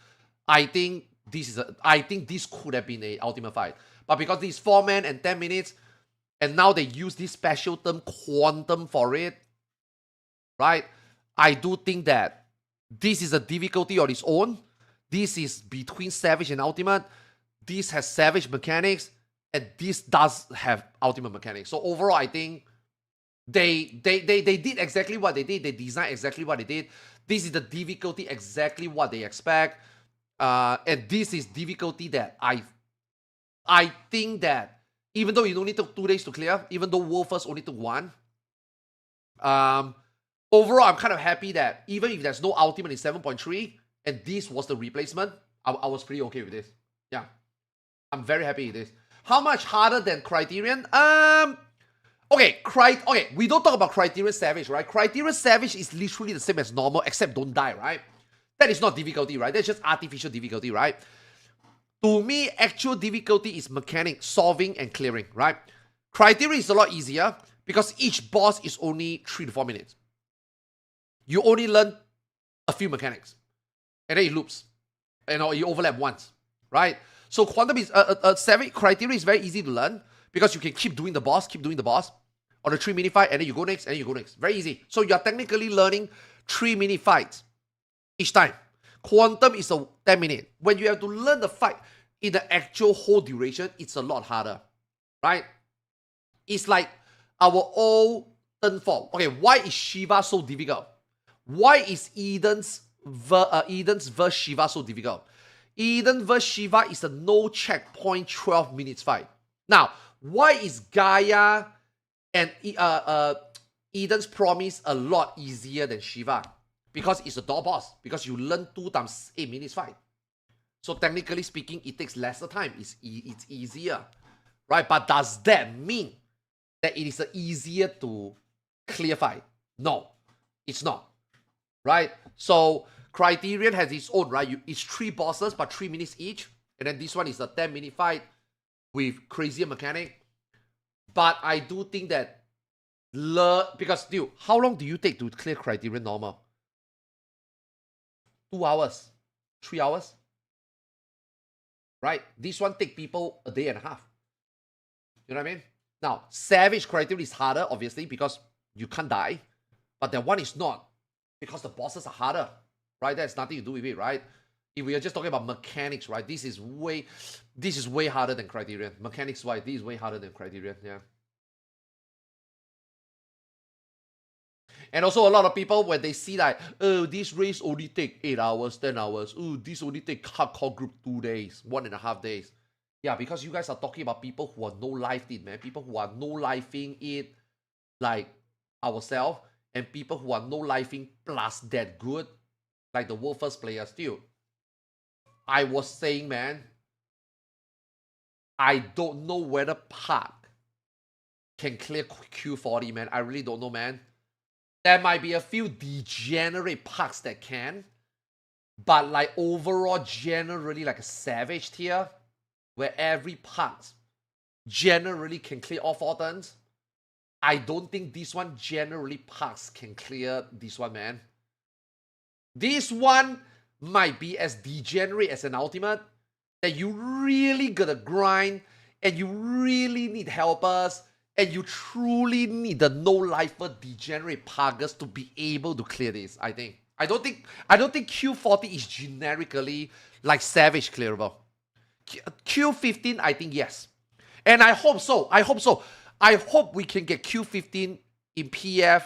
I think this could have been a ultimate fight. But because this 4-man and 10 minutes, and now they use this special term quantum for it, right? I do think that this is a difficulty on its own. This is between Savage and Ultimate. This has Savage mechanics, and this does have Ultimate mechanics. So overall, I think they did exactly what they did. They designed exactly what they did. This is the difficulty exactly what they expect. And this is difficulty that I think that even though it only took 2 days to clear, even though World First only took 1, overall, I'm kind of happy that even if there's no Ultimate in 7.3, and this was the replacement, I was pretty okay with this. Yeah. I'm very happy with this. How much harder than Criterion? Okay, we don't talk about Criterion Savage, right? Criterion Savage is literally the same as normal, except don't die, right? That is not difficulty, right? That's just artificial difficulty, right? To me, actual difficulty is mechanic, solving and clearing, right? Criterion is a lot easier because each boss is only 3 to 4 minutes. You only learn a few mechanics, and then it loops, and you overlap once, right? So Quantum is Savage Criterion is very easy to learn because you can keep doing the boss on a 3-minute fight, and then you go next, and then you go next. Very easy. So you are technically learning 3-minute fights each time. Quantum is a 10-minute. When you have to learn the fight in the actual whole duration, it's a lot harder, right? It's like our old turn 4. Okay, why is Shiva so difficult? Why is Eden's versus Shiva so difficult? Eden vs Shiva is a no checkpoint 12 minutes fight. Now, why is Gaia and Eden's Promise a lot easier than Shiva? Because it's a door boss. Because you learn 2 times 8 minutes fight. So technically speaking, it takes lesser time. It's easier, right? But does that mean that it is easier to clear fight? No, it's not, right? So Criterion has its own, right? It's 3 bosses, but 3 minutes each. And then this one is a 10-minute fight with crazier mechanic. But I do think that, because, dude, how long do you take to clear Criterion normal? 2 hours, 3 hours, right? This one take people a day and a half. You know what I mean? Now, Savage Criterion is harder, obviously, because you can't die. But that one is not, because the bosses are harder. Right, that has nothing to do with it, right? If we are just talking about mechanics, right, this is way harder than Criterion. Mechanics-wise, this is way harder than Criterion, yeah. And also a lot of people, when they see like, oh, this race only take 8 hours, 10 hours. Oh, this only take hardcore group 2 days, 1.5 days. Yeah, because you guys are talking about people who are no-lifed it, man. People who are no-lifing it, like ourselves, and people who are no-lifing plus that good. Like the world first player still. I was saying, man, I don't know whether Park can clear Q40, man. I really don't know, man. There might be a few degenerate Parks that can. But like overall, generally like a Savage tier, where every Park generally can clear all 4 turns. I don't think this one generally Parks can clear this one, man. This one might be as degenerate as an Ultimate, that you really gotta grind, and you really need helpers, and you truly need the no-lifer degenerate Pagas to be able to clear this, I think. I don't think Q40 is generically like Savage clearable. Q15, I think yes. And I hope so. I hope we can get Q15 in PF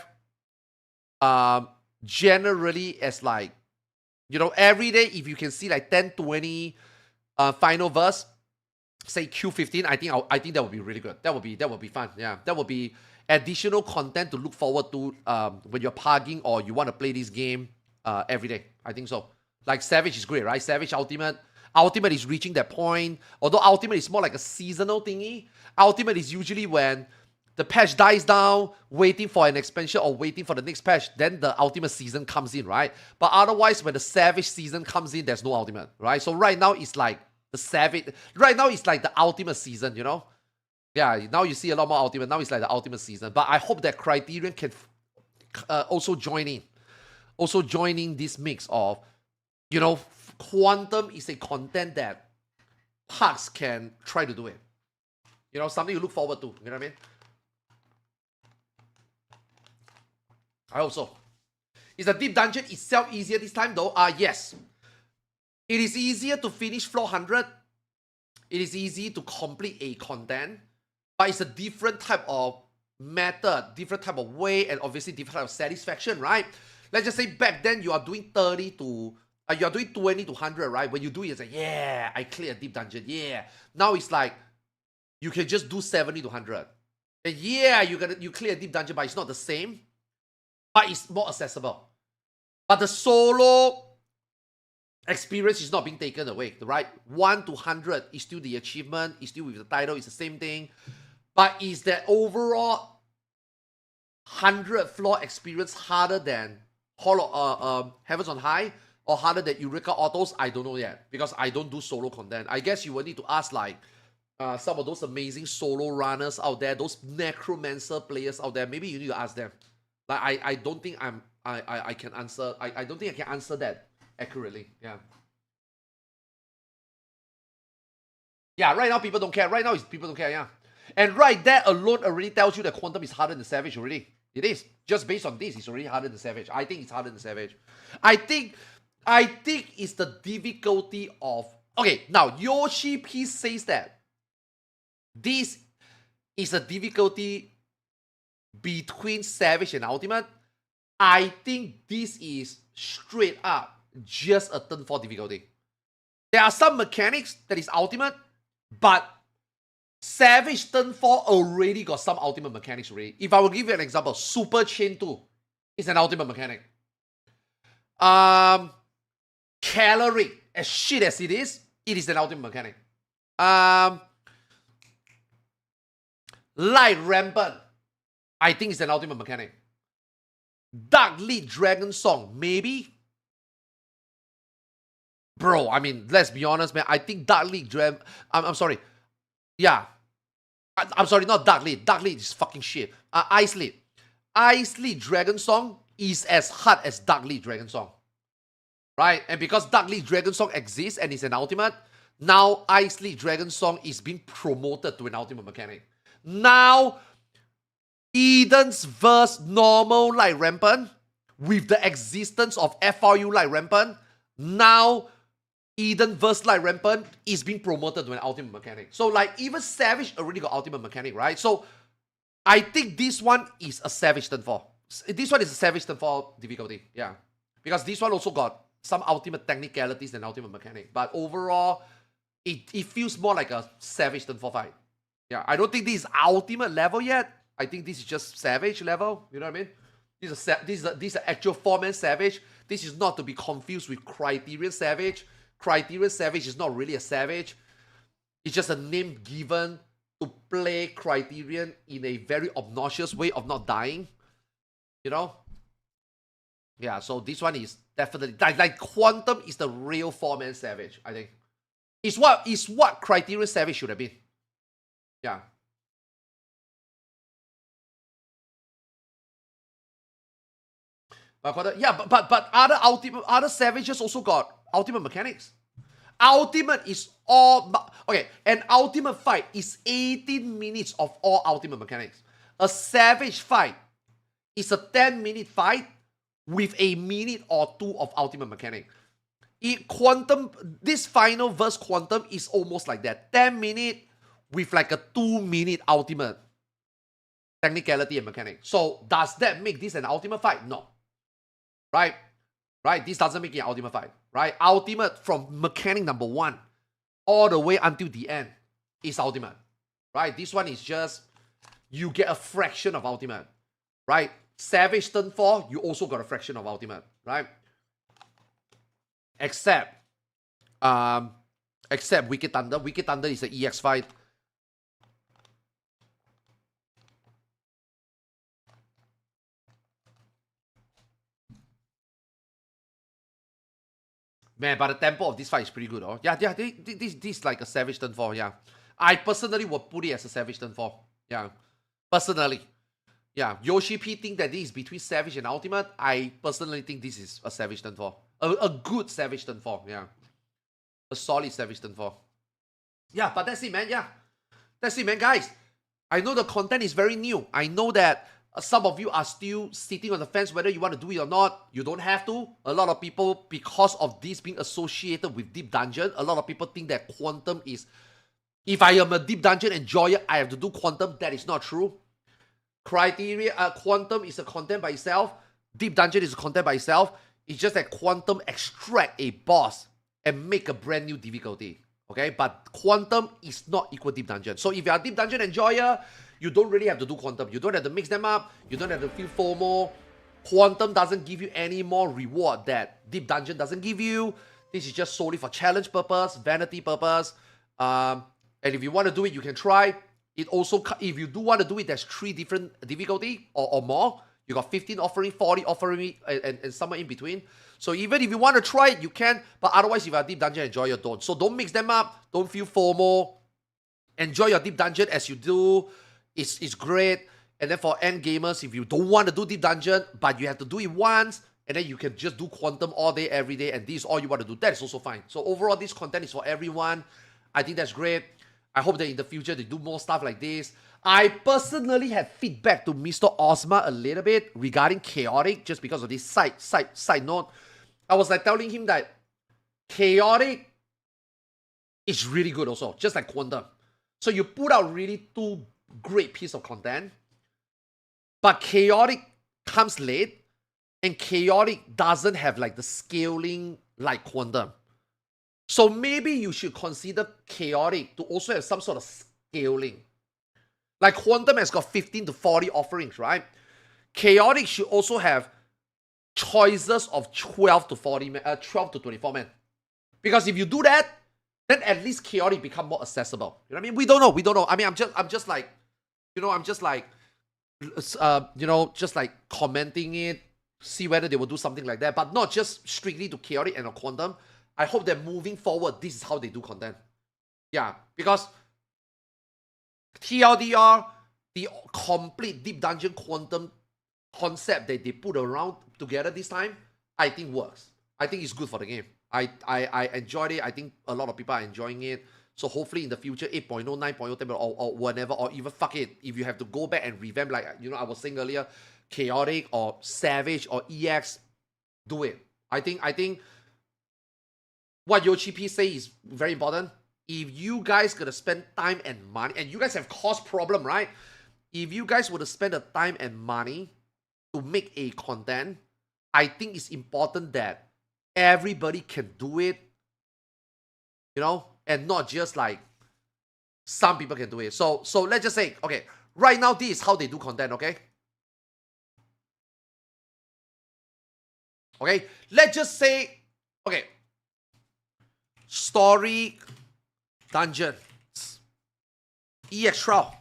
generally as like, you know, every day if you can see like 10, 20 final verse, say Q15, I think that would be really good. That would be fun. Yeah, that would be additional content to look forward to when you're parking or you want to play this game every day. I think so. Like Savage is great, right? Savage Ultimate is reaching that point. Although Ultimate is more like a seasonal thingy. Ultimate is usually when the patch dies down, waiting for an expansion or waiting for the next patch, then the Ultimate season comes in, right? But otherwise, when the Savage season comes in, there's no Ultimate, right? So right now, it's like the Savage... Right now, it's like the Ultimate season, you know? Yeah, now you see a lot more Ultimate. Now it's like the Ultimate season. But I hope that Criterion also joining this mix of, you know, quantum is a content that Parks can try to do it. You know, something you look forward to. You know what I mean? I hope so. Is the deep dungeon itself easier this time though? Yes. It is easier to finish floor 100. It is easy to complete a content. But it's a different type of method, different type of way, and obviously different type of satisfaction, right? Let's just say back then you are doing 30 to... you are doing 20 to 100, right? When you do it, it's like, yeah, I cleared a deep dungeon, yeah. Now it's like, you can just do 70 to 100. And yeah, you clear a deep dungeon, but it's not the same. But it's more accessible. But the solo experience is not being taken away, right? 1 to 100 is still the achievement, is still with the title, it's the same thing. But is that overall 100 floor experience harder than Heavens on High or harder than Eureka Autos? I don't know yet because I don't do solo content. I guess you will need to ask like some of those amazing solo runners out there, those necromancer players out there. Maybe you need to ask them. Like I don't think I can answer. I don't think I can answer that accurately. Yeah. Yeah, right now people don't care. Right now people don't care, yeah. And right there alone already tells you that Quantum is harder than Savage already. It is. Just based on this, it's already harder than Savage. I think it's harder than Savage. I think it's the difficulty of... Okay, now Yoshi P says that this is a difficulty between Savage and Ultimate. I think this is straight up just a turn 4 difficulty. There are some mechanics that is Ultimate, but Savage turn 4 already got some Ultimate mechanics already. If I will give you an example, Super Chain 2 is an Ultimate mechanic. Caloric, as shit as it is an Ultimate mechanic. Light Rampant, I think it's an Ultimate mechanic. Dark Lead Dragon Song, maybe? Bro, I mean, let's be honest, man. I think Dark Lead Dragon... I'm sorry. Yeah. I'm sorry, not Dark Lead. Dark Lead is fucking shit. Ice Lead. Ice Lead Dragon Song is as hard as Dark Lead Dragon Song. Right? And because Dark Lead Dragon Song exists and is an ultimate, now Ice Lead Dragon Song is being promoted to an ultimate mechanic. Now, Eden's verse normal Light Rampant with the existence of FRU Light Rampant, now Eden verse Light Rampant is being promoted to an ultimate mechanic. So like even Savage already got ultimate mechanic, right? So I think this one is a Savage turn 4. This one is a Savage turn 4 difficulty, yeah. Because this one also got some ultimate technicalities than ultimate mechanic. But overall, it feels more like a Savage turn 4 fight. Yeah, I don't think this is ultimate level yet. I think this is just Savage level. You know what I mean? This is an actual 4-man Savage. This is not to be confused with Criterion Savage. Criterion Savage is not really a Savage. It's just a name given to play Criterion in a very obnoxious way of not dying. You know? Yeah, so this one is definitely... Like Quantum is the real 4-man Savage, I think. It's what Criterion Savage should have been. Yeah. But other Savages also got ultimate mechanics. Ultimate is all... Okay, an ultimate fight is 18 minutes of all ultimate mechanics. A Savage fight is a 10-minute fight with a minute or two of ultimate mechanic. Quantum, this final verse Quantum is almost like that. 10-minute with like a 2-minute ultimate technicality and mechanic. So does that make this an ultimate fight? No. Right? Right? This doesn't make it an ultimate fight. Right? Ultimate from mechanic number 1 all the way until the end is ultimate. Right? This one is just, you get a fraction of ultimate. Right? Savage turn 4, you also got a fraction of ultimate. Right? Except Wicked Thunder. Wicked Thunder is an EX fight. Man, but the tempo of this fight is pretty good, oh. Yeah, this is like a Savage turn 4, yeah. I personally would put it as a Savage turn 4. Yeah. Personally. Yeah, Yoshi P think that this is between Savage and Ultimate. I personally think this is a Savage turn 4. A good Savage turn 4, yeah. A solid Savage turn 4. Yeah, but that's it, man, yeah. That's it, man, guys. I know the content is very new. I know that some of you are still sitting on the fence whether you want to do it or not. You don't have to. A lot of people, because of this being associated with Deep Dungeon, a lot of people think that Quantum is... If I am a Deep Dungeon enjoyer, I have to do Quantum. That is not true. Quantum is a content by itself. Deep Dungeon is a content by itself. It's just that Quantum extract a boss and make a brand new difficulty. Okay, but Quantum is not equal Deep Dungeon. So if you're a Deep Dungeon enjoyer, you don't really have to do Quantum. You don't have to mix them up. You don't have to feel FOMO. Quantum doesn't give you any more reward that Deep Dungeon doesn't give you. This is just solely for challenge purpose, vanity purpose. And if you want to do it, you can try. It also, if you do want to do it, there's 3 different difficulty or more. You got 15 offering, 40 offering, and somewhere in between. So even if you want to try it, you can. But otherwise, if you're a Deep Dungeon enjoyer, don't. So don't mix them up. Don't feel FOMO. Enjoy your Deep Dungeon as you do. It's great. And then for end gamers, if you don't want to do Deep Dungeon, but you have to do it once, and then you can just do Quantum all day, every day, and this is all you want to do, that is also fine. So overall, this content is for everyone. I think that's great. I hope that in the future, they do more stuff like this. I personally had feedback to Mr. Ozma a little bit regarding Chaotic, just because of this side note. I was like telling him that Chaotic is really good also, just like Quantum. So you put out really 2 great pieces of content, but Chaotic comes late, and Chaotic doesn't have like the scaling like Quantum. So maybe you should consider Chaotic to also have some sort of scaling. Like Quantum has got 15 to 40 offerings, right? Chaotic should also have choices of 12 to 24 man. Because if you do that, then at least Chaotic become more accessible. You know what I mean? We don't know. I mean, I'm just like, just like commenting it, see whether they will do something like that, but not just strictly to Chaotic and Quantum. I hope that moving forward, this is how they do content. Yeah, because TLDR, the complete Deep Dungeon Quantum concept that they put around together this time, I think works. I think it's good for the game. I enjoyed it. I think a lot of people are enjoying it. So hopefully in the future, 8.0, 9.0, 10.0, or whatever, or even fuck it, if you have to go back and revamp, like, I was saying earlier, Chaotic or Savage or EX, do it. I think what Yoshi P say is very important. If you guys gonna spend time and money, and you guys have cost problem, right? If you guys were to spend the time and money to make a content, I think it's important that everybody can do it, and not just like some people can do it. So let's just say, okay, right now this is how they do content, okay? Okay, let's just say, okay, story dungeons, EX trial.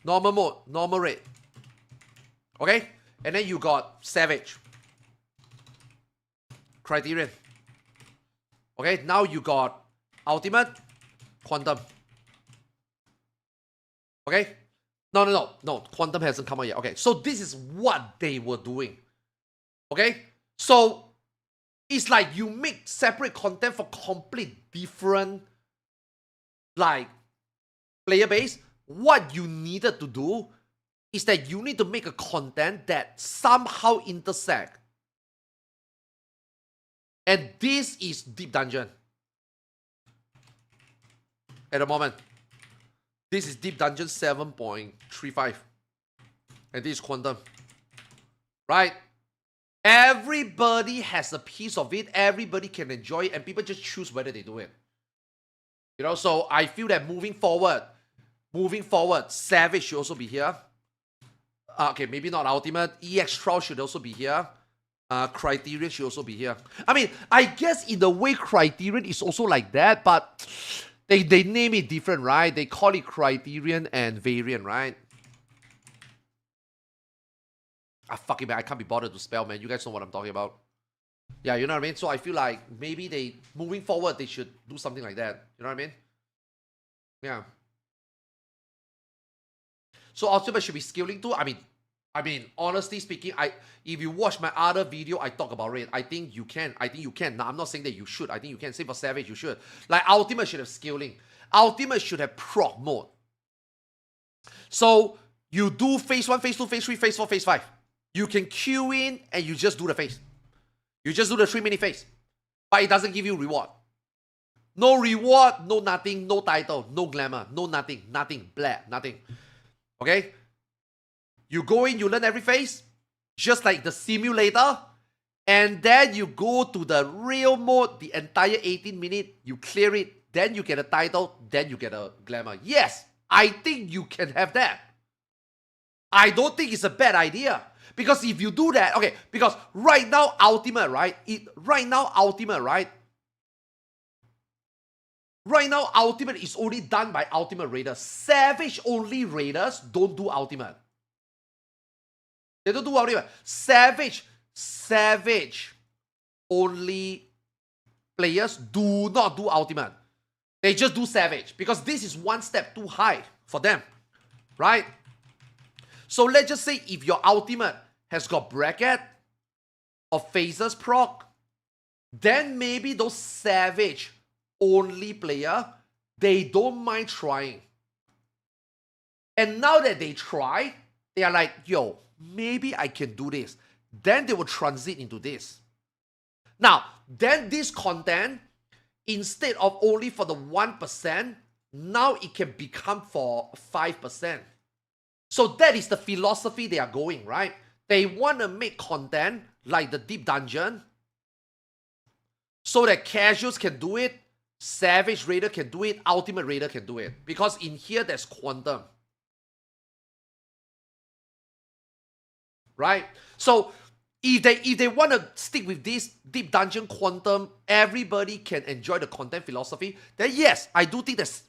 Normal mode, normal rate. Okay? And then you got Savage. Criterion. Okay, now you got Ultimate, Quantum. Okay? No. Quantum hasn't come out yet. Okay, so this is what they were doing. Okay? So, it's like you make separate content for complete different, like, player base. What you needed to do is that you need to make a content that somehow intersect. And this is Deep Dungeon. At the moment. This is Deep Dungeon 7.35. And this is Quantum. Right? Everybody has a piece of it. Everybody can enjoy it. And people just choose whether they do it. So I feel that moving forward, Savage should also be here. Okay, maybe not Ultimate. EX Trial should also be here. Criterion should also be here. I mean, I guess in the way Criterion is also like that, but they name it different, right? They call it Criterion and Variant, right? Fuck it, man. I can't be bothered to spell, man. You guys know what I'm talking about. Yeah, you know what I mean? So I feel like maybe they, moving forward, they should do something like that. You know what I mean? Yeah. So ultimate should be scaling too. I mean, honestly speaking, if you watch my other video, I talk about it. I think you can. Now, I'm not saying that you should. I think you can. Say for Savage, you should. Like, ultimate should have scaling. Ultimate should have prog mode. So you do phase 1, phase 2, phase 3, phase 4, phase 5. You can queue in and you just do the phase. You just do the 3-minute phase. But it doesn't give you reward. No reward, no nothing, no title, no glamour, no nothing, blah, nothing. Okay? You go in, you learn every phase, just like the simulator, and then you go to the real mode, the entire 18 minutes, you clear it, then you get a title, then you get a glamour. Yes, I think you can have that. I don't think it's a bad idea. Because if you do that, okay, because right now, Ultimate, right? Right now, Ultimate is only done by Ultimate Raiders. Savage only Raiders don't do Ultimate. They don't do Ultimate. Savage only players do not do Ultimate. They just do Savage. Because this is one step too high for them. Right? So let's just say if your Ultimate has got bracket or phases proc, then maybe those Savage only player, they don't mind trying. And now that they try, they are like, yo, maybe I can do this. Then they will transit into this. Now, then this content, instead of only for the 1%, now it can become for 5%. So that is the philosophy they are going, right? They want to make content like the Deep Dungeon so that casuals can do it, Savage Raider can do it, Ultimate Raider can do it. Because in here, there's quantum. Right? So if they want to stick with this Deep Dungeon quantum, everybody can enjoy the content philosophy, then yes, I do think that's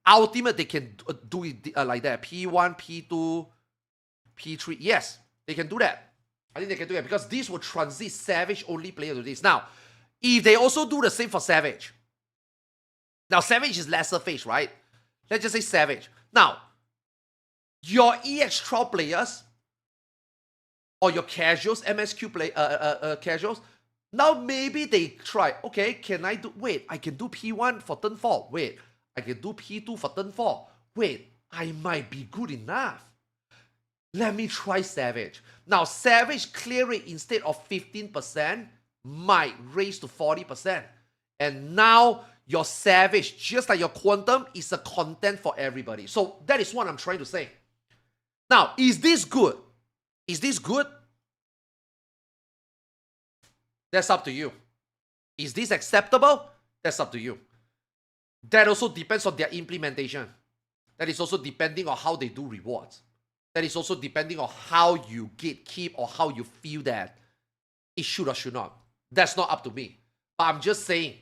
Ultimate, they can do it like that. P1, P2, P3. Yes, they can do that. I think they can do that because this will transit Savage only player to this. Now, if they also do the same for Savage. Now, Savage is lesser phase, right? Let's just say Savage. Now, your EX trial players or your casuals, MSQ casuals, now maybe they try, okay, can I do, wait, I can do P1 for turn 4. Wait, I can do P2 for turn 4. Wait, I might be good enough. Let me try Savage. Now, Savage clear rate instead of 15% might raise to 40%. And now, your Savage, just like your Quantum, is a content for everybody. So, that is what I'm trying to say. Now, is this good? Is this good? That's up to you. Is this acceptable? That's up to you. That also depends on their implementation. That is also depending on how they do rewards. That is also depending on how you gatekeep or how you feel that it should or should not. That's not up to me. But I'm just saying,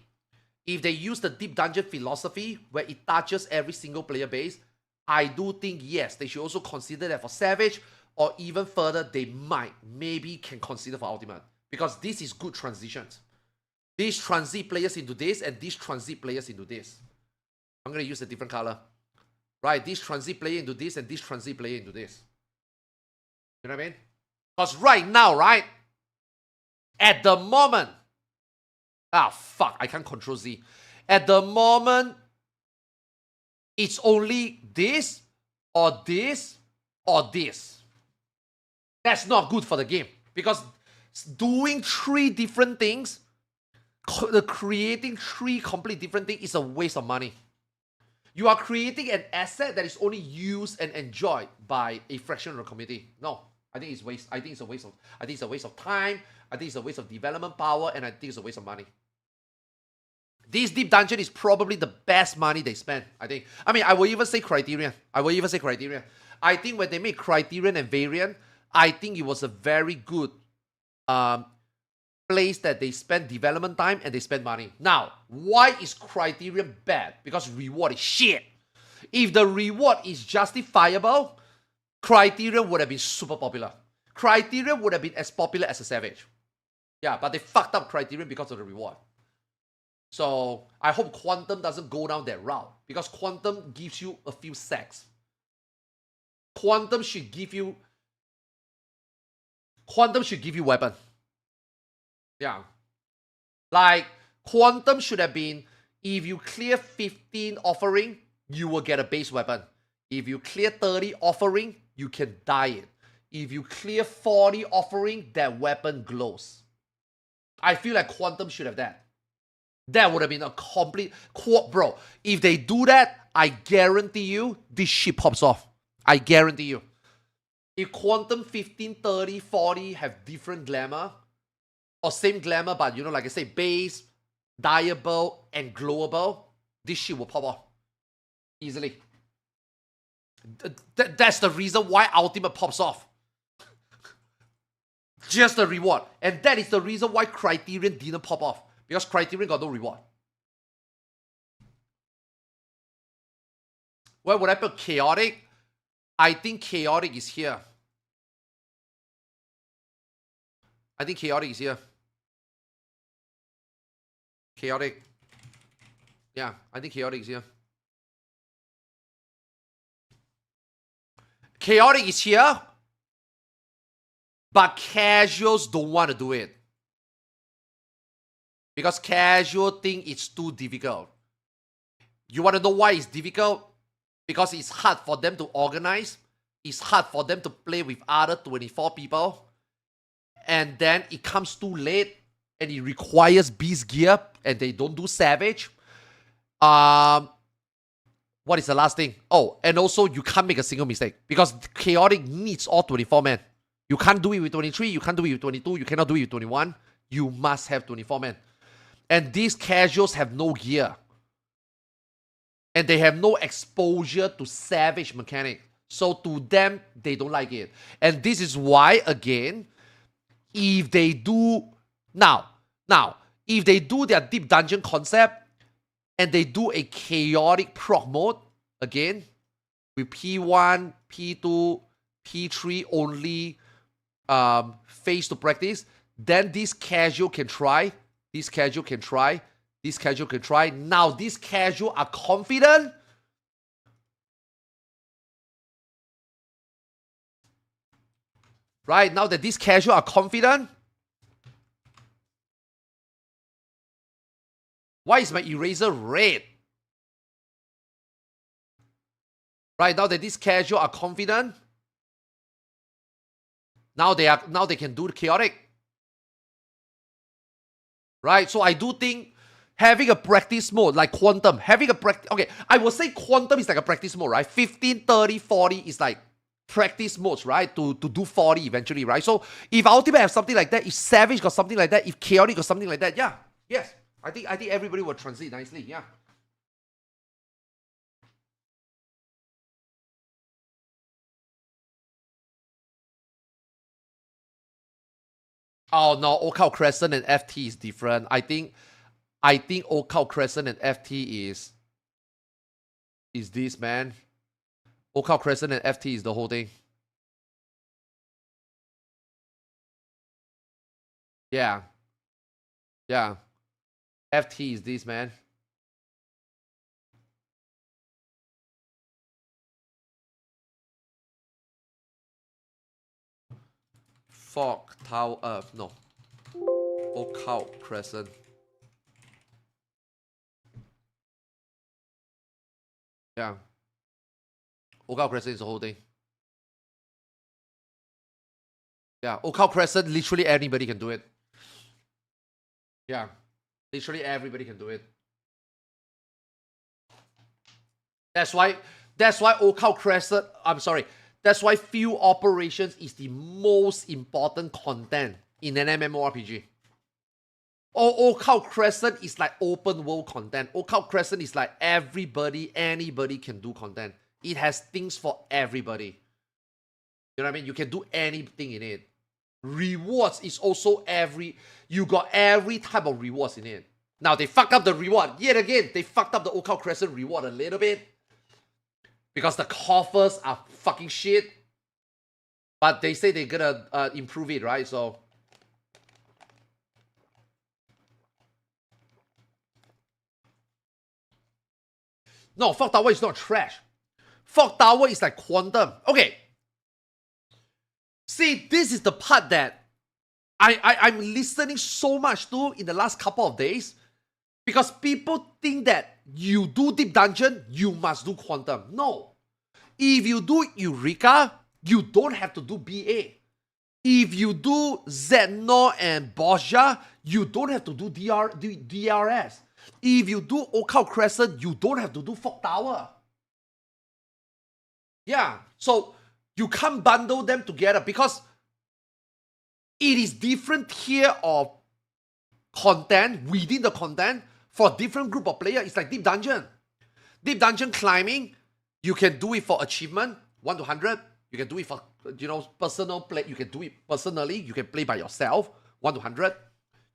if they use the Deep Dungeon philosophy where it touches every single player base, I do think, yes, they should also consider that for Savage, or even further, they maybe can consider for Ultimate. Because this is good transitions. These transit players into this, and these transit players into this. I'm going to use a different color. Right, this transit player into this, and this transit player into this. You know what I mean? Because right now, right, at the moment, fuck, I can't control Z. At the moment, it's only this, or this, or this. That's not good for the game. Because doing 3 different things, creating 3 complete different things is a waste of money. You are creating an asset that is only used and enjoyed by a fraction of the community. No, I think it's waste. I think it's a waste of time. I think it's a waste of development power, and I think it's a waste of money. This Deep Dungeon is probably the best money they spend, I think. I mean, I will even say Criterion. I think when they made Criterion and Variant, I think it was a very good place that they spend development time and they spend money. Now, why is Criterion bad? Because reward is shit. If the reward is justifiable, Criterion would have been super popular. Criterion would have been as popular as a Savage. Yeah, but they fucked up Criterion because of the reward. So I hope Quantum doesn't go down that route, because Quantum gives you a few sacks. Quantum should give you weapon. Yeah. Like, Quantum should have been, if you clear 15 offering, you will get a base weapon. If you clear 30 offering, you can dye it. If you clear 40 offering, that weapon glows. I feel like Quantum should have that. That would have been a complete... Bro, if they do that, I guarantee you, this shit pops off. I guarantee you. If Quantum 15, 30, 40 have different glamour, or same glamour, but, you know, like I say, base, dyeable, and glowable, this shit will pop off. Easily. That's the reason why Ultimate pops off. Just the reward. And that is the reason why Criterion didn't pop off. Because Criterion got no reward. Where would I put Chaotic? I think Chaotic is here. I think Chaotic is here. Chaotic. Yeah, I think Chaotic is here. Chaotic is here. But casuals don't want to do it. Because casual think it's too difficult. You want to know why it's difficult? Because it's hard for them to organize. It's hard for them to play with other 24 people. And then it comes too late. And it requires beast gear. And they don't do savage. What is the last thing? Oh, and also you can't make a single mistake. Because Chaotic needs all 24 men. You can't do it with 23. You can't do it with 22. You cannot do it with 21. You must have 24 men. And these casuals have no gear. And they have no exposure to savage mechanic. So to them, they don't like it. And this is why, again, if they do... Now, if they do their deep dungeon concept, and they do a chaotic prog mode, again, with P1, P2, P3 only phase to practice, then this casual can try. This casual can try. This casual can try. Now, these casual are confident. Right? Now that these casual are confident. Why is my eraser red? Right? Now that these casual are confident. Now they can do the chaotic. Right? So I do think having a practice mode like Quantum, having a practice... Okay, I will say Quantum is like a practice mode, right? 15, 30, 40 is like practice modes, right? To do 40 eventually, right? So if Ultimate have something like that, if Savage got something like that, if Chaotic got something like that, yeah. Yes. I think everybody will transit nicely, yeah. Oh no, Occult Crescent and FT is different. I think Occult Crescent and FT is this, man. Occult Crescent and FT is the whole thing. Yeah. Yeah. FT is this, man. Fog Tower, no. Occult Crescent. Yeah. Occult Crescent is the whole thing. Yeah, Occult Crescent, literally anybody can do it. Yeah. Literally everybody can do it. That's why Occult Crescent, I'm sorry, that's why field operations is the most important content in an MMORPG. Occult Crescent is like open world content. Occult Crescent is like anybody can do content. It has things for everybody. You know what I mean? You can do anything in it. Rewards is also you got every type of rewards in it. Now they fucked up the reward. Yet again, they fucked up the Occult Crescent reward a little bit. Because the coffers are fucking shit. But they say they're gonna improve it, right? So No, Fog Tower is not trash. Fog Tower is like quantum. Okay. See, this is the part that I'm listening so much to in the last couple of days. Because people think that you do Deep Dungeon, you must do quantum. No. If you do Eureka, you don't have to do BA. If you do Zetnor and Borgia, you don't have to do DRS. If you do Occult Crescent, you don't have to do Fog Tower. Yeah, so you can't bundle them together because it is different tier of content within the content for a different group of players. It's like Deep Dungeon. Deep Dungeon climbing, you can do it for achievement, 1 to 100. You can do it for, personal play. You can do it personally. You can play by yourself, 1 to 100.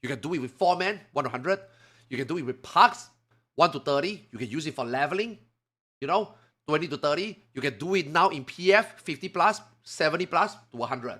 You can do it with 4 men, 1 to 100. You can do it with parks, 1 to 30. You can use it for leveling, 20 to 30. You can do it now in PF, 50 plus, 70 plus to 100.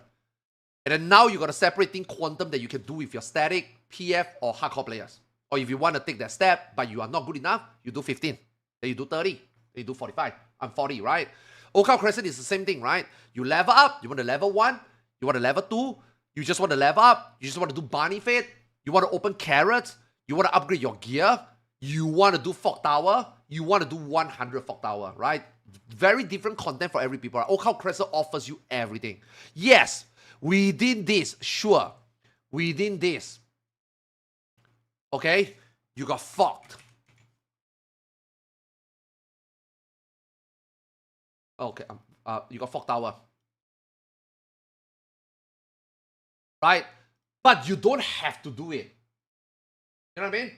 And then now you got a separating quantum that you can do with your static, PF, or hardcore players. Or if you want to take that step, but you are not good enough, you do 15. Then you do 30. Then you do 45. I'm 40, right? Occult Crescent is the same thing, right? You level up. You want to level 1. You want to level 2. You just want to level up. You just want to do Barney Fate. You want to open carrots. You want to upgrade your gear. You want to do Fog Tower. You want to do 100 Fog Tower, right? Very different content for every people. Right? Occult Crescent offers you everything. Yes, within this, sure. Within this, okay, you got fucked. Okay, you got Fog Tower. Right? But you don't have to do it. You know what I mean?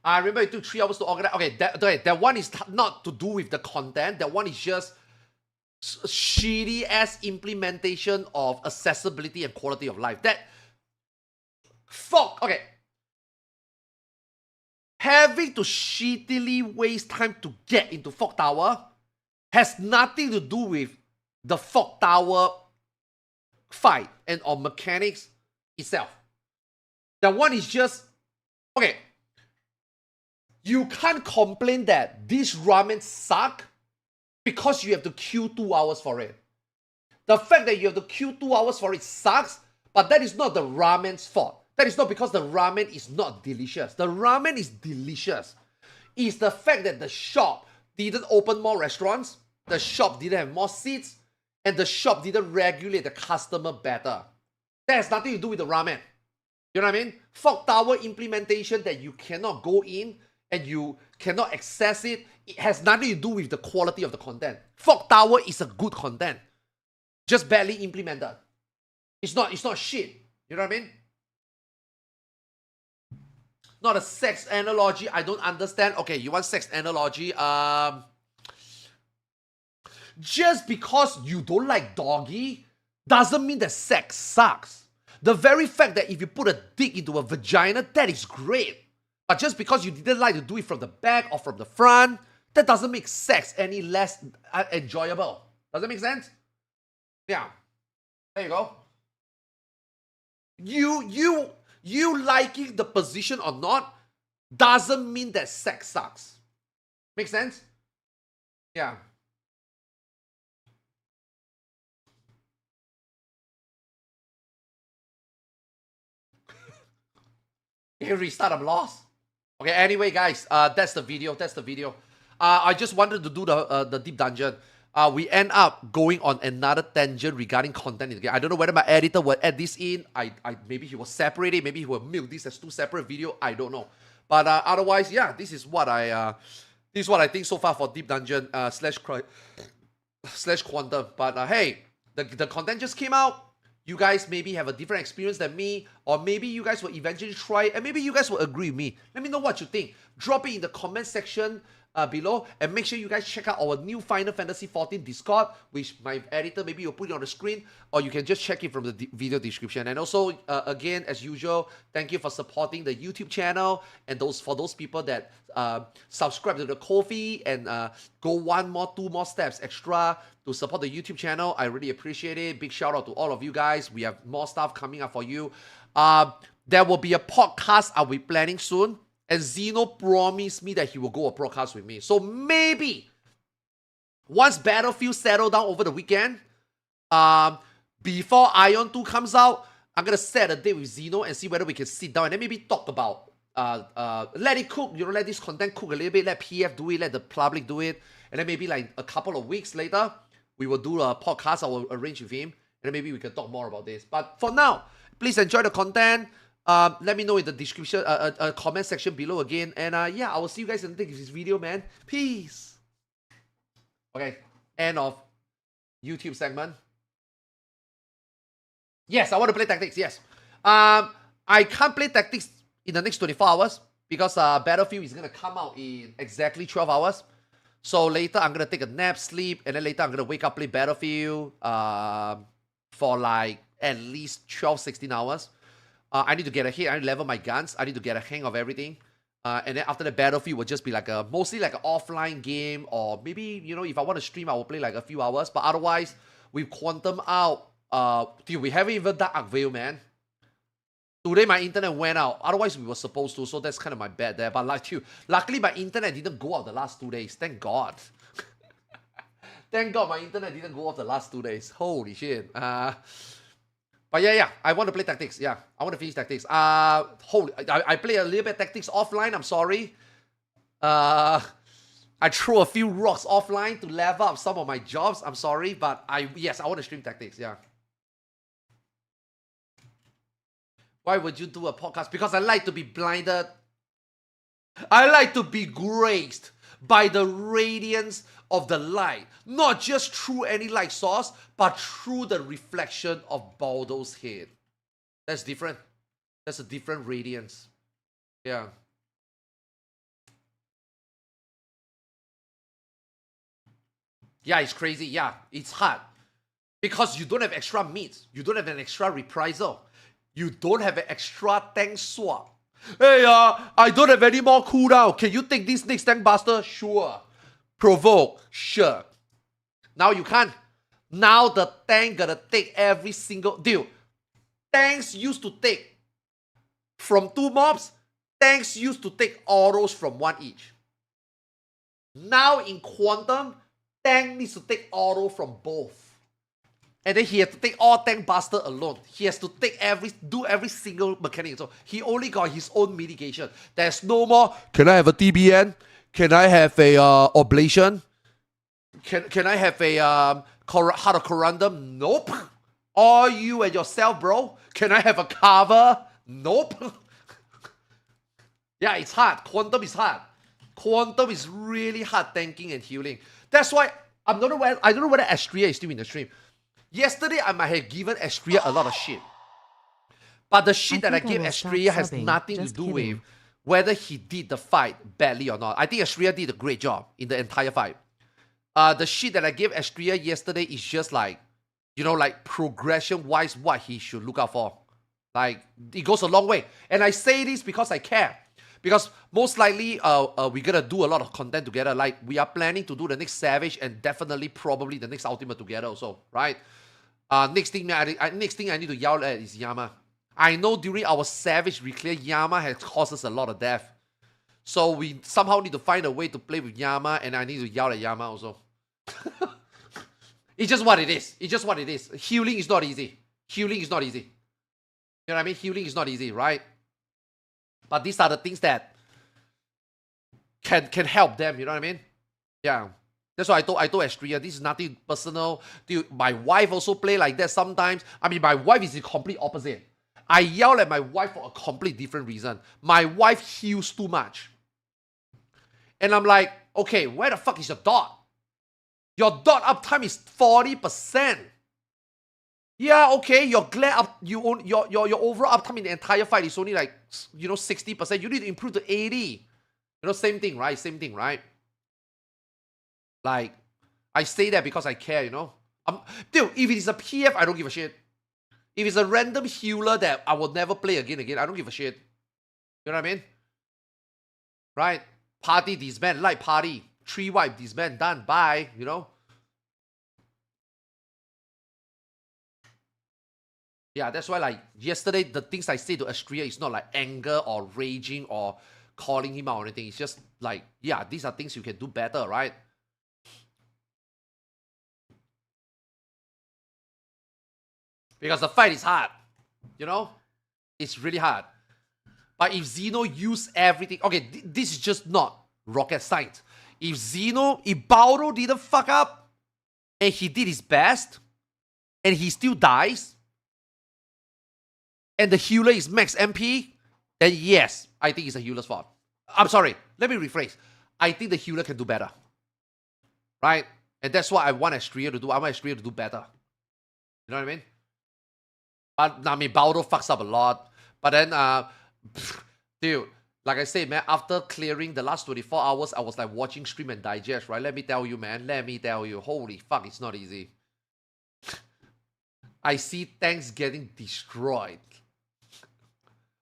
I remember it took 3 hours to organize. Okay, that one is not to do with the content. That one is just shitty ass implementation of accessibility and quality of life. Okay. Having to shittily waste time to get into Fog Tower has nothing to do with the Fog Tower fight and or mechanics itself. That one is just okay. You can't complain that this ramen suck because you have to queue 2 hours for it. The fact that you have to queue 2 hours for it sucks, but that is not the ramen's fault. That is not because the ramen is not delicious. The ramen is delicious. It's the fact that the shop didn't open more restaurants, the shop didn't have more seats, and the shop didn't regulate the customer better. That has nothing to do with the ramen. You know what I mean? Fog Tower implementation that you cannot go in and you cannot access it, it has nothing to do with the quality of the content. Fog Tower is a good content, just badly implemented. It's not shit. You know what I mean? Not a sex analogy. I don't understand. Okay, you want sex analogy? Just because you don't like doggy doesn't mean that sex sucks. The very fact that if you put a dick into a vagina, that is great. But just because you didn't like to do it from the back or from the front, that doesn't make sex any less enjoyable. Does that make sense? Yeah. There you go. You liking the position or not doesn't mean that sex sucks. Make sense? Yeah. Hey, restart, I'm lost. Okay, anyway, guys, that's the video. I just wanted to do the deep dungeon. We end up going on another tangent regarding content in the game. I don't know whether my editor will add this in. Maybe he will separate it. Maybe he will milk this as 2 separate videos. I don't know. But otherwise, yeah, this is what I think so far for deep dungeon slash quantum. But hey, the content just came out. You guys maybe have a different experience than me, or maybe you guys will eventually try it, and maybe you guys will agree with me. Let me know what you think. Drop it in the comment section below, and make sure you guys check out our new Final Fantasy XIV Discord, which my editor maybe will put it on the screen, or you can just check it from the video description. And also, again, as usual, thank you for supporting the YouTube channel, and for those people that subscribe to the Ko-fi and go 2 more steps extra to support the YouTube channel. I really appreciate it. Big shout out to all of you guys. We have more stuff coming up for you. there will be a podcast I'll be planning soon. And Zeno promised me that he will go a broadcast with me. So maybe once Battlefield settle down over the weekend, before Ion 2 comes out, I'm gonna set a date with Zeno and see whether we can sit down and then maybe talk about let it cook, you know, let this content cook a little bit, let PF do it, let the public do it, and then maybe like a couple of weeks later, we will do a podcast I will arrange with him, and then maybe we can talk more about this. But for now, please enjoy the content. Let me know in the description, comment section below again, and yeah, I will see you guys in the next video, man. Peace. Okay, end of YouTube segment. Yes, I want to play tactics, yes. I can't play tactics in the next 24 hours because Battlefield is going to come out in exactly 12 hours. So later I'm going to take a nap, sleep, and then later I'm going to wake up, play Battlefield for like at least 12, 16 hours. I need to get ahead, I need to level my guns, I need to get a hang of everything. And then after the Battlefield will just be like mostly like an offline game, or maybe, you know, if I want to stream, I will play like a few hours. But otherwise, with Quantum out, dude, we haven't even done Arkvale, man. Today my internet went out. Otherwise we were supposed to, so that's kind of my bad there. But like you, luckily my internet didn't go out the last 2 days. Thank God. Thank God my internet didn't go off the last 2 days. Holy shit. But yeah, I want to play tactics. Yeah, I want to finish tactics. I play a little bit tactics offline. I'm sorry. I threw a few rocks offline to level up some of my jobs. I'm sorry, but yes, I want to stream tactics. Yeah. Why would you do a podcast? Because I like to be blinded. I like to be graced by the radiance of the light. Not just through any light source, but through the reflection of Baldo's head. That's different. That's a different radiance. Yeah. Yeah, it's crazy. Yeah, it's hard. Because you don't have extra meat. You don't have an extra reprisal. You don't have an extra tank swap. Hey, I don't have any more cooldown. Can you take this next tank buster? Sure. Provoke? Sure. Now you can't. Now the tank gotta take every single... Dude, tanks used to take from 2 mobs. Tanks used to take autos from 1 each. Now in Quantum, tank needs to take auto from both. And then he has to take all tank buster alone. He has to take do every single mechanic. So he only got his own mitigation. There's no more, can I have a TBN? Can I have a oblation? Can I have a heart of corundum? Nope. All you and yourself, bro. Can I have a cover? Nope. Yeah, it's hard. Quantum is hard. Quantum is really hard tanking and healing. That's why I don't know whether Astria is still in the stream. Yesterday, I might have given Astria a lot of shit. But the shit that I gave Astria has nothing to do with whether he did the fight badly or not. I think Astria did a great job in the entire fight. The shit that I gave Astria yesterday is just like, you know, like progression-wise, what he should look out for. Like, it goes a long way. And I say this because I care. Because most likely, we're gonna do a lot of content together. Like, we are planning to do the next Savage and definitely probably the next Ultimate together also, right? Next thing I need to yell at is Yama. I know during our Savage reclear, Yama has caused us a lot of death. So we somehow need to find a way to play with Yama, and I need to yell at Yama also. It's just what it is. It's just what it is. Healing is not easy. Healing is not easy. You know what I mean? Healing is not easy, right? But these are the things that can help them, you know what I mean? Yeah. That's why I told Astria, this is nothing personal. Dude, my wife also play like that sometimes. I mean, my wife is the complete opposite. I yell at my wife for a complete different reason. My wife heals too much. And I'm like, okay, where the fuck is your dot? Your dot uptime is 40%. Yeah, okay, your glare up, your overall uptime in the entire fight is only like, you know, 60%. You need to improve to 80. You know, same thing, right? Same thing, right? Like, I say that because I care, you know? Dude, if it is a PF, I don't give a shit. If it's a random healer that I will never play again, I don't give a shit. You know what I mean? Right? Party disband, light party. 3 wipe disband, done, bye, you know? Yeah, that's why like yesterday, the things I say to Astria is not like anger or raging or calling him out or anything. It's just like, yeah, these are things you can do better, right? Because the fight is hard, you know? It's really hard. But if Zeno used everything... Okay, this is just not rocket science. If Baldo didn't fuck up, and he did his best, and he still dies, and the healer is max MP, then yes, I think it's a healer's fault. I'm sorry, let me rephrase. I think the healer can do better. Right? And that's what I want Astria to do. I want Astria to do better. You know what I mean? But, I mean, Baldo fucks up a lot. But then, dude, like I said, man, after clearing the last 24 hours, I was like watching stream and digest, right? Let me tell you, man. Let me tell you. Holy fuck, it's not easy. I see tanks getting destroyed.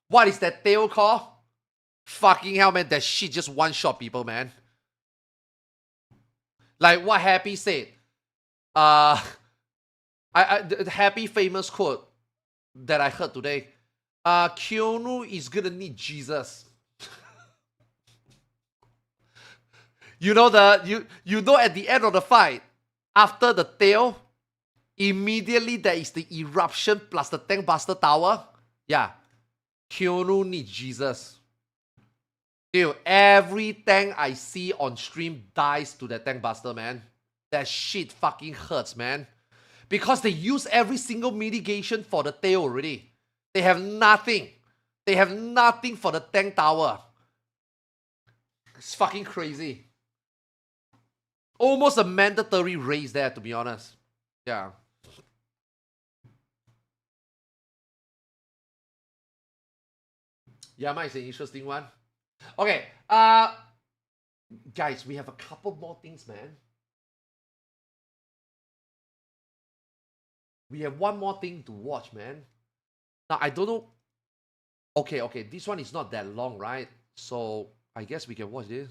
What is that tail called? Fucking hell, man. That shit just one-shot people, man. Like what Happy said. The Happy famous quote that I heard today. Keanu is gonna need Jesus. You know you know at the end of the fight, after the tail, immediately there is the eruption plus the tank buster tower. Yeah. Keanu needs Jesus. Dude, every tank I see on stream dies to that tank buster, man. That shit fucking hurts, man. Because they use every single mitigation for the tail already. They have nothing. They have nothing for the tank tower. It's fucking crazy. Almost a mandatory raise there, to be honest. Yeah. Yama is an interesting one. Okay, guys, we have a couple more things, man. We have one more thing to watch, man. Now, I don't know. Okay, this one is not that long, right? So, I guess we can watch this.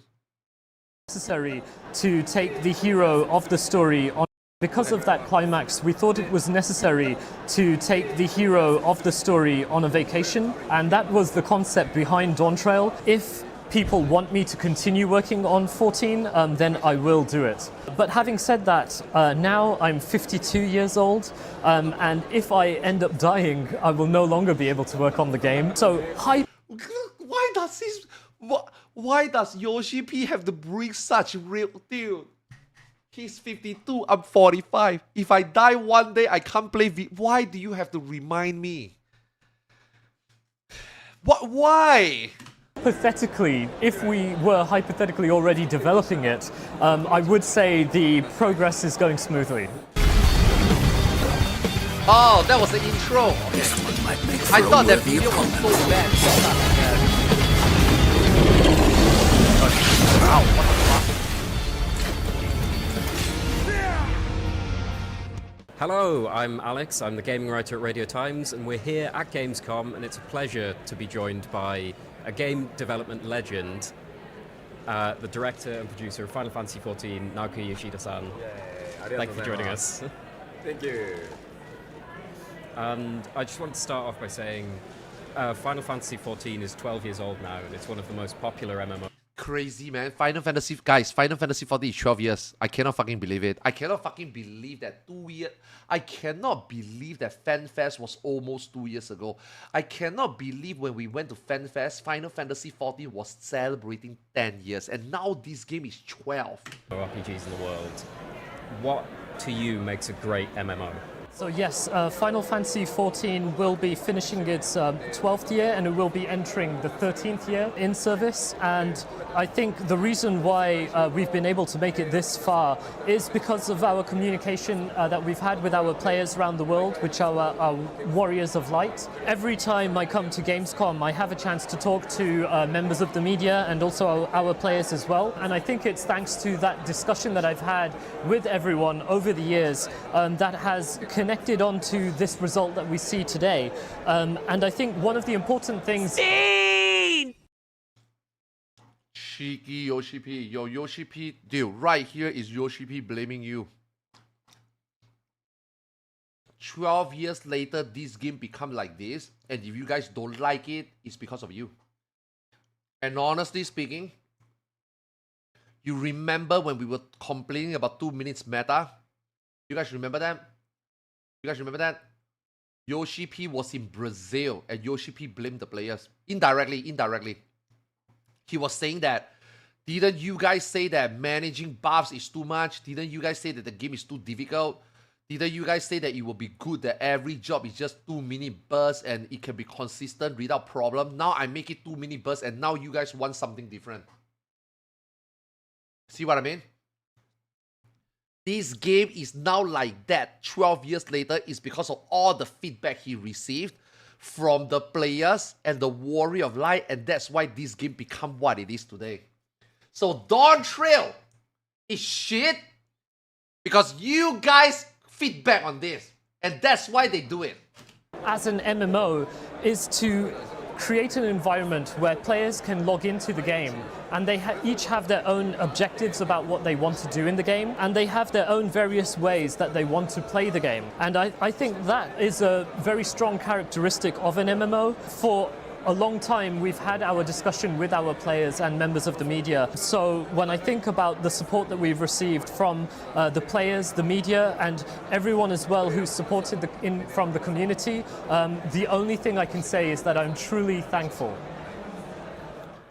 Necessary to take the hero of the story on. Because of that climax, we thought it was necessary to take the hero of the story on a vacation, and that was the concept behind Dawn Trail. If people want me to continue working on 14, then I will do it. But having said that, now I'm 52 years old, and if I end up dying, I will no longer be able to work on the game. So, Why does Yoshi P have to bring such real deal? He's 52, I'm 45. If I die one day, I can't play Why do you have to remind me? What? Why? Hypothetically, if we were hypothetically already developing it, I would say the progress is going smoothly. Oh, that was the intro. Okay. I thought that video was so bad. Ow, what the fuck? Hello, I'm Alex, I'm the gaming writer at Radio Times, and we're here at Gamescom, and it's a pleasure to be joined by a game development legend, the director and producer of Final Fantasy XIV, Naoki Yoshida-san. Thank you for joining us. Thank you. And I just wanted to start off by saying Final Fantasy XIV is 12 years old now, and it's one of the most popular MMOs. Crazy, man. Final Fantasy XIV is 12 years. I cannot fucking believe it. I cannot fucking believe that 2 years. I cannot believe that FanFest was almost 2 years ago. I cannot believe when we went to FanFest, Final Fantasy XIV was celebrating 10 years. And now this game is 12. RPGs in the world. What to you makes a great MMO? So yes, Final Fantasy XIV will be finishing its 12th year, and it will be entering the 13th year in service. And I think the reason why we've been able to make it this far is because of our communication that we've had with our players around the world, which are our Warriors of Light. Every time I come to Gamescom, I have a chance to talk to members of the media and also our players as well. And I think it's thanks to that discussion that I've had with everyone over the years that has connected onto this result that we see today. And I think one of the important things... Cheeky Yoshi P. Yo, Yoshi P. Dude, right here is Yoshi P blaming you. 12 years later, this game become like this, and if you guys don't like it, it's because of you. And honestly speaking, you remember when we were complaining about 2 minutes meta? You guys remember that? You guys remember that? Yoshi P was in Brazil, and Yoshi P blamed the players. Indirectly. He was saying that, didn't you guys say that managing buffs is too much? Didn't you guys say that the game is too difficult? Didn't you guys say that it will be good that every job is just 2 minute bursts and it can be consistent without problem? Now I make it 2 minute bursts and now you guys want something different. See what I mean? This game is now like that 12 years later is because of all the feedback he received from the players and the Warrior of Light, and that's why this game become what it is today. So Dawn Trail is shit because you guys feedback on this, and that's why they do it. As an MMO, is to create an environment where players can log into the game and they each have their own objectives about what they want to do in the game, and they have their own various ways that they want to play the game. And I think that is a very strong characteristic of an MMO. For a long time we've had our discussion with our players and members of the media. So when I think about the support that we've received from the players, the media, and everyone as well who's supported from the community, the only thing I can say is that I'm truly thankful.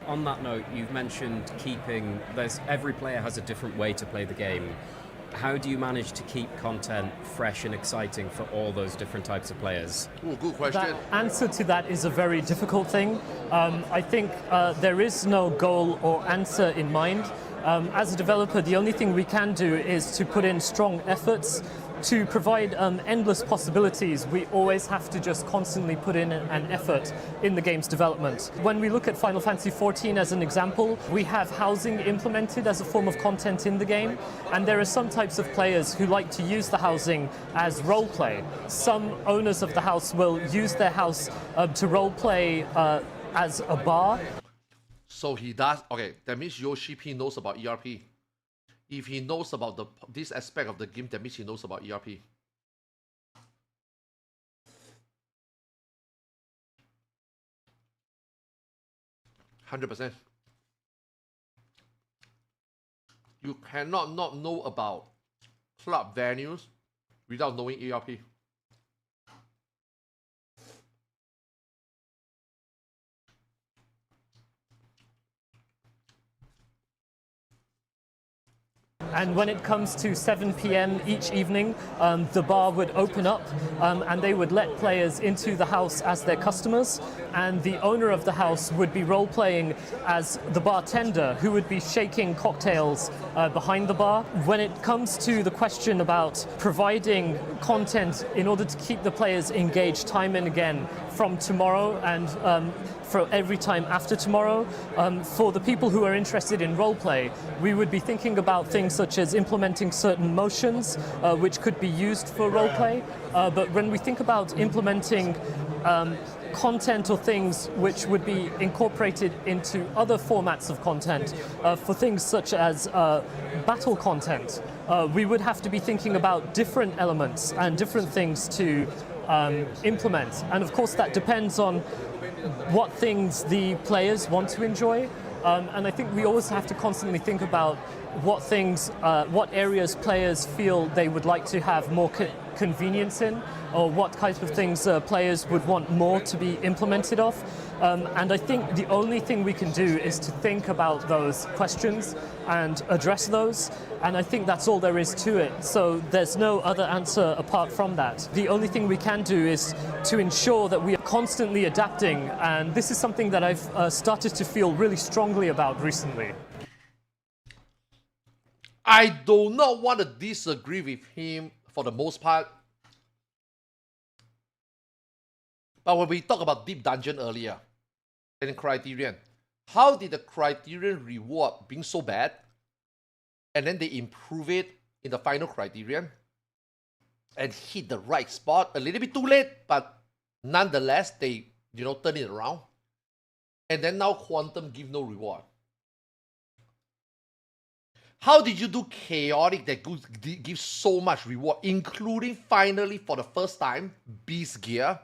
On that note, you've mentioned every player has a different way to play the game. How do you manage to keep content fresh and exciting for all those different types of players? Ooh, good question. The answer to that is a very difficult thing. I think there is no goal or answer in mind. As a developer, the only thing we can do is to put in strong efforts to provide endless possibilities. We always have to just constantly put in an effort in the game's development. When we look at Final Fantasy XIV as an example, we have housing implemented as a form of content in the game, and there are some types of players who like to use the housing as roleplay. Some owners of the house will use their house to roleplay as a bar. So he does, okay, that means Yoshi P knows about ERP. If he knows about this aspect of the game, that means he knows about ERP. %. You cannot not know about club venues without knowing ERP. And when it comes to 7 p.m. each evening, the bar would open up and they would let players into the house as their customers, and the owner of the house would be role-playing as the bartender who would be shaking cocktails behind the bar. When it comes to the question about providing content in order to keep the players engaged time and again from tomorrow and for every time after tomorrow, for the people who are interested in roleplay, we would be thinking about things such as implementing certain motions which could be used for roleplay. But when we think about implementing content or things which would be incorporated into other formats of content, for things such as battle content, we would have to be thinking about different elements and different things to implement. And of course that depends on what things the players want to enjoy. And I think we always have to constantly think about what areas players feel they would like to have more convenience in, or what types of things players would want more to be implemented of. And I think the only thing we can do is to think about those questions and address those. And I think that's all there is to it. So there's no other answer apart from that. The only thing we can do is to ensure that we are constantly adapting. And this is something that I've started to feel really strongly about recently. I do not want to disagree with him for the most part. But when we talk about Deep Dungeon earlier, and Criterion, how did the Criterion reward being so bad, and then they improve it in the final Criterion, and hit the right spot, a little bit too late, but nonetheless, they, turn it around. And then now Quantum give no reward. How did you do chaotic that gives so much reward, including finally for the first time, Beast Gear?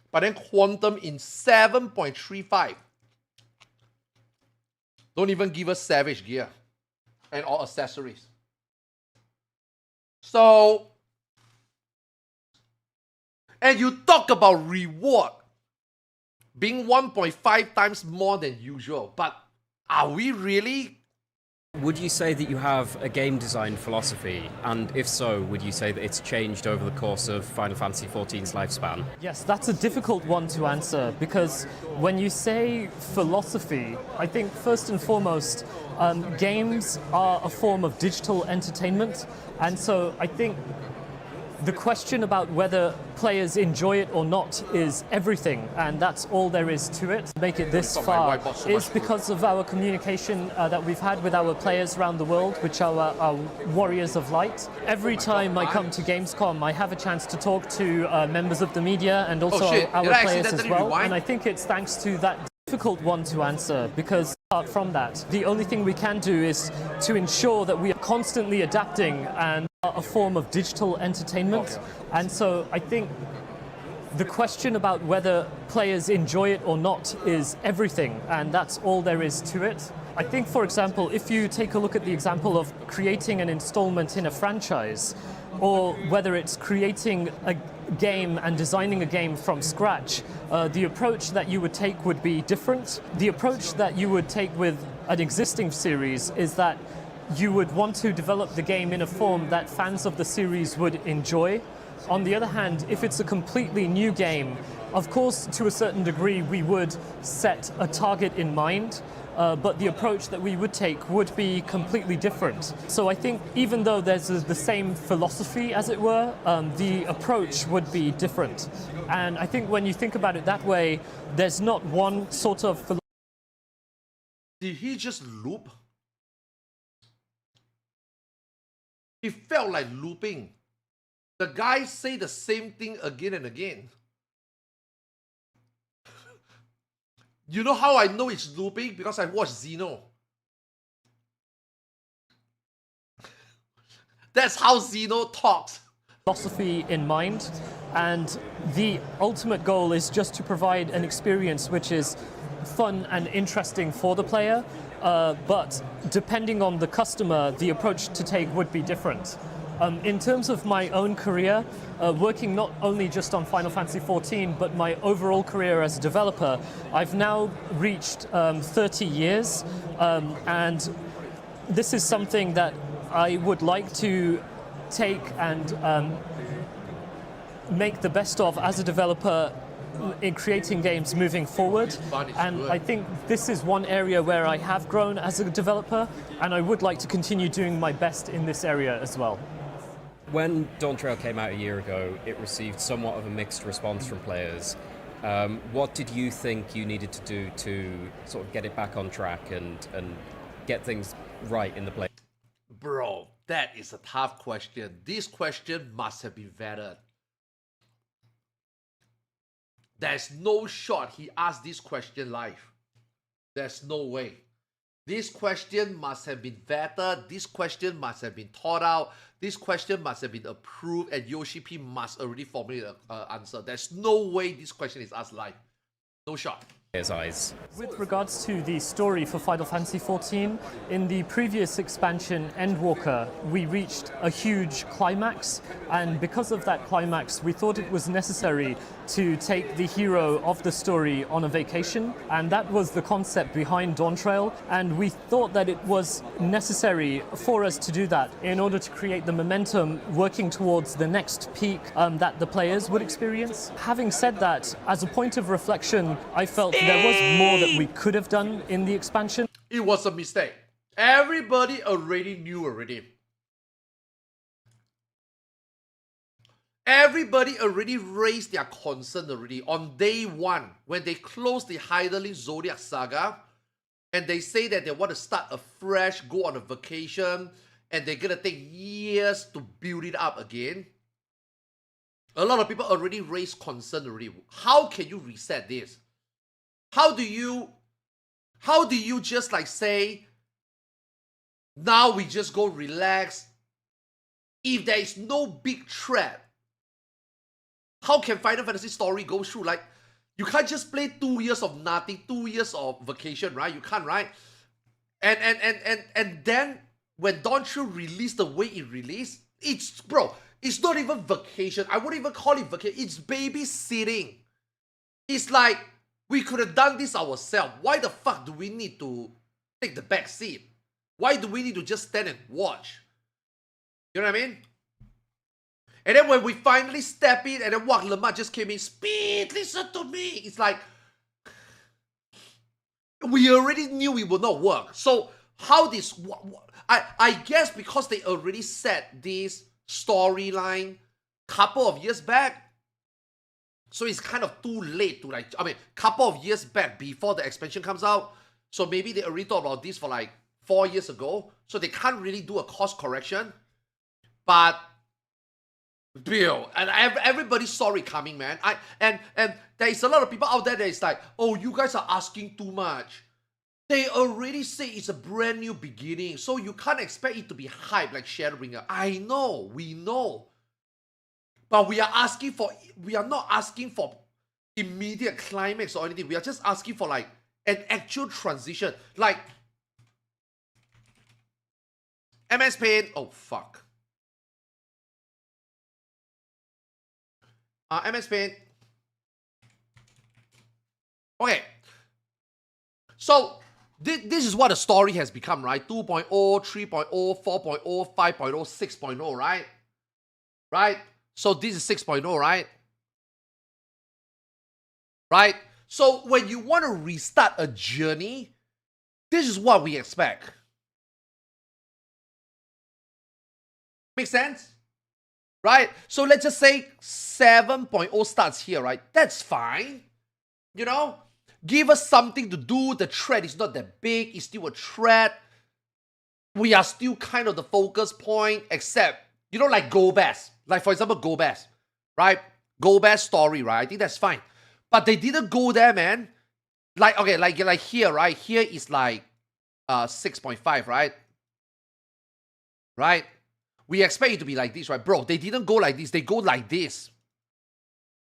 But then Quantum in 7.35. Don't even give us Savage Gear and all accessories. So, and you talk about reward being 1.5 times more than usual, but are we really? Would you say that you have a game design philosophy? And if so, would you say that it's changed over the course of Final Fantasy XIV's lifespan? Yes, that's a difficult one to answer because when you say philosophy, I think first and foremost, games are a form of digital entertainment. And so I think the question about whether players enjoy it or not is everything, and that's all there is to it. To make it this far is because of our communication that we've had with our players around the world, which are our warriors of light. Every time I come to Gamescom, I have a chance to talk to members of the media and also our players as well. And I think it's thanks to that difficult one to answer, because apart from that, the only thing we can do is to ensure that we are constantly adapting and are a form of digital entertainment. And so I think the question about whether players enjoy it or not is everything, and that's all there is to it. I think, for example, if you take a look at the example of creating an installment in a franchise, or whether it's creating a game and designing a game from scratch, the approach that you would take would be different. The approach that you would take with an existing series is that you would want to develop the game in a form that fans of the series would enjoy. On the other hand, if it's a completely new game, of course, to a certain degree, we would set a target in mind, but the approach that we would take would be completely different. So I think even though there's the same philosophy, as it were, the approach would be different. And I think when you think about it that way, there's not one sort of philosophy. Did he just loop? It felt like looping. The guy say the same thing again and again. You know how I know it's looping? Because I watched Xeno. That's how Xeno talks. Philosophy in mind, and the ultimate goal is just to provide an experience which is fun and interesting for the player, but depending on the customer, the approach to take would be different. In terms of my own career, working not only just on Final Fantasy XIV, but my overall career as a developer, I've now reached 30 years, and this is something that I would like to take and make the best of as a developer in creating games moving forward. And I think this is one area where I have grown as a developer, and I would like to continue doing my best in this area as well. When Dawn Trail came out a year ago, it received somewhat of a mixed response from players. What did you think you needed to do to sort of get it back on track and get things right in the play? Bro, that is a tough question. This question must have been vetted. There's no shot he asked this question live. There's no way. This question must have been vetted. This question must have been thought out. This question must have been approved, and Yoshi P must already formulate an answer. There's no way this question is asked live. No shot. His eyes. With regards to the story for Final Fantasy XIV, in the previous expansion, Endwalker, we reached a huge climax, and because of that climax, we thought it was necessary to take the hero of the story on a vacation, and that was the concept behind Dawn Trail, and we thought that it was necessary for us to do that in order to create the momentum working towards the next peak that the players would experience. Having said that, as a point of reflection, I felt there was more that we could have done in the expansion. It was a mistake. Everybody already knew already. Everybody already raised their concern already on day one when they closed the Heidelin Zodiac Saga, and they say that they want to start afresh, go on a vacation, and they're gonna take years to build it up again. A lot of people already raised concern already. How can you reset this? How do you How do you just like say, now we just go relax? If there is no big threat, how can Final Fantasy story go through? Like, you can't just play 2 years of nothing, 2 years of vacation, right? You can't, right? And then when Dawn Trail released the way it released, it's, bro, it's not even vacation. I wouldn't even call it vacation. It's babysitting. It's like, we could have done this ourselves. Why the fuck do we need to take the back seat? Why do we need to just stand and watch? You know what I mean? And then when we finally step in, and then Wak Lemah just came in, Speed, listen to me. It's like, we already knew it would not work. So how this, I guess because they already set this storyline couple of years back, so it's kind of too late to like, I mean, couple of years back before the expansion comes out. So maybe they already thought about this for like 4 years ago. So they can't really do a course correction. But Bill, and everybody saw it coming, man. And there is a lot of people out there that is like, oh, you guys are asking too much. They already say it's a brand new beginning, so you can't expect it to be hype like Shadowbringer. I know, we know. But we are not asking for immediate climax or anything. We are just asking for like an actual transition. Like MS Paint, oh fuck. MS Paint. Okay. So, this is what the story has become, right? 2.0, 3.0, 4.0, 5.0, 6.0, right? Right? So, this is 6.0, right? Right? So, when you want to restart a journey, this is what we expect. Make sense? Right? So let's just say 7.0 starts here, right? That's fine. You know? Give us something to do. The threat is not that big. It's still a threat. We are still kind of the focus point, except, you know, like Golbez. Like, for example, Golbez, right? Golbez story, right? I think that's fine. But they didn't go there, man. Like, okay, like here, right? Here is like 6.5, right? Right? We expect it to be like this, right? Bro, they didn't go like this. They go like this.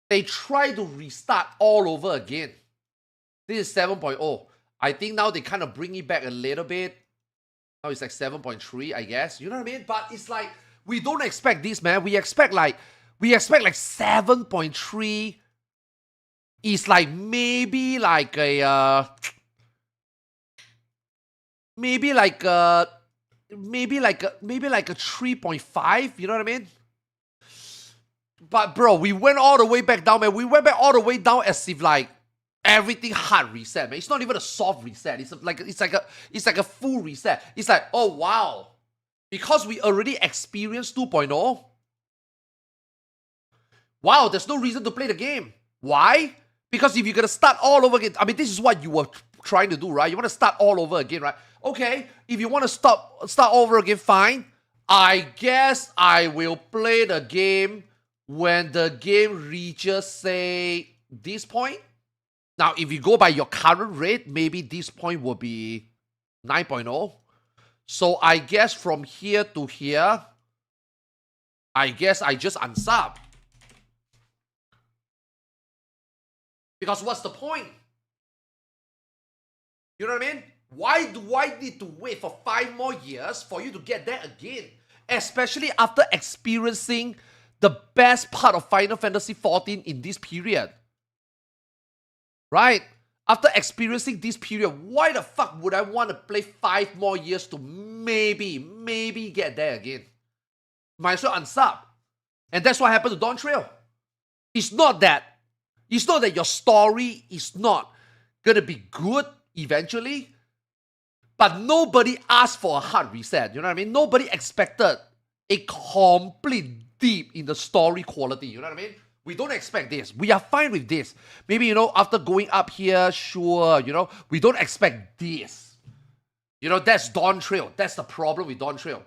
They try to restart all over again. This is 7.0. I think now they kind of bring it back a little bit. Now it's like 7.3, I guess. You know what I mean? But it's like, we don't expect this, man. We expect like 7.3 is like maybe like a... maybe like a 3.5, you know what I mean? But bro, we went all the way back down, man. We went back all the way down as if like everything hard reset, man. It's not even a soft reset. It's like a full reset. It's like, oh wow. Because we already experienced 2.0. Wow, there's no reason to play the game. Why? Because if you're gonna start all over again, I mean, this is what you were trying to do, right? You want to start all over again, right? Okay, if you want to start over again, fine. I guess I will play the game when the game reaches, say, this point. Now, if you go by your current rate, maybe this point will be 9.0. So I guess from here to here, I guess I just unsub. Because what's the point? You know what I mean? Why do I need to wait for 5 more years for you to get there again? Especially after experiencing the best part of Final Fantasy XIV in this period. Right? After experiencing this period, why the fuck would I want to play 5 more years to maybe get there again? Might as well unsub. And that's what happened to Dawn Trail. It's not that your story is not gonna be good eventually. But nobody asked for a hard reset. You know what I mean? Nobody expected a complete dip in the story quality. You know what I mean? We don't expect this. We are fine with this. Maybe, you know, after going up here, sure, you know, we don't expect this. You know, that's Dawn Trail. That's the problem with Dawn Trail.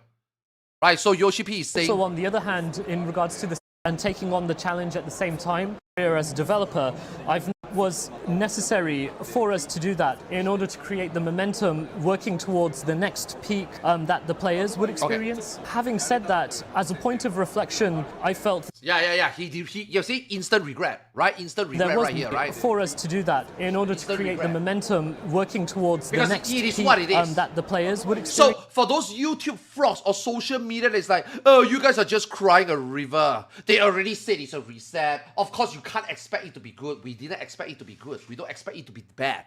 Right? So Yoshi P is saying... So on the other hand, in regards to this and taking on the challenge at the same time, here as a developer, I've was necessary for us to do that in order to create the momentum working towards the next peak that the players would experience. Having said that, as a point of reflection, I felt Yeah. You see, instant regret, right? Instant regret there was right here, right? for us to do that in order to create the momentum working towards Because the next it is peak what it is. that the players would experience. So for those YouTube frogs or social media that's like, oh, you guys are just crying a river. They already said it's a reset. Of course, you can't expect it to be good. We didn't expect it to be good. We don't expect it to be bad.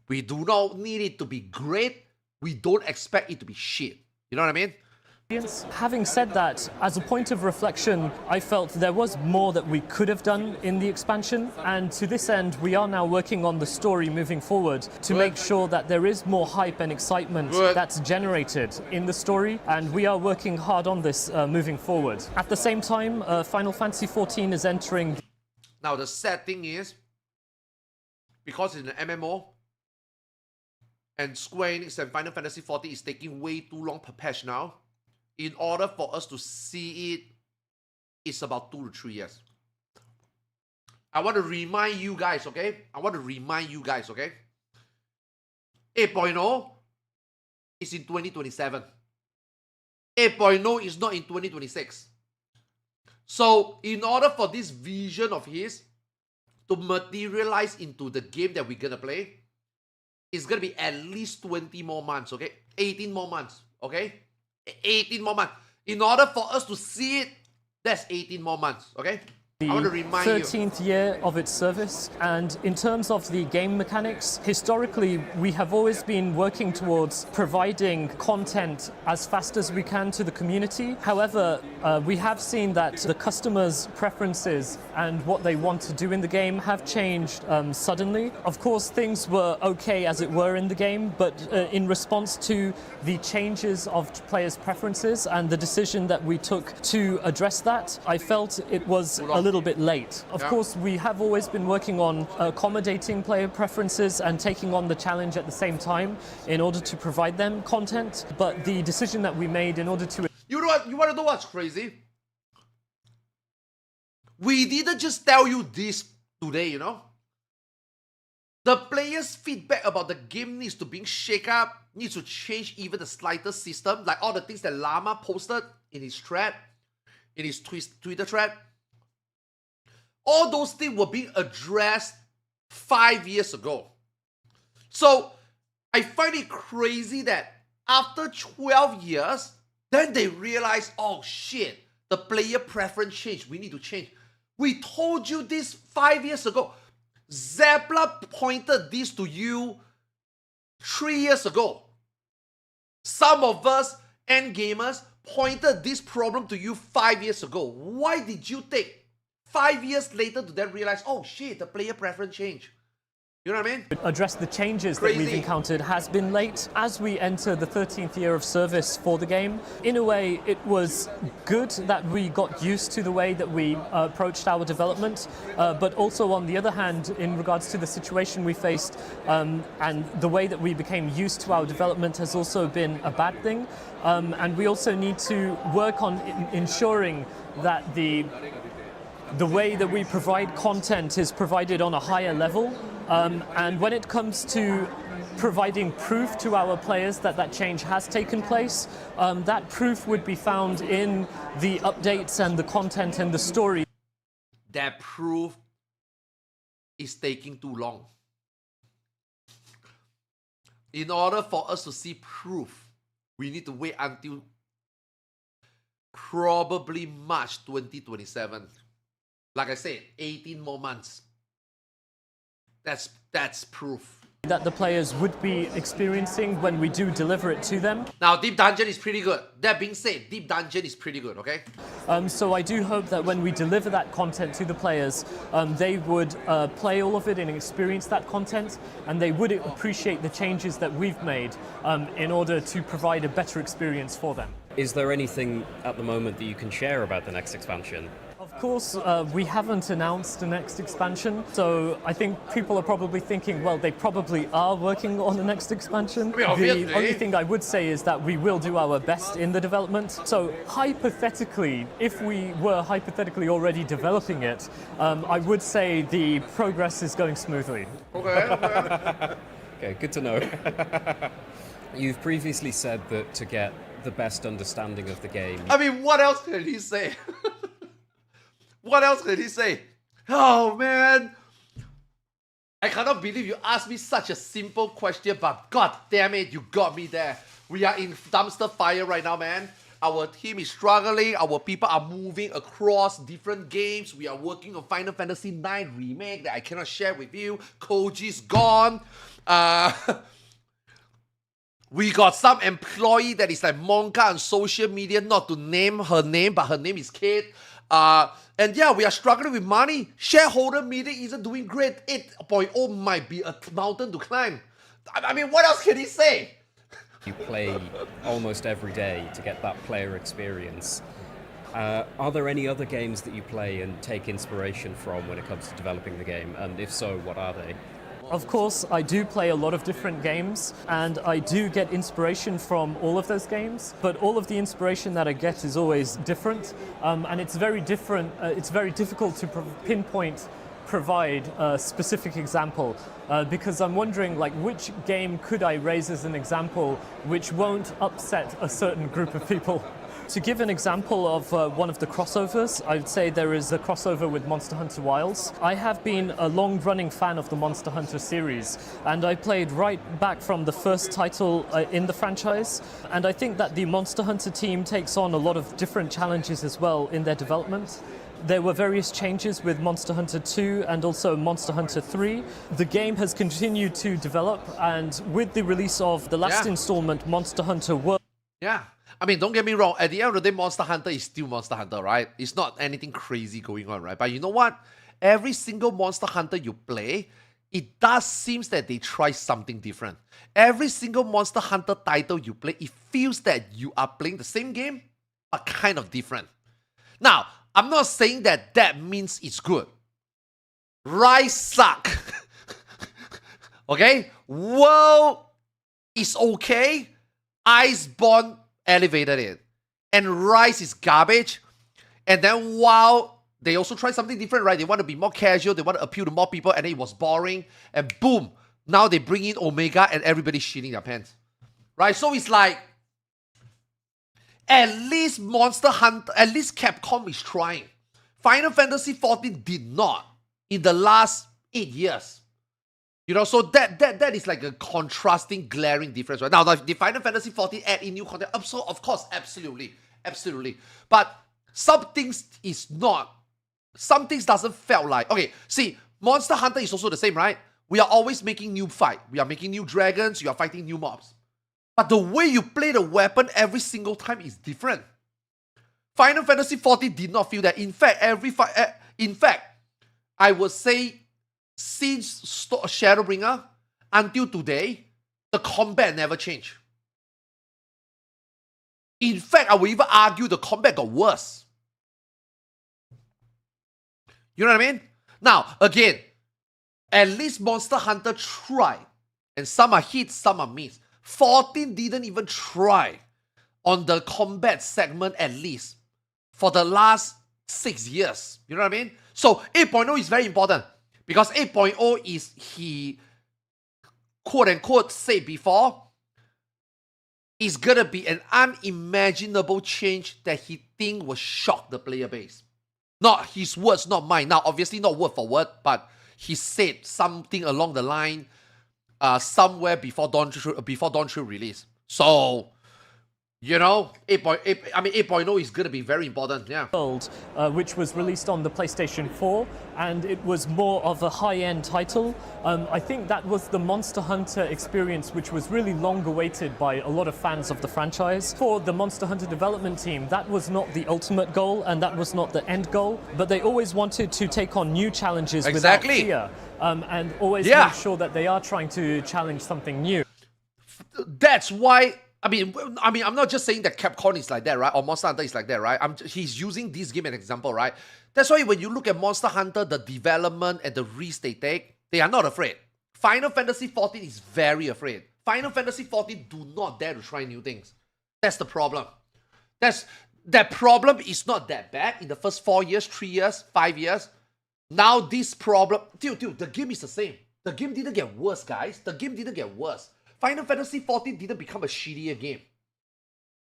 We do not need it to be great. We don't expect it to be shit. You know what I mean? Having said that, as a point of reflection, I felt there was more that we could have done in the expansion, and to this end, we are now working on the story moving forward to make sure that there is more hype and excitement that's generated in the story, and we are working hard on this moving forward. At the same time, Final Fantasy XIV is entering. Now, the sad thing is, because it's an MMO, and Square Enix and Final Fantasy XIV is taking way too long per patch now, in order for us to see it, it's about 2 to 3 years. I want to remind you guys, okay? 8.0 is in 2027. 8.0 is not in 2026. So, in order for this vision of his to materialize into the game that we're gonna play, it's gonna be at least 20 more months, okay? 18 more months, okay? 18 more months. In order for us to see it, that's 18 more months, okay? I want to remind 13th year of its service, and in terms of the game mechanics, historically we have always been working towards providing content as fast as we can to the community. However, we have seen that the customers' preferences and what they want to do in the game have changed suddenly. Of course, things were okay as it were in the game, but in response to the changes of players' preferences and the decision that we took to address that, I felt it was a little bit late. Of course, we have always been working on accommodating player preferences and taking on the challenge at the same time in order to provide them content, but the decision that we made in order to... You know what? You want to know what's crazy? We didn't just tell you this today, you know? The players' feedback about the game needs to be shake up, needs to change even the slightest system, like all the things that Llama posted in his thread, in his Twitter thread. All those things were being addressed 5 years ago. So I find it crazy that after 12 years, then they realize, oh shit, the player preference changed. We need to change. We told you this 5 years ago. Zepla pointed this to you 3 years ago. Some of us, end gamers, pointed this problem to you 5 years ago. Why did you take 5 years later to then realize, oh shit, the player preference changed? You know what I mean? Address the changes that we've encountered has been late. As we enter the 13th year of service for the game, in a way it was good that we got used to the way that we approached our development, but also on the other hand, in regards to the situation we faced and the way that we became used to our development has also been a bad thing. And we also need to work on ensuring that the way that we provide content is provided on a higher level. And when it comes to providing proof to our players that that change has taken place, that proof would be found in the updates and the content and the story. That proof is taking too long. In order for us to see proof, we need to wait until probably March 2027. Like I said, 18 more months. That's proof that the players would be experiencing when we do deliver it to them. Now, Deep Dungeon is pretty good. That being said, Deep Dungeon is pretty good, okay? So I do hope that when we deliver that content to the players, they would play all of it and experience that content, and they would appreciate the changes that we've made in order to provide a better experience for them. Is there anything at the moment that you can share about the next expansion? Of course, we haven't announced the next expansion, so I think people are probably thinking, well, they probably are working on the next expansion. I mean, obviously. The only thing I would say is that we will do our best in the development. So hypothetically, if we were hypothetically already developing it, I would say the progress is going smoothly. Okay. Okay, good to know. You've previously said that to get the best understanding of the game. I mean, what else can he say? What else can he say? Oh, man. I cannot believe you asked me such a simple question, but god damn it, you got me there. We are in dumpster fire right now, man. Our team is struggling. Our people are moving across different games. We are working on Final Fantasy IX Remake that I cannot share with you. Koji's gone. We got some employee that is like Monka on social media, not to name her name, but her name is Kate. And yeah, we are struggling with money. Shareholder meeting isn't doing great. 8.0 might be a mountain to climb. I mean, what else can he say? You play almost every day to get that player experience. Are there any other games that you play and take inspiration from when it comes to developing the game? And if so, what are they? Of course, I do play a lot of different games, and I do get inspiration from all of those games, but all of the inspiration that I get is always different, and it's very different. It's very difficult to provide a specific example, because I'm wondering, like, which game could I raise as an example which won't upset a certain group of people? To give an example of one of the crossovers, I'd say there is a crossover with Monster Hunter Wilds. I have been a long-running fan of the Monster Hunter series, and I played right back from the first title in the franchise, and I think that the Monster Hunter team takes on a lot of different challenges as well in their development. There were various changes with Monster Hunter 2 and also Monster Hunter 3. The game has continued to develop, and with the release of the last installment, Monster Hunter World... Yeah. I mean, don't get me wrong. At the end of the day, Monster Hunter is still Monster Hunter, right? It's not anything crazy going on, right? But you know what? Every single Monster Hunter you play, it does seems that they try something different. Every single Monster Hunter title you play, it feels that you are playing the same game, but kind of different. Now, I'm not saying that that means it's good. Rise suck. Okay? World is okay. Iceborne elevated it. And Rise is garbage. And then WoW, they also tried something different, right? They want to be more casual. They want to appeal to more people. And then it was boring. And boom. Now they bring in Omega and everybody's shitting their pants. Right? So it's like, at least Monster Hunter, at least Capcom is trying. Final Fantasy XIV did not in the last 8 years. You know, so that is like a contrasting, glaring difference right now. The Final Fantasy XIV add in new content, so of course, absolutely. But some things is not. Some things doesn't felt like. Okay, see, Monster Hunter is also the same, right? We are always making new fight. We are making new dragons. You are fighting new mobs. But the way you play the weapon every single time is different. Final Fantasy XIV did not feel that. In fact, I would say, since Shadowbringer until today, the combat never changed. In fact, I would even argue the combat got worse. You know what I mean? Now, again, at least Monster Hunter tried. And some are hits, some are miss. 14 didn't even try on the combat segment at least for the last 6 years. You know what I mean? So 8.0 is very important. Because 8.0 is, he quote-unquote said before, is going to be an unimaginable change that he think will shock the player base. Not his words, not mine. Now, obviously not word for word, but he said something along the line somewhere before Dawn 3 release. So, you know, 8.0 is going to be very important, yeah. World, which was released on the PlayStation 4, and it was more of a high-end title. I think that was the Monster Hunter experience, which was really long-awaited by a lot of fans of the franchise. For the Monster Hunter development team, that was not the ultimate goal, and that was not the end goal, but they always wanted to take on new challenges without fear, and always make sure that they are trying to challenge something new. That's why I mean, I'm not just saying that Capcom is like that, right? Or Monster Hunter is like that, right? He's using this game as an example, right? That's why when you look at Monster Hunter, the development and the risk they take, they are not afraid. Final Fantasy XIV is very afraid. Final Fantasy XIV do not dare to try new things. That's the problem. That problem is not that bad in the first 4 years, 3 years, 5 years. Now this problem, dude, the game is the same. The game didn't get worse, guys. The game didn't get worse. Final Fantasy XIV didn't become a shittier game.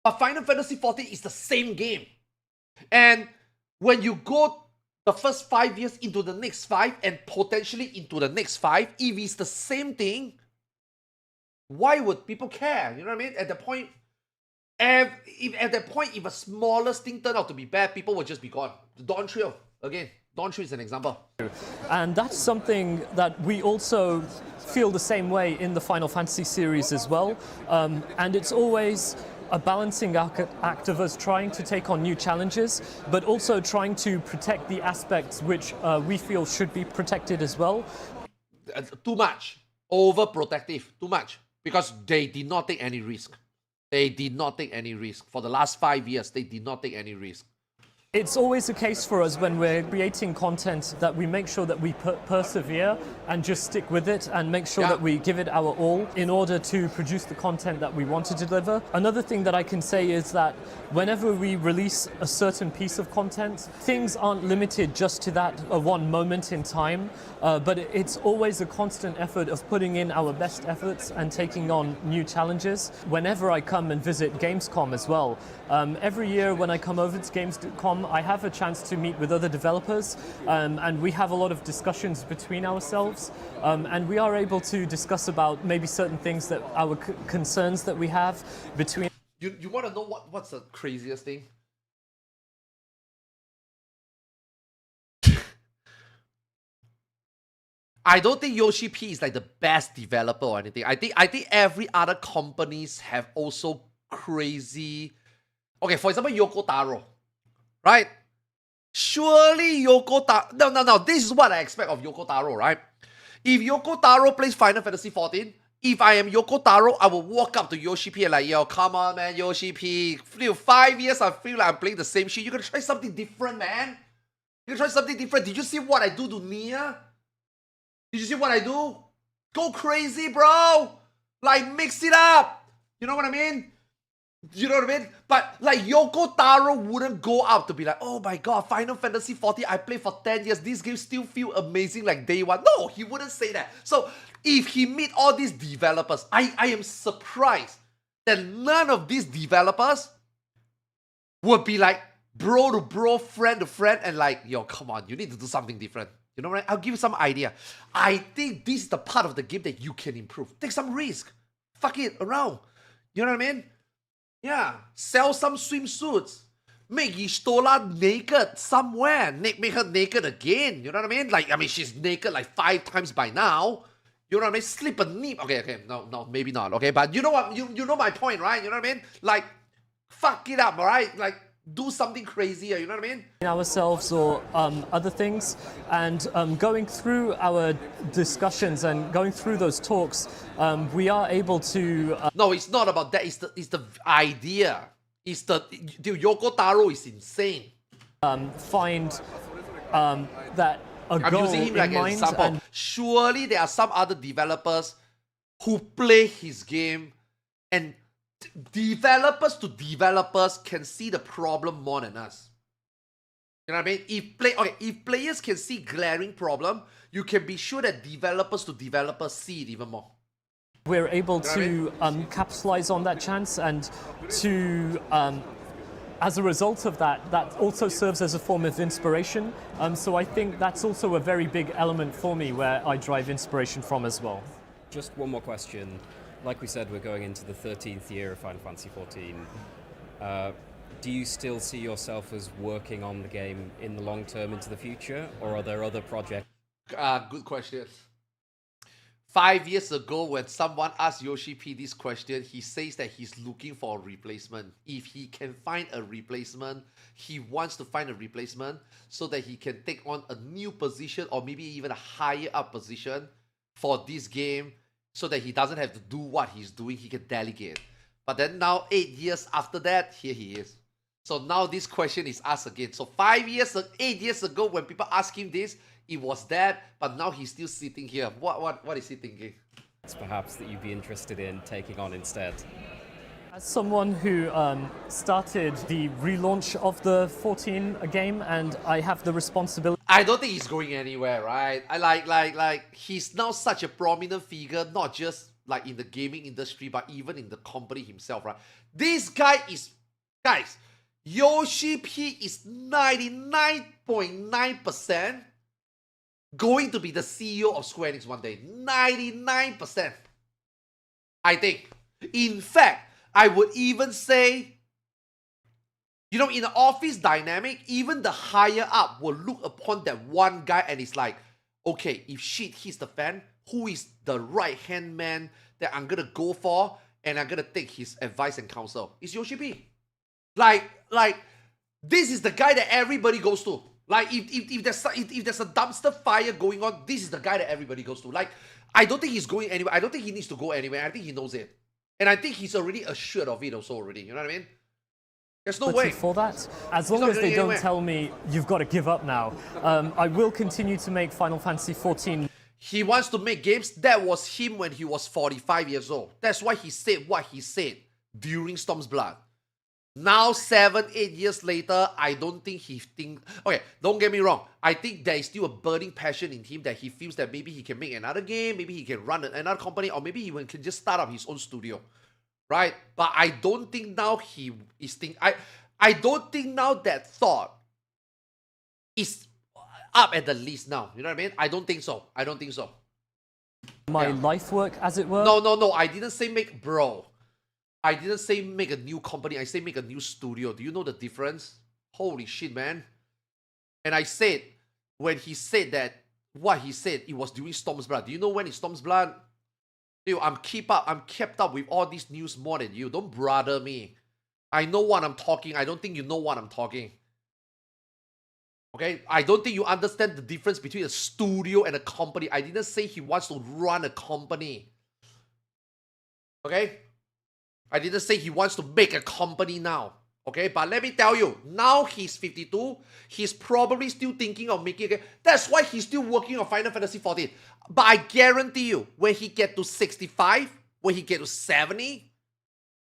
But Final Fantasy XIV is the same game. And when you go the first 5 years into the next 5 and potentially into the next 5, if it's the same thing, why would people care? You know what I mean? At the point, if a smallest thing turned out to be bad, people would just be gone. The Dawn Trio, again. Dawn Trio is an example. And that's something that we also feel the same way in the Final Fantasy series as well. And it's always a balancing act of us trying to take on new challenges, but also trying to protect the aspects which we feel should be protected as well. Too much. Overprotective. Too much. Because they did not take any risk. They did not take any risk. For the last 5 years, they did not take any risk. It's always the case for us when we're creating content that we make sure that we persevere and just stick with it and make sure that we give it our all in order to produce the content that we want to deliver. Another thing that I can say is that whenever we release a certain piece of content, things aren't limited just to that one moment in time, but it's always a constant effort of putting in our best efforts and taking on new challenges. Whenever I come and visit Gamescom as well, every year when I come over to Gamescom, I have a chance to meet with other developers, and we have a lot of discussions between ourselves, and we are able to discuss about maybe certain things that our concerns that we have between. You want to know what's the craziest thing? I don't think Yoshi P is like the best developer or anything. I think every other companies have also crazy. Okay, for example, Yoko Taro. Right? Surely Yoko Taro... No. This is what I expect of Yoko Taro, right? If Yoko Taro plays Final Fantasy XIV, if I am Yoko Taro, I will walk up to Yoshi P and like, yo, come on, man, Yoshi P. 5 years, I feel like I'm playing the same shit. You gotta try something different, man. You gotta try something different. Did you see what I do to Nia? Did you see what I do? Go crazy, bro. Like, mix it up. You know what I mean? You know what I mean? But like Yoko Taro wouldn't go out to be like, oh my god, Final Fantasy XIV, I played for 10 years, this game still feel amazing like day one. No, he wouldn't say that. So if he meet all these developers, I am surprised that none of these developers would be like bro to bro, friend to friend, and like, yo, come on, you need to do something different. You know what I mean? I'll give you some idea. I think this is the part of the game that you can improve. Take some risk. Fuck it around. You know what I mean? Yeah, sell some swimsuits. Make Ishtola naked somewhere. Make her naked again. You know what I mean? Like, I mean, she's naked like 5 times by now. You know what I mean? Slip a nip. Okay, no, maybe not. Okay, but you know what? You know my point, right? You know what I mean? Like, fuck it up, alright? Like, do something crazier. You know what I mean? Ourselves or other things, and going through our discussions and going through those talks, we are able to. No, it's not about that. It's the idea. It's the dude. Yoko Taro is insane. Find that a goal I'm using him like an example. Surely there are some other developers who play his game, and developers to developers can see the problem more than us. You know what I mean? If players can see glaring problem, you can be sure that developers to developers see it even more. We're able to capitalize on that chance, and to, as a result of that, that also serves as a form of inspiration. So I think that's also a very big element for me where I drive inspiration from as well. Just one more question. Like we said, we're going into the 13th year of Final Fantasy XIV. Do you still see yourself as working on the game in the long term into the future, or are there other projects? Good question. 5 years ago, when someone asked Yoshi P this question, he says that he's looking for a replacement. If he can find a replacement, he wants to find a replacement so that he can take on a new position or maybe even a higher up position for this game, so that he doesn't have to do what he's doing, he can delegate. But then now 8 years after that, here he is. So now this question is asked again. So 8 years ago, when people ask him this, it was that, but now he's still sitting here. What is he thinking? Perhaps that you'd be interested in taking on instead. As someone who started the relaunch of the 14 game, and I have the responsibility. I don't think he's going anywhere, right? I like he's now such a prominent figure, not just like in the gaming industry, but even in the company himself, right? This guy is, guys, Yoshi P is 99.9% going to be the CEO of Square Enix one day. 99%. I think. In fact, I would even say, you know, in the office dynamic, even the higher up will look upon that one guy and it's like, okay, if shit hits the fan, who is the right-hand man that I'm gonna go for and I'm gonna take his advice and counsel? It's Yoshi P. Like, this is the guy that everybody goes to. Like, if there's a dumpster fire going on, this is the guy that everybody goes to. Like, I don't think he's going anywhere. I don't think he needs to go anywhere. I think he knows it. And I think he's already assured of it also already. You know what I mean? There's no way. For that, as long as they don't tell me you've got to give up now, I will continue to make Final Fantasy 14. He wants to make games. That was him when he was 45 years old. That's why he said what he said during Storm's Blood. Now, 7-8 years later, I don't think he think. Okay, don't get me wrong. I think there is still a burning passion in him that he feels that maybe he can make another game, maybe he can run another company, or maybe he can just start up his own studio, right? But I don't think now he is think. I don't think now that thought is up at the list now. You know what I mean? I don't think so. I don't think so. My life work, as it were. No. I didn't say make, bro. I didn't say make a new company. I say make a new studio. Do you know the difference? Holy shit, man. And I said, when he said that, what he said, it was during Storm's Blood. Do you know when it's Storm's Blood? Dude, I'm kept up with all this news more than you. Don't bother me. I know what I'm talking. I don't think you know what I'm talking. Okay? I don't think you understand the difference between a studio and a company. I didn't say he wants to run a company. Okay? I didn't say he wants to make a company now. Okay? But let me tell you, now he's 52. He's probably still thinking of making a game. That's why he's still working on Final Fantasy 14. But I guarantee you, when he get to 65, when he get to 70,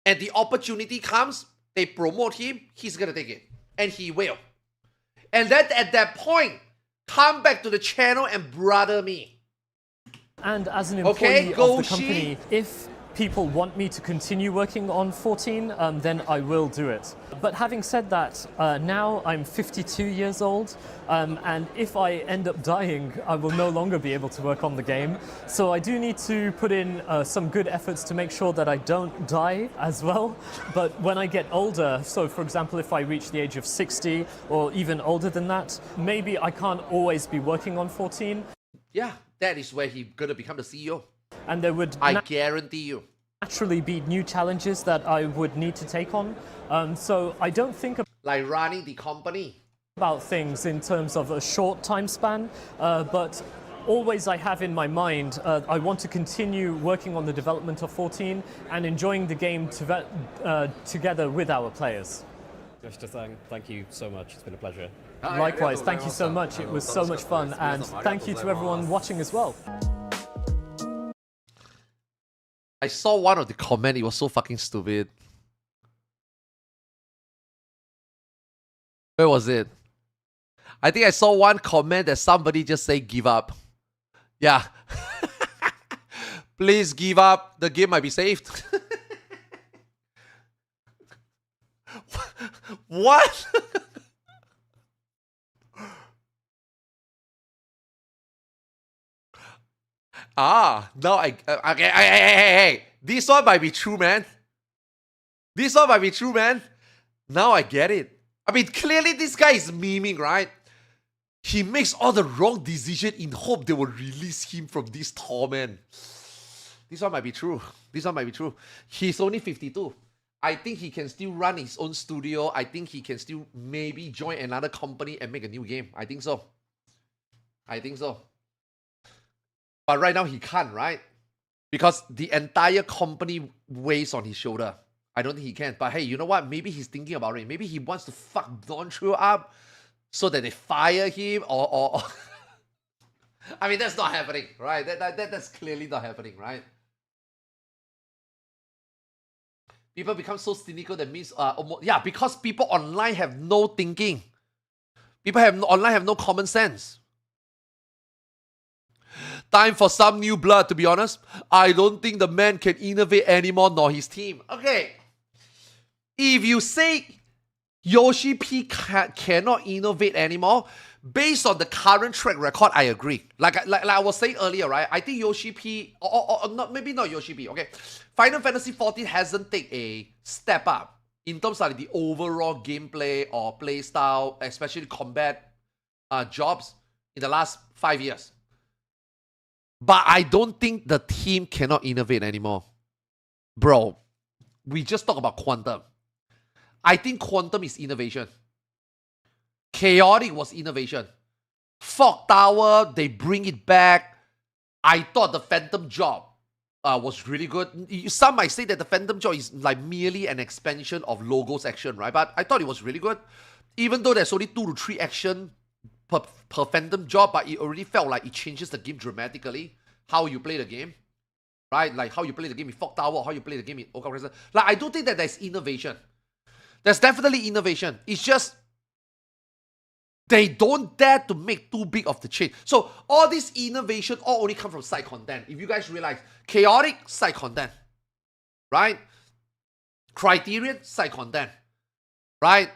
and the opportunity comes, they promote him, he's gonna take it. And he will. And then at that point, come back to the channel and brother me. And as an employee of the company, if people want me to continue working on 14, then I will do it. But having said that, now I'm 52 years old, and if I end up dying, I will no longer be able to work on the game. So I do need to put in some good efforts to make sure that I don't die as well. But when I get older, so for example, if I reach the age of 60 or even older than that, maybe I can't always be working on 14. Yeah, that is where he's gonna become the CEO. And there would I guarantee you. Naturally be new challenges that I would need to take on. So I don't think like running the company about things in terms of a short time span, but always I have in my mind, I want to continue working on the development of 14 and enjoying the game together with our players. Just to thank you so much. It's been a pleasure. Likewise, thank you so much. It was so much fun, and thank you to everyone watching as well. I saw one of the comment, it was so fucking stupid. Where was it? I think I saw one comment that somebody just say give up. Yeah. Please give up. The game might be saved. What? No, okay, hey. This one might be true, man. This one might be true, man. Now I get it. I mean, clearly this guy is memeing, right? He makes all the wrong decisions in hope they will release him from this torment. This one might be true. This one might be true. He's only 52. I think he can still run his own studio. I think he can still maybe join another company and make a new game. I think so. I think so. But right now he can't, right? Because the entire company weighs on his shoulder. I don't think he can. But hey, you know what? Maybe he's thinking about it. Maybe he wants to fuck Don Trio up so that they fire him or I mean, that's not happening, right? That's clearly not happening, right? People become so cynical that means, yeah, because people online have no thinking. People online have no common sense. Time for some new blood, to be honest. I don't think the man can innovate anymore, nor his team. Okay. If you say Yoshi P cannot innovate anymore, based on the current track record, I agree. Like I was saying earlier, right? I think Yoshi P, or not, maybe not Yoshi P, okay? Final Fantasy XIV hasn't taken a step up in terms of the overall gameplay or play style, especially combat jobs in the last 5 years. But I don't think the team cannot innovate anymore. Bro, we just talk about Quantum. I think Quantum is innovation. Chaotic was innovation. Fog Tower, they bring it back. I thought the Phantom Job was really good. Some might say that the Phantom Job is like merely an expansion of Logos action, right? But I thought it was really good. Even though there's only 2 to 3 action per Phantom Job, but it already felt like it changes the game dramatically. How you play the game, right? Like how you play the game in Fog Tower, or how you play the game in Oka Crescent. Like, I don't think that there's innovation. There's definitely innovation. It's just they don't dare to make too big of the change. So all this innovation all only come from side content. If you guys realize, Chaotic, side content, right? Criterion, side content, right?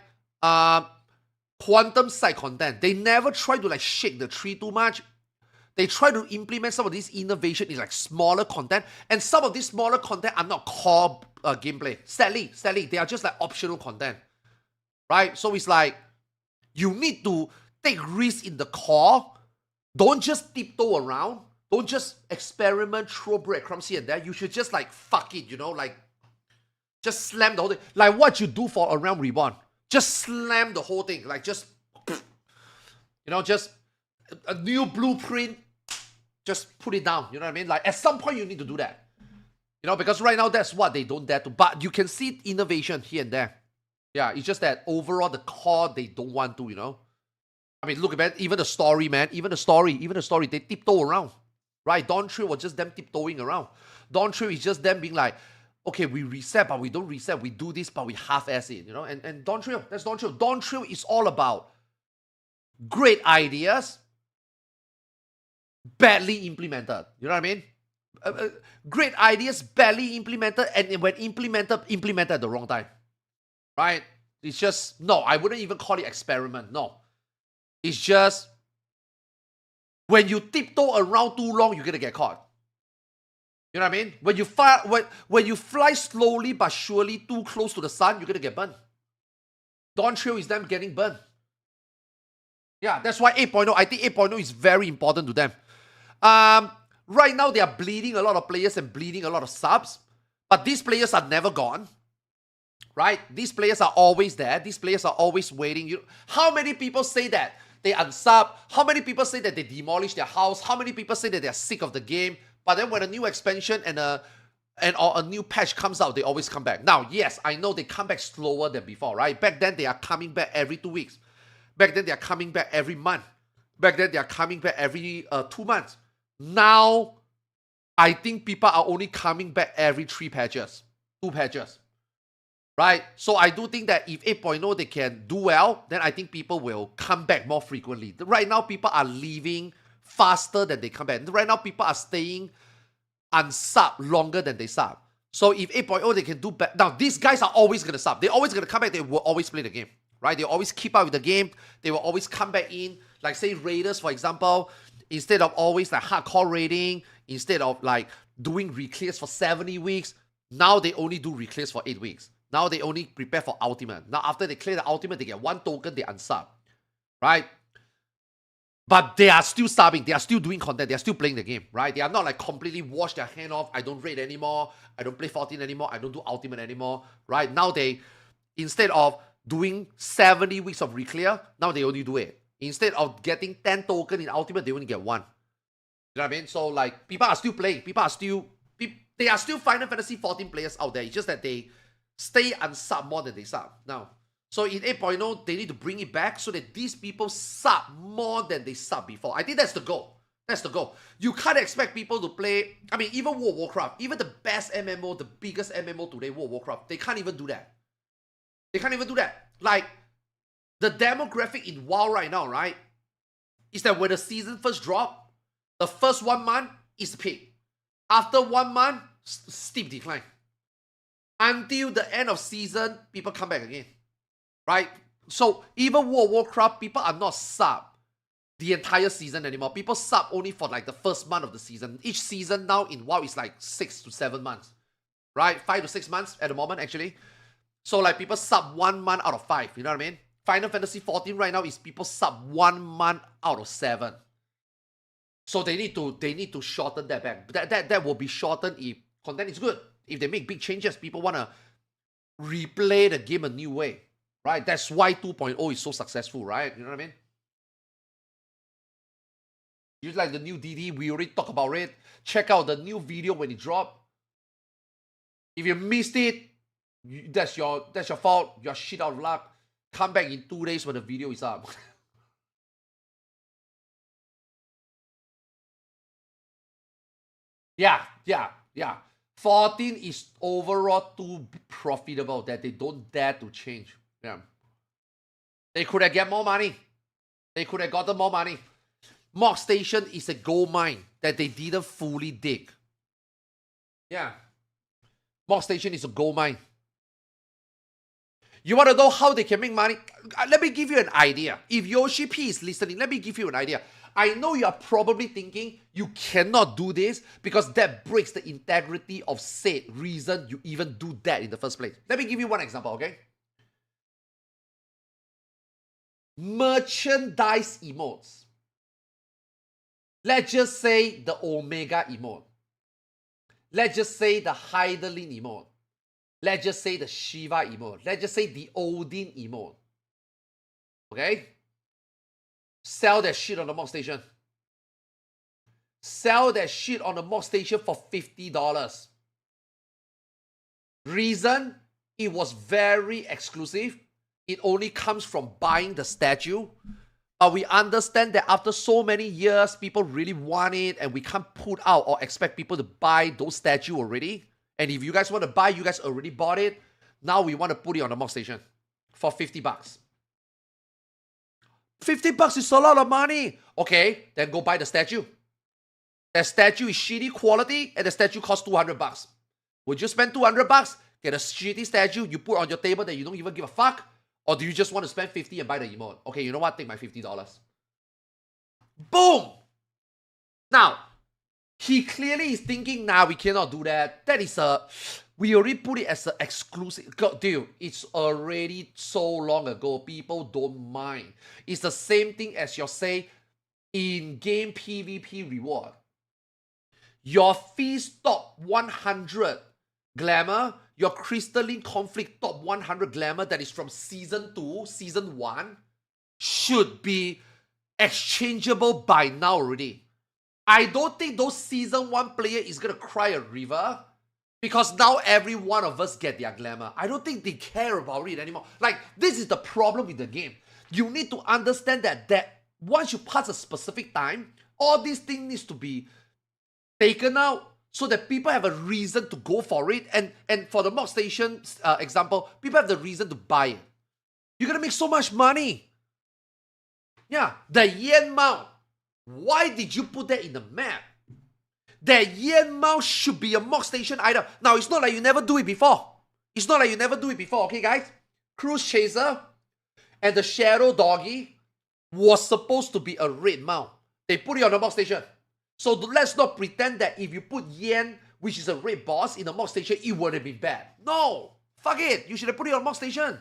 Quantum, side content. They never try to like shake the tree too much. They try to implement some of this innovation in like smaller content, and some of these smaller content are not core gameplay. Sadly, they are just like optional content, right? So it's like you need to take risks in the core. Don't just tiptoe around. Don't just experiment, throw breadcrumbs here and there. You should just like fuck it, you know, like just slam the whole thing. Like what you do for A Realm Reborn. Just slam the whole thing. Like just, you know, just a new blueprint. Just put it down, you know what I mean? Like, at some point, you need to do that. You know, because right now, that's what they don't dare to. But you can see innovation here and there. Yeah, it's just that overall, the core, they don't want to, you know? I mean, look, man, even the story, man. Even the story, they tiptoe around. Right? Dawn Trail was just them tiptoeing around. Dawn Trail is just them being like, okay, we reset, but we don't reset. We do this, but we half-ass it, you know? And Dawn Trail, that's Dawn Trail. Dawn Trail is all about great ideas, badly implemented. You know what I mean? Great ideas, badly implemented, and when implemented at the wrong time. Right? It's just, no, I wouldn't even call it experiment. No. It's just, when you tiptoe around too long, you're going to get caught. You know what I mean? When you fly slowly but surely too close to the sun, you're going to get burned. Dawn Trail is them getting burned. Yeah, that's why 8.0, I think 8.0 is very important to them. Right now, they are bleeding a lot of players and bleeding a lot of subs. But these players are never gone. Right? These players are always there. These players are always waiting. How many people say that they unsub? How many people say that they demolish their house? How many people say that they're sick of the game? But then when a new expansion or a new patch comes out, they always come back. Now, yes, I know they come back slower than before, right? Back then, they are coming back every 2 weeks. Back then, they are coming back every month. Back then, they are coming back every 2 months. Now, I think people are only coming back every 3 patches, 2 patches, right? So I do think that if 8.0 they can do well, then I think people will come back more frequently. Right now, people are leaving faster than they come back. Right now, people are staying unsub longer than they sub. So if 8.0 they can do better. Now, these guys are always going to sub. They're always going to come back. They will always play the game, right? They always keep up with the game. They will always come back in. Like say Raiders, for example, instead of always like hardcore raiding, instead of like doing reclears for 70 weeks, now they only do reclears for 8 weeks. Now they only prepare for ultimate. Now after they clear the ultimate, they get 1 token, they unsub, right? But they are still subbing, they are still doing content, they are still playing the game, right? They are not like completely wash their hand off. I don't raid anymore, I don't play 14 anymore, I don't do ultimate anymore, right? Now they, instead of doing 70 weeks of reclear, now they only do it. Instead of getting 10 tokens in ultimate, they only get 1. You know what I mean? So like, people are still playing, they are still Final Fantasy 14 players out there. It's just that they stay unsub more than they sub now. So in 8.0, they need to bring it back so that these people sub more than they sub before. I think that's the goal. That's the goal. You can't expect people to play, I mean, even World of Warcraft, even the best MMO, the biggest MMO today, World of Warcraft, they can't even do that. They can't even do that. Like, the demographic in WoW right now, right, is that when the season first drop, the first 1 month is the peak. After 1 month, steep decline. Until the end of season, people come back again. Right? So even World of Warcraft, people are not sub the entire season anymore. People sub only for like the first month of the season. Each season now in WoW is like 6 to 7 months. Right? 5 to 6 months at the moment, actually. So like people sub 1 month out of 5. You know what I mean? Final Fantasy 14 right now is people sub 1 month out of 7. So they need to shorten that back. That will be shortened if content is good. If they make big changes, people want to replay the game a new way. Right? That's why 2.0 is so successful, right? You know what I mean? You like the new DD, we already talked about it. Check out the new video when it dropped. If you missed it, that's your fault. You're shit out of luck. Come back in 2 days when the video is up. Yeah. 14 is overall too profitable that they don't dare to change. Yeah. They could have get more money. They could have gotten more money. Mock Station is a gold mine that they didn't fully dig. Yeah. Mock Station is a gold mine. You want to know how they can make money? Let me give you an idea. If Yoshi P is listening, let me give you an idea. I know you are probably thinking you cannot do this because that breaks the integrity of said reason you even do that in the first place. Let me give you one example, okay? Merchandise emotes. Let's just say the Omega emote. Let's just say the Heidelin emote. Let's just say the Shiva emote. Let's just say the Odin emote. Okay? Sell that shit on the mock station. Sell that shit on the mock station for $50. Reason? It was very exclusive. It only comes from buying the statue. But we understand that after so many years, people really want it and we can't put out or expect people to buy those statues already. And if you guys want to buy, you guys already bought it. Now we want to put it on the mock station for $50. $50 is a lot of money. Okay, then go buy the statue. That statue is shitty quality and the statue costs $200. Would you spend $200, get a shitty statue you put on your table that you don't even give a fuck? Or do you just want to spend $50 and buy the emote? Okay, you know what? Take my $50. Boom! Now, he clearly is thinking, nah, we cannot do that. That is we already put it as an exclusive. Dude, it's already so long ago. People don't mind. It's the same thing as your, say, in-game PvP reward. Your Feast top 100 glamour, your Crystalline Conflict top 100 glamour that is from Season 2, Season 1, should be exchangeable by now already. I don't think those Season 1 player is going to cry a river because now every one of us get their glamour. I don't think they care about it anymore. Like, this is the problem with the game. You need to understand that once you pass a specific time, all these things needs to be taken out so that people have a reason to go for it. And for the mock station example, people have the reason to buy it. You're going to make so much money. Yeah, the yen mount. Why did you put that in the map? That yen mount should be a mock station item. Now, it's not like you never do it before. It's not like you never do it before, okay, guys? Cruise Chaser and the Shadow Doggy was supposed to be a red mount. They put it on the mock station. So let's not pretend that if you put yen, which is a red boss, in the mock station, it wouldn't be bad. No! Fuck it! You should have put it on mock station.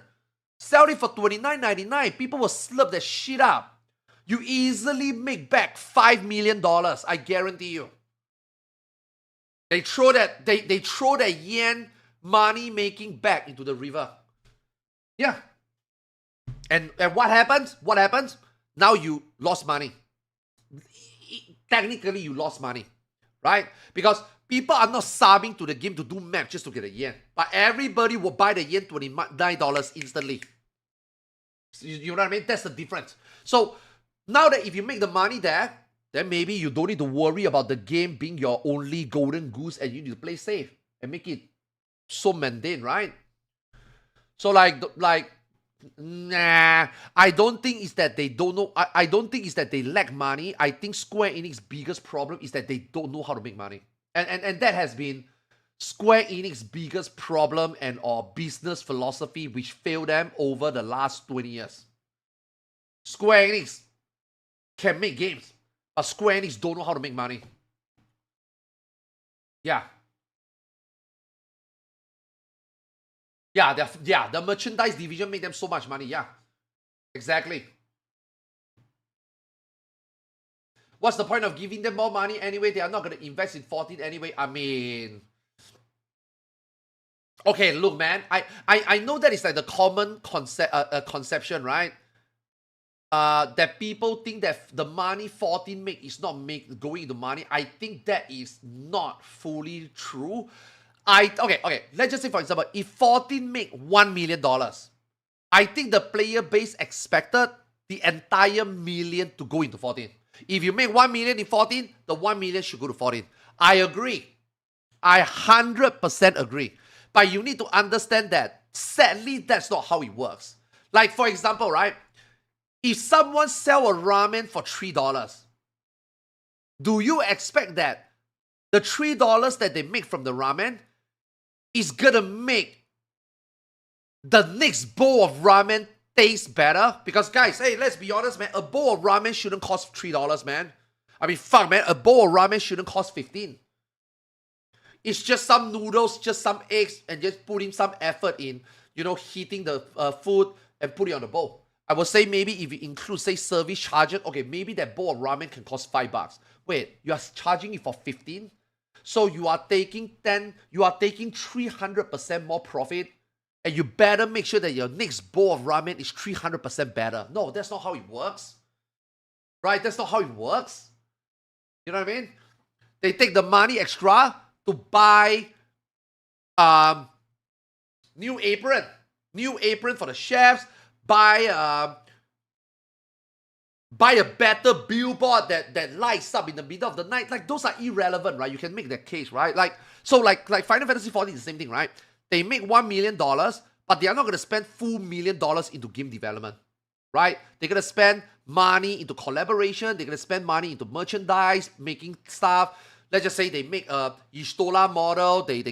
Sell it for $29.99. People will slurp that shit up. You easily make back $5 million. I guarantee you. They throw that yen money making back into the river. Yeah. And what happens? What happens? Now you lost money. Technically, you lost money, right? Because People are not subbing to the game to do map just to get a yen. But everybody will buy the yen $29 instantly. You know what I mean? That's the difference. So now that if you make the money there, then maybe you don't need to worry about the game being your only golden goose and you need to play safe and make it so mundane, right? So nah, I don't think it's that they don't know. I don't think it's that they lack money. I think Square Enix's biggest problem is that they don't know how to make money. And that has been Square Enix's biggest problem and or business philosophy which failed them over the last 20 years. Square Enix can make games, but Square Enix don't know how to make money. Yeah. Yeah, the merchandise division made them so much money. Yeah, exactly. What's the point of giving them more money anyway? They are not going to invest in 14 anyway. I mean... Okay, look, man. I know that it's like the common conception, right? That people think that the money 14 make is not going into money. I think that is not fully true. Okay. Let's just say, for example, if 14 make $1 million, I think the player base expected the entire million to go into 14. If you make 1 million in 14, the 1 million should go to 14. I agree. I 100% agree. But you need to understand that, sadly, that's not how it works. Like, for example, right? If someone sell a ramen for $3, do you expect that the $3 that they make from the ramen is gonna make the next bowl of ramen taste better? Because guys, hey, let's be honest, man. A bowl of ramen shouldn't cost $3, man. I mean, fuck, man. A bowl of ramen shouldn't cost 15. It's just some noodles, just some eggs, and just putting some effort in, heating the food and put it on the bowl. I would say maybe if you include, say, service charges, okay, maybe that bowl of ramen can cost $5. Wait, you are charging it for 15? So you are taking 300% more profit, and you better make sure that your next bowl of ramen is 300% better. No, that's not how it works. Right? That's not how it works. You know what I mean? They take the money extra to buy new apron for the chefs, buy a better billboard that lights up in the middle of the night. Like, those are irrelevant, right? You can make that case, right? Like Final Fantasy 14 is the same thing, right? They make $1 million, but they are not going to spend full $1 million into game development, right? They're going to spend money into collaboration. They're going to spend money into merchandise, making stuff. Let's just say they make a Istola model. They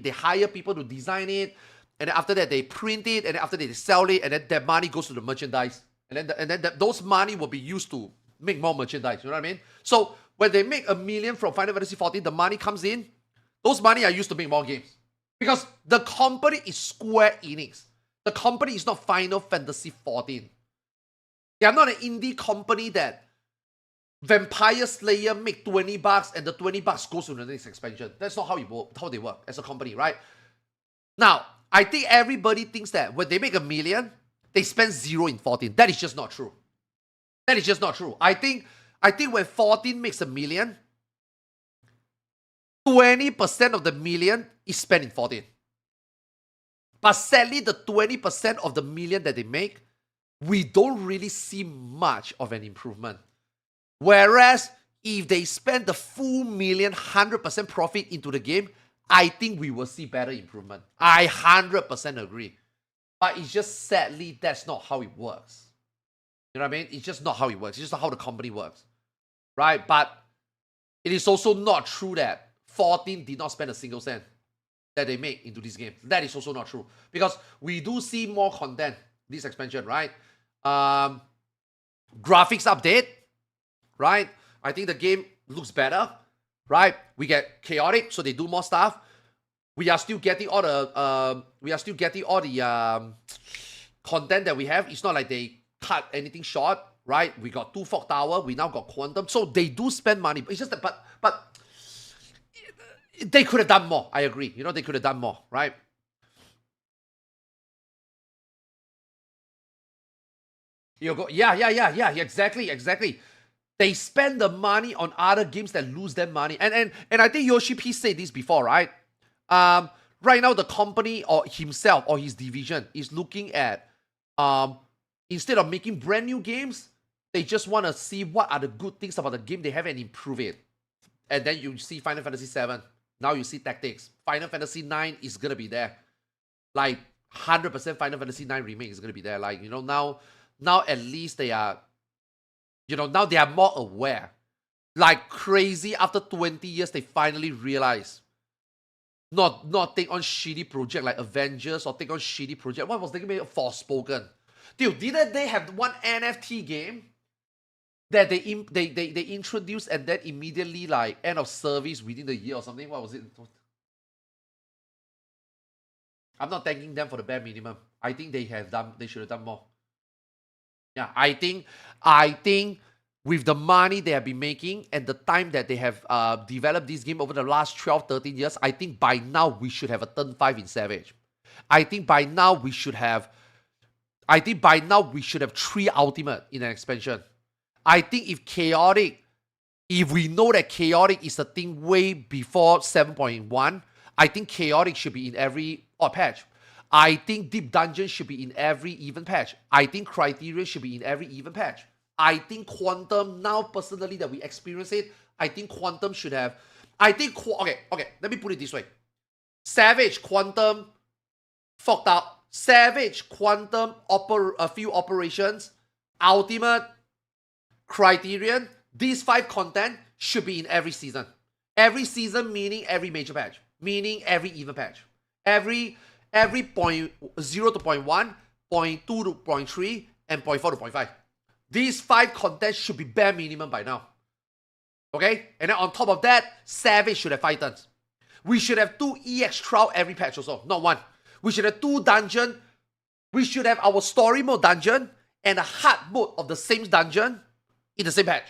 hire people to design it, and then after that they print it, and then after that they sell it, and then that money goes to the merchandise, and then those money will be used to make more merchandise. You know what I mean? So when they make $1 million from Final Fantasy 14, the money comes in. Those money are used to make more games because the company is Square Enix. The company is not Final Fantasy 14. They are not an indie company that Vampire Slayer make $20 and the $20 goes to the next expansion. That's not how they work as a company, right? Now, I think everybody thinks that when they make $1 million, they spend 0 in 14. That is just not true. That is just not true. I think when 14 makes $1 million, 20% of the million is spent in 14. But sadly, the 20% of the million that they make, we don't really see much of an improvement. Whereas, if they spend the full million, 100% profit into the game, I think we will see better improvement. I 100% agree. But it's just sadly, that's not how it works. You know what I mean? It's just not how it works. It's just not how the company works. Right? But it is also not true that 14 did not spend a single cent that they make into this game. That is also not true. Because we do see more content this expansion, right? Graphics update. Right? I think the game looks better, right? We get chaotic, so they do more stuff. We are still getting all the content that we have. It's not like they cut anything short, right? We got 2 Fog Tower, we now got Quantum, so they do spend money. It's just that, but they could have done more. I agree. They could have done more, right? You go, yeah, exactly. They spend the money on other games that lose them money. And I think Yoshi P said this before, right? Right now, the company or himself or his division is looking at, instead of making brand new games, they just want to see what are the good things about the game they have and improve it. And then you see Final Fantasy VII. Now you see Tactics. Final Fantasy IX is going to be there. Like, 100% Final Fantasy IX remake is going to be there. Like, now at least they are, now they are more aware. Like crazy, after 20 years, they finally realize not take on shitty project like Avengers or take on shitty project. What was the game? Forspoken. Dude, didn't they have one NFT game that they introduced and then immediately like end of service within the year or something? What was it? I'm not thanking them for the bare minimum. I think they should have done more. Yeah, I think with the money they have been making and the time that they have developed this game over the last 12, 13 years, I think by now we should have a turn 5 in Savage. I think by now we should have 3 ultimate in an expansion. I think if we know that chaotic is a thing way before 7.1, I think chaotic should be in every patch. I think deep dungeon should be in every event patch. I think criteria should be in every event patch. I think quantum, now personally that we experience it, I think quantum should have. Okay, let me put it this way. Savage, quantum, fucked up. Savage, quantum, a few operations, ultimate, criterion, these 5 content should be in every season. Every season meaning every major patch, meaning every event patch. Every 0 to 0.1, 0.2 to 0.3, and 0.4 to 0.5. These 5 contents should be bare minimum by now. Okay? And then on top of that, Savage should have 5 turns. We should have 2 EX trial every patch also, not 1. We should have 2 dungeon. We should have our story mode dungeon and a hard mode of the same dungeon in the same patch.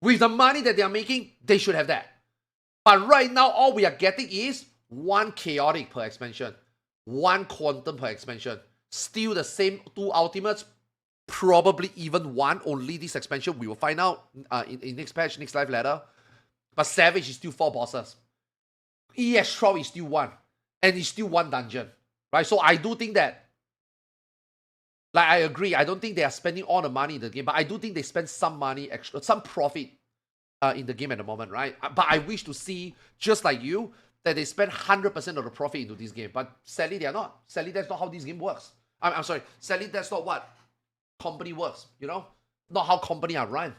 With the money that they are making, they should have that. But right now, all we are getting is 1 chaotic per expansion, 1 quantum per expansion. Still the same 2 ultimates, probably even 1 only this expansion. We will find out in next patch, next live ladder. But Savage is still 4 bosses. EX Trial is still 1. And it's still 1 dungeon. Right? So I do think that, like I agree, I don't think they are spending all the money in the game, but I do think they spend some money, extra, some profit in the game at the moment, right? But I wish to see, just like you, that they spend 100% of the profit into this game. But sadly, they are not. Sadly, that's not how this game works. I'm sorry. Sadly, that's not what company works, Not how company are run,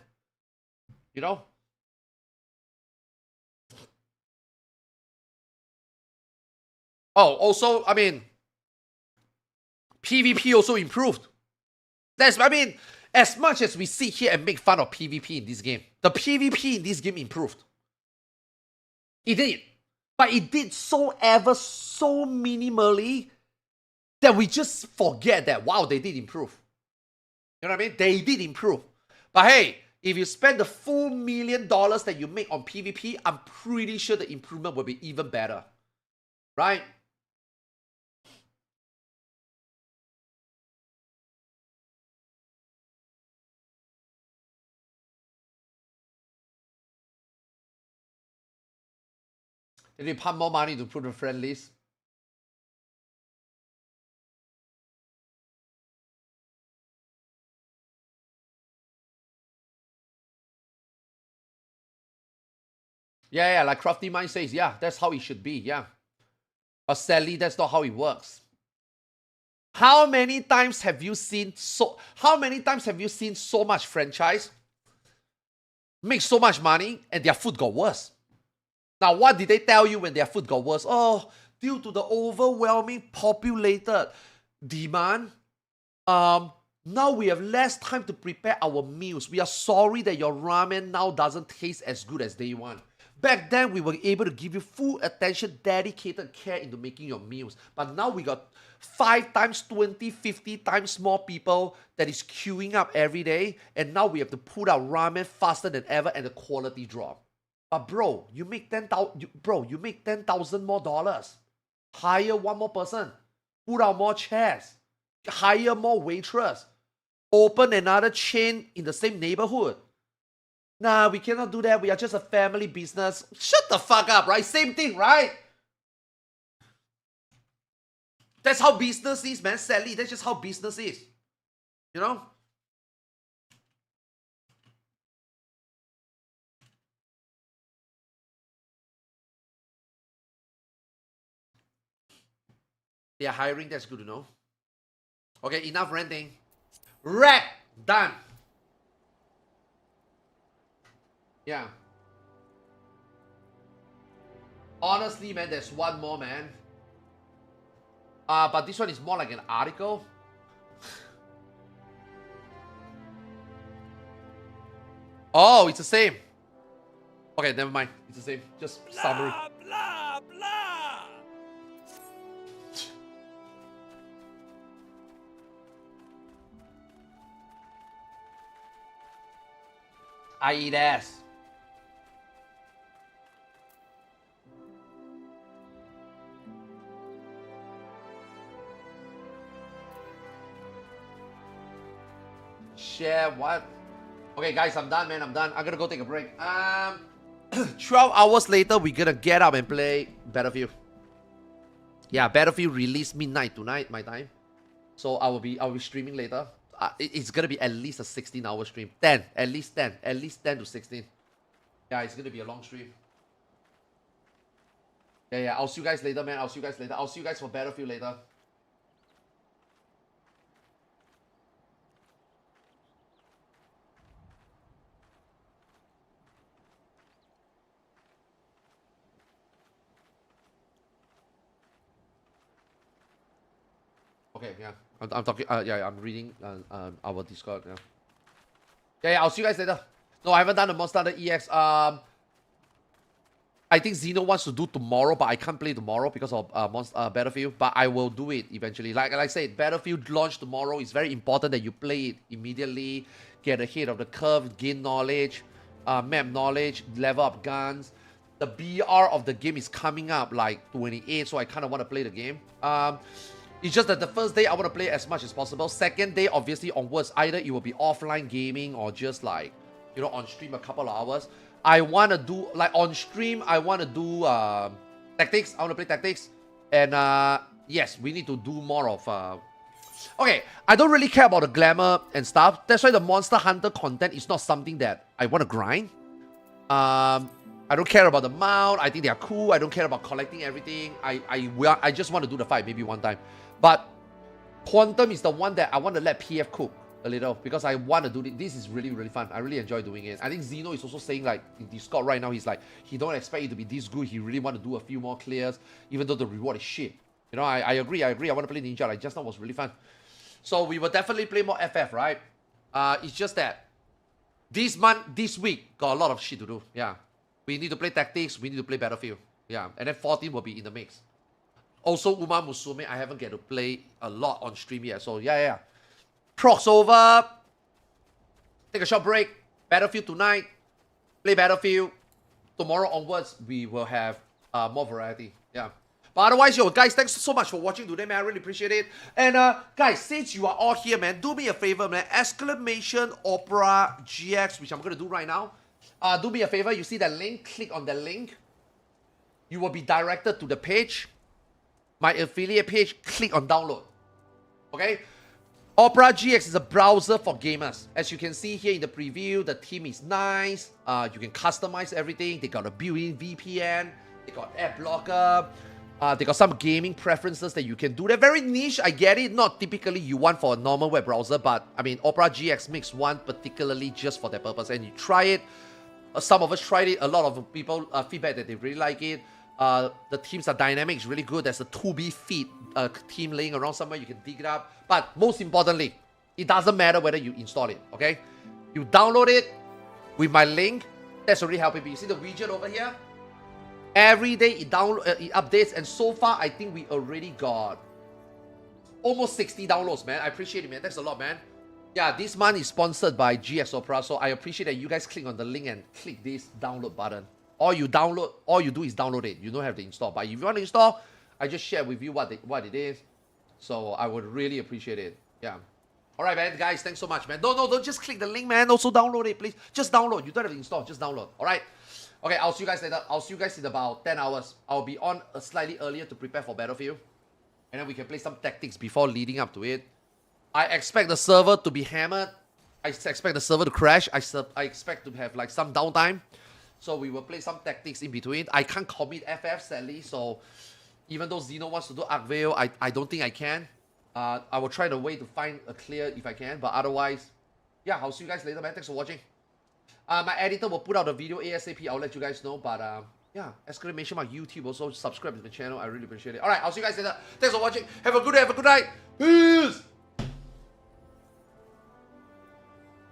Oh, also, PvP also improved. As much as we sit here and make fun of PvP in this game, the PvP in this game improved. It did. But it did so minimally that we just forget that, wow, they did improve. You know what I mean? They did improve. But hey, if you spend the full $1 million that you make on PvP, I'm pretty sure the improvement will be even better. Right? Did they pump more money to put the friend list? Yeah, like Crafty Mind says, yeah, that's how it should be, yeah. But sadly, that's not how it works. How many times have you seen so much franchise make so much money and their food got worse? Now, what did they tell you when their food got worse? Oh, due to the overwhelming populated demand, now we have less time to prepare our meals. We are sorry that your ramen now doesn't taste as good as day one. Back then, we were able to give you full attention, dedicated care into making your meals. But now we got 5 times, 20, 50 times more people that is queuing up every day. And now we have to put out ramen faster than ever and the quality drop. But bro, you make $10,000 more dollars. Hire 1 more person. Put out more chairs. Hire more waitress. open another chain in the same neighborhood. Nah, we cannot do that. We are just a family business. Shut the fuck up, right? Same thing, right? That's how business is, man. Sadly, that's just how business is. You know? They are hiring, that's good to know. Okay, enough ranting. Rap! Done. Yeah. Honestly, man, there's one more, man. But this one is more like an article. Oh, it's the same. Okay, never mind. It's the same. Just summary. Blah, blah. I eat ass. Share what? Okay, guys, I'm done, man. I'm done. I'm gonna go take a break. 12 hours later, we're gonna get up and play Battlefield. Yeah, Battlefield released midnight tonight, my time. So I'll be streaming later. It's gonna be at least a 16-hour stream. 10, at least 10 to 16. Yeah, it's gonna be a long stream. Yeah, I'll see you guys later, man. I'll see you guys later. I'll see you guys for Battlefield later. Okay, yeah. I'm talking. Yeah, I'm reading our Discord. Yeah. I'll see you guys later. No, I haven't done the Monster Hunter EX. I think Xeno wants to do tomorrow, but I can't play tomorrow because of Battlefield. But I will do it eventually. Like I said, Battlefield launch tomorrow. It's very important that you play it immediately, get ahead of the curve, gain knowledge, map knowledge, level up guns. The BR of the game is coming up like 28, so I kind of want to play the game. It's just that the first day I want to play as much as possible. Second day, obviously onwards, either it will be offline gaming or just like, you know, on stream a couple of hours. I want to do, like on stream, I want to do tactics. I want to play tactics. And yes, we need to do more of... Okay, I don't really care about the glamour and stuff. That's why the Monster Hunter content is not something that I want to grind. I don't care about the mount. I think they are cool. I don't care about collecting everything. I just want to do the fight maybe one time. But Quantum is the one that I want to let PF cook a little because I want to do this. This is really, really fun. I really enjoy doing it. I think Xeno is also saying like in Discord right now, he's like, he don't expect it to be this good. He really want to do a few more clears, even though the reward is shit. You know, I agree. I want to play Ninja. Like just now was really fun. So we will definitely play more FF, right? It's just that this week, got a lot of shit to do. Yeah. We need to play tactics. We need to play Battlefield. Yeah. And then 14 will be in the mix. Also, Uma Musume, I haven't get to play a lot on stream yet. So, yeah. Procs over. Take a short break. Battlefield tonight. Play Battlefield. Tomorrow onwards, we will have more variety. Yeah. But otherwise, yo, guys, thanks so much for watching today, man. I really appreciate it. And, guys, since you are all here, man, do me a favor, man. Exclamation Opera GX, which I'm going to do right now. Do me a favor. You see that link? Click on the link. You will be directed to the page. My affiliate page. Click on download. Okay? Opera GX is a browser for gamers. As you can see here in the preview, the theme is nice. You can customize everything. They got a built-in VPN. They got ad blocker. They got some gaming preferences that you can do. They're very niche, I get it. Not typically you want for a normal web browser, but I mean, Opera GX makes one particularly just for that purpose. And you try it. Some of us tried it. A lot of people feedback that they really like it. The themes are dynamic. It's really good. There's a 2B feed theme laying around somewhere. You can dig it up. But most importantly, it doesn't matter whether you install it, okay? You download it with my link. That's already helping me. You see the widget over here? Every day it updates, and so far I think we already got almost 60 downloads, man. I appreciate it, man. Thanks a lot, man. Yeah, this month is sponsored by GX Opera, so I appreciate that you guys click on the link and click this download button. All you do is download it. You don't have to install. But if you want to install, I just share with you what it is. So I would really appreciate it. Yeah. Alright, man, guys, thanks so much, man. No, don't just click the link, man. Also download it, please. Just download. You don't have to install, just download. Alright? Okay, I'll see you guys later. I'll see you guys in about 10 hours. I'll be on slightly earlier to prepare for Battlefield. And then we can play some tactics before leading up to it. I expect the server to be hammered. I expect the server to crash. I expect to have like some downtime. So we will play some tactics in between. I can't commit FF, sadly. So even though Zeno wants to do Archvale, I don't think I can. I will try the way to find a clear if I can. But otherwise, yeah, I'll see you guys later, man. Thanks for watching. My editor will put out the video ASAP. I'll let you guys know. But yeah, exclamation mark YouTube. Also subscribe to the channel. I really appreciate it. Alright, I'll see you guys later. Thanks for watching. Have a good day. Have a good night. Peace.